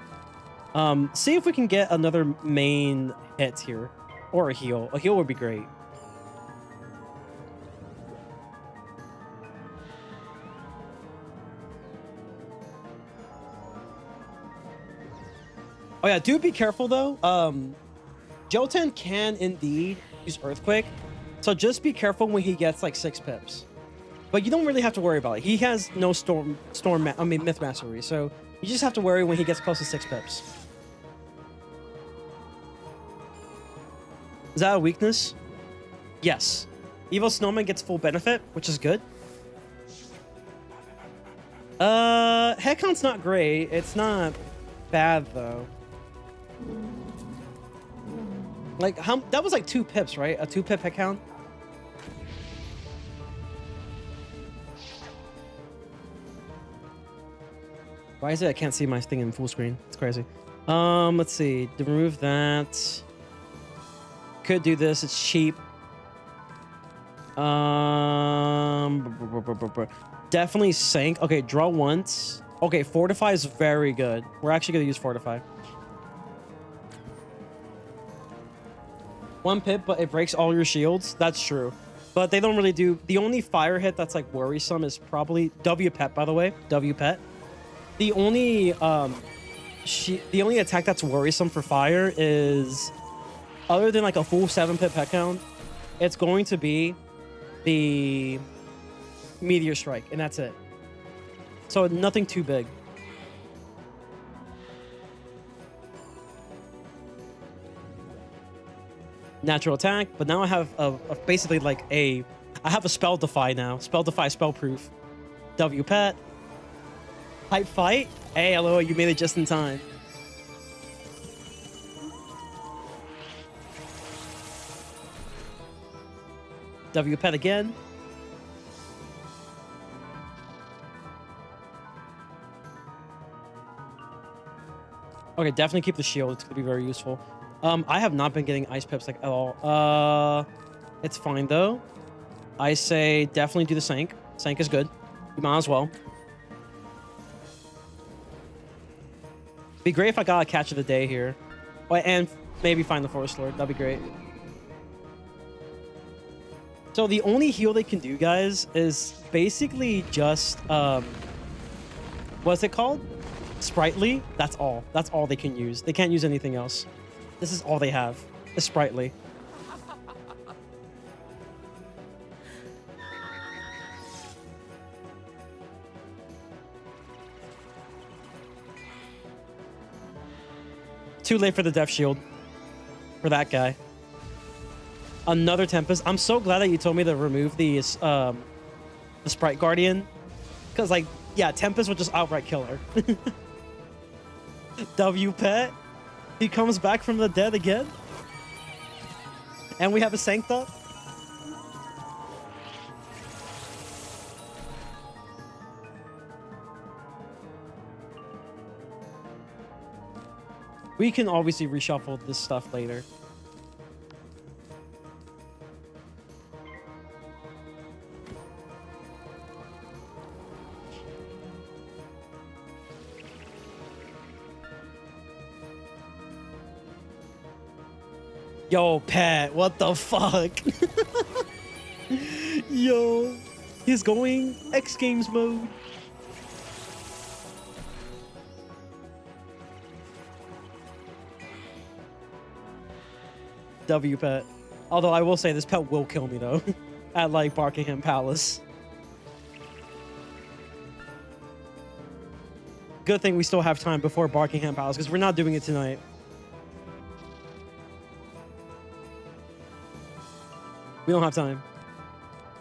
See if we can get another main hit here, or a heal. A heal would be great. Oh yeah, do be careful though. Jotun can indeed use Earthquake, so just be careful when he gets like 6 pips. But you don't really have to worry about it. He has no Myth Mastery, so you just have to worry when he gets close to 6 pips. Is that a weakness? Yes. Evil Snowman gets full benefit, which is good. Headcount's not great. It's not bad though. Like, that was like 2 pips, right? A 2-pip headcount. Why is it I can't see my thing in full screen? It's crazy. Let's see. To remove that. Could do this. It's cheap. Definitely Sank. Okay, draw once. Okay, Fortify is very good. We're actually going to use Fortify. 1 pip, but it breaks all your shields. That's true. But they don't really do... The only fire hit that's, like, worrisome is probably... W pet, by the way. W pet. The only, the only attack that's worrisome for fire is... Other than, like, a full 7 pip pet count, it's going to be the Meteor Strike, and that's it. So nothing too big. Natural attack, but now I have basically like I have a Spell Defy now. Spell Defy, Spell Proof. W pet. Hype fight. Hey, hello, you made it just in time. W pet again. Okay, definitely keep the shield. It's gonna be very useful. I have not been getting ice pips like at all. It's fine though. I say definitely do the Sank. Sank is good. You might as well. Be great if I got a catch of the day here. Oh, and maybe find the Forest Lord. That'd be great. So the only heal they can do, guys, is basically just what's it called? Sprightly. That's all. That's all they can use. They can't use anything else. This is all they have. Is Sprightly. Too late for the Death Shield. For that guy. Another Tempest. I'm so glad that you told me to remove the Sprite Guardian. Because, like, yeah, Tempest would just outright kill her. W pet. He comes back from the dead again. And we have a Sancta. We can obviously reshuffle this stuff later. Yo, Pat, what the fuck? Yo, he's going X Games mode. W pet. Although I will say this pet will kill me though. At like Buckingham Palace. Good thing we still have time before Buckingham Palace because we're not doing it tonight. We don't have time.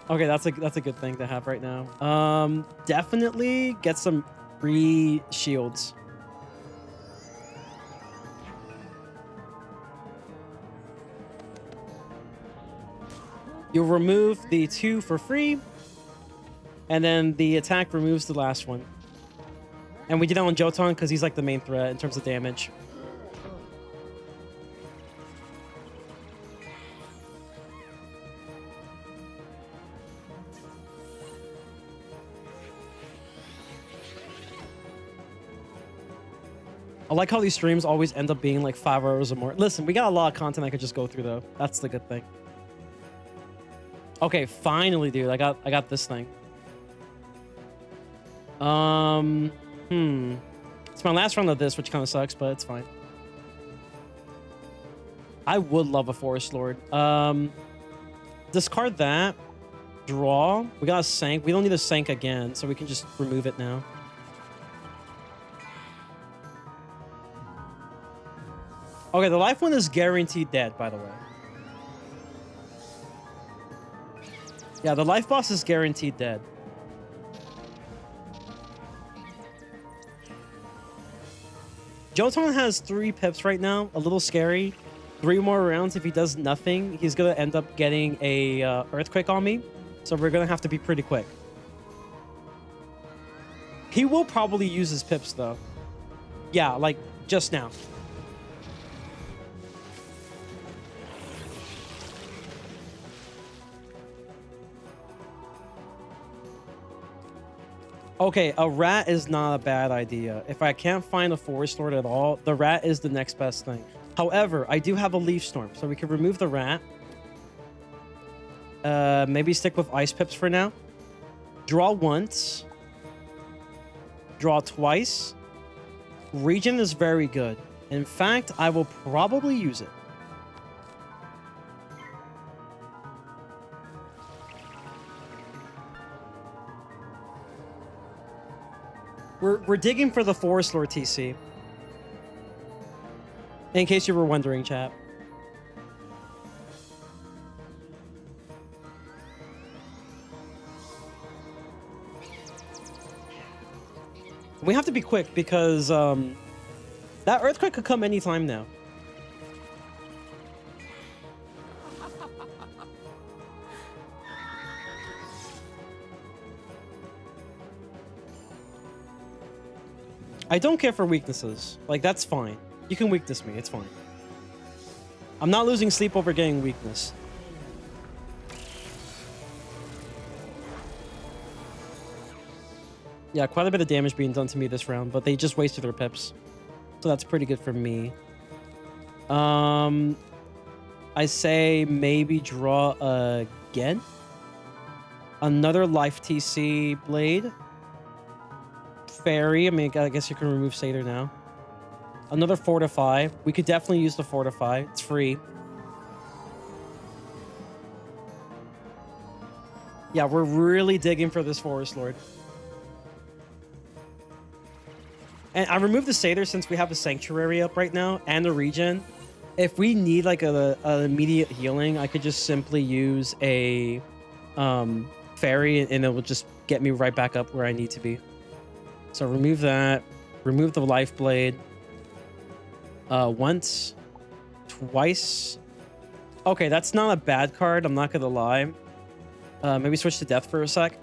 Okay, that's a good thing to have right now. Definitely get some free shields. You'll remove the 2 for free, and then the attack removes the last one. And we did that on Jotun because he's like the main threat in terms of damage. I like how these streams always end up being like 5 hours or more. Listen, we got a lot of content I could just go through though. That's the good thing. Okay, finally, dude. I got this thing. It's my last run of this, which kind of sucks, but it's fine. I would love a Forest Lord. Discard that. Draw. We got a Sank. We don't need a Sank again, so we can just remove it now. Okay, the life one is guaranteed dead, by the way. Yeah, the life boss is guaranteed dead. Jotun has 3 pips right now. A little scary. 3 more rounds. If he does nothing, he's going to end up getting a Earthquake on me. So we're going to have to be pretty quick. He will probably use his pips though. Yeah, like just now. Okay, a rat is not a bad idea. If I can't find a forest lord at all, the rat is the next best thing. However, I do have a leaf storm, so we can remove the rat. Maybe stick with ice pips for now. Draw once. Draw twice. Regen is very good. In fact, I will probably use it. We're digging for the Forest Lord TC. In case you were wondering, chat. We have to be quick because that earthquake could come anytime now. I don't care for weaknesses. Like, that's fine. You can weakness me. It's fine. I'm not losing sleep over getting weakness. Yeah, quite a bit of damage being done to me this round, but they just wasted their pips. So that's pretty good for me. I say maybe draw again. Another life TC blade. Fairy. I mean, I guess you can remove Satyr now. Another fortify. We could definitely use the fortify. It's free. Yeah, we're really digging for this Forest Lord. And I removed the Satyr since we have a Sanctuary up right now and the regen. If we need like an immediate healing, I could just simply use a Fairy and it will just get me right back up where I need to be. So remove that. Remove the Life Blade. Once. Twice. Okay, that's not a bad card. I'm not gonna lie. Maybe switch to Death for a sec.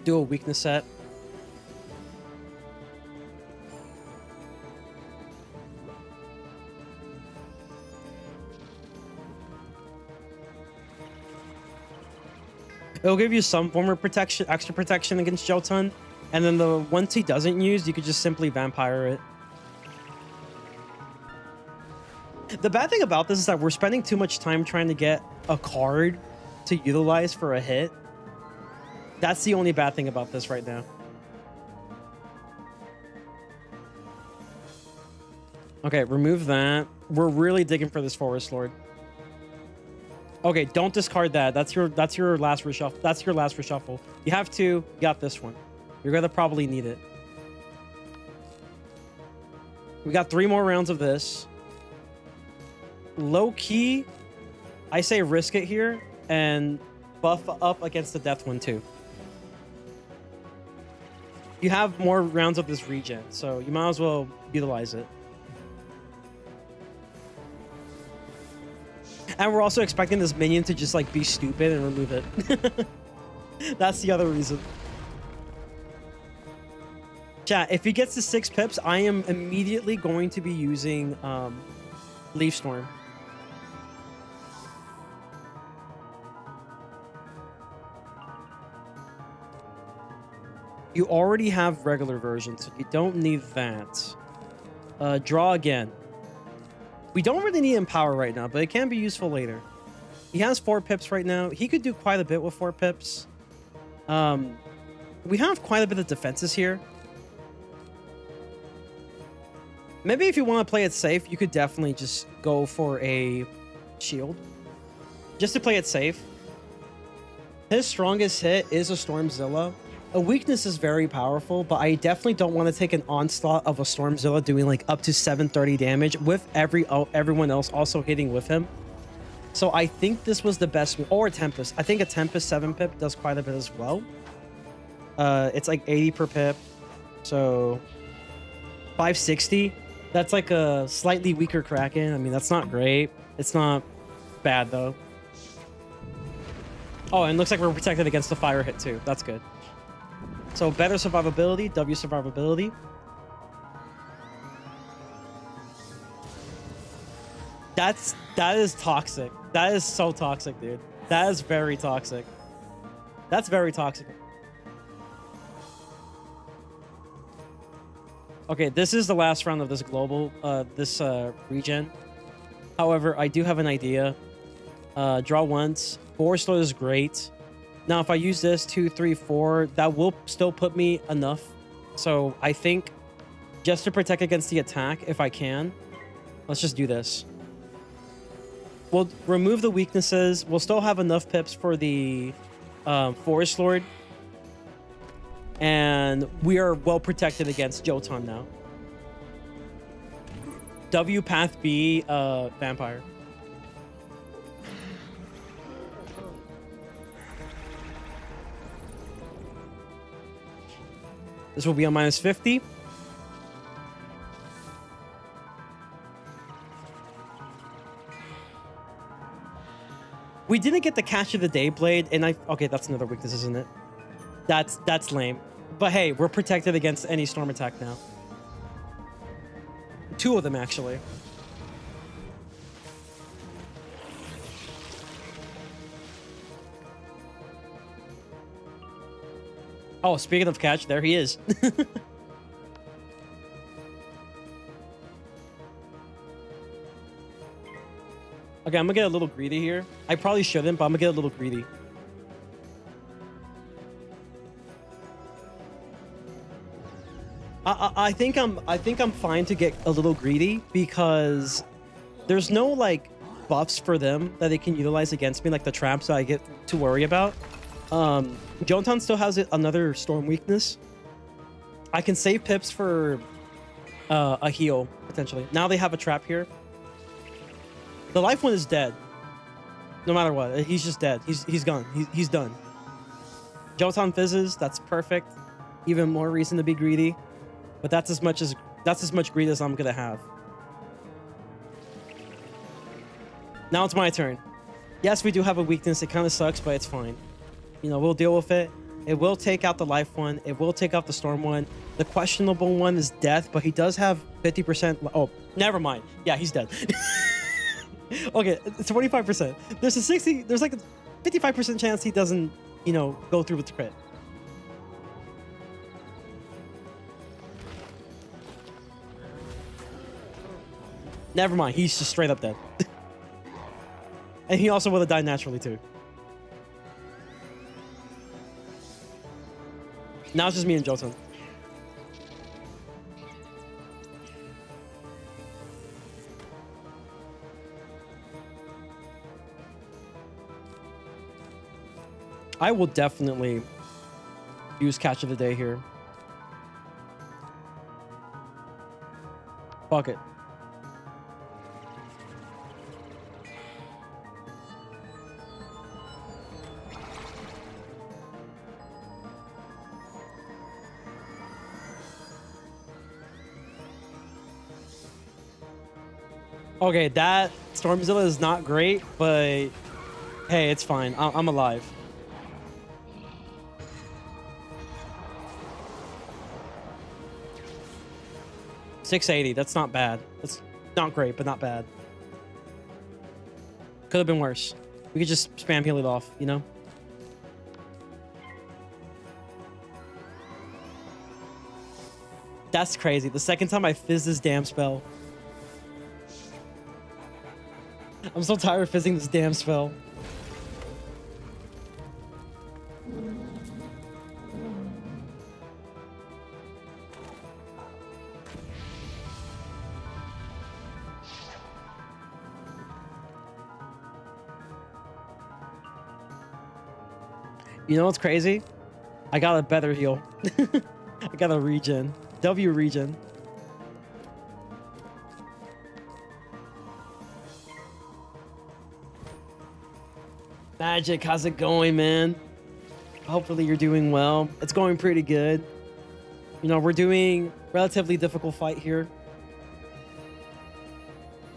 Do a weakness set. It'll give you some form of protection, extra protection against Jotun. And then the once he doesn't use, you could just simply vampire it. The bad thing about this is that we're spending too much time trying to get a card to utilize for a hit. That's the only bad thing about this right now. Okay, remove that. We're really digging for this Forest Lord. Okay, don't discard that. That's your last reshuffle. That's your last reshuffle. You have to. You got this one. You're gonna probably need it. We got 3 more rounds of this. Low key, I say risk it here and buff up against the death one too. You have more rounds of this regen, so you might as well utilize it. And we're also expecting this minion to just like be stupid and remove it. That's the other reason. Chat, if he gets to 6 pips, I am immediately going to be using Leaf Storm. You already have regular version, so you don't need that. Draw again. We don't really need Empower right now, but it can be useful later. He has 4 pips right now. He could do quite a bit with 4 pips. We have quite a bit of defenses here. Maybe if you want to play it safe, you could definitely just go for a shield. Just to play it safe. His strongest hit is a Stormzilla. A weakness is very powerful, but I definitely don't want to take an onslaught of a Stormzilla doing like up to 730 damage with everyone else also hitting with him. So I think this was the best, or a Tempest. I think a Tempest 7 pip does quite a bit as well. It's like 80 per pip, so 560. That's like a slightly weaker Kraken. I mean, that's not great. It's not bad though. Oh, and looks like we're protected against the fire hit too. That's good. So better survivability, W survivability. That is toxic. That is so toxic, dude. That is very toxic. That's very toxic. Okay, this is the last round of this global, regen. However, I do have an idea. Draw once. Force load is great. Now, if I use this 2, 3, 4, that will still put me enough. So I think just to protect against the attack, if I can, let's just do this. We'll remove the weaknesses. We'll still have enough pips for the Forest Lord. And we are well protected against Jotun now. W path B, Vampire. This will be on -50. We didn't get the Catch of the Day blade, and okay, that's another weakness, isn't it? That's lame. But hey, we're protected against any storm attack now. 2 of them, actually. Oh, speaking of catch, there he is. Okay, I'm gonna get a little greedy here. I probably shouldn't, but I'm gonna get a little greedy. I think I'm fine to get a little greedy because there's no like buffs for them that they can utilize against me, like the traps that I get to worry about. Jotun still has another storm weakness. I can save pips for a heal potentially. Now they have a trap here. The life one is dead. No matter what, he's just dead. He's gone. He's done. Jotun fizzes. That's perfect. Even more reason to be greedy. But that's as much greed as I'm gonna have. Now it's my turn. Yes, we do have a weakness. It kind of sucks, but it's fine. You know, we'll deal with it. It will take out the life one. It will take out the storm one. The questionable one is death, but he does have 50%. Oh, never mind. Yeah, he's dead. Okay, 25%. There's like a 55% chance he doesn't, you know, go through with the crit. Never mind, he's just straight up dead. And he also would have died naturally too. Now it's just me and Jotun. I will definitely use Catch of the Day here. Fuck it. Okay, that Stormzilla is not great, but hey, it's fine. I'm alive. $680. That's not bad. That's not great, but not bad. Could have been worse. We could just spam heal it off, you know? That's crazy. The second time I fizzed this damn spell. I'm so tired of fizzing this damn spell. You know what's crazy? I got a better heal. I got a regen. W regen. Magic, how's it going, man? Hopefully you're doing well. It's going pretty good. You know, we're doing relatively difficult fight here.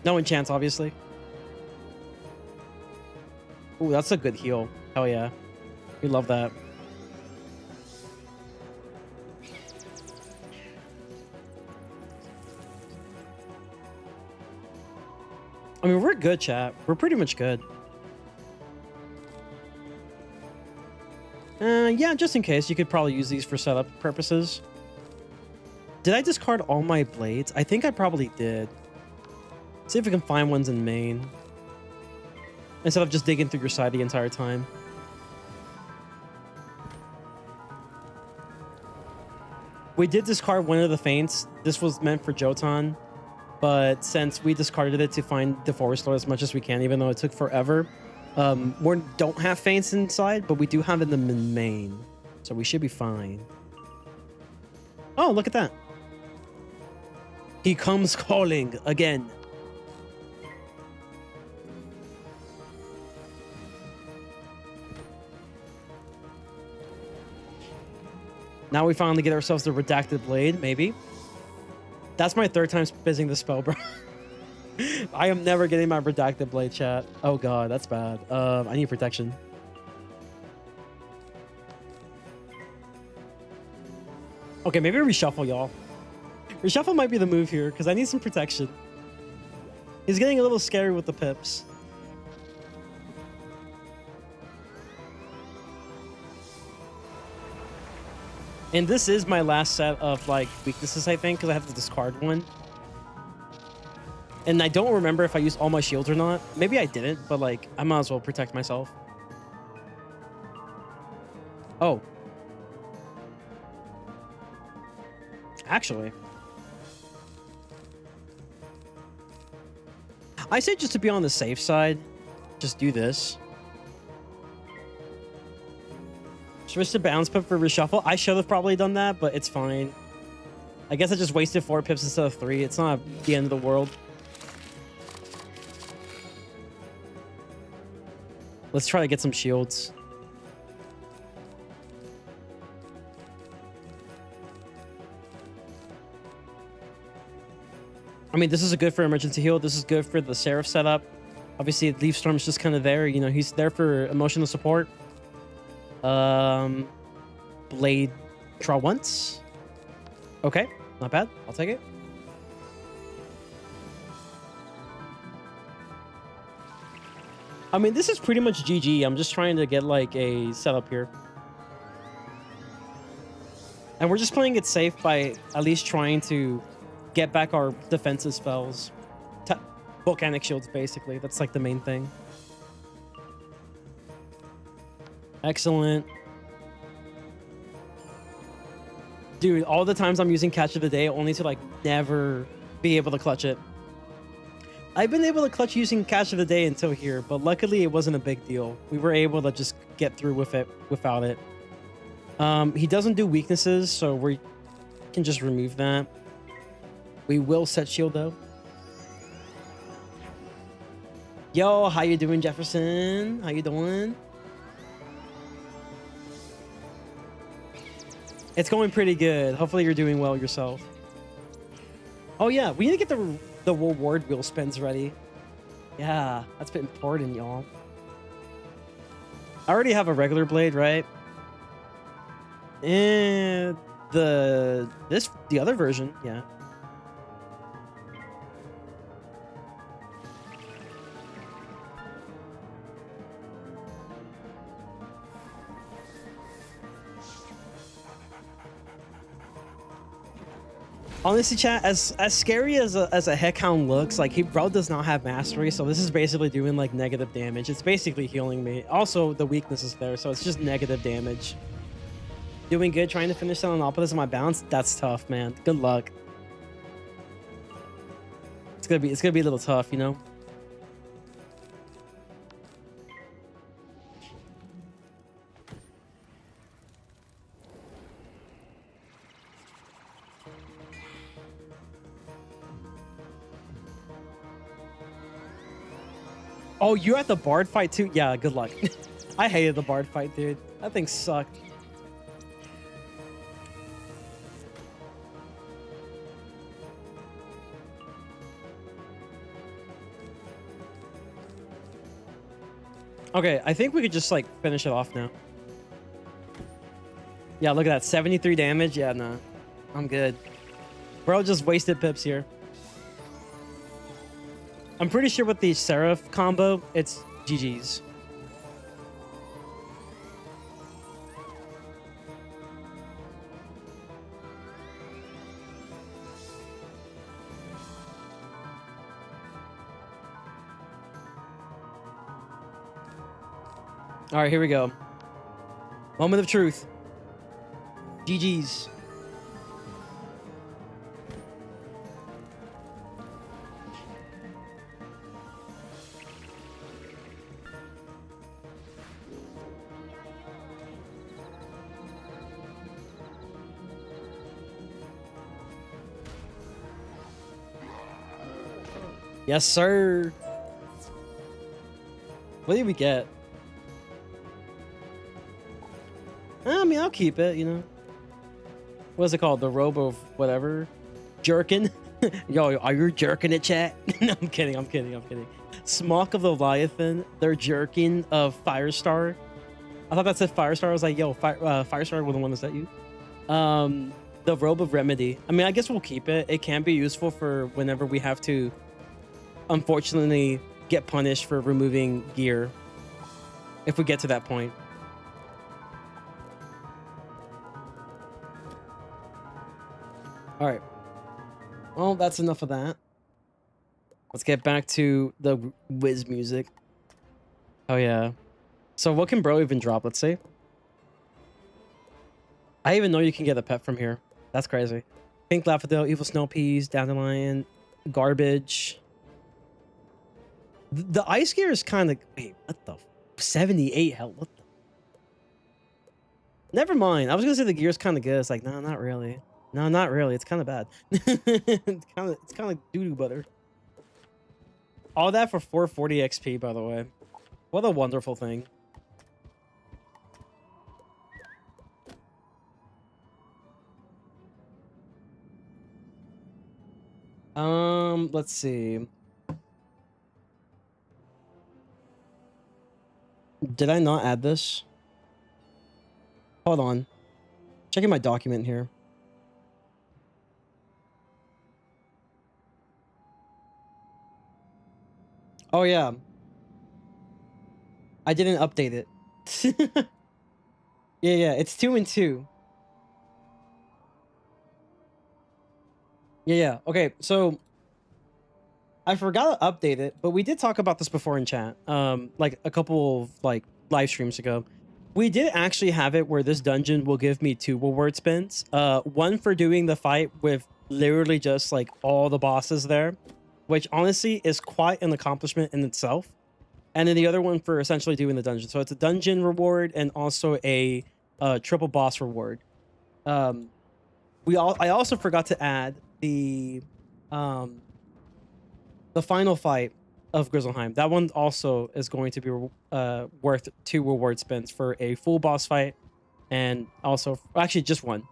No enchants, obviously. Ooh, that's a good heal. Hell yeah. We love that. I mean, we're good, chat. We're pretty much good. Yeah, just in case, you could probably use these for setup purposes. Did I discard all my blades? I think I probably did. See if we can find ones in main. Instead of just digging through your side the entire time. We did discard one of the feints. This was meant for Jotun. But since we discarded it to find the Forest Lord as much as we can, even though it took forever, we don't have feints inside, but we do have them in main. So we should be fine. Oh, look at that. He comes calling again. Now we finally get ourselves the redacted blade, maybe. That's my third time fizzing the spell, bro. I am never getting my redacted blade, chat. Oh god, that's bad. I need protection. Okay, maybe reshuffle, y'all. Reshuffle might be the move here, because I need some protection. He's getting a little scary with the pips. And this is my last set of, like, weaknesses, I think, because I have to discard one. And I don't remember if I used all my shields or not. Maybe I didn't, but, like, I might as well protect myself. Oh. Actually. I say just to be on the safe side, just do this. Switch to bounce pip for reshuffle. I should have probably done that, but it's fine. I guess I just wasted 4 pips instead of 3. It's not the end of the world. Let's try to get some shields. I mean, this is good for emergency heal. This is good for the Seraph setup. Obviously, Leaf Storm's just kind of there. You know, he's there for emotional support. Blade draw once. Okay, not bad. I'll take it. I mean, this is pretty much GG. I'm just trying to get like a setup here. And we're just playing it safe by at least trying to get back our defensive spells. Volcanic shields, basically. That's like the main thing. Excellent. Dude, all the times I'm using Catch of the Day only to like never be able to clutch it. I've been able to clutch using Catch of the Day until here, but luckily it wasn't a big deal. We were able to just get through with it without it. He doesn't do weaknesses, so we can just remove that. We will set shield though. Yo, how you doing, Jefferson? How you doing? It's going pretty good. Hopefully you're doing well yourself. Oh yeah, we need to get the reward wheel spins ready. Yeah, that's been important, y'all. I already have a regular blade, right? And the other version, yeah. Honestly, chat, as scary as a Heckhound looks, like bro does not have mastery, so this is basically doing like negative damage. It's basically healing me. Also, the weakness is there, so it's just negative damage. Doing good, trying to finish on opposites of my balance. That's tough, man. Good luck. It's gonna be a little tough, you know. Oh, you at the Bard fight too? Yeah, good luck. I hated the Bard fight, dude. That thing sucked. Okay, I think we could just like finish it off now. Yeah, look at that. 73 damage. Yeah, nah. I'm good. Bro just wasted pips here. I'm pretty sure with the Seraph combo, it's GG's. All right, here we go. Moment of truth. GG's. Yes, sir. What did we get? I mean, I'll keep it, you know. What is it called? The robe of whatever? Jerkin? Yo, are you jerking it, chat? No, I'm kidding, I'm kidding, I'm kidding. Smock of the Leviathan, they're jerking of Firestar. I thought that said Firestar. I was like, yo, Firestar, the one is that you? The robe of Remedy. I mean, I guess we'll keep it. It can be useful for whenever we have to, unfortunately, get punished for removing gear. If we get to that point. All right. Well, that's enough of that. Let's get back to the Wiz music. Oh, yeah. So what can bro even drop? Let's see. I didn't even know you can get a pet from here. That's crazy. Pink Laffadil, Evil Snow Peas, Dandelion, Garbage. The ice gear is kind of... Wait, what the... 78 health? What the... Never mind. I was going to say the gear's kind of good. It's like, no, not really. No, not really. It's kind of bad. It's kind of doo-doo butter. All that for 440 XP, by the way. What a wonderful thing. Let's see. Did I not add this? Hold on. Checking my document here. Oh, yeah. I didn't update it. Yeah, it's 2 and 2. Yeah. Okay, so I forgot to update it, but we did talk about this before in chat. Like a couple of like live streams ago. We did actually have it where this dungeon will give me 2 reward spins. One for doing the fight with literally just like all the bosses there, which honestly is quite an accomplishment in itself. And then the other one for essentially doing the dungeon. So it's a dungeon reward and also a triple boss reward. I also forgot to add the final fight of Grizzleheim. That one also is going to be worth 2 reward spins for a full boss fight, and also actually just one.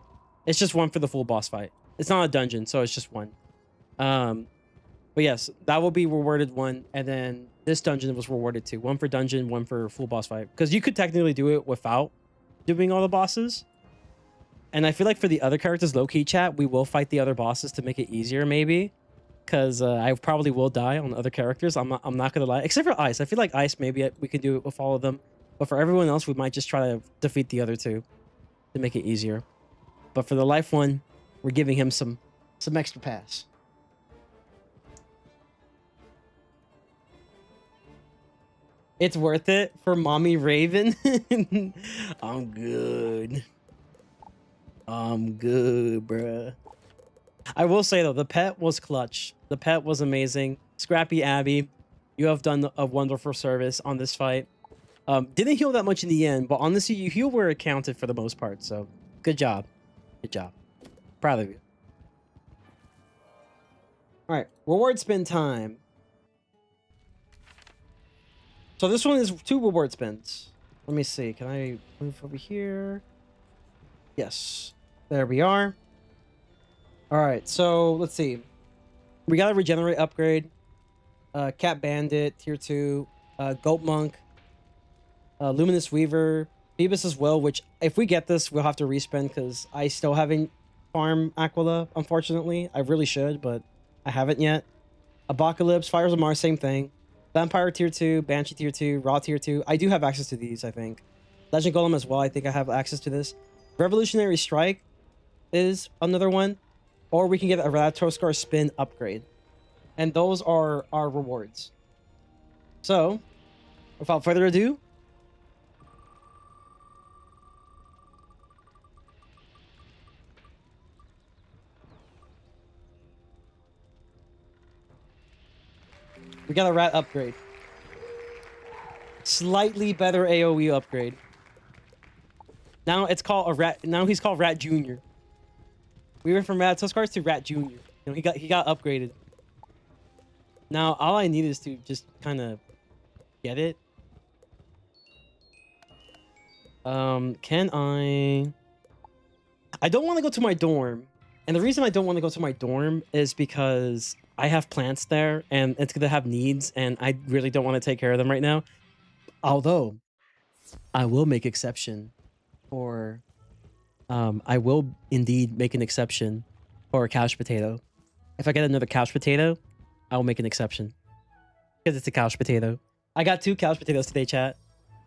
It's just one for the full boss fight. It's not a dungeon, so it's just one. But yes, that will be rewarded 1, and then this dungeon was rewarded 2. 1 for dungeon, 1 for full boss fight. Because you could technically do it without doing all the bosses. And I feel like for the other characters, low-key chat, we will fight the other bosses to make it easier, maybe. Because I probably will die on other characters. I'm not going to lie. Except for Ice. I feel like Ice, maybe we can do it with all of them. But for everyone else, we might just try to defeat the other 2 to make it easier. But for the life one, we're giving him some extra pass. It's worth it for Mommy Raven. I'm good. I'm good, bruh. I will say, though, the pet was clutch. The pet was amazing. Scrappy Abby, you have done a wonderful service on this fight. Didn't heal that much in the end, but honestly, you heal where it counted for the most part. So, good job. Good job. Proud of you. All right, reward spin time. So this one is 2 reward spins. Let me see. Can I move over here? Yes. There we are. All right. So let's see. We got a regenerate upgrade. Cat Bandit, tier 2. Goat Monk. Luminous Weaver. Phoebus as well, which if we get this, we'll have to respend because I still haven't farmed Aquila, unfortunately. I really should, but I haven't yet. Apocalypse, Fires of Mars, same thing. Vampire tier 2, Banshee tier 2, Raw tier 2. I do have access to these, I think. Legend Golem as well, I think I have access to this. Revolutionary Strike is another one. Or we can get a Ratatoskar spin upgrade. And those are our rewards. So, without further ado, we got a rat upgrade. Slightly better AoE upgrade. Now it's called a rat. Now he's called Rat Junior. We went from Ratatoskars to Rat Junior. You know, he got upgraded. Now all I need is to just kind of get it. Can I? I don't want to go to my dorm, and the reason I don't want to go to my dorm is because I have plants there, and it's gonna have needs, and I really don't want to take care of them right now. Although, I will make exception for, I will indeed make an exception for a couch potato. If I get another couch potato, I will make an exception because it's a couch potato. I got 2 couch potatoes today, chat.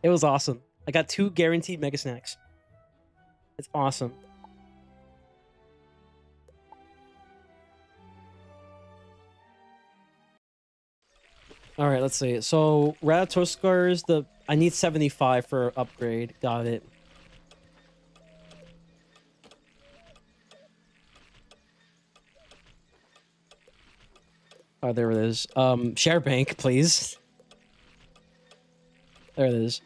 It was awesome. I got 2 guaranteed mega snacks. It's awesome. All right, let's see. So Ratatoskars, I need 75 for upgrade. Got it. Oh, there it is. Share bank, please. There it is.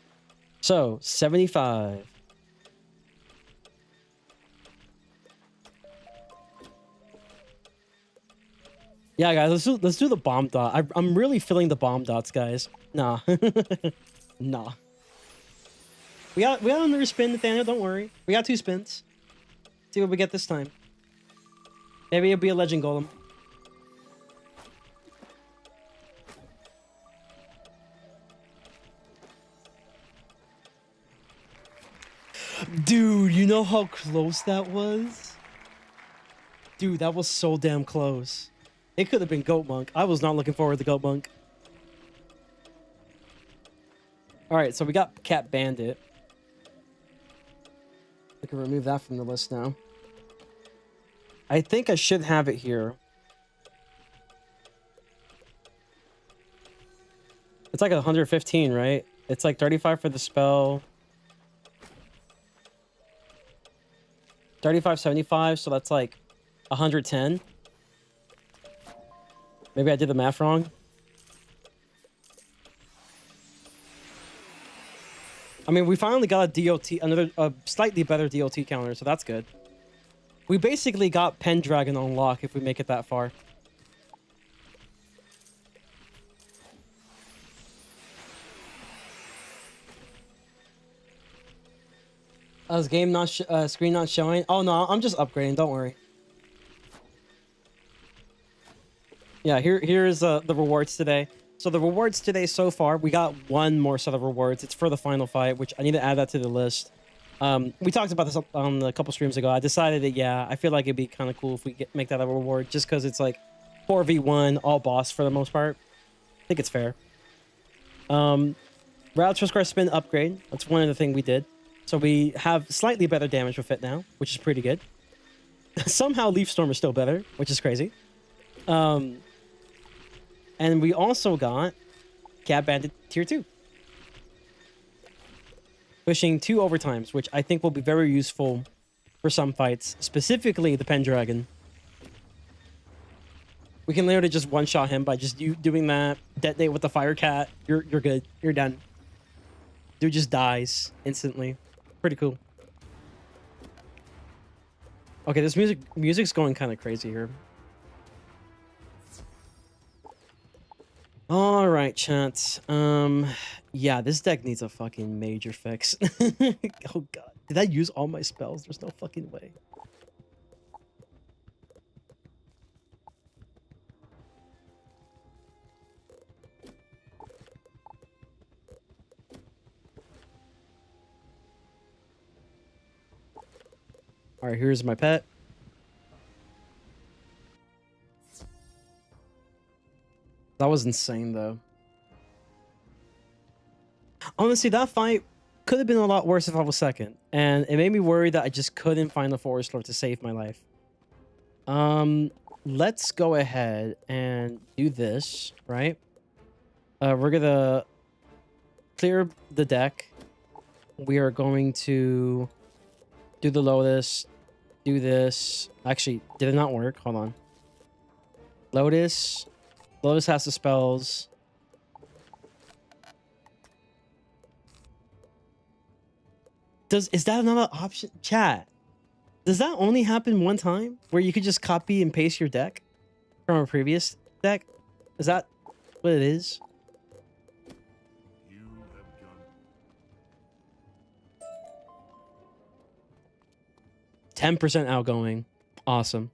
So 75. Yeah, guys, let's do the bomb dot. I'm really feeling the bomb dots, guys. Nah, nah. We got another spin, Nathaniel. Don't worry. We got 2 spins. See what we get this time. Maybe it'll be a legend golem. Dude, you know how close that was? Dude, that was so damn close. It could have been Goat Monk. I was not looking forward to Goat Monk. Alright, so we got Cat Bandit. I can remove that from the list now. I think I should have it here. It's like 115, right? It's like 35 for the spell. 35.75, so that's like 110. Maybe I did the math wrong. I mean, we finally got a DOT, a slightly better DOT counter, so that's good. We basically got Pendragon on lock if we make it that far. Is game not screen not showing? Oh no, I'm just upgrading. Don't worry. Yeah, here's the rewards today. So the rewards today so far, we got 1 more set of rewards. It's for the final fight, which I need to add that to the list. We talked about this on a couple streams ago. I decided that, yeah, I feel like it'd be kind of cool if we make that a reward, just because it's like 4v1, all boss for the most part. I think it's fair. Ratatoskar spin upgrade. That's one of the things we did. So we have slightly better damage with it now, which is pretty good. Somehow Leaf Storm is still better, which is crazy. And we also got Cat Bandit tier 2. Pushing 2 overtimes, which I think will be very useful for some fights, specifically the Pendragon. We can literally just one-shot him by just doing that, detonate with the Fire Cat. You're good. You're done. Dude just dies instantly. Pretty cool. Okay, this music's going kind of crazy here. All right, chat. Yeah, this deck needs a fucking major fix. Oh god, did I use all my spells? There's no fucking way. All right, here's my pet. That was insane, though. Honestly, that fight could have been a lot worse if I was second. And it made me worry that I just couldn't find the Forest Lord to save my life. Let's go ahead and do this, right? We're gonna clear the deck. We are going to do the Lotus, do this. Actually, did it not work? Hold on. Lotus. Lotus has the spells. Is that another option? Chat. Does that only happen one time? Where you could just copy and paste your deck from a previous deck? Is that what it is? You have done 10% outgoing. Awesome.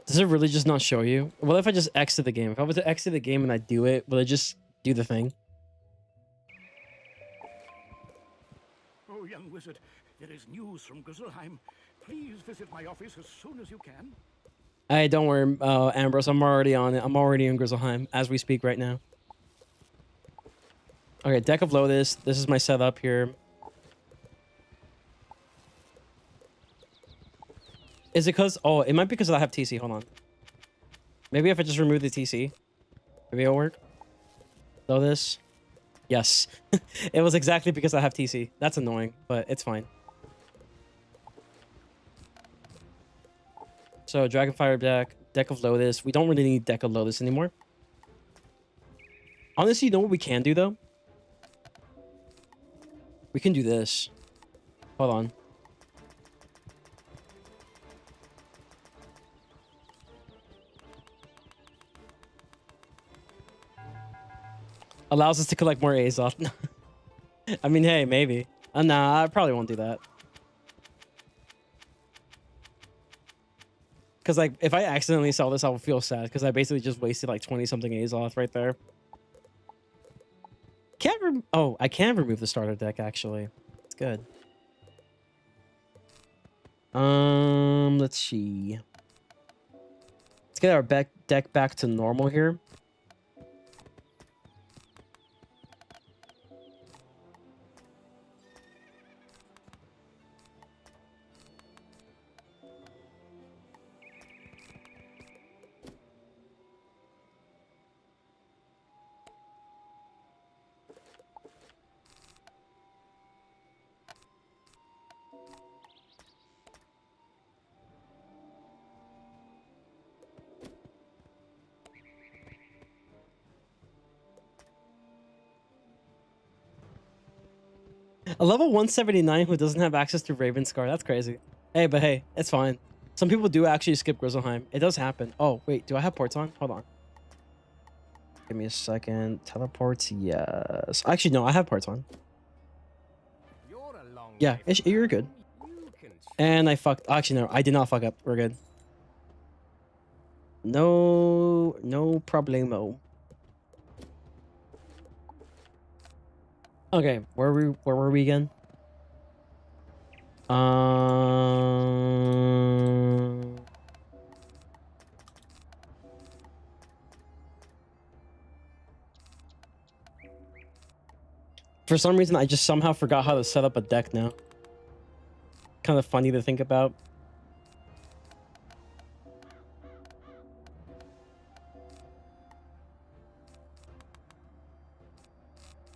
Does it really just not show you? What if I just exit the game? If I was to exit the game and I do it, will it just do the thing? Oh, young wizard, there is news from Grizzleheim. Please visit my office as soon as you can. Hey, don't worry, Ambrose. I'm already on it. I'm already in Grizzleheim as we speak right now. Okay, deck of Lotus. This is my setup here. Is it because... Oh, it might be because I have TC. Hold on. Maybe if I just remove the TC. Maybe it'll work. Lotus. Yes. It was exactly because I have TC. That's annoying, but it's fine. So, Dragonfire deck. Deck of Lotus. We don't really need deck of Lotus anymore. Honestly, you know what we can do, though? We can do this. Hold on. Allows us to collect more Azoth. I mean, hey, maybe. Nah, I probably won't do that. Because, like, if I accidentally sell this, I will feel sad. Because I basically just wasted, like, 20-something Azoth right there. Oh, I can remove the starter deck, actually. It's good. Let's see. Let's get our deck back to normal here. A level 179 who doesn't have access to Raven Scar. That's crazy. Hey, but hey, it's fine. Some people do actually skip Grizzleheim. It does happen. Oh, wait. Do I have ports on? Hold on. Give me a second. Teleports. Yes. Actually, no. I have ports on. Yeah, you're good. And I fucked. Actually, no. I did not fuck up. We're good. No problemo. Okay, where were we again? For some reason, I just somehow forgot how to set up a deck now. Kind of funny to think about.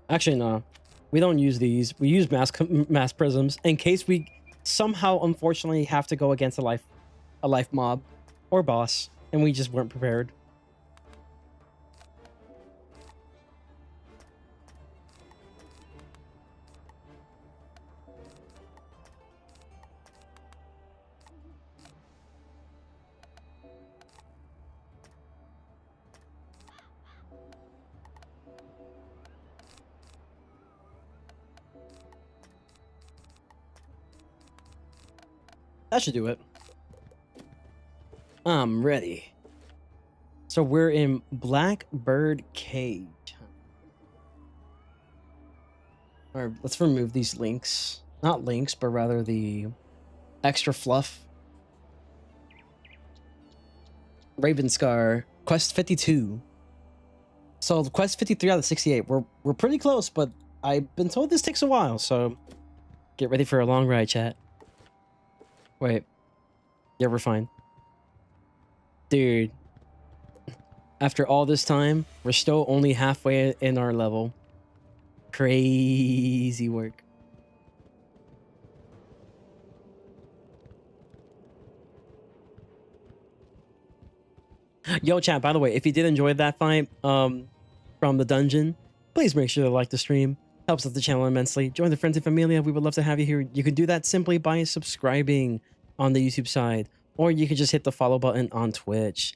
Actually, no. We don't use these. We use mass prisms in case we somehow, unfortunately, have to go against a life mob or boss, and we just weren't prepared. That should do it. I'm ready. So we're in Blackbird Cage. All right, let's remove these links. Not links, but rather the extra fluff. Ravenscar, quest 52. So quest 53 out of 68. We're pretty close, but I've been told this takes a while, so get ready for a long ride, chat. Wait. Yeah, we're fine. Dude. After all this time, we're still only halfway in our level. Crazy work. Yo, chat, by the way, if you did enjoy that fight from the dungeon, please make sure to like the stream. Helps out the channel immensely. Join the friends and familia. We would love to have you here. You can do that simply by subscribing on the YouTube side, or you can just hit the follow button on Twitch.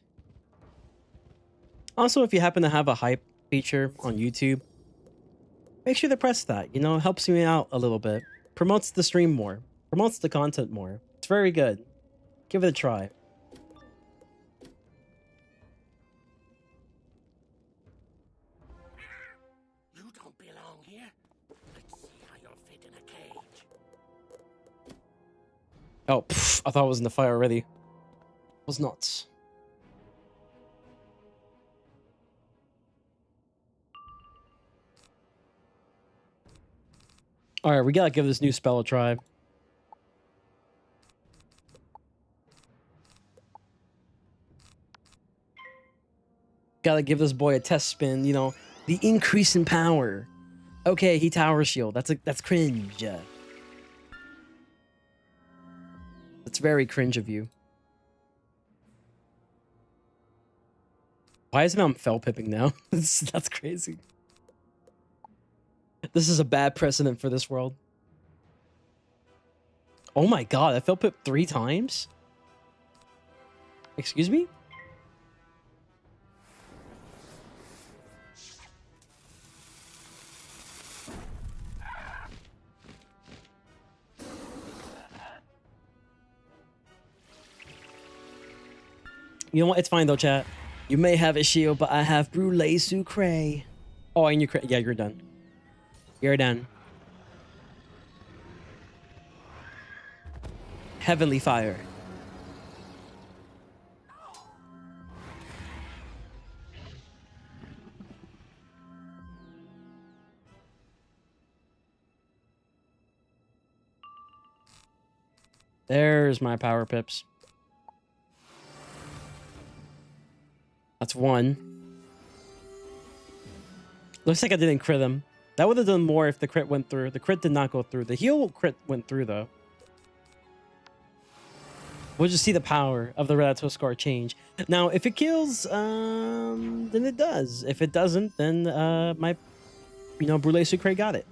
Also, if you happen to have a hype feature on YouTube, make sure to press that. You know, it helps me out a little bit. Promotes the stream more. Promotes the content more. It's very good. Give it a try. You don't belong here. Let's see how you'll fit in a cage. Oh, pff, I thought I was in the fire already. Was not. All right, we gotta give this new spell a try. Gotta give this boy a test spin. You know, the increase in power. Okay, he tower shield. That's cringe. That's very cringe of you. Why is it on fell pipping now? That's crazy. This is a bad precedent for this world. Oh my god, I fell pip 3 times? Excuse me? You know what? It's fine though, chat. You may have a shield, but I have Brûlé Sucré. Oh, and you're yeah, you're done. You're done. Heavenly fire. There's my power pips. That's 1. Looks like I didn't crit him. That would have done more if the crit went through. The crit did not go through. The heal crit went through, though. We'll just see the power of the Relato scar change. Now, if it kills, then it does. If it doesn't, then my, Brûlé Sucré got it.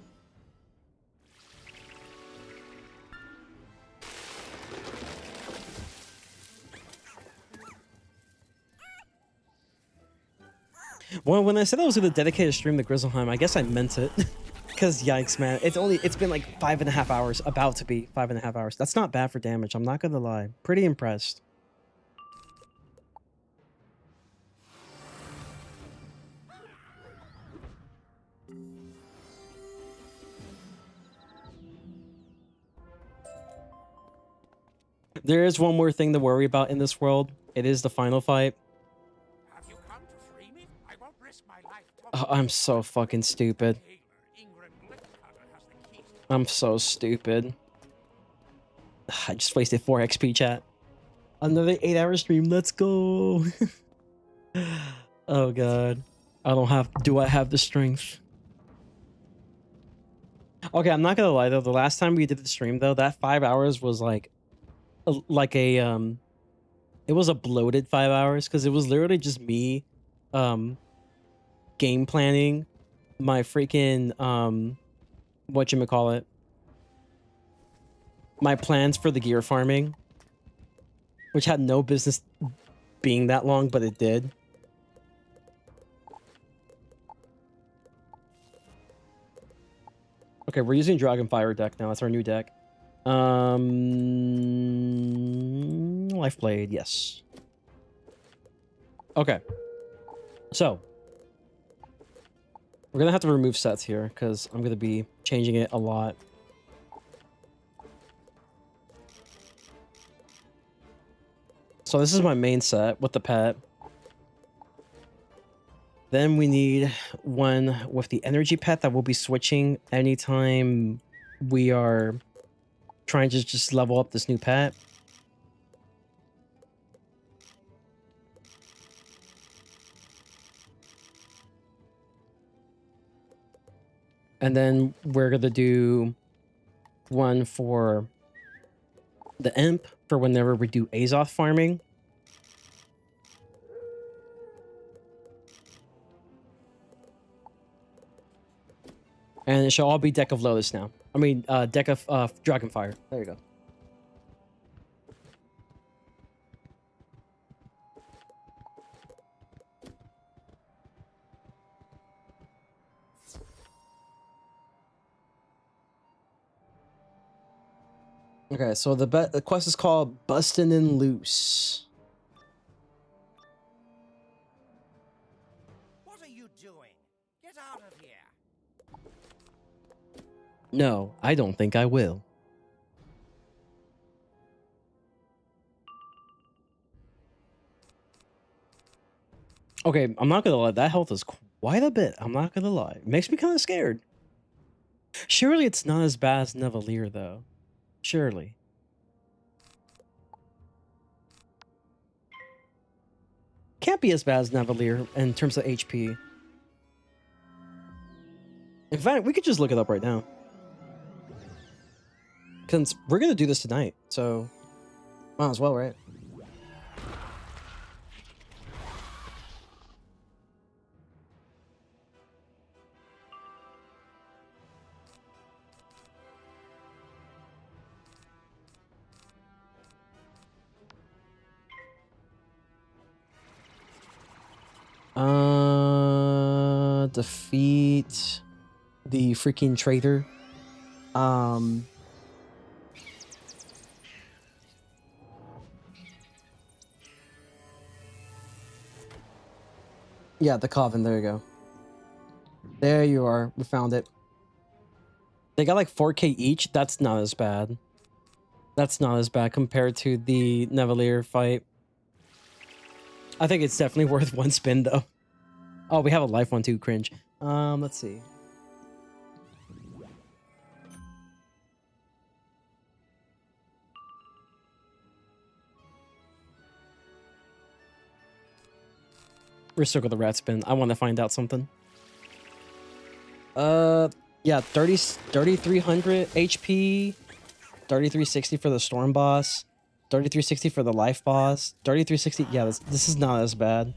Well, when I said I was going to dedicate a stream to Grizzleheim, I guess I meant it. Because, yikes, man. It's been like 5.5 hours. About to be 5.5 hours. That's not bad for damage. I'm not going to lie. Pretty impressed. There is one more thing to worry about in this world. It is the final fight. Have you come to free me? I won't risk my life. Oh, I'm so fucking stupid. I'm so stupid. I just wasted 4 XP, chat. Another 8-hour stream. Let's go. Oh god. Do I have the strength? Okay, I'm not gonna lie though. The last time we did the stream though, that 5 hours was like it was a bloated 5 hours because it was literally just me game planning my freaking whatchamacallit, my plans for the gear farming, which had no business being that long, but it did. Okay, we're using Dragonfire deck now. That's our new deck. Lifeblade, yes. Okay. So we're gonna have to remove sets here because I'm gonna be changing it a lot. So this is my main set with the pet. Then we need one with the energy pet that we'll be switching anytime we are trying to just level up this new pet. And then we're going to do one for the imp for whenever we do Azoth farming. And it shall all be Deck of Lotus now. I mean, Deck of Dragonfire. There you go. Okay, so the quest is called Bustin' and Loose. What are you doing? Get out of here. No, I don't think I will. Okay, I'm not gonna lie, that health is quite a bit. I'm not gonna lie. It makes me kind of scared. Surely it's not as bad as Nevalier, though. Surely. Can't be as bad as Nevalier in terms of HP. In fact, we could just look it up right now. Because we're gonna do this tonight, so might as well, right? Defeat the freaking traitor. Yeah, the Coven, there you go. There you are. We found it. They got like 4K each. That's not as bad. That's not as bad compared to the Nevalier fight. I think it's definitely worth one spin though. Oh, we have a life one too, cringe. Let's see. Recircle the rat spin. I want to find out something. Yeah, 3,300 HP, 3,360 for the storm boss, 3,360 for the life boss, 3,360. Yeah, this is not as bad.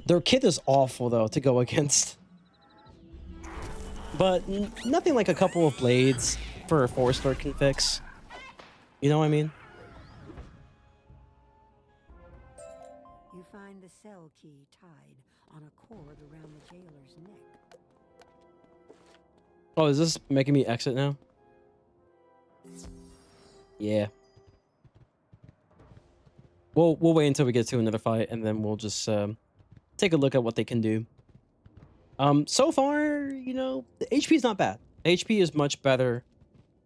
Their kit is awful though to go against, but nothing like a couple of blades for a 4-star can fix. You know what I mean? You find the cell key tied on a cord around the jailer's neck. Oh, is this making me exit now? Yeah. We'll wait until we get to another fight, and then we'll just take a look at what they can do. So far, you know, the HP is not bad. HP is much better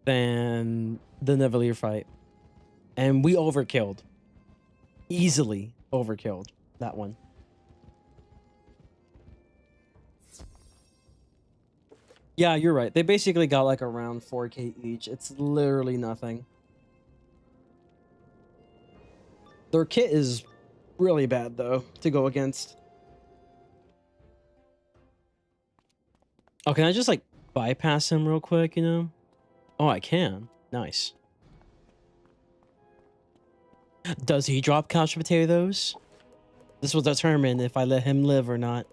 than the Nevalier fight, and we overkilled. Easily overkilled that one. Yeah, you're right. They basically got like around 4K each. It's literally nothing. Their kit is really bad though to go against. Oh, can I just like bypass him real quick, you know? Oh, I can. Nice. Does he drop couch potatoes? This will determine if I let him live or not.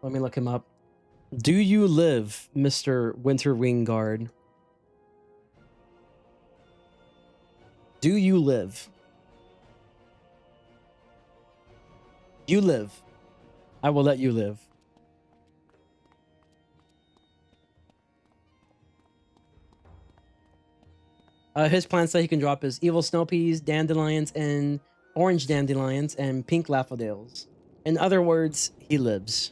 Let me look him up. Do you live, Mr. Winter Wingguard? Do you live? You live. I will let you live. His plants that he can drop is evil snow peas, dandelions, and orange dandelions, and pink daffodils. In other words, he lives.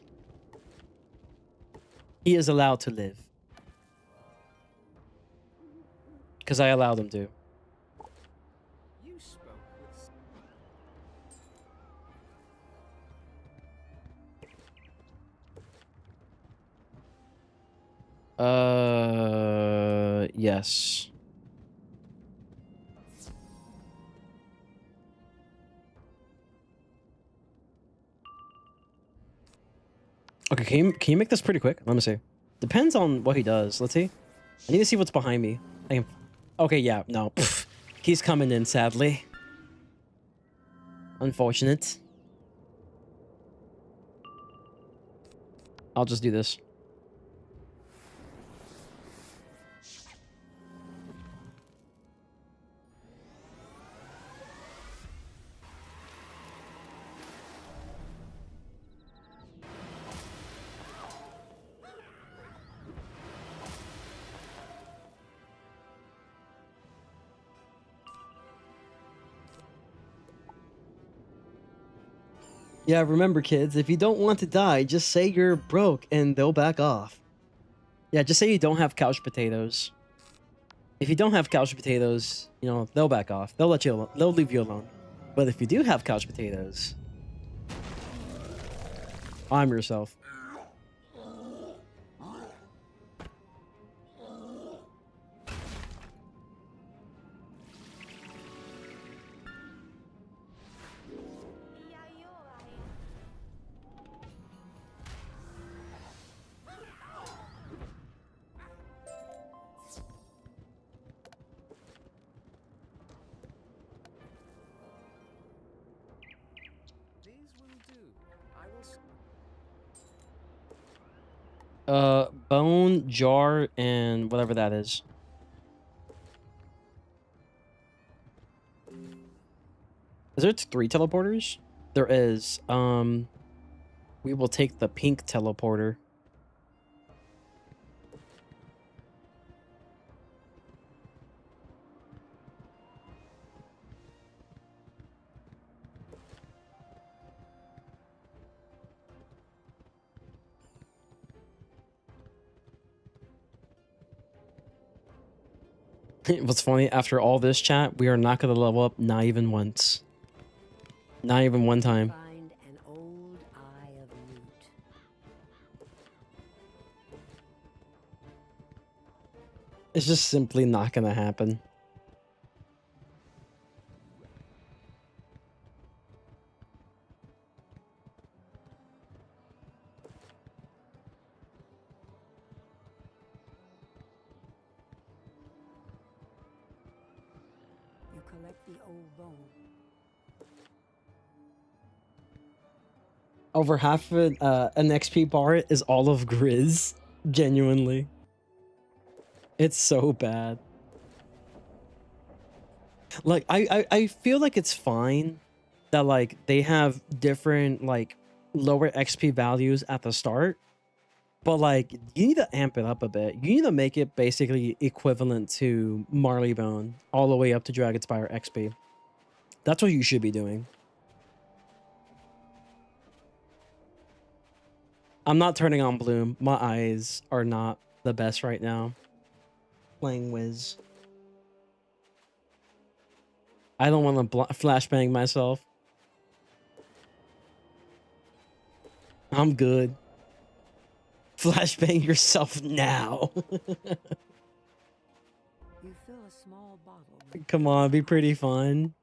He is allowed to live. Because I allowed him to. You spoke with... Yes. Okay, can you make this pretty quick? Let me see. Depends on what he does. Let's see. I need to see what's behind me. I can... Okay, yeah, no. Pfft. He's coming in, sadly. Unfortunate. I'll just do this. Yeah, remember, kids, if you don't want to die, just say you're broke and they'll back off. Yeah, just say you don't have couch potatoes. If you don't have couch potatoes, you know, they'll back off. They'll let you alone. They'll leave you alone. But if you do have couch potatoes, arm yourself. These will do. I will... Bone, jar, and whatever that is. Is there 3 teleporters? There is. We will take the pink teleporter. What's funny, after all this chat, we are not going to level up, not even once. Not even one time. Find an old eye of newt. It's just simply not going to happen. You collect the old bone. Over half of it, an XP bar is all of Grizz. Genuinely. It's so bad. Like, I feel like it's fine that, like, they have different, like, lower XP values at the start. But, like, you need to amp it up a bit. You need to make it basically equivalent to Marleybone all the way up to Dragonspire XP. That's what you should be doing. I'm not turning on Bloom. My eyes are not the best right now. Playing Wiz. I don't want to flashbang myself. I'm good. Flashbang yourself now. You fill a small bottle with Come on, be pretty fun.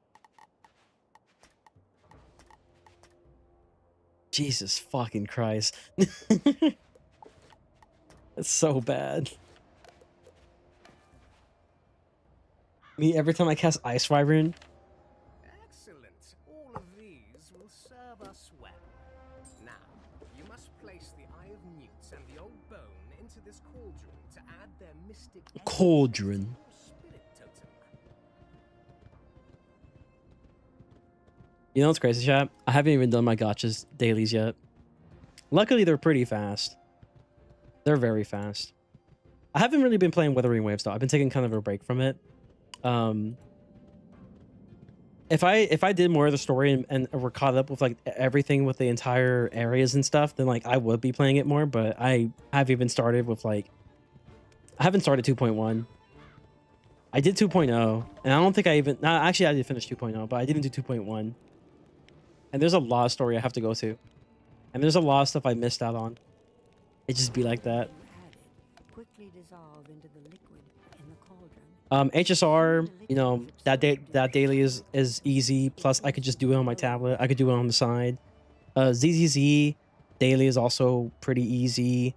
Jesus fucking Christ. It's so bad. Me, every time I cast Ice Wyvern, Excellent. All of these will serve us well. Now, you must place the Eye of Newts and the old bone into this cauldron to add their mystic essence Cauldron. to your spirit totem. You know what's crazy, chat? I haven't even done my gotchas dailies yet. Luckily, they're pretty fast. They're very fast. I haven't really been playing Wuthering Waves, though. I've been taking kind of a break from it. If I did more of the story and we're caught up with like everything with the entire areas and stuff, then like I would be playing it more. But I have even started with like I haven't started 2.1. I did 2.0, and I don't think I even actually I did finish 2.0, but I didn't do 2.1. And there's a lot of story I have to go to, and there's a lot of stuff I missed out on. It just be like that. Quickly dissolve into the liquid in the cauldron. HSR, you know, that daily is easy. Plus, I could just do it on my tablet. I could do it on the side. ZZZ daily is also pretty easy,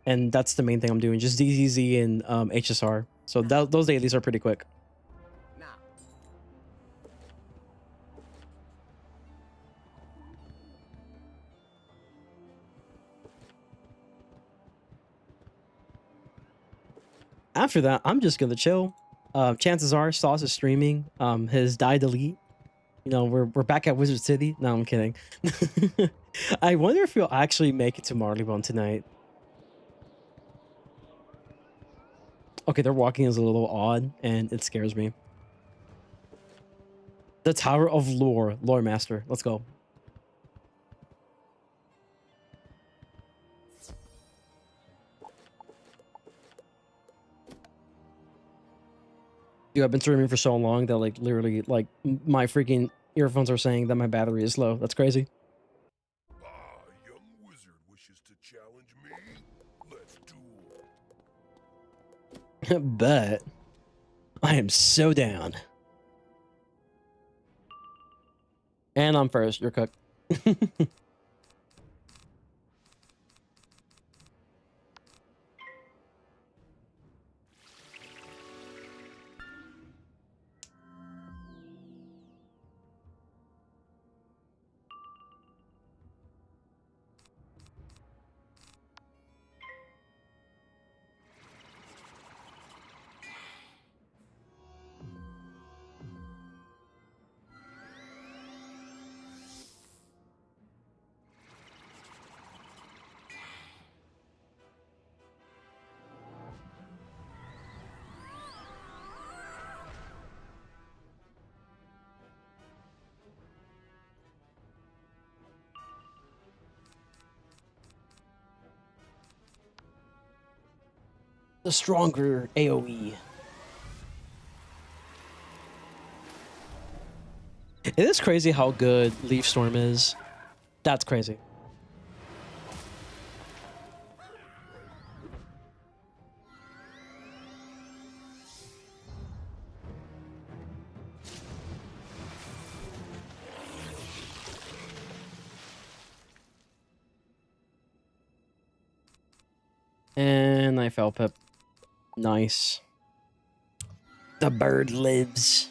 and that's the main thing I'm doing. Just ZZZ and HSR. So those dailies are pretty quick. Now, After that, I'm just gonna chill. Chances are Sauce is streaming his die delete. You know, we're back at Wizard City. No, I'm kidding. I wonder if we'll actually make it to Marleybone tonight. Okay, their walking is a little odd and it scares me. The Tower of Lore Master. Let's go. Dude, I've been streaming for so long that like literally like my freaking earphones are saying that my battery is low. That's crazy. Young wizard wishes to challenge me. Let's duel. But I am so down. And I'm first. You're cooked. The stronger AoE. It is crazy how good Leaf Storm is. That's crazy. And I fell pip. Nice. The bird lives.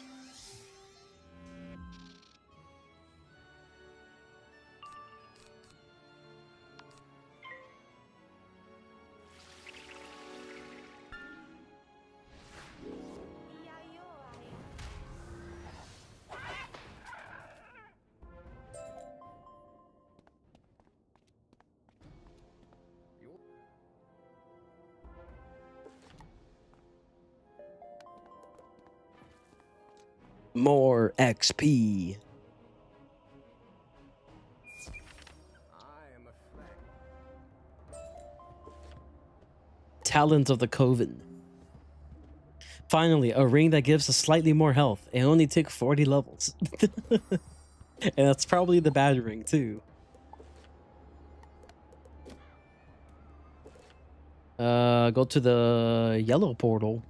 More XP. I am afraid. Talons of the Coven. Finally, a ring that gives us slightly more health. It only took 40 levels. And that's probably the bad ring too. Go to the yellow portal.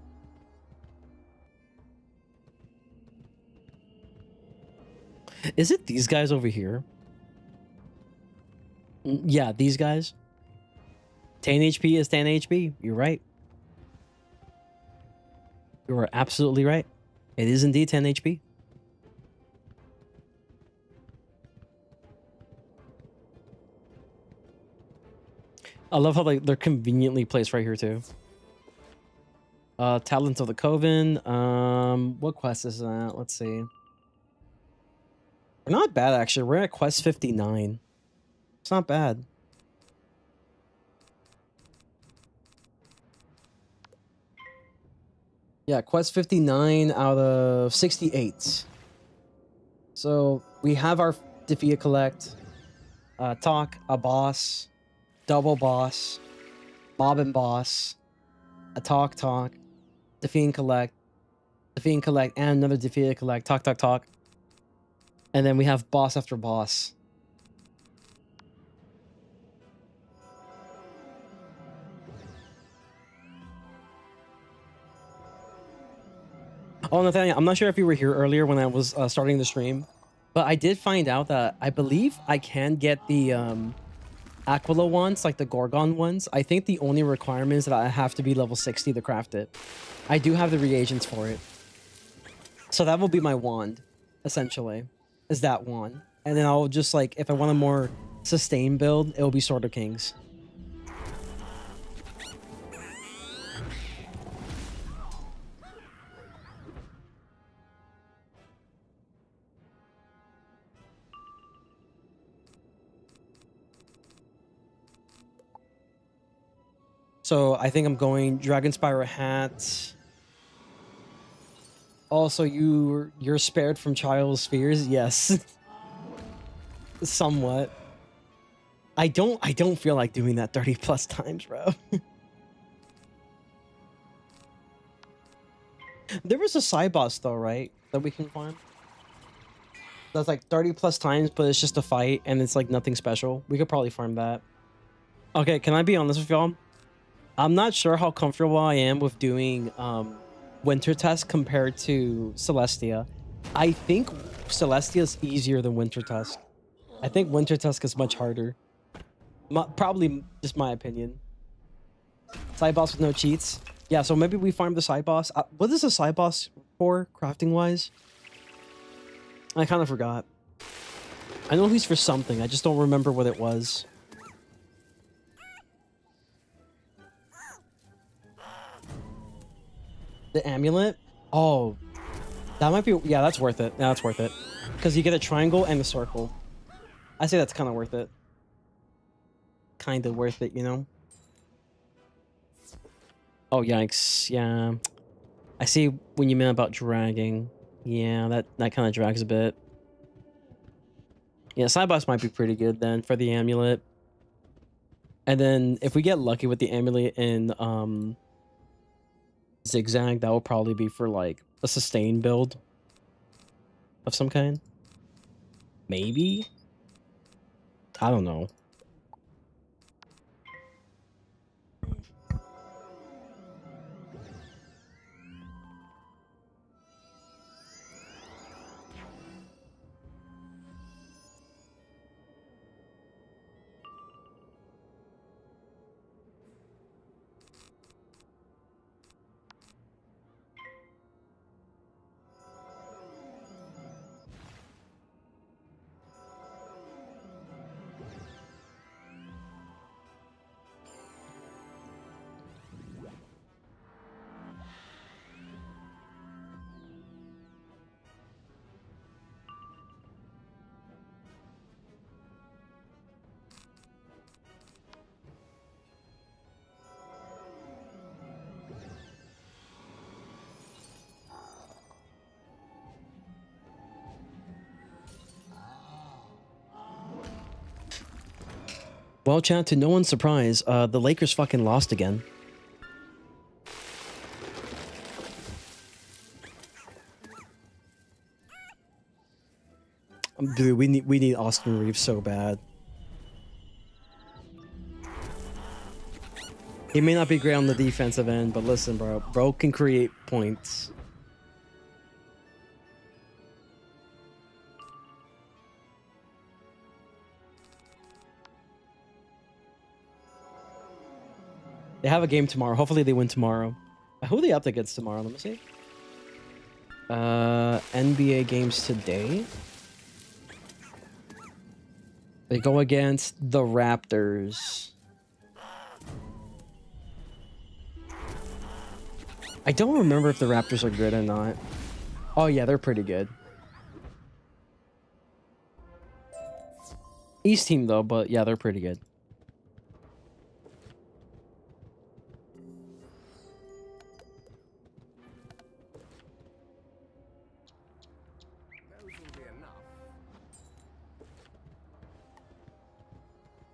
Is it these guys over here? Yeah, these guys. 10 HP is 10 HP. You're right. You are absolutely right. It is indeed 10 HP. I love how they're conveniently placed right here too. Talents of the Coven. What quest is that? Let's see. We're not bad actually. We're at quest 59. It's not bad. Yeah, quest 59 out of 68. So we have our defeat, collect, talk, a boss, double boss, mob and boss, a talk, defeat and collect, and another defeat and collect, talk. And then we have boss after boss. Oh, Nathaniel, I'm not sure if you were here earlier when I was starting the stream, but I did find out that I believe I can get the Aquila ones, like the Gorgon ones. I think the only requirement is that I have to be level 60 to craft it. I do have the reagents for it. So that will be my wand, essentially, is that one. And then I'll just, like, if I want a more sustained build, it will be Sword of Kings. So I think I'm going Dragon Spyro hat. Also, you're spared from Child's fears. Yes. Somewhat. I don't feel like doing that 30 plus times, bro. There was a side boss though, right? That we can farm. That's like 30 plus times, but it's just a fight and it's like nothing special. We could probably farm that. Okay, can I be honest with y'all? I'm not sure how comfortable I am with doing Winter Tusk compared to Celestia. I think Celestia is easier than Winter Tusk. I think Winter Tusk is much harder. Probably just my opinion. Side boss with no cheats. Yeah, so maybe we farm the side boss. What is the side boss for, crafting wise? I kind of forgot. I know he's for something. I just don't remember what it was. The amulet? Oh, that might be... Yeah, that's worth it. Yeah, that's worth it. Because you get a triangle and a circle. I say that's kind of worth it. Kind of worth it, you know? Oh, yikes. Yeah. I see when you meant about dragging. Yeah, that kind of drags a bit. Yeah, side boss might be pretty good then for the amulet. And then if we get lucky with the amulet in Zigzag, that will probably be for like a sustained build of some kind. Maybe? I don't know. Well, chat, to no one's surprise, the Lakers fucking lost again. Dude, we need Austin Reeves so bad. He may not be great on the defensive end, but listen, bro can create points. They have a game tomorrow. Hopefully they win tomorrow. Who are they up against tomorrow? Let me see. NBA games today. They go against the Raptors. I don't remember if the Raptors are good or not. Oh yeah, they're pretty good. East team though, but yeah, they're pretty good.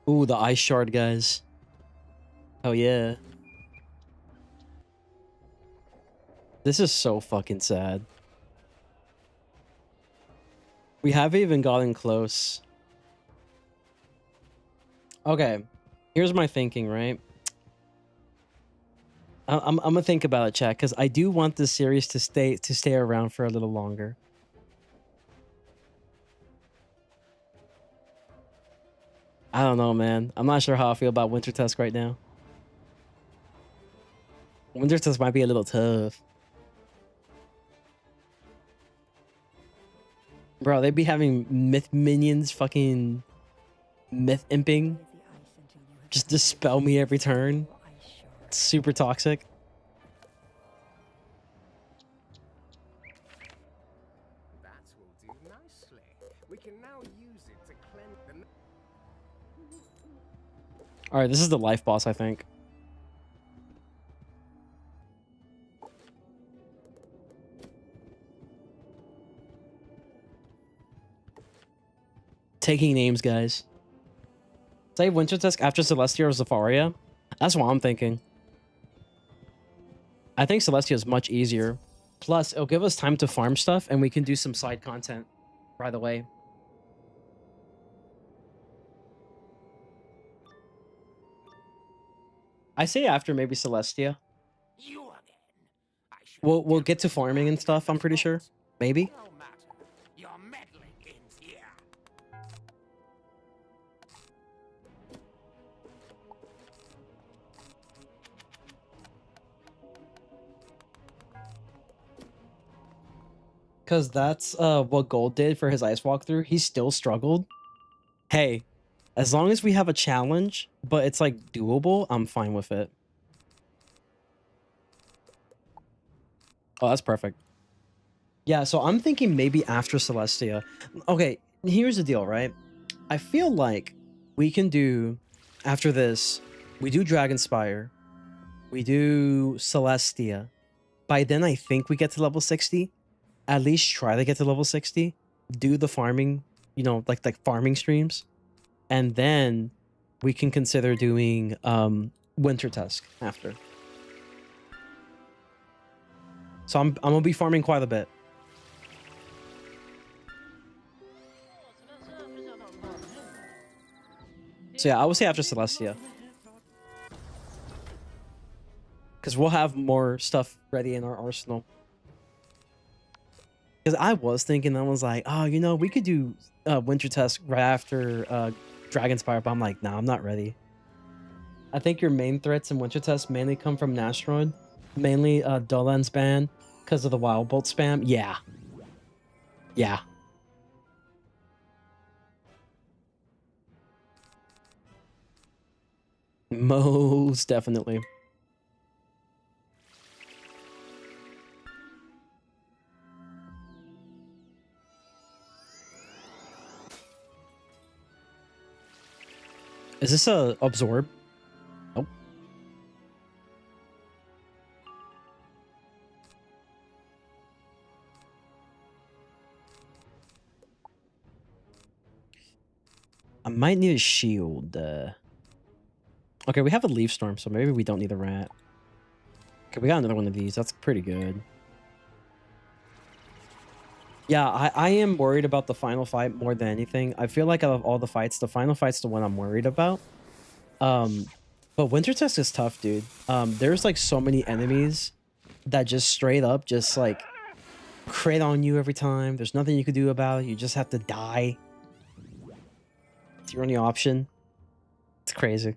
Ooh, the ice shard, guys. Oh yeah. This is so fucking sad. We haven't even gotten close. Okay, here's my thinking, right? I'm gonna think about it, chat, because I do want this series to stay around for a little longer. I don't know, man. I'm not sure how I feel about Winter Tusk right now. Winter Tusk might be a little tough. Bro, they be having myth minions fucking myth imping. Just dispel me every turn. It's super toxic. That will do nicely. We can now use it to cleanse the... Alright, this is the life boss, I think. Taking names, guys. Say Winter Tusk after Celestia or Zafaria? That's what I'm thinking. I think Celestia is much easier. Plus, it'll give us time to farm stuff, and we can do some side content right away. I say after maybe Celestia. You again. I should We'll get to farming and stuff, I'm pretty sure. Maybe. No matter. Your meddling ends here. Because that's what Gold did for his ice walkthrough. He still struggled. Hey, as long as we have a challenge, but it's like doable, I'm fine with it. Oh, that's perfect. Yeah, so I'm thinking maybe after Celestia. Okay, here's the deal, right? I feel like we can do, after this, we do Dragonspire, we do Celestia. By then, I think we get to level 60. At least try to get to level 60. Do the farming, you know, like farming streams. And then we can consider doing Winter Tusk after. So I'm gonna be farming quite a bit. So yeah, I would say after Celestia. Because we'll have more stuff ready in our arsenal. Because I was thinking, I was like, oh, you know, we could do Winter Tusk right after Dragonspire, but I'm like, nah, I'm not ready. I think your main threats in Winter Tusk mainly come from Nastroid. Mainly Dolan's ban because of the Wild Bolt spam. Yeah. Yeah. Most definitely. Is this a absorb? Nope. I might need a shield. Okay, we have a leaf storm, so maybe we don't need a rat. Okay, we got another one of these. That's pretty good. Yeah, I am worried about the final fight more than anything. I feel like out of all the fights, the final fight's the one I'm worried about. But Winter Tusk is tough, dude. There's like so many enemies that just straight up just like crit on you every time. There's nothing you could do about it. You just have to die. It's your only option. It's crazy.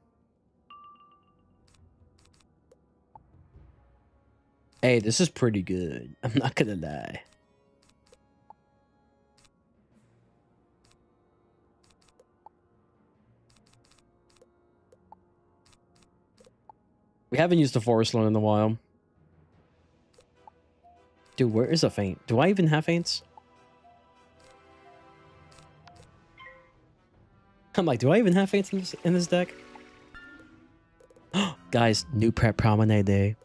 Hey, this is pretty good. I'm not gonna lie. We haven't used the Forest Loan in a while. Dude, where is a feint? Do I even have feints? I'm like, do I even have feints in this deck? Guys, new prep promenade day.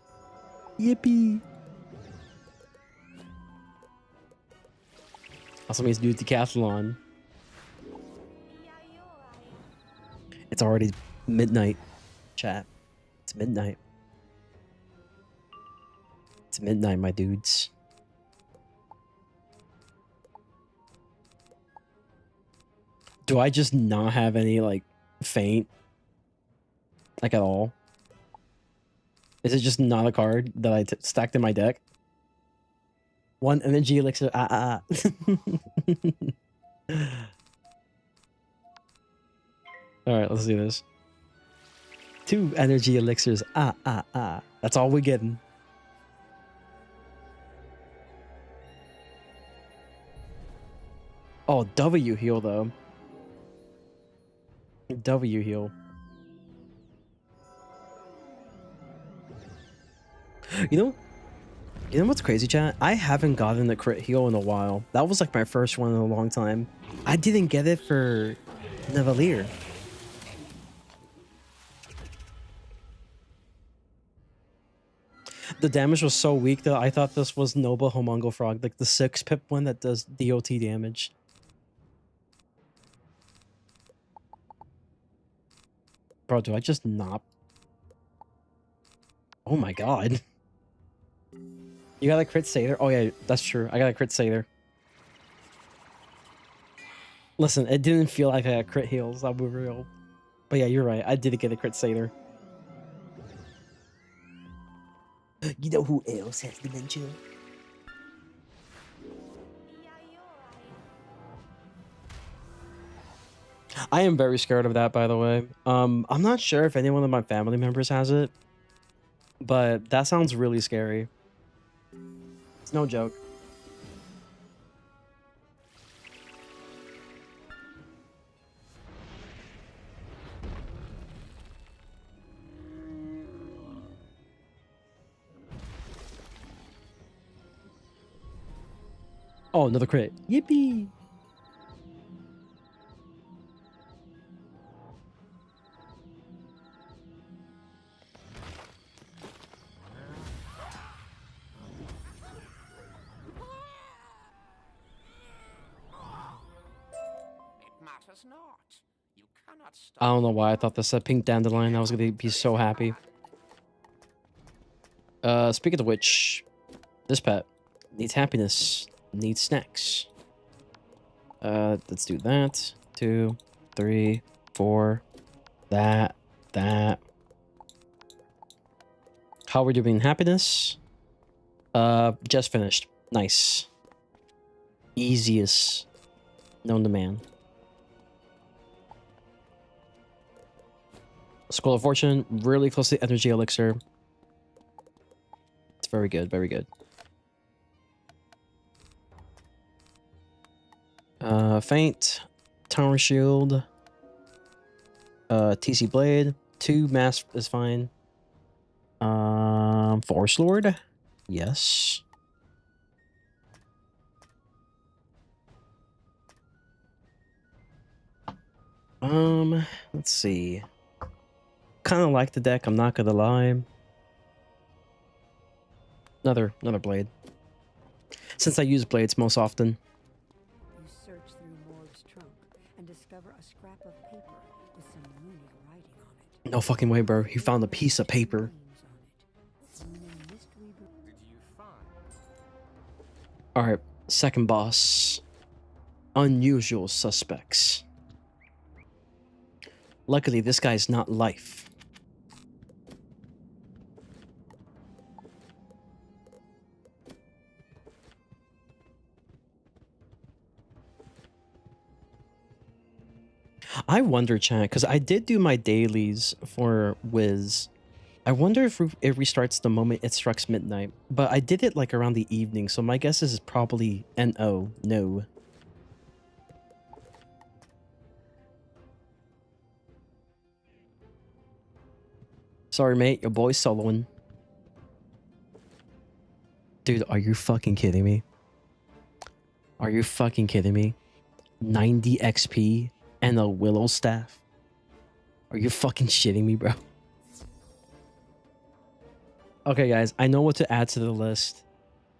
Yippee! Also means do decathlon. It's already midnight, chat. It's midnight. It's midnight, my dudes. Do I just not have any, like, faint? Like, at all? Is it just not a card that I stacked in my deck? One energy elixir. Alright, let's do this. 2 energy elixirs. That's all we're getting. Oh, W heal, though. W heal. You know what's crazy, chat? I haven't gotten a crit heal in a while. That was like my first one in a long time. I didn't get it for Navalier. The damage was so weak that I thought this was Noble Homungo Frog, like the 6-pip one that does DOT damage. Bro, do I just not? Oh my god. You got a crit Sailor? Oh yeah, that's true. I got a crit Sailor. Listen, it didn't feel like I got crit heals, I'll be real. But yeah, you're right. I did get a crit Sailor. You know who else has dementia? I am very scared of that, by the way. I'm not sure if any one of my family members has it, but that sounds really scary. It's no joke. Oh, another crit. Yippee! I don't know why I thought this said pink dandelion. I was gonna be so happy. Speaking of which, this pet needs happiness, needs snacks. Let's do that. 2, 3, 4. That. How are we doing happiness? Just finished. Nice. Easiest known to man. Scroll of Fortune, really close to the energy elixir. It's very good, very good. Feint, Tower Shield, TC Blade, 2 Mass is fine. Force Lord, yes. Let's see. Kind of like the deck, I'm not gonna lie. Another blade. Since I use blades most often. You search through Morg's trunk and discover a scrap of paper with some runic writing on it. No fucking way, bro. He found a piece of paper. Alright, second boss. Unusual suspects. Luckily, this guy's not life. I wonder, chat, because I did do my dailies for Wiz. I wonder if it restarts the moment it strikes midnight. But I did it like around the evening, so my guess is probably NO. No. Sorry, mate. Your boy's soloing. Dude, are you fucking kidding me? Are you fucking kidding me? 90 XP and a willow staff? Are you fucking shitting me, bro? Okay, guys, I know what to add to the list.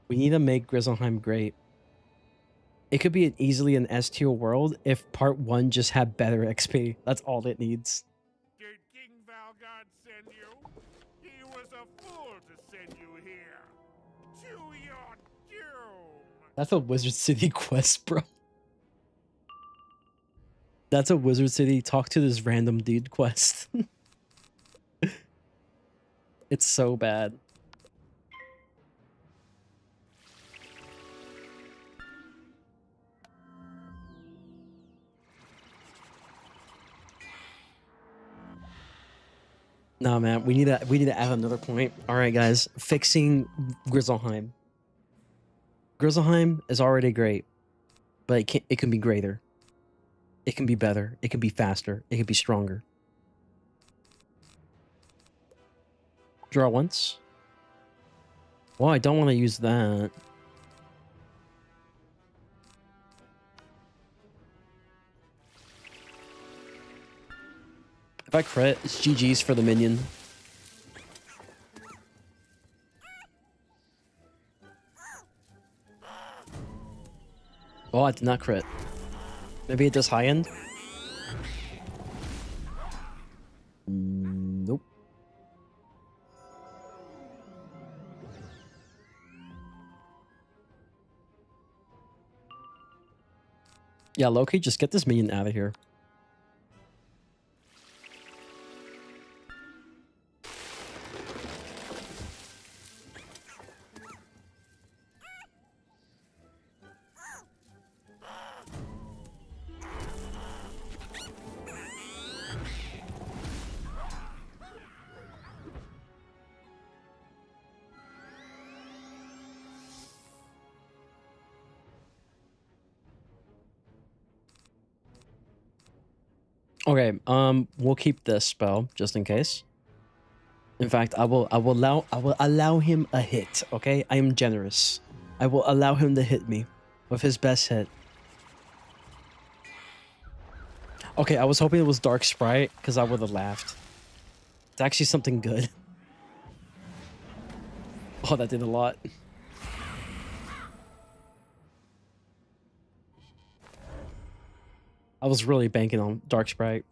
We need to make Grizzleheim great. It could be easily an S tier world if part 1 just had better XP. That's all it needs. abandon you. He was a fool to send you here. To your doom. That's a Wizard City quest, bro. That's a Wizard City talk to this random dude quest. It's so bad. Nah, man, we need to add another point. All right, guys, fixing Grizzleheim. Grizzleheim is already great, but it can be greater. It can be better. It can be faster. It can be stronger. Draw once. Well, I don't want to use that. If I crit, it's GG's for the minion. Oh, I did not crit. Maybe it does high end? Nope. Yeah, Loki, just get this minion out of here. Okay, we'll keep this spell just in case. In fact, I will allow him a hit, okay? I am generous. I will allow him to hit me with his best hit. Okay, I was hoping it was Dark Sprite because I would have laughed. It's actually something good. Oh, that did a lot. I was really banking on Dark Sprite.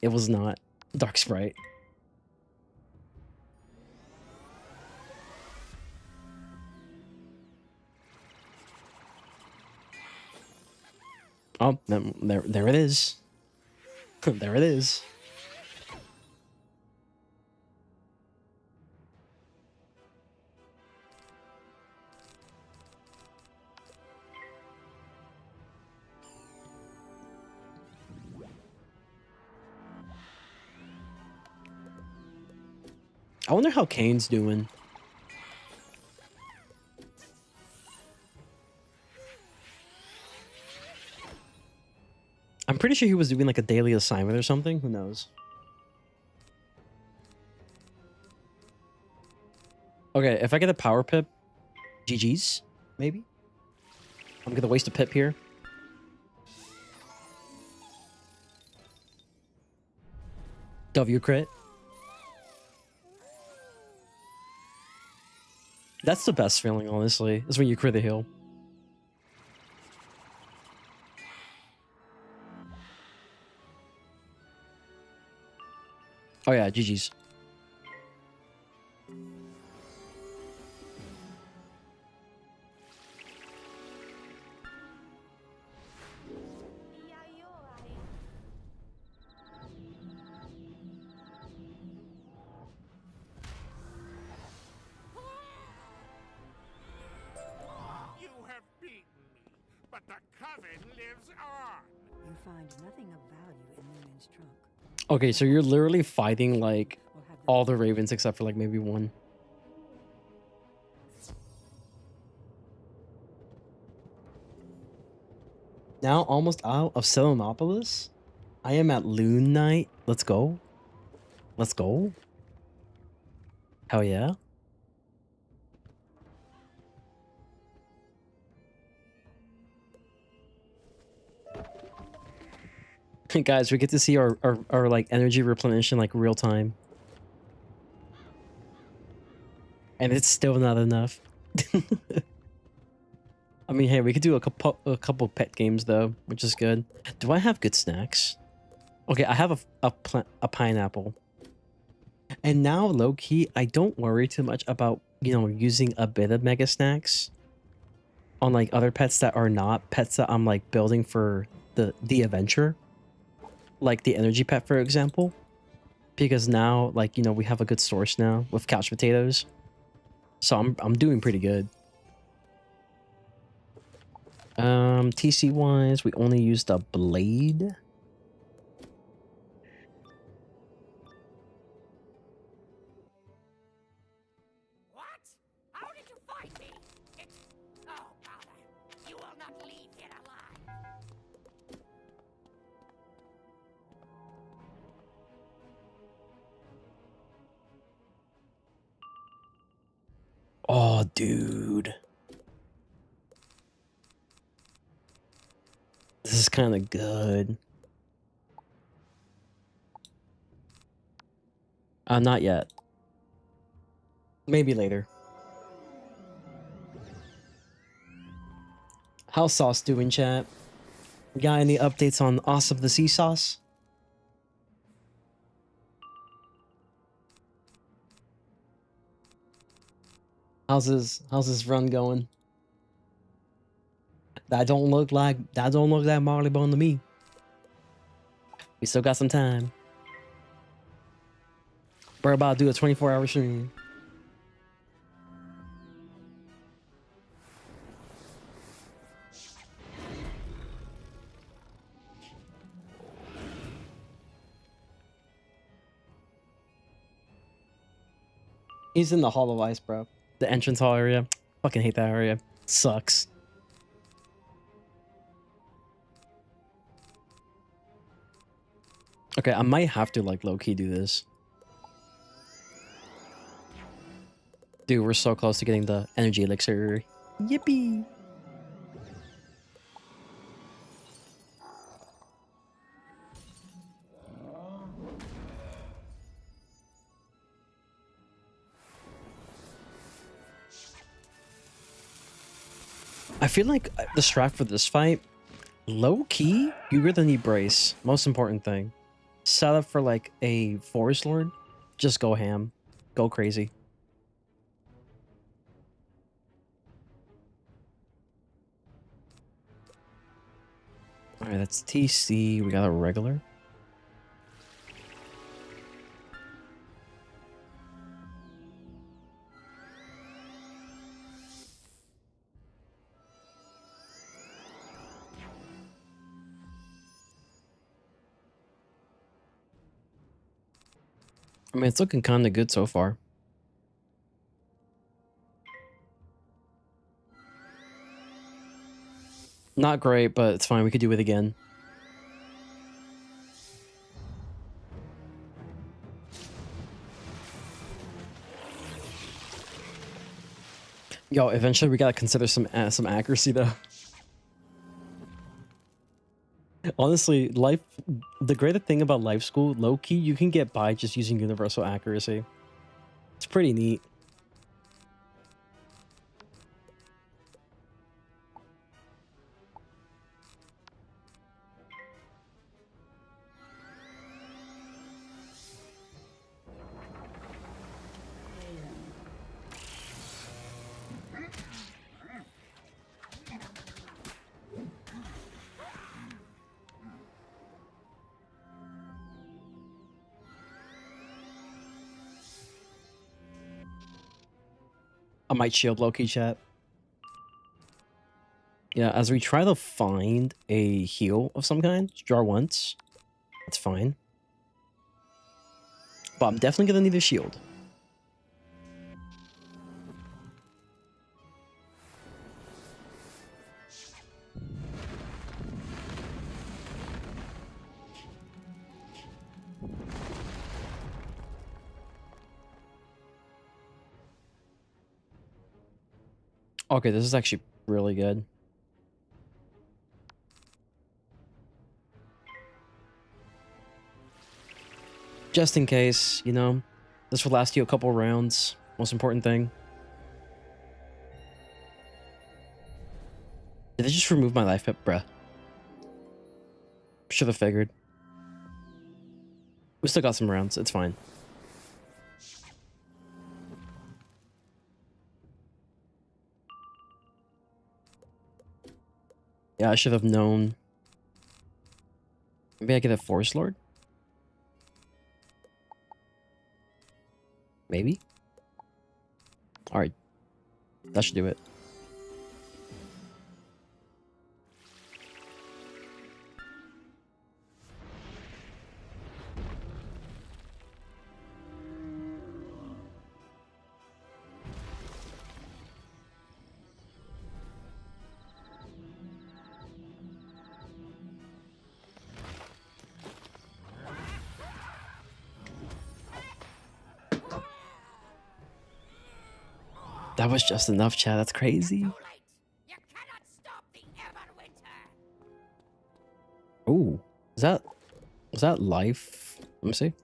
It was not Dark Sprite. Oh, there it is. There it is. I wonder how Kane's doing. I'm pretty sure he was doing like a daily assignment or something. Who knows? Okay, if I get a power pip, GG's, maybe? I'm gonna waste a pip here. W crit. That's the best feeling, honestly, is when you crit a heal. Oh yeah, GG's. You have beaten me, but the coven lives on. You find nothing of value in Lunan's trunk. Okay, so you're literally fighting like We'll have all the ravens except for like maybe one. Now almost out of Selenopolis. I am at Loon Night. Let's go. Let's go. Hell yeah. Guys, we get to see our like energy replenish in like real time. And it's still not enough. I mean, hey, we could do a couple pet games though, which is good. Do I have good snacks? Okay, I have a pineapple. And now, low key, I don't worry too much about, you know, using a bit of mega snacks on like other pets that are not pets that I'm like building for the adventure, like the energy pet, for example, because now, like, you know, we have a good source now with couch potatoes, so I'm doing pretty good. TC wise, we only used a blade. What? How did you find me? It's... Oh, bother. You will not leave here alive. Oh, dude. This is kind of good. Not yet. Maybe later. How's Sauce doing, chat? Got any updates on Awesome the Sea Sauce? How's his run going? That don't look like Marley Bone to me. We still got some time. We're about to do a 24-hour stream. He's in the Hall of Ice, bro. The entrance hall area. Fucking hate that area. Sucks. Okay, I might have to like low-key do this. Dude, we're so close to getting the energy elixir. Yippee! I feel like the strat for this fight, low-key, you really need brace. Most important thing. Set up for like a forest lord. Just go ham. Go crazy. Alright, that's TC. We got a regular. I mean, it's looking kind of good so far. Not great, but it's fine. We could do it again. Yo, eventually we gotta consider some accuracy though. Honestly, the greater thing about life school, low-key, you can get by just using universal accuracy. It's pretty neat. I might shield low-key, chat. Yeah, as we try to find a heal of some kind, jar once. That's fine. But I'm definitely gonna need a shield. Okay, this is actually really good. Just in case, you know, this will last you a couple rounds. Most important thing. Did they just remove my life pip? Bruh. Should have figured. We still got some rounds. It's fine. Yeah, I should have known. Maybe I get a Forest Lord? Maybe? Alright. That should do it. That was just enough, chat. That's crazy. You cannot stop the Everwinter. Ooh. Is that life? Let me see.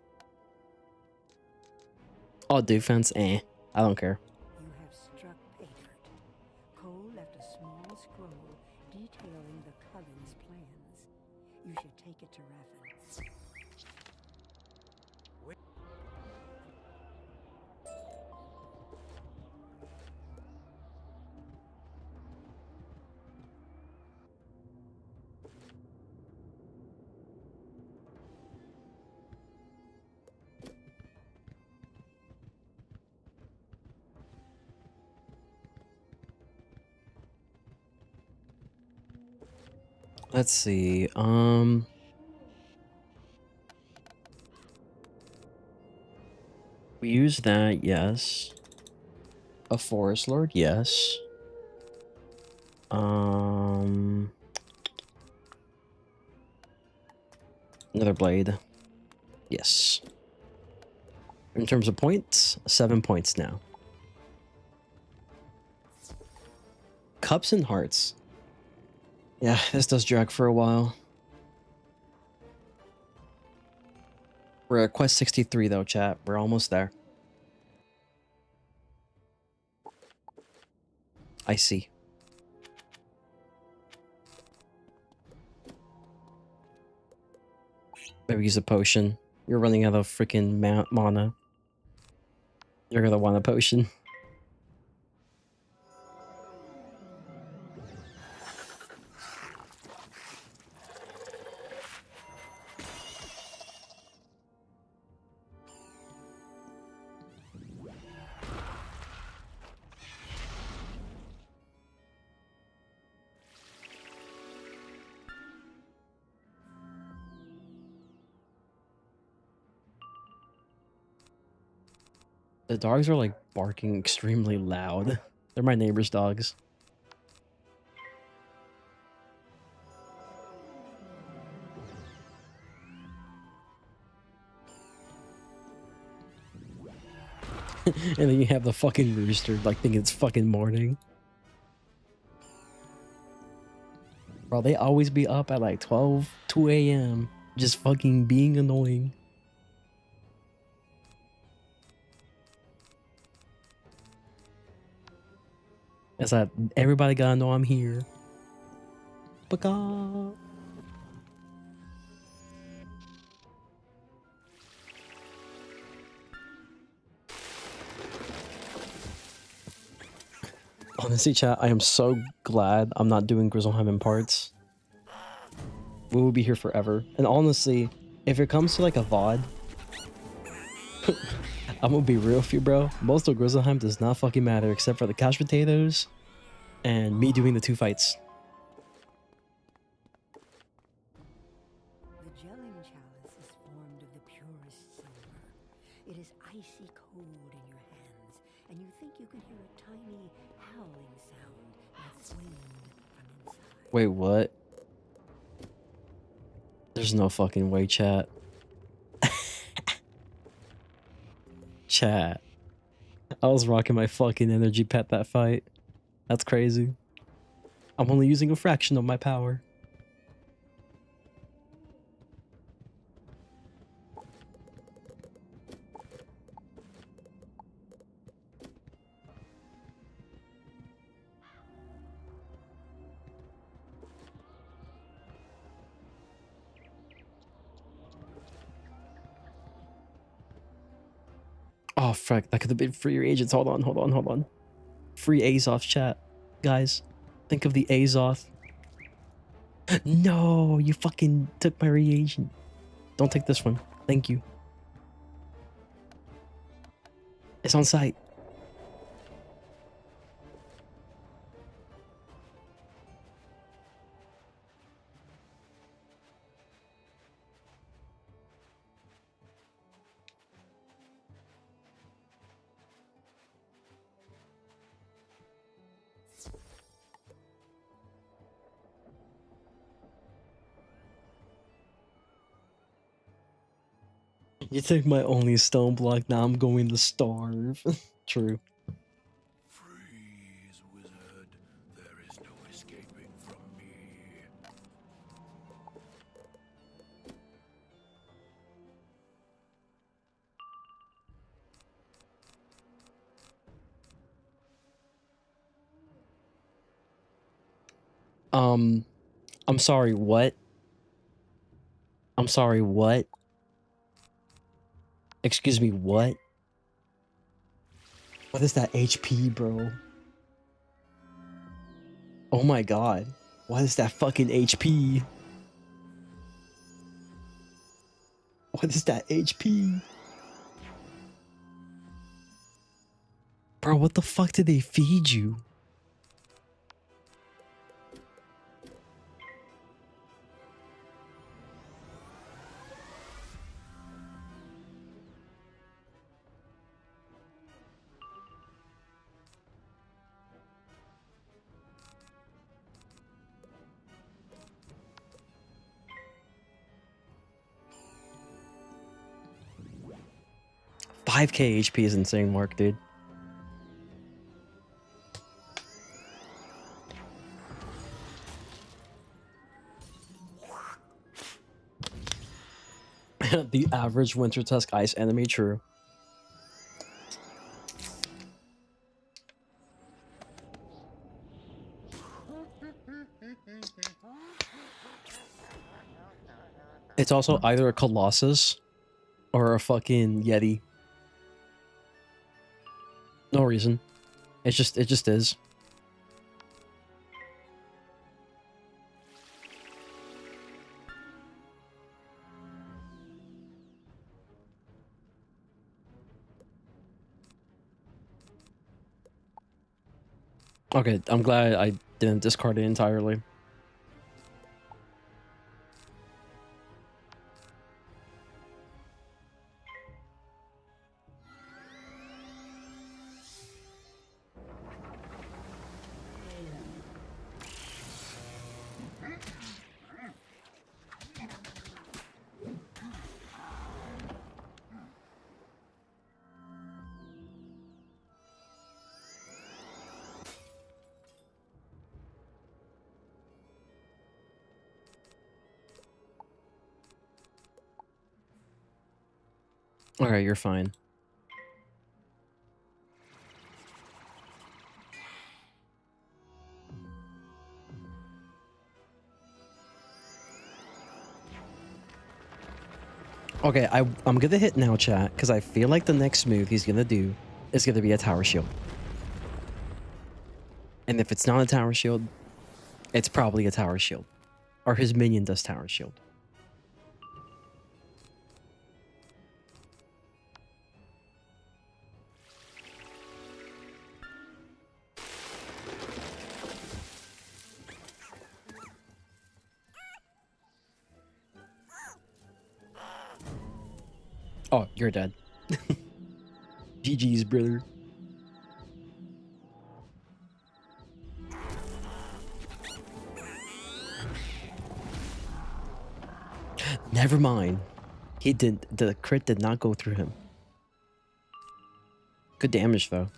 Oh, defense, I don't care. You have struck pay dirt. Cole left a small scroll detailing the Cullen's plans. You should take it to Raffen. Let's see. We use that, yes. A Forest Lord, yes. Another blade. Yes. In terms of points, 7 points now. Cups and hearts. Yeah, this does drag for a while. We're at quest 63 though, chat. We're almost there. I see. Maybe use a potion. You're running out of freaking mana. You're gonna want a potion. The dogs are like barking extremely loud. They're my neighbor's dogs. And then you have the fucking rooster like thinking it's fucking morning. Bro, they always be up at like 2 a.m. just fucking being annoying. It's like everybody gotta know I'm here. Baka. Honestly, chat, I am so glad I'm not doing Grizzleheim in parts. We will be here forever. And honestly, if it comes to like a VOD, I'm gonna be real with you, bro. Most of Grizzleheim does not fucking matter except for the couch potatoes and me doing the 2 fights. The gelling chalice is formed of the purest silver. It is icy cold in your hands, and you think you can hear a tiny howling sound that's wind from inside. Wait, what? There's no fucking way, chat. Chat. I was rocking my fucking energy pet that fight. That's crazy. I'm only using a fraction of my power. Oh, frick. That could have been free agents. Hold on. Free Azoth, chat. Guys, think of the Azoth. No, you fucking took my reagent. Don't take this one. Thank you. It's on site. You took my only stone block. Now I'm going to starve. True. Freeze, wizard. There is no escaping from me. I'm sorry, what? I'm sorry, what? Excuse me, what? What is that HP, bro? Oh my god. What is that fucking HP? What is that HP? Bro, what the fuck did they feed you? $5k HP is insane, Mark, dude. The average Winter Tusk Ice enemy, true. It's also either a Colossus or a fucking Yeti. No reason. It just is. Okay, I'm glad I didn't discard it entirely. Alright, you're fine. Okay, I'm gonna hit now, chat, because I feel like the next move he's gonna do is gonna be a tower shield. And if it's not a tower shield, it's probably a tower shield. Or his minion does tower shield. Oh, you're dead. GG's, brother. Never mind. He didn't. The crit did not go through him. Good damage, though.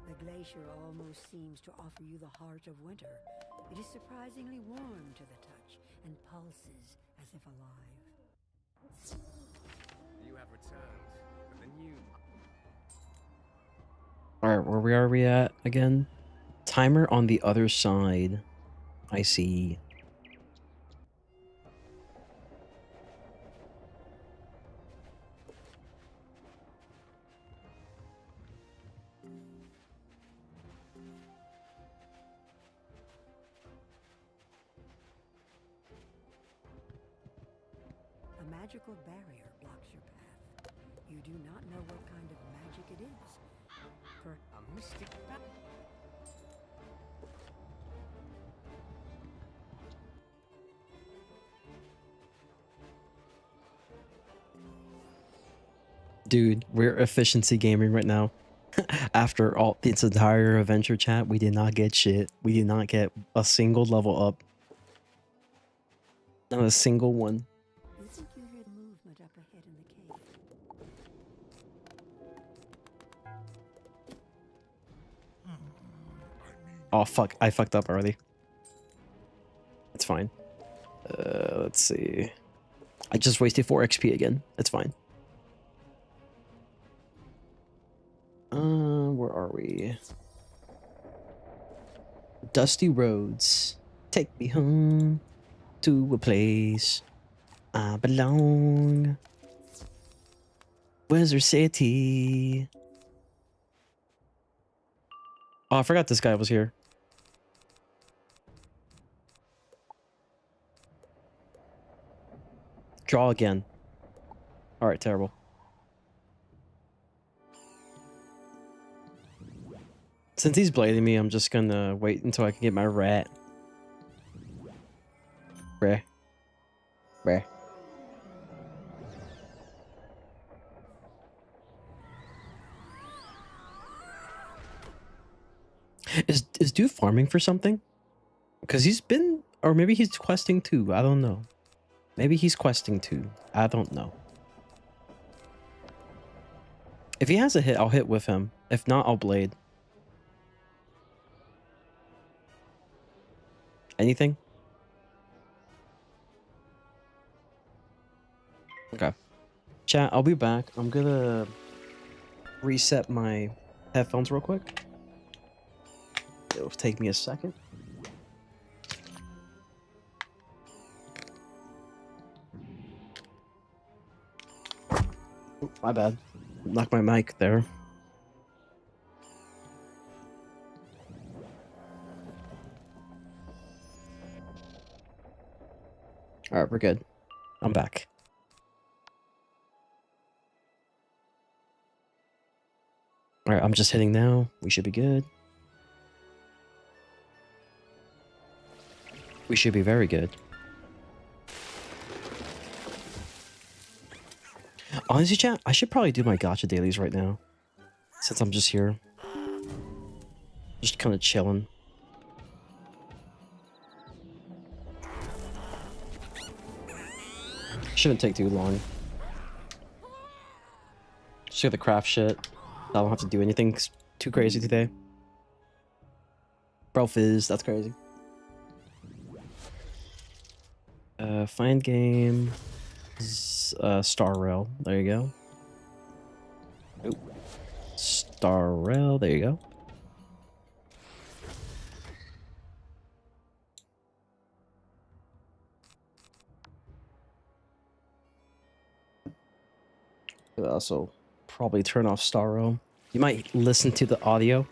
The glacier almost seems to offer you the heart of winter. It is surprisingly warm to the touch and pulses as if alive. You have returned with a new. Alright, where are we at again? Timer on the other side. I see. A magical barrier blocks your path. You do not know what kind of magic it is. For A mystic bat. Dude, we're efficiency gaming right now. After all this entire adventure chat, we did not get shit. We did not get a single level up. Not a single one. you think you hear movement up ahead in the cave. Oh fuck, I fucked up already. It's fine. Let's see. I just wasted 4 XP again. It's fine. Where are we? Dusty roads. Take me home to a place I belong. Wizard City. Oh, I forgot this guy was here. Draw again. Alright, terrible. Since he's blading me, I'm just gonna wait until I can get my rat. Bruh. Bruh. Is dude farming for something? Because he's been, or maybe he's questing too. I don't know. Maybe he's questing too. I don't know. If he has a hit, I'll hit with him. If not, I'll blade. Anything? Okay. Chat, I'll be back. I'm gonna reset my headphones real quick. It'll take me a second. Oop, my bad. Knocked my mic there. Alright, we're good. I'm back. Alright, I'm just hitting now. We should be good. We should be very good. Honestly, chat, I should probably do my gacha dailies right now. Since I'm just here. Just kind of chilling. Shouldn't take too long. Just get the craft shit. I don't have to do anything too crazy today. Bro Fizz, that's crazy. Find game. Star Rail. There you go. Oop. Star Rail. There you go. Could also probably turn off Star Rail. You might listen to the audio,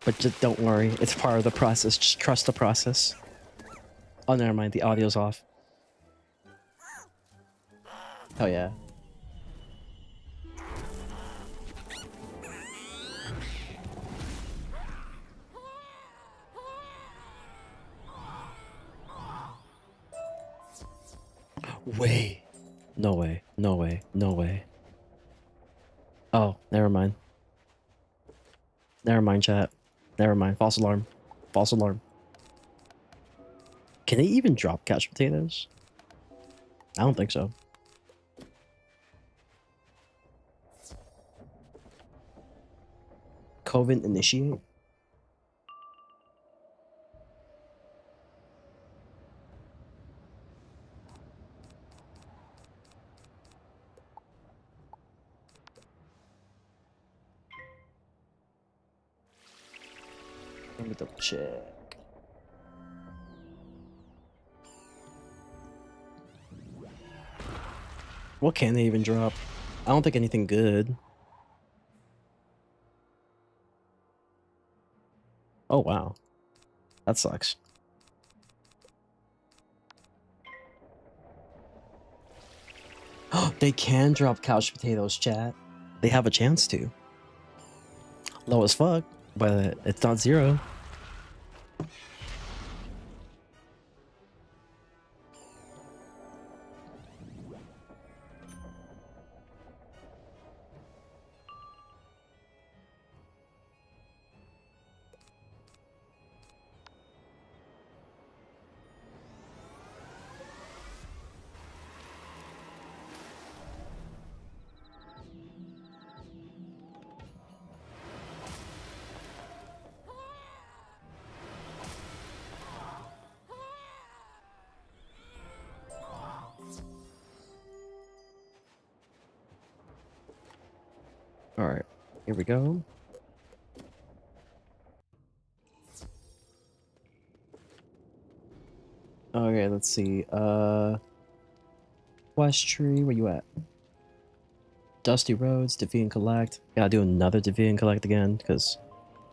but just don't worry. It's part of the process. Just trust the process. Oh, never mind. The audio's off. Oh yeah. Way. No way. No way. No way. Oh, never mind. Never mind, chat. Never mind. False alarm. False alarm. Can they even drop couch potatoes? I don't think so. Coven initiate? Let me double check. What can they even drop? I don't think anything good. Oh wow, that sucks. They can drop couch potatoes, chat. They have a chance to. Low as fuck, but it's not zero. All right, here we go. Okay, let's see. Quest tree, where you at? Dusty roads, defeat and collect. Gotta do another defeat and collect again because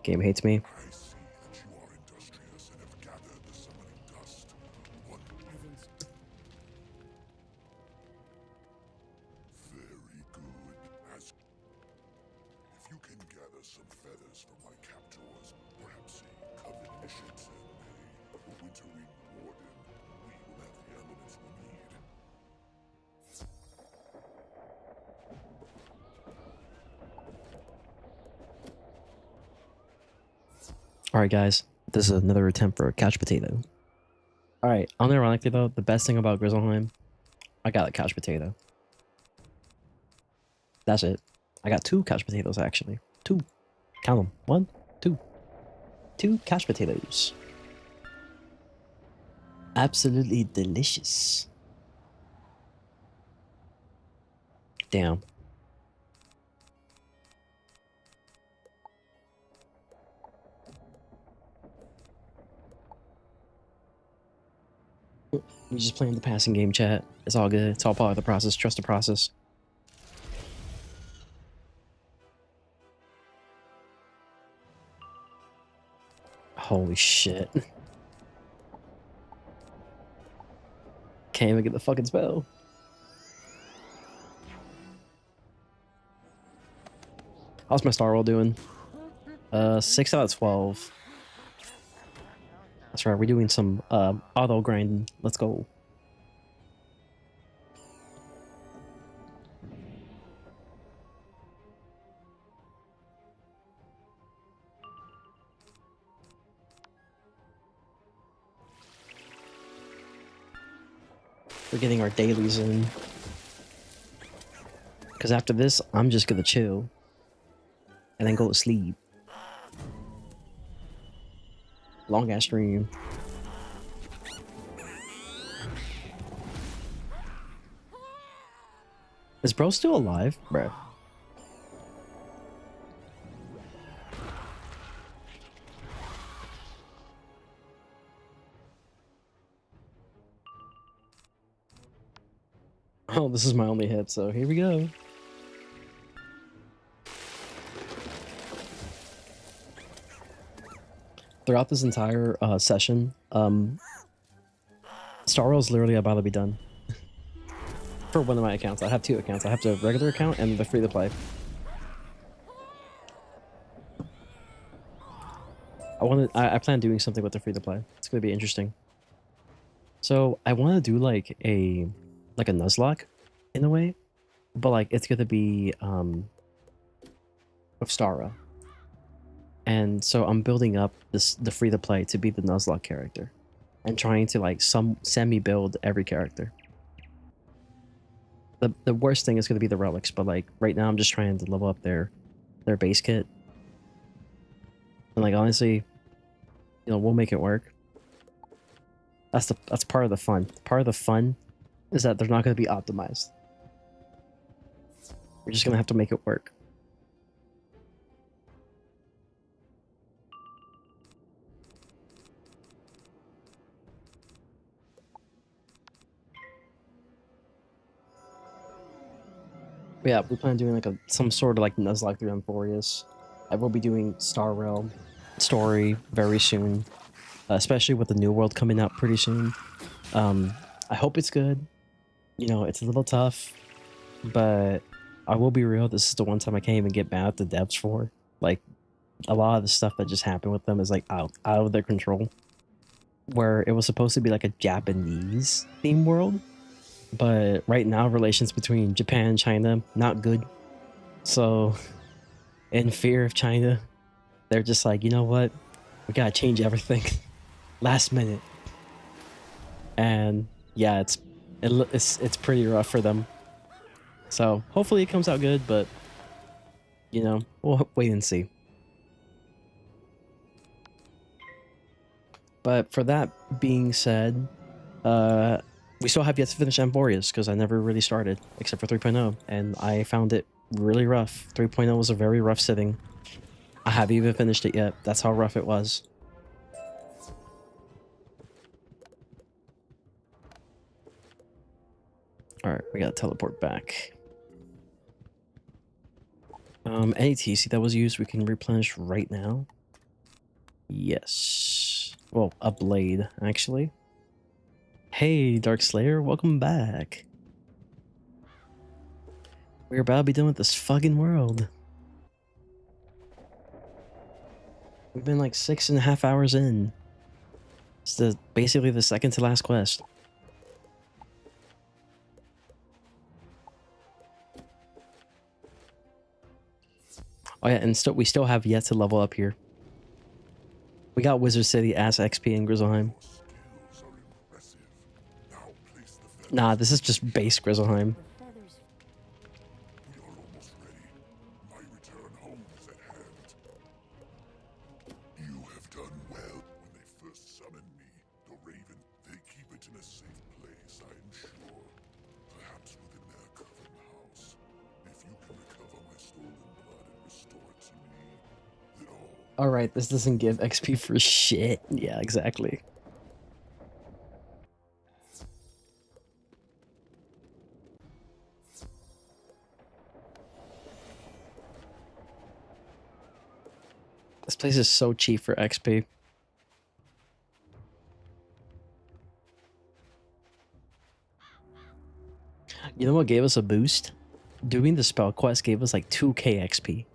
game hates me. I see that you are industrious and have gathered the summoning dust. What? Very good. As if you can gather some feathers from my captors, perhaps a covered missions and a wintering warden, we will have the elements we need. All right, guys, this is another attempt for a couch potato. All right, unironically though, the best thing about Grizzleheim, I got a couch potato. That's it. I got 2 couch potatoes actually. 2. Count them. 1, 2. 2 couch potatoes. Absolutely delicious. Damn. We just playing the passing game, chat. It's all good. It's all part of the process. Trust the process. Holy shit. Can't even get the fucking spell. How's my star roll doing? 6 out of 12. That's right, we're doing some auto grinding. Let's go. We're getting our dailies in. Because after this, I'm just gonna chill. And then go to sleep. Long ass stream. Is bro still alive? Bruh. Oh, this is my only hit, so here we go. Throughout this entire session, Star Roll's literally about to be done. For one of my accounts. I have 2 accounts. I have the regular account and the free-to-play. I plan on doing something with the free-to-play. It's gonna be interesting. So I want to do like a Nuzlocke in a way, but like it's gonna be with Stara. And so I'm building up the free-to-play to be the Nuzlocke character, and trying to like semi-build every character. The worst thing is gonna be the relics, but like right now I'm just trying to level up their base kit. And like honestly, you know, we'll make it work. That's part of the fun. Part of the fun is that they're not gonna be optimized. We're just gonna have to make it work. yeah, we plan on doing like some sort of like Nuzlocke through Emporius. I will be doing Star Realm story very soon, especially with the new world coming out pretty soon. I hope it's good. You know, it's a little tough, but I will be real. This is the one time I can't even get mad at the devs for. Like, a lot of the stuff that just happened with them is like out of their control. Where it was supposed to be like a Japanese theme world, but right now relations between Japan and China not good. So, in fear of China, they're just like, you know what, we gotta change everything last minute. And yeah, it's pretty rough for them. So hopefully it comes out good, but you know, we'll wait and see. But for that being said, we still have yet to finish Emporius because I never really started except for 3.0, and I found it really rough. 3.0 was a very rough sitting. I haven't even finished it yet. That's how rough it was. Alright, we gotta teleport back. Any TC that was used we can replenish right now. Yes. Well, a blade, actually. Hey, Dark Slayer, welcome back. We're about to be done with this fucking world. We've been like 6.5 hours in. It's basically the second to last quest. Oh yeah, and we still have yet to level up here. We got Wizard City as XP in Grizzleheim. Skills are impressive. Now place the feathers. Nah, this is just base Grizzleheim. The feathers We are almost ready. My return home is at hand. You have done well. When they first summoned me, the Raven, they keep it in a safe place, I am sure. Perhaps within their coven house. If you can recover my stolen blood and restore it to me, then all Alright, this doesn't give XP for shit. Yeah, exactly. This place is so cheap for XP. You know what gave us a boost? Doing the spell quest gave us like 2k XP.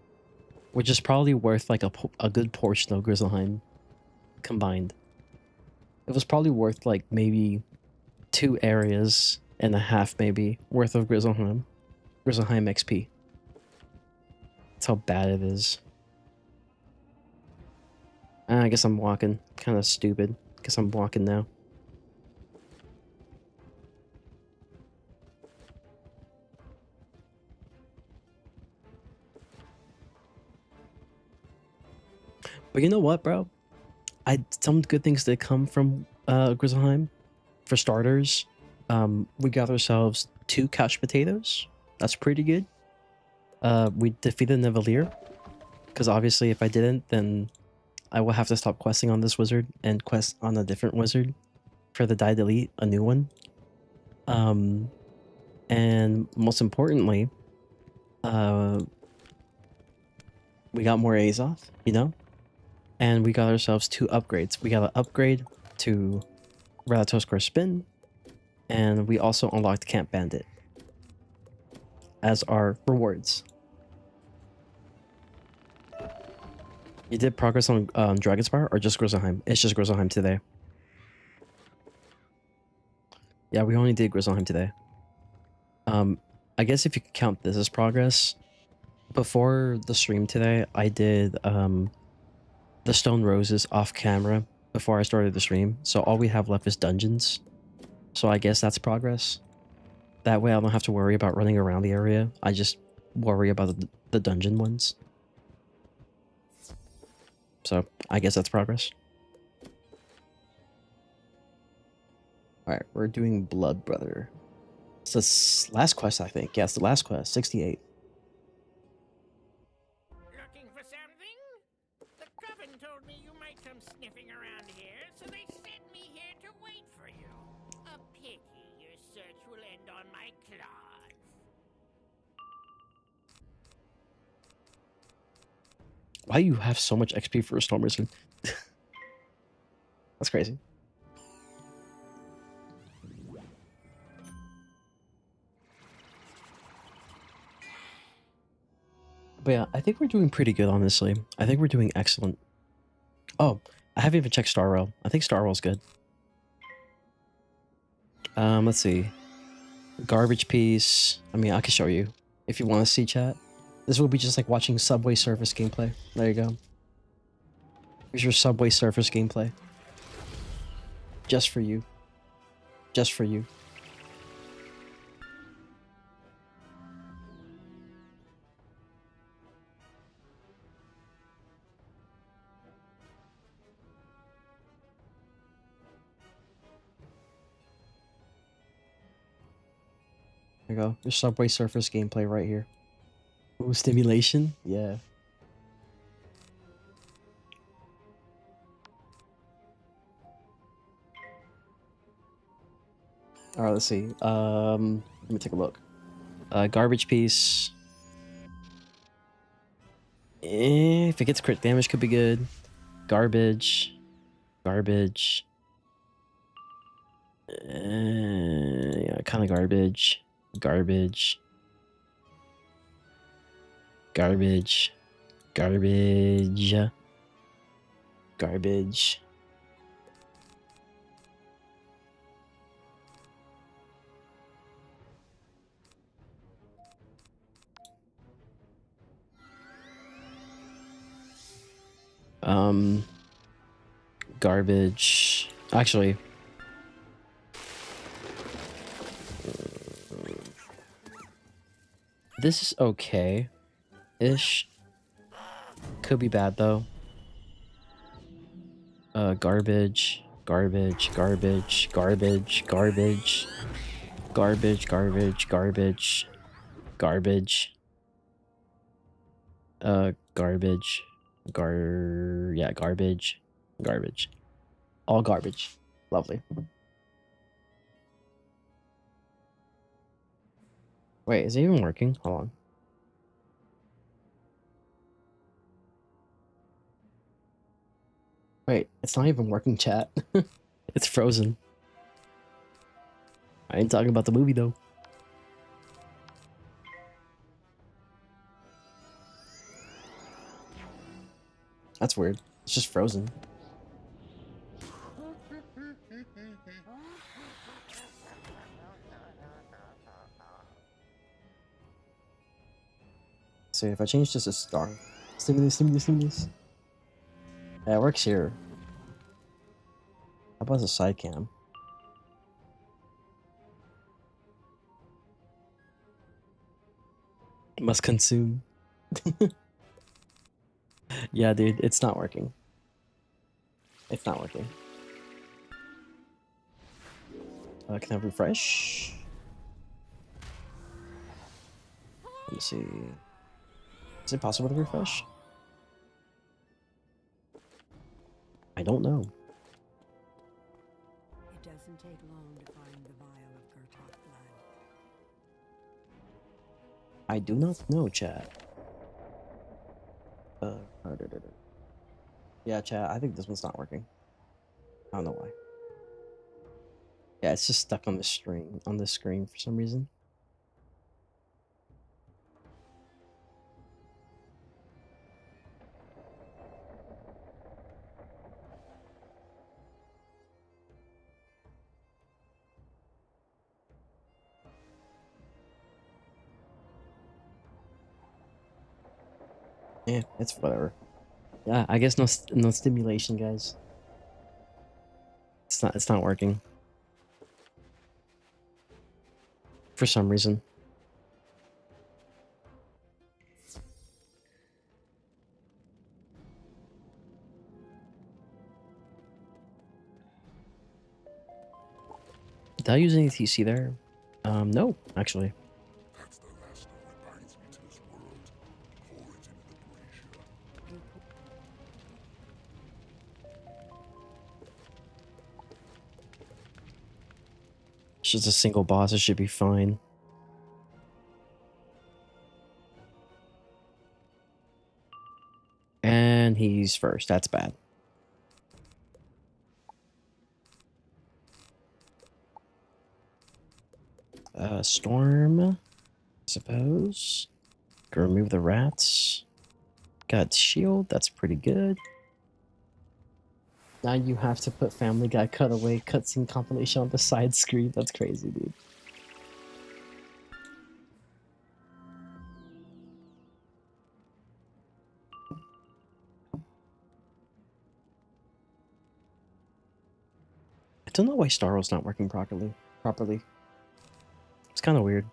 Which is probably worth like a good portion of Grizzleheim combined. It was probably worth like maybe 2 areas and a half maybe worth of Grizzleheim XP. That's how bad it is. I guess I'm walking. Kind of stupid. Guess I'm walking now. But you know what, bro? Some good things that come from Grizzleheim. For starters, we got ourselves 2 couch potatoes. That's pretty good. We defeated Nivelier. Because obviously if I didn't, then I will have to stop questing on this wizard and quest on a different wizard for the die delete, a new one. And most importantly, we got more Azoth, you know? And we got ourselves 2 upgrades. We got an upgrade to Ratatoskar Spin, and we also unlocked Camp Bandit as our rewards. You did progress on Dragonspire or just Grizzleheim? It's just Grizzleheim today. Yeah, we only did Grizzleheim today. I guess if you could count this as progress, before the stream today, I did the Stone Roses off camera before I started the stream. So all we have left is dungeons. So I guess that's progress. That way I don't have to worry about running around the area. I just worry about the dungeon ones. So I guess that's progress. Alright, we're doing Blood Brother. It's the last quest, I think. Yeah, it's the last quest, 68. Looking for something? The coven told me you might come sniffing around here, so they sent me here to wait for you. A pity your search will end on my claws. Why do you have so much XP for a Storm Wizard? That's crazy. But yeah, I think we're doing pretty good, honestly. I think we're doing excellent. Oh, I haven't even checked Star Rail. I think Star Rail's good. Let's see. Garbage piece. I mean, I can show you if you want to see, chat. This will be just like watching Subway Surface gameplay. There you go. Here's your Subway Surface gameplay. Just for you. Just for you. There you go. Your Subway Surface gameplay right here. Ooh, stimulation? Yeah. Alright, let's see. Let me take a look. Garbage piece. If it gets crit damage, could be good. Garbage. Garbage. Yeah, kind of garbage. Garbage. Garbage. Garbage. Garbage. Garbage. Actually, this is okay-ish. Could be bad though. Garbage, garbage, garbage, garbage, garbage, garbage, garbage, garbage, garbage. Garbage, yeah, garbage, garbage, all garbage. Lovely. Wait, is it even working? Hold on. Wait, it's not even working, chat. It's frozen. I ain't talking about the movie though. That's weird. It's just frozen. So if I change this to star, stimulus, stimulus, stimulus. Yeah, it works here. How about the side cam? Must consume. Yeah, dude, it's not working. It's not working. Can I refresh? Let me see. Is it possible to refresh? I don't know. It doesn't take long to find the vial of Gertok blood. I do not know, chat. Yeah, chat, I think this one's not working. I don't know why. Yeah, it's just stuck on the screen for some reason. Yeah, it's whatever. Yeah, I guess no stimulation, guys. It's not working. For some reason. Did I use any TC there? No, actually. That's the last of what binds me to this world. Pour it into the brazier. It's just a single boss, it should be fine. he's first. That's bad. Storm, I suppose. Can remove the rats. Got shield. That's pretty good. Now you have to put Family Guy cutaway cutscene compilation on the side screen. That's crazy, dude. I don't know why Star Wars not working properly. It's kind of weird.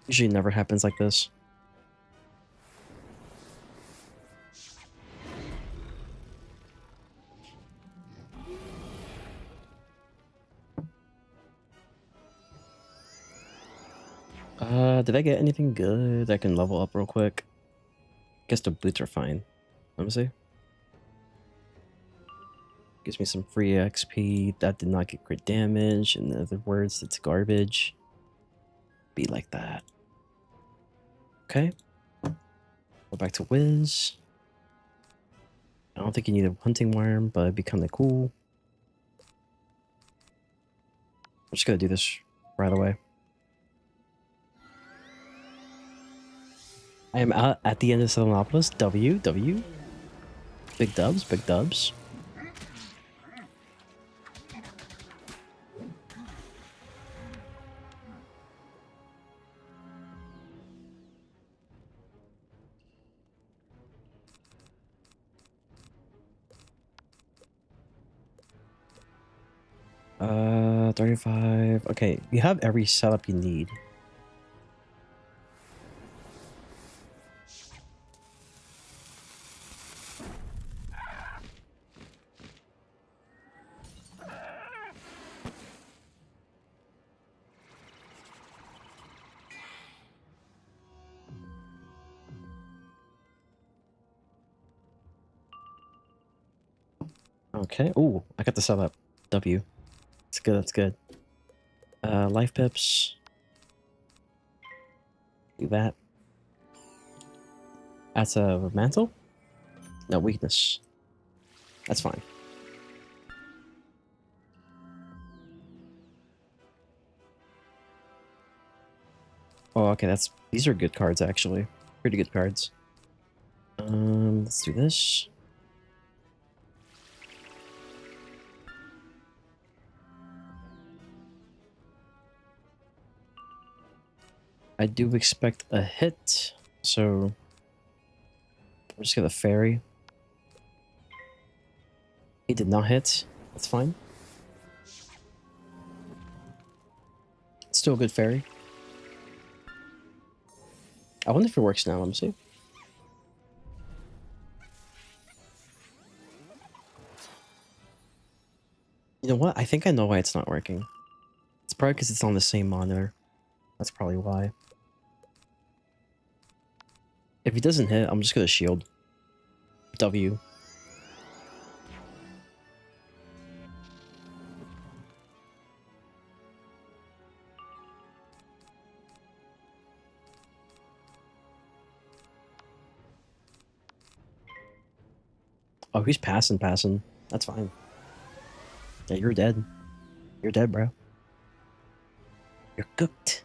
Usually it never happens like this. Did I get anything good I can level up real quick? Guess the boots are fine. Let me see. Gives me some free XP. That did not get crit damage. In other words, it's garbage. Be like that. Okay. Go back to Wiz. I don't think you need a hunting worm, but it'd be kind of cool. I'm just gonna do this right away. I am out at the end of Southern W. Big dubs, big dubs. Uh, 35. Okay, you have every setup you need. Okay. Ooh, I got the setup. W. That's good, that's good. Life pips. Do that. That's a mantle? No, weakness. That's fine. Oh, okay, these are good cards actually. Pretty good cards. Let's do this. I do expect a hit, so I'm just gonna fairy. He did not hit. That's fine. Still a good fairy. I wonder if it works now. Let me see. You know what? I think I know why it's not working. It's probably because it's on the same monitor. That's probably why. If he doesn't hit, I'm just gonna shield. W. Oh, he's passing. That's fine. Yeah, you're dead. You're dead, bro. You're cooked.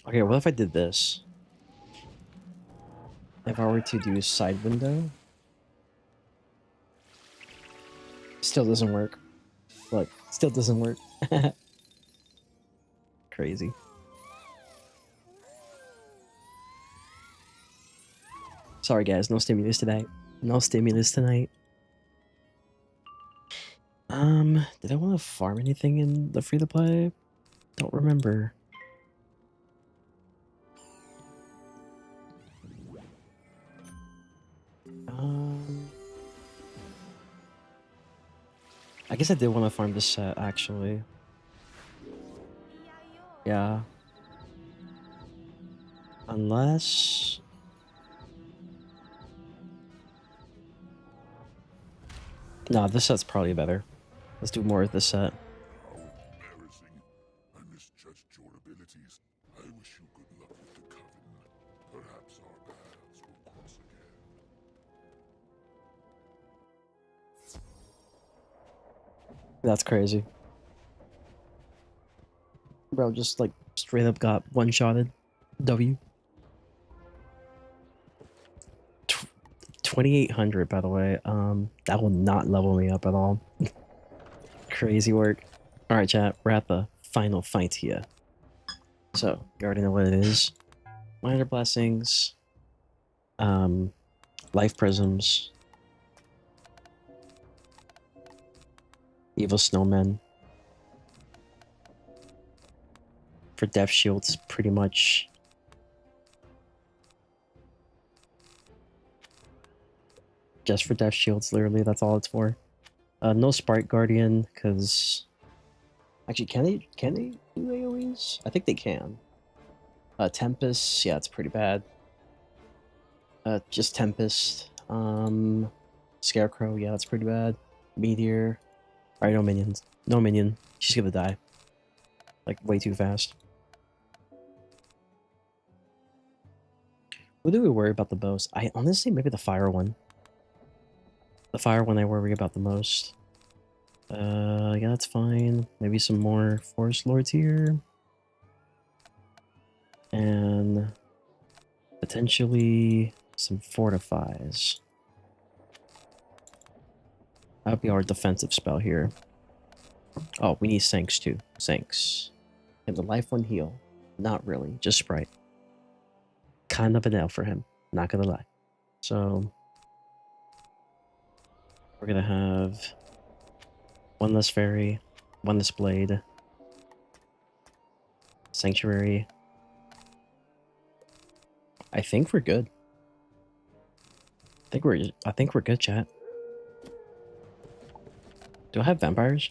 Okay, what if I did this? If I were to do side window? Still doesn't work. Look, still doesn't work. Crazy. Sorry guys, no stimulus tonight. No stimulus tonight. Did I want to farm anything in the free-to-play? Don't remember. I guess I did want to farm this set, actually. Yeah. Unless... Nah, this set's probably better. Let's do more of this set. That's crazy. Bro, just like straight up got one-shotted. W. 2800, by the way. That will not level me up at all. Crazy work. Alright, chat, we're at the final fight here. So, you already know what it is. Minor blessings. Life prisms. Evil snowmen. For death shields, pretty much. Just for death shields, literally, that's all it's for. No Sprite Guardian, because... Actually, can they do AoEs? I think they can. Tempest, yeah, it's pretty bad. Just Tempest. Scarecrow, yeah, that's pretty bad. Meteor. Alright, no minions. No minion. She's gonna die. Like, way too fast. Who do we worry about the most? I honestly, maybe the fire one. The fire one I worry about the most. Yeah, that's fine. Maybe some more Forest Lords here. And potentially some Fortifies. That would be our defensive spell here. Oh, we need Sinks too. Sinks. Can the life one heal? Not really, just Sprite. Kind of an L for him, not gonna lie. So we're gonna have one less fairy, one less blade, sanctuary. I think we're good. I think we're good, chat. Do I have vampires?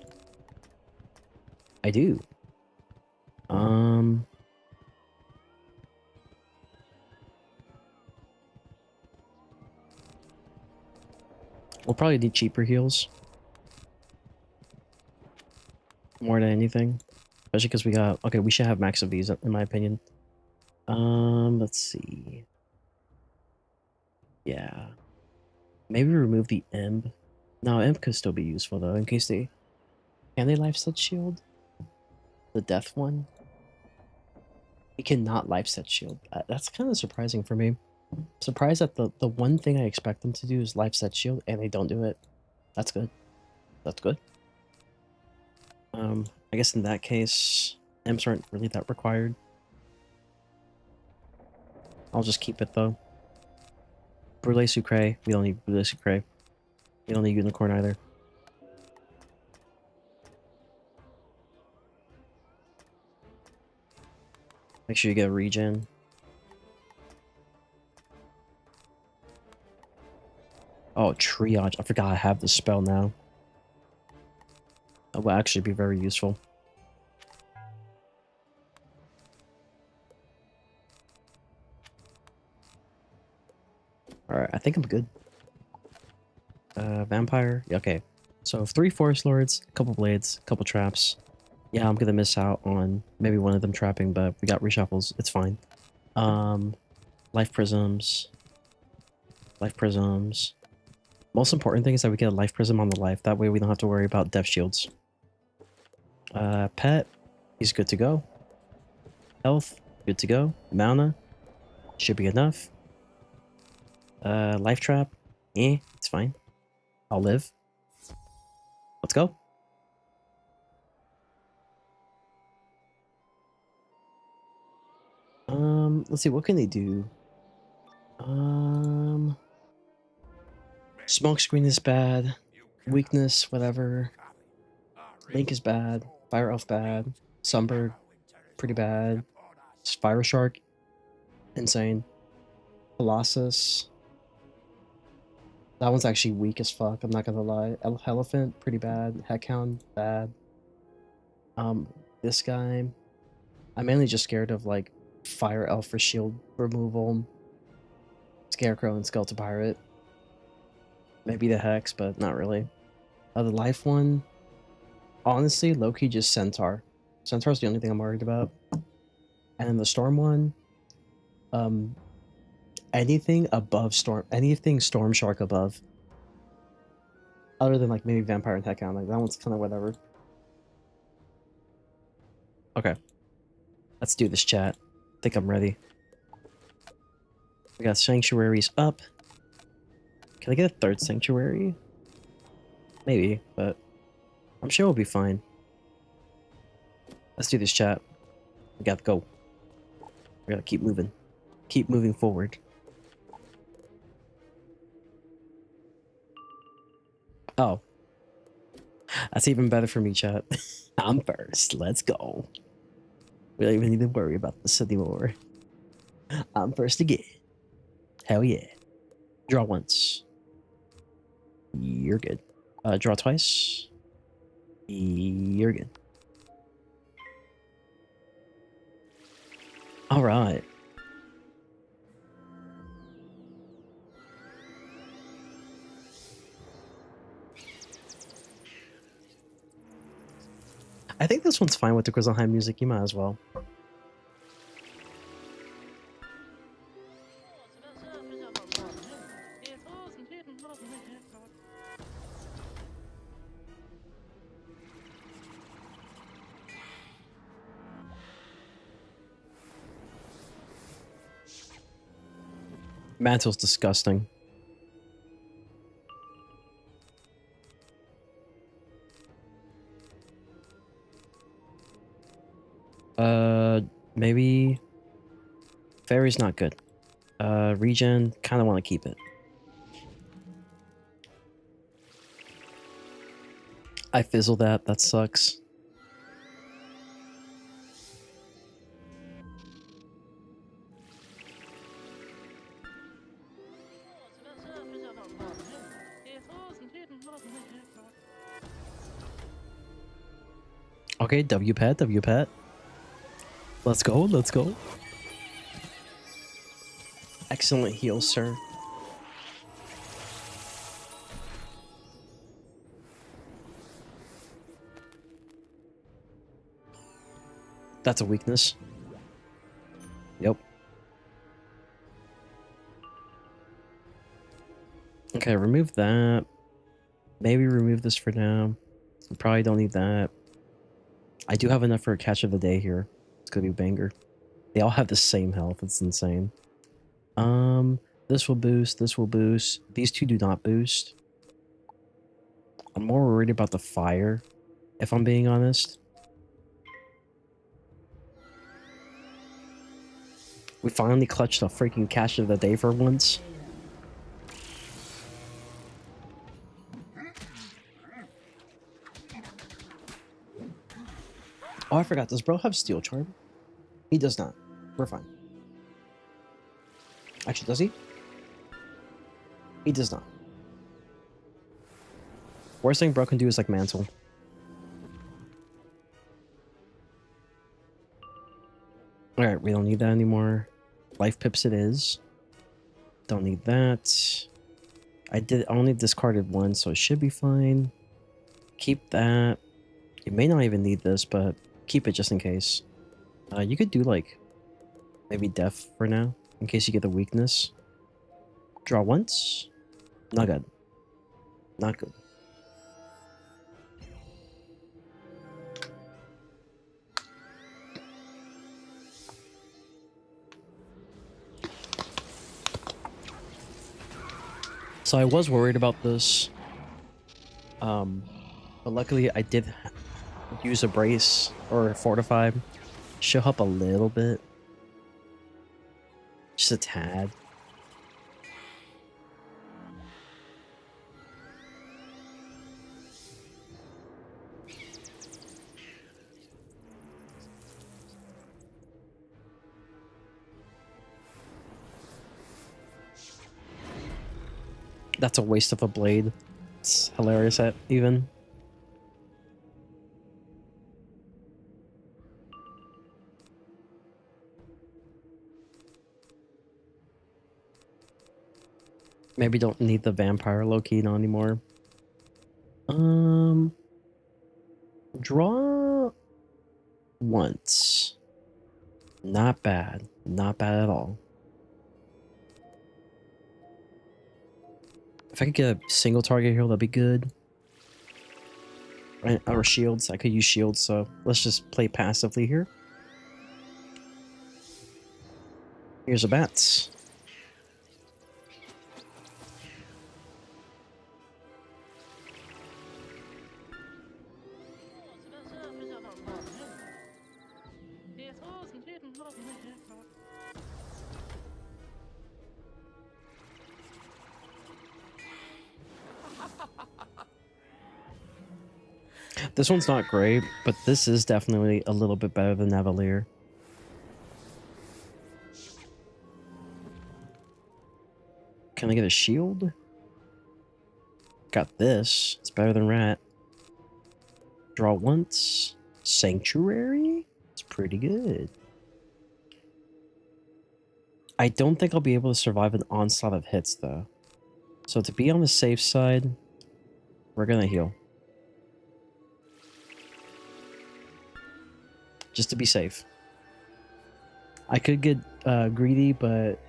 I do. We'll probably need cheaper heals. More than anything. Especially because we got... Okay, we should have max of these, in my opinion. Let's see. Yeah. Maybe remove the Imp. No, Imp could still be useful, though, in case they... Can they life set shield? The death one? It cannot life set shield. That's kind of surprising for me. Surprised that the one thing I expect them to do is life set shield, and they don't do it. That's good. That's good. I guess in that case, imps aren't really that required. I'll just keep it though. Brûlé Sucré. We don't need Brûlé Sucré. We don't need Unicorn either. Make sure you get a regen. Oh, triage. I forgot I have this spell now. That will actually be very useful. Alright, I think I'm good. Vampire. Okay. So 3 Forest Lords, a couple blades, a couple traps. Yeah, I'm gonna miss out on maybe one of them trapping, but we got reshuffles. It's fine. Life prisms. Life prisms. Most important thing is that we get a life prism on the life. That way we don't have to worry about death shields. Pet. He's good to go. Health. Good to go. Mana. Should be enough. Life trap. It's fine. I'll live. Let's go. Let's see, what can they do? Smoke screen is bad. Weakness, whatever. Link is bad. Fire Elf bad. Sunbird, pretty bad. Spyro Shark, insane. Colossus. That one's actually weak as fuck, I'm not gonna lie. Elephant, pretty bad. Heckhound, bad. This guy, I'm mainly just scared of like Fire Elf for shield removal, Scarecrow and Skeleton Pirate. Maybe the Hex, but not really. The life one, honestly, low-key just Centaur. Centaur's the only thing I'm worried about. And then the Storm one, anything above Storm, anything Storm Shark above. Other than like maybe Vampire and Tekken, like that one's kind of whatever. Okay, let's do this, chat. I think I'm ready. We got sanctuaries up. Can I get a third sanctuary? Maybe, but I'm sure we'll be fine. Let's do this, chat. We gotta go. We gotta keep moving. Keep moving forward. Oh. That's even better for me, chat. I'm first. Let's go. We don't even need to worry about this anymore. I'm first again. Hell yeah. Draw once. You're good. Draw twice. You're good. All right. I think this one's fine with the Grizzleheim music. You might as well. Mantle's disgusting. Maybe Fairy's not good. Regen, kind of want to keep it. I fizzled that. That sucks. Okay, W-pad, W-pad. Let's go, let's go. Excellent heal, sir. That's a weakness. Yep. Okay, remove that. Maybe remove this for now. We probably don't need that. I do have enough for a catch of the day here. It's gonna be a banger. They all have the same health. It's insane. This will boost. This will boost. These two do not boost. I'm more worried about the fire, if I'm being honest. We finally clutched a freaking catch of the day for once. Oh, I forgot. Does bro have Steel Charm? He does not. We're fine. Actually, does he? He does not. Worst thing bro can do is like Mantle. Alright, we don't need that anymore. Life Pips it is. Don't need that. I only discarded one, so it should be fine. Keep that. You may not even need this, but keep it just in case. You could do like maybe Death for now, in case you get the weakness. Draw once. Not good. Not good. So I was worried about this. But luckily I did use a brace or fortify. Show up a little bit. Just a tad. That's a waste of a blade. It's hilarious at even. Maybe don't need the vampire low-key now anymore. Draw once. Not bad. Not bad at all. If I could get a single target here, that'd be good. Or shields. I could use shields, so let's just play passively here. Here's a bats. This one's not great, but this is definitely a little bit better than Navalier. Can I get a shield? Got this. It's better than Rat. Draw once. Sanctuary? It's pretty good. I don't think I'll be able to survive an onslaught of hits, though. So to be on the safe side, we're gonna heal. Just to be safe. I could get greedy, but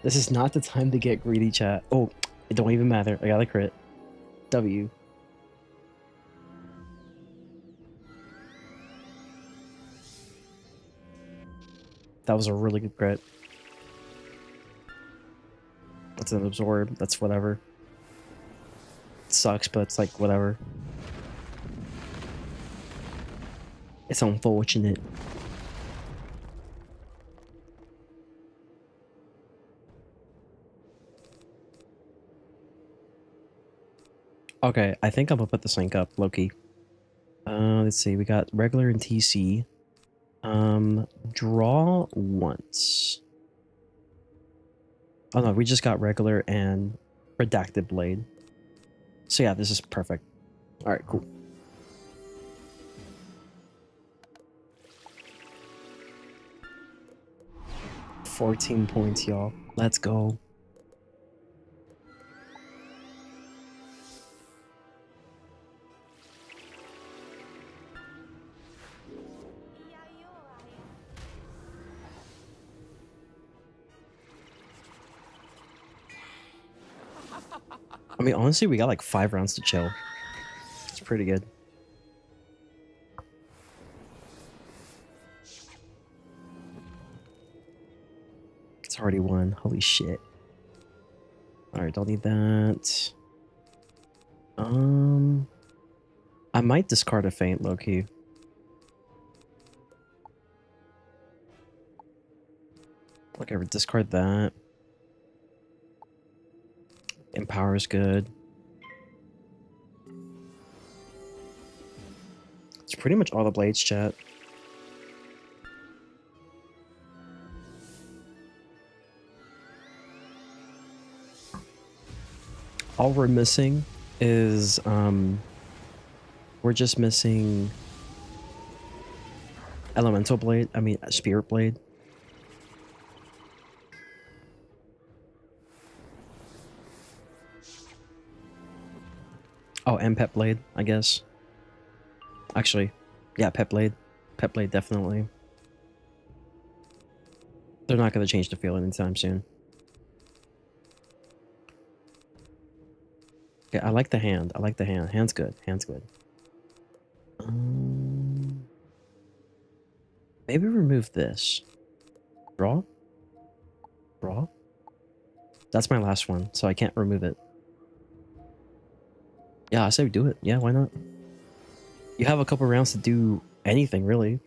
this is not the time to get greedy, chat. Oh, it don't even matter. I got a crit. W. That was a really good crit. That's an absorb. That's whatever. It sucks, but it's like whatever. It's unfortunate. Okay, I think I'm gonna put the sync up, Loki. Let's see, we got regular and TC. Draw once. Oh no, we just got regular and redacted blade. So yeah, this is perfect. Alright, cool. $14 points, y'all. Let's go. I mean, honestly, we got like 5 rounds to chill. It's pretty good. It's already won. Holy shit. Alright, don't need that. I might discard a feint, low-key. Okay, discard that. Empower is good. It's pretty much all the blades, chat. All we're missing is, we're just missing elemental blade, I mean, spirit blade. Oh, and pet blade, I guess. Actually, yeah, pet blade. Pet blade, definitely. They're not going to change the field anytime soon. Okay, I like the hand. I like the hand. Hand's good. Hand's good. Maybe remove this. Draw? Draw? That's my last one, so I can't remove it. Yeah, I say we do it. Yeah, why not? You have a couple rounds to do anything, really.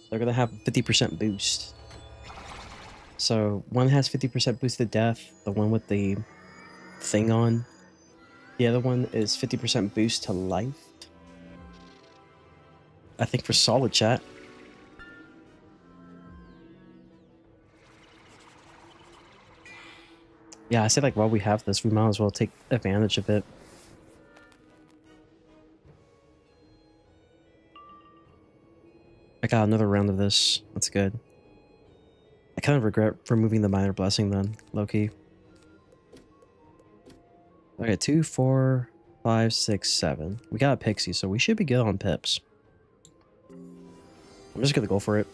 They're gonna have 50% boost. So, one has 50% boost to death, the one with the thing on. The other one is 50% boost to life. I think for solid, chat. Yeah, I say like while we have this, we might as well take advantage of it. I got another round of this. That's good. I kind of regret removing the minor blessing then, low-key. Okay, 2, 4, 5, 6, 7. We got a pixie, so we should be good on pips. I'm just gonna go for it.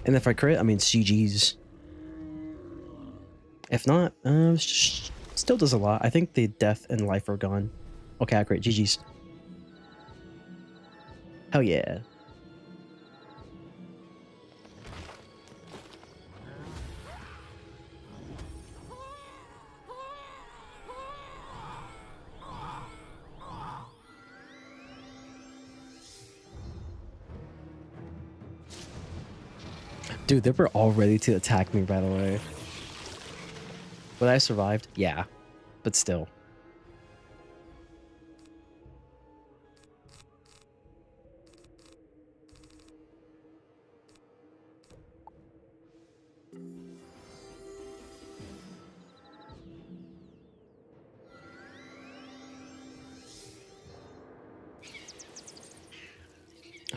And if I crit, I mean CG's. If not, still does a lot. I think the death and life are gone. Okay, great. GG's. Hell yeah. Dude, they were all ready to attack me, by the way. But I survived? Yeah. But still.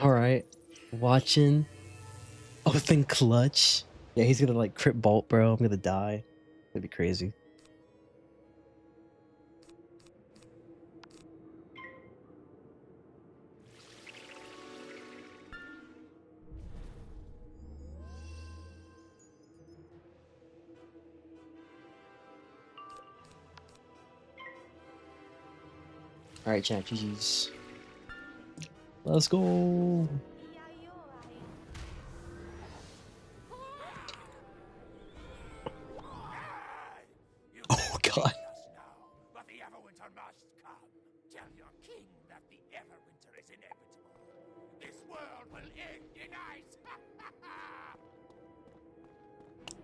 Alright. Watching. Oh, then clutch. Yeah, he's gonna like crit bolt, bro. I'm gonna die. That'd be crazy. Alright, chat, GG's. Let's go. Oh god. But the Everwinter must come. Tell your king that the Everwinter is inevitable. This world will end in ice.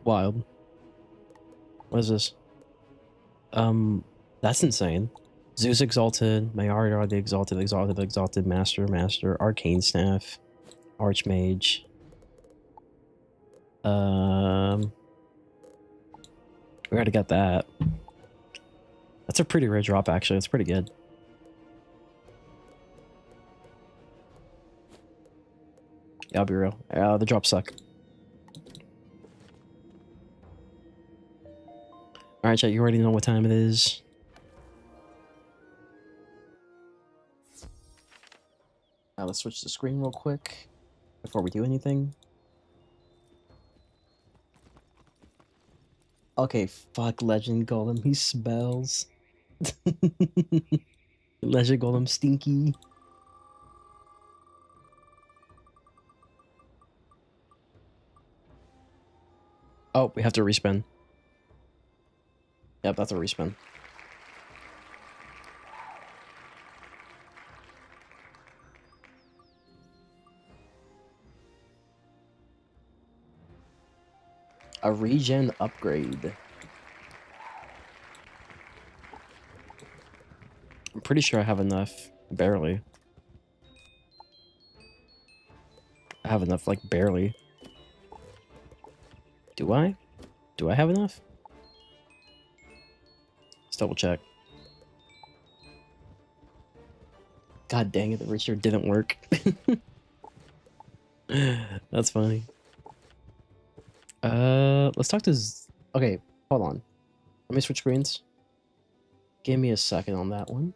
Wild. What is this? That's insane. Zeus Exalted, Mayariar the Exalted, Exalted, Master, Arcane Staff, Archmage. We gotta get that. That's a pretty rare drop, actually. It's pretty good. Yeah, I'll be real. The drops suck. Alright, chat, you already know what time it is. Now let's switch the screen real quick before we do anything. Okay, fuck Legend Golem, he smells. Legend Golem stinky. Oh, we have to respin. Yep, that's a respin. A regen upgrade. I'm pretty sure I have enough. Barely. I have enough, like, barely. Do I? Do I have enough? Let's double check. God dang it, the Richard didn't work. That's funny. Let's talk to okay, hold on. Let me switch screens. Give me a second on that one.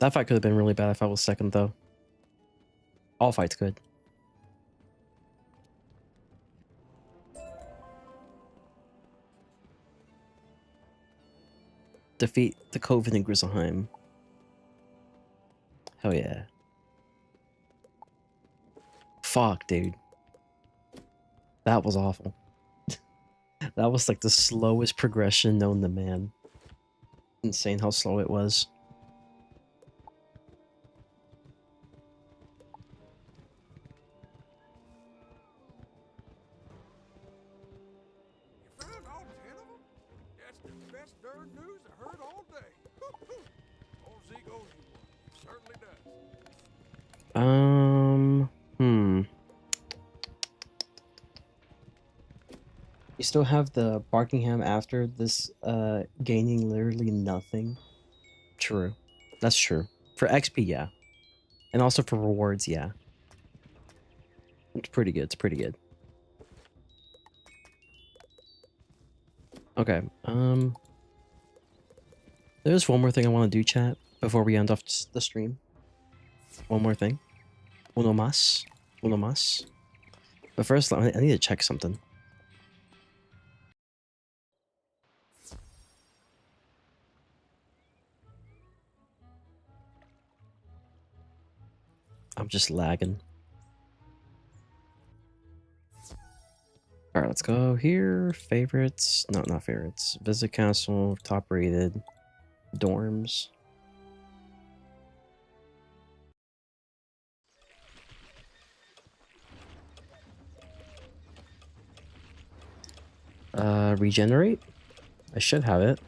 That fight could have been really bad if I was second, though. All fights could. Defeat the Coven in Griselheim. Hell yeah. Fuck, dude. That was awful. That was like the slowest progression known to man. Insane how slow it was. You found all 10 of them? That's the best darn news I heard all day. Old Zeke owes you one. He certainly does. You still have the Barkingham after this, gaining literally nothing. True. That's true. For XP, yeah. And also for rewards, yeah. It's pretty good. It's pretty good. Okay. There's one more thing I want to do, chat, before we end off the stream. One more thing. Uno más. Uno más. But first, I need to check something. I'm just lagging. Alright, let's go here. Favorites. No, not favorites. Visit castle. Top rated. Dorms. Regenerate? I should have it.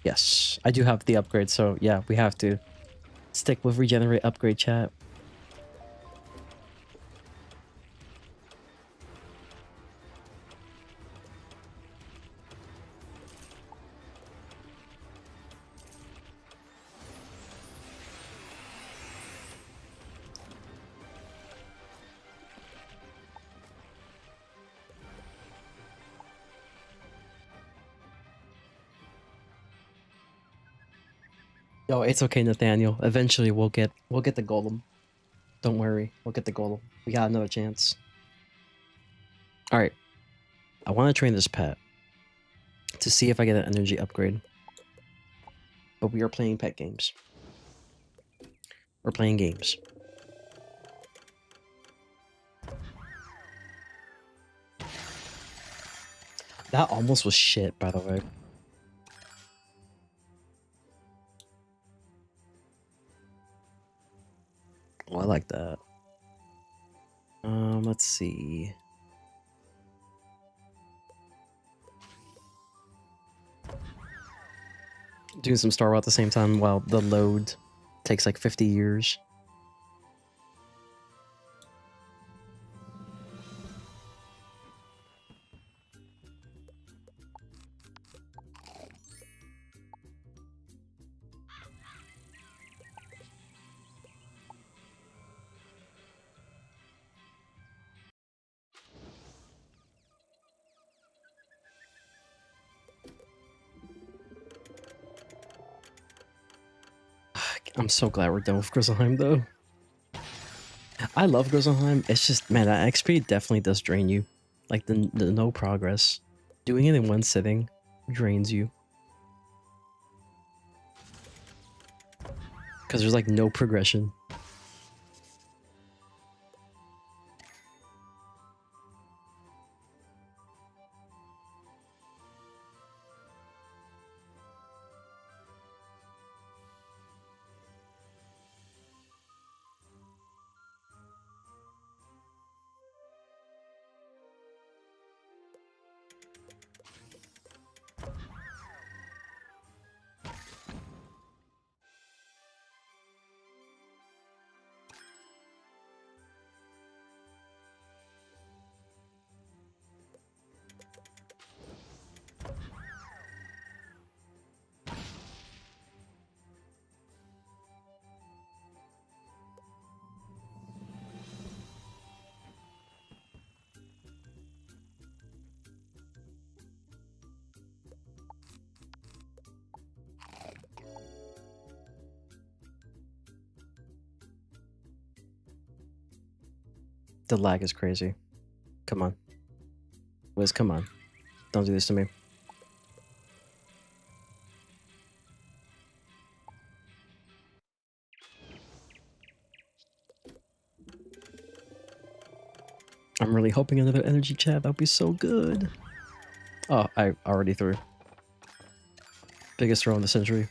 Yes, I do have the upgrade, so yeah, we have to stick with regenerate upgrade, chat. Yo, it's okay, Nathaniel. Eventually we'll get the golem. Don't worry, we'll get the golem. We got another chance. Alright. I want to train this pet to see if I get an energy upgrade. But we are playing pet games. We're playing games. That almost was shit, by the way. Oh, I like that. Let's see. Doing some Star Wars at the same time while the load takes like 50 years. I'm so glad we're done with Grizzleheim, though. I love Grizzleheim. It's just, man, that XP definitely does drain you. Like, the no progress. Doing it in one sitting drains you. Because there's, like, no progression. The lag is crazy. Come on. Wiz, come on. Don't do this to me. I'm really hoping another energy chat. That would be so good. Oh, I already threw. Biggest throw in the century.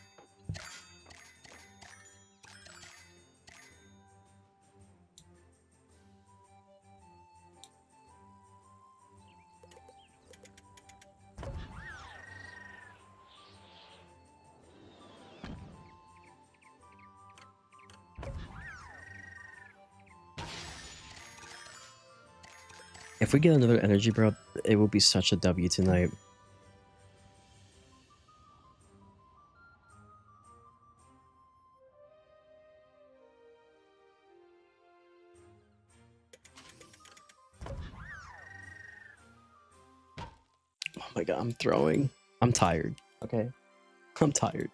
If we get another energy, bro, it will be such a W tonight. Oh my god, I'm throwing. I'm tired, okay? I'm tired.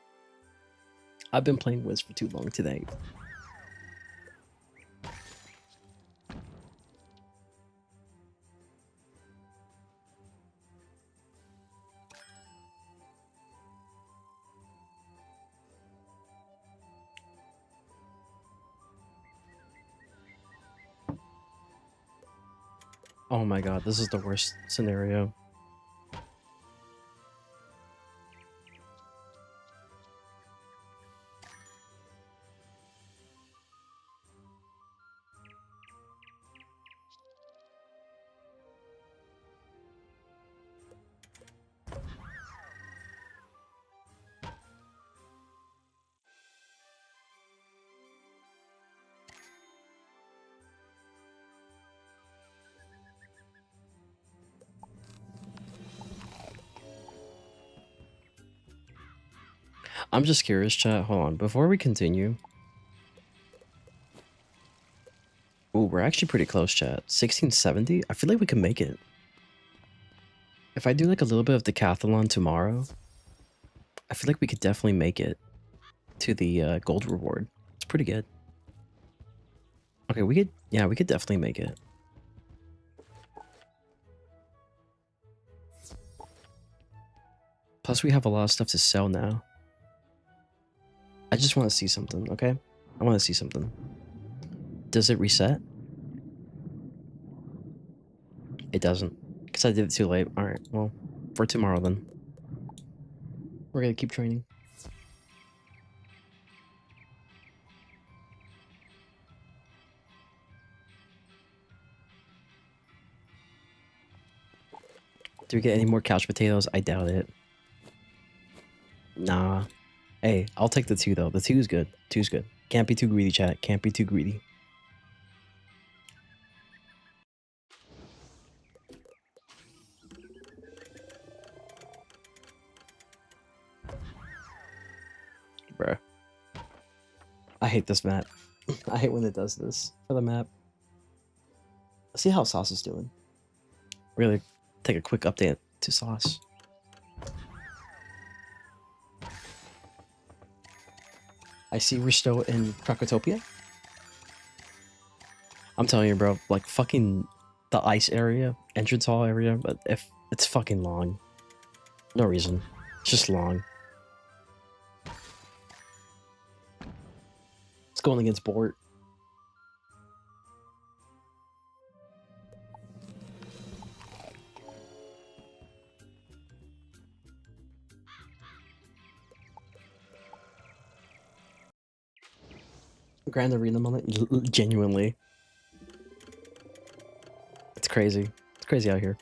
I've been playing Wiz for too long today. Oh my god, this is the worst scenario. I'm just curious, chat. Hold on. Before we continue. Ooh, we're actually pretty close, chat. 1670? I feel like we can make it. If I do like a little bit of decathlon tomorrow, I feel like we could definitely make it to the gold reward. It's pretty good. Okay, we could, yeah, we could definitely make it. Plus, we have a lot of stuff to sell now. I just want to see something, okay? I want to see something. Does it reset? It doesn't. Because I did it too late. Alright, well, for tomorrow then. We're gonna keep training. Do we get any more couch potatoes? I doubt it. Nah. Hey, I'll take the 2 though. The 2 is good. 2's good. Can't be too greedy, chat. Can't be too greedy. Bruh. I hate this map. I hate when it does this for the map. Let's see how Sauce is doing. Really take a quick update to Sauce. I see we're still in Krakotopia. I'm telling you, bro, like fucking the ice area, entrance hall area, but if it's fucking long. No reason. It's just long. It's going against Bort. Grand Arena moment, genuinely. It's crazy. It's crazy out here.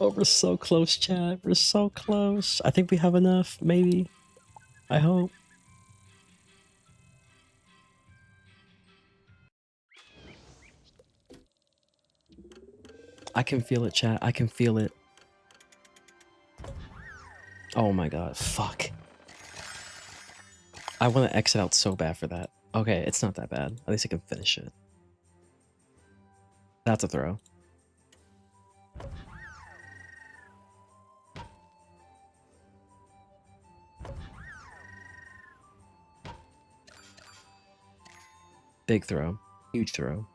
Oh, we're so close, chat. We're so close. I think we have enough, maybe. I hope. I can feel it, chat. I can feel it. Oh my god, fuck. I want to exit out so bad for that. Okay, it's not that bad. At least I can finish it. That's a throw. Big throw. Huge throw.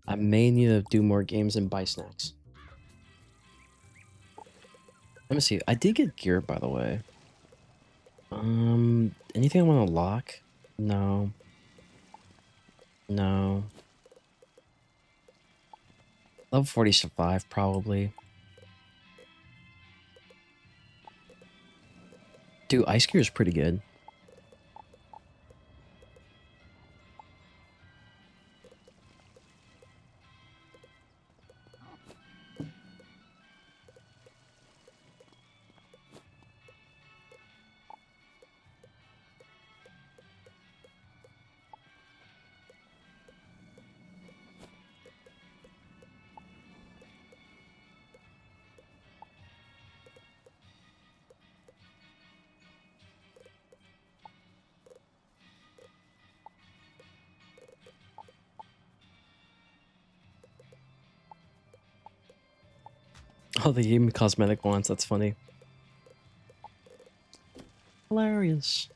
I may need to do more games and buy snacks. Let me see. I did get gear, by the way. Anything I want to lock? No. No. Level 45, probably. Dude, ice gear is pretty good. Oh, they gave me cosmetic ones. That's funny. Hilarious.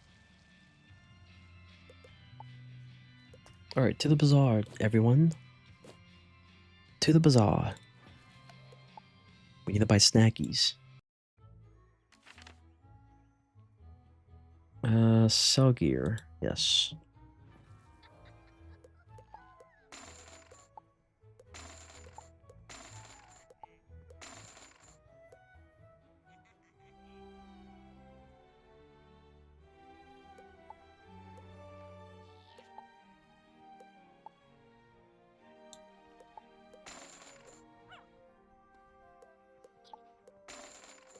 Alright, to the bazaar, everyone. To the bazaar. We need to buy snackies. Sell gear. Yes.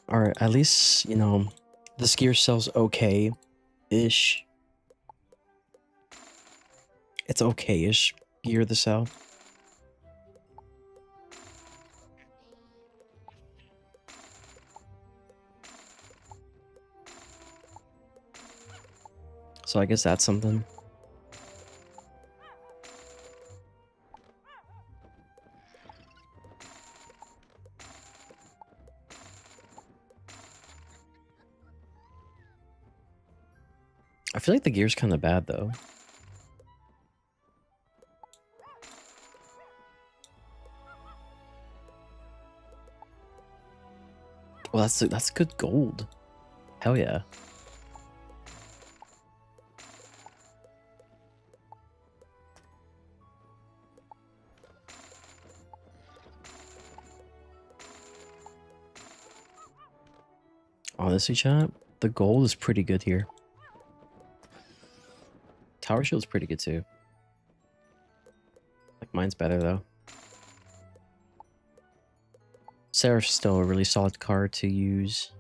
Alright, at least, you know, this gear sells okay-ish. It's okay-ish gear to sell. So I guess that's something. I feel like the gear's kind of bad though. Well, that's good gold. Hell yeah. Honestly, chat, the gold is pretty good here. Tower Shield's pretty good too. Like mine's better though. Seraph's still a really solid card to use.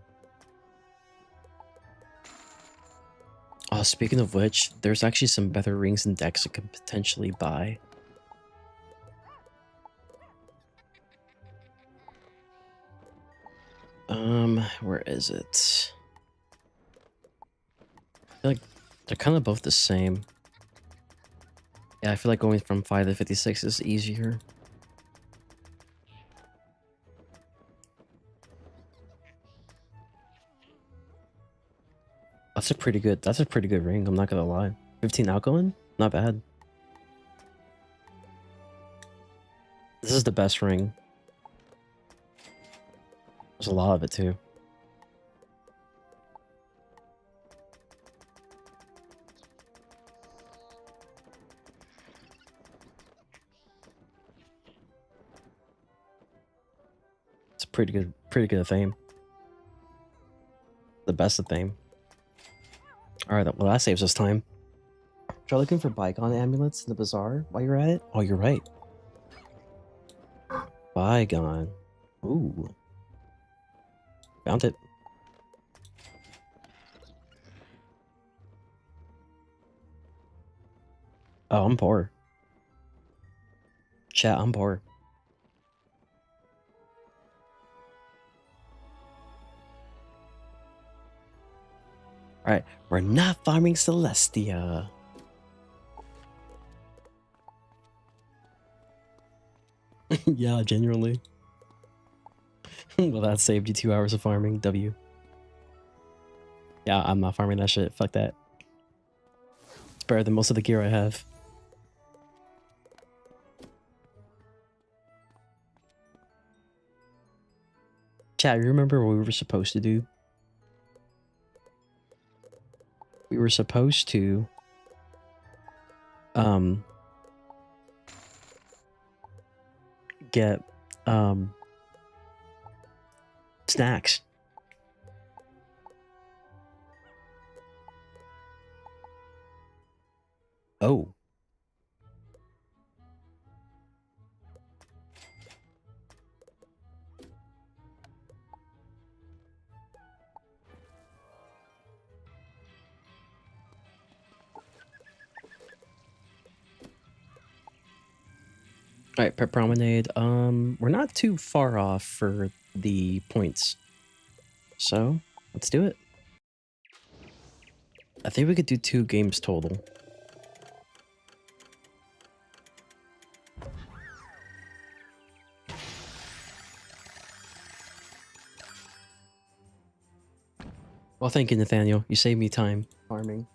Oh, speaking of which, there's actually some better rings and decks I could potentially buy. Where is it? I feel like they're kind of both the same. Yeah, I feel like going from 5 to 56 is easier. That's a pretty good ring, I'm not gonna lie. 15 alkaline? Not bad. This is the best ring. There's a lot of it too. It's pretty good theme. The best of theme. Alright, well that saves us time. Try looking for bygone amulets in the bazaar while you're at it. Oh, you're right. Bygone. Ooh. Found it. Oh, I'm poor. Chat, I'm poor. Alright, we're not farming Celestia. Yeah, genuinely. Well, that saved you 2 hours of farming. W. Yeah, I'm not farming that shit. Fuck that. It's better than most of the gear I have. Chat, you remember what we were supposed to do? We were supposed to... get... snacks. Oh. Alright, Pet Promenade. We're not too far off for the points. So, let's do it. I think we could do 2 games total. Well, thank you, Nathaniel. You saved me time farming.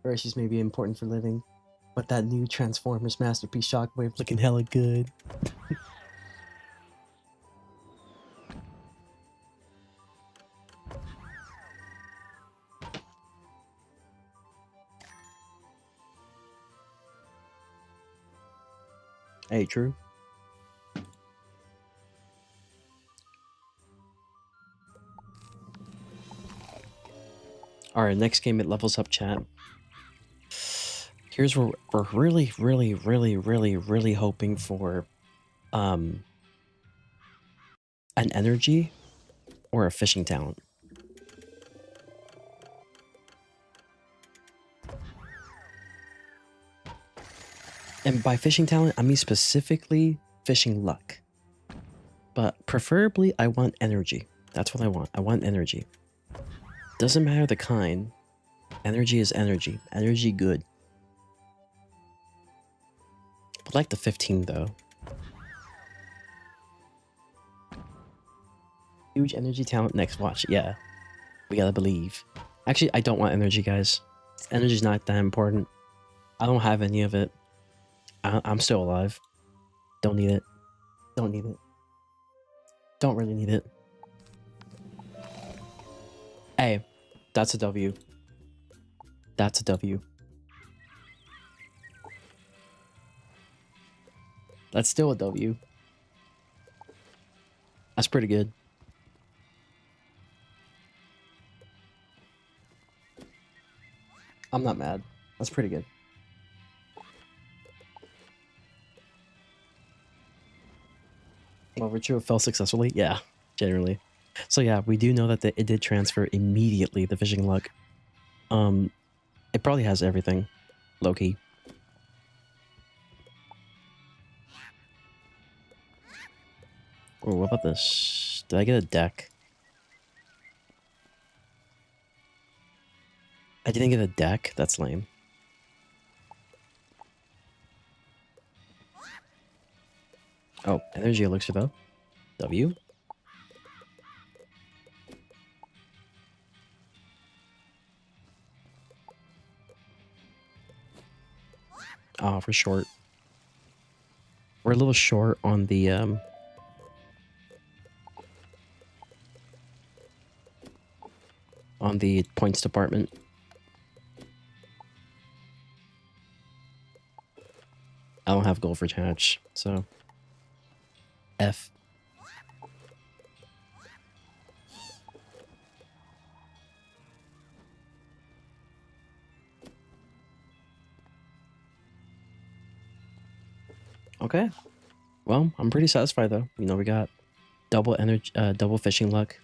Hershey's may be important for living, but that new Transformers masterpiece Shockwave looking hella good. Hey, true. All right, next game it levels up, chat. Here's where we're really hoping for an energy or a fishing talent. And by fishing talent, I mean specifically fishing luck. But preferably, I want energy. That's what I want. I want energy. Doesn't matter the kind. Energy is energy. Energy good. I'd like the 15 though. Huge energy talent next watch. Yeah. We gotta believe. Actually, I don't want energy, guys. Energy's not that important. I don't have any of it. I'm still alive. Don't need it. Don't need it. Don't really need it. Hey, that's a W. That's a W. That's still a W. That's pretty good. I'm not mad. That's pretty good. Well, Ritual fell successfully? Yeah, generally. So yeah, we do know that it did transfer immediately, the fishing luck. It probably has everything. Low-key. Oh, what about this? Did I get a deck? I didn't get a deck? That's lame. Oh, energy elixir though. W. Oh, we're short. We're a little short on the points department. I don't have gold for hatch, so F. Okay. Well, I'm pretty satisfied though. You know, we got double energy, double fishing luck.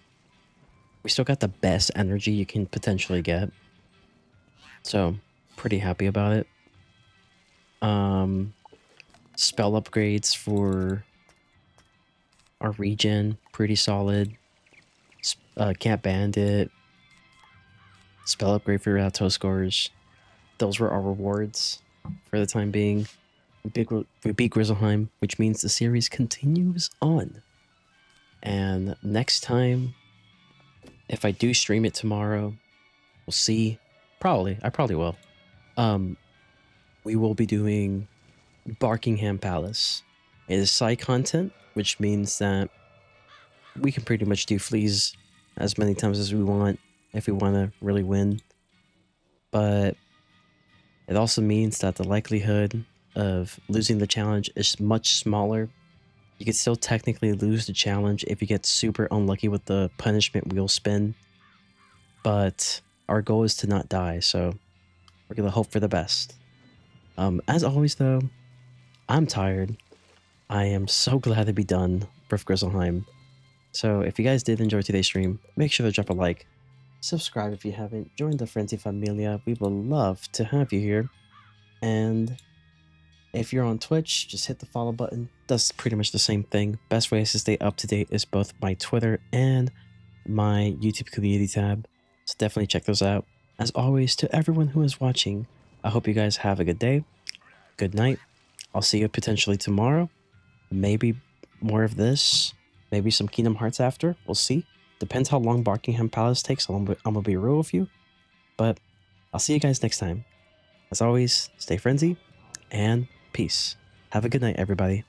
We still got the best energy you can potentially get. So, pretty happy about it. Spell upgrades for our regen, pretty solid. Camp Bandit. Spell upgrade for your auto scores. Those were our rewards for the time being. We beat Grizzleheim, which means the series continues on. And next time, if I do stream it tomorrow, we'll see. I probably will. We will be doing Barkingham Palace. It is side content, which means that we can pretty much do fleas as many times as we want if we want to really win. But it also means that the likelihood of losing the challenge is much smaller. You could still technically lose the challenge if you get super unlucky with the punishment wheel spin. But our goal is to not die, so we're going to hope for the best. As always, though, I'm tired. I am so glad to be done with Grizzleheim. So if you guys did enjoy today's stream, make sure to drop a like. Subscribe if you haven't. Join the Frenzy Familia. We would love to have you here. And if you're on Twitch, just hit the follow button. That's pretty much the same thing. Best ways to stay up to date is both my Twitter and my YouTube community tab. So definitely check those out. As always, to everyone who is watching, I hope you guys have a good day. Good night. I'll see you potentially tomorrow. Maybe more of this. Maybe some Kingdom Hearts after. We'll see. Depends how long Buckingham Palace takes. I'm gonna be real with you. But I'll see you guys next time. As always, stay frenzy and peace. Have a good night, everybody.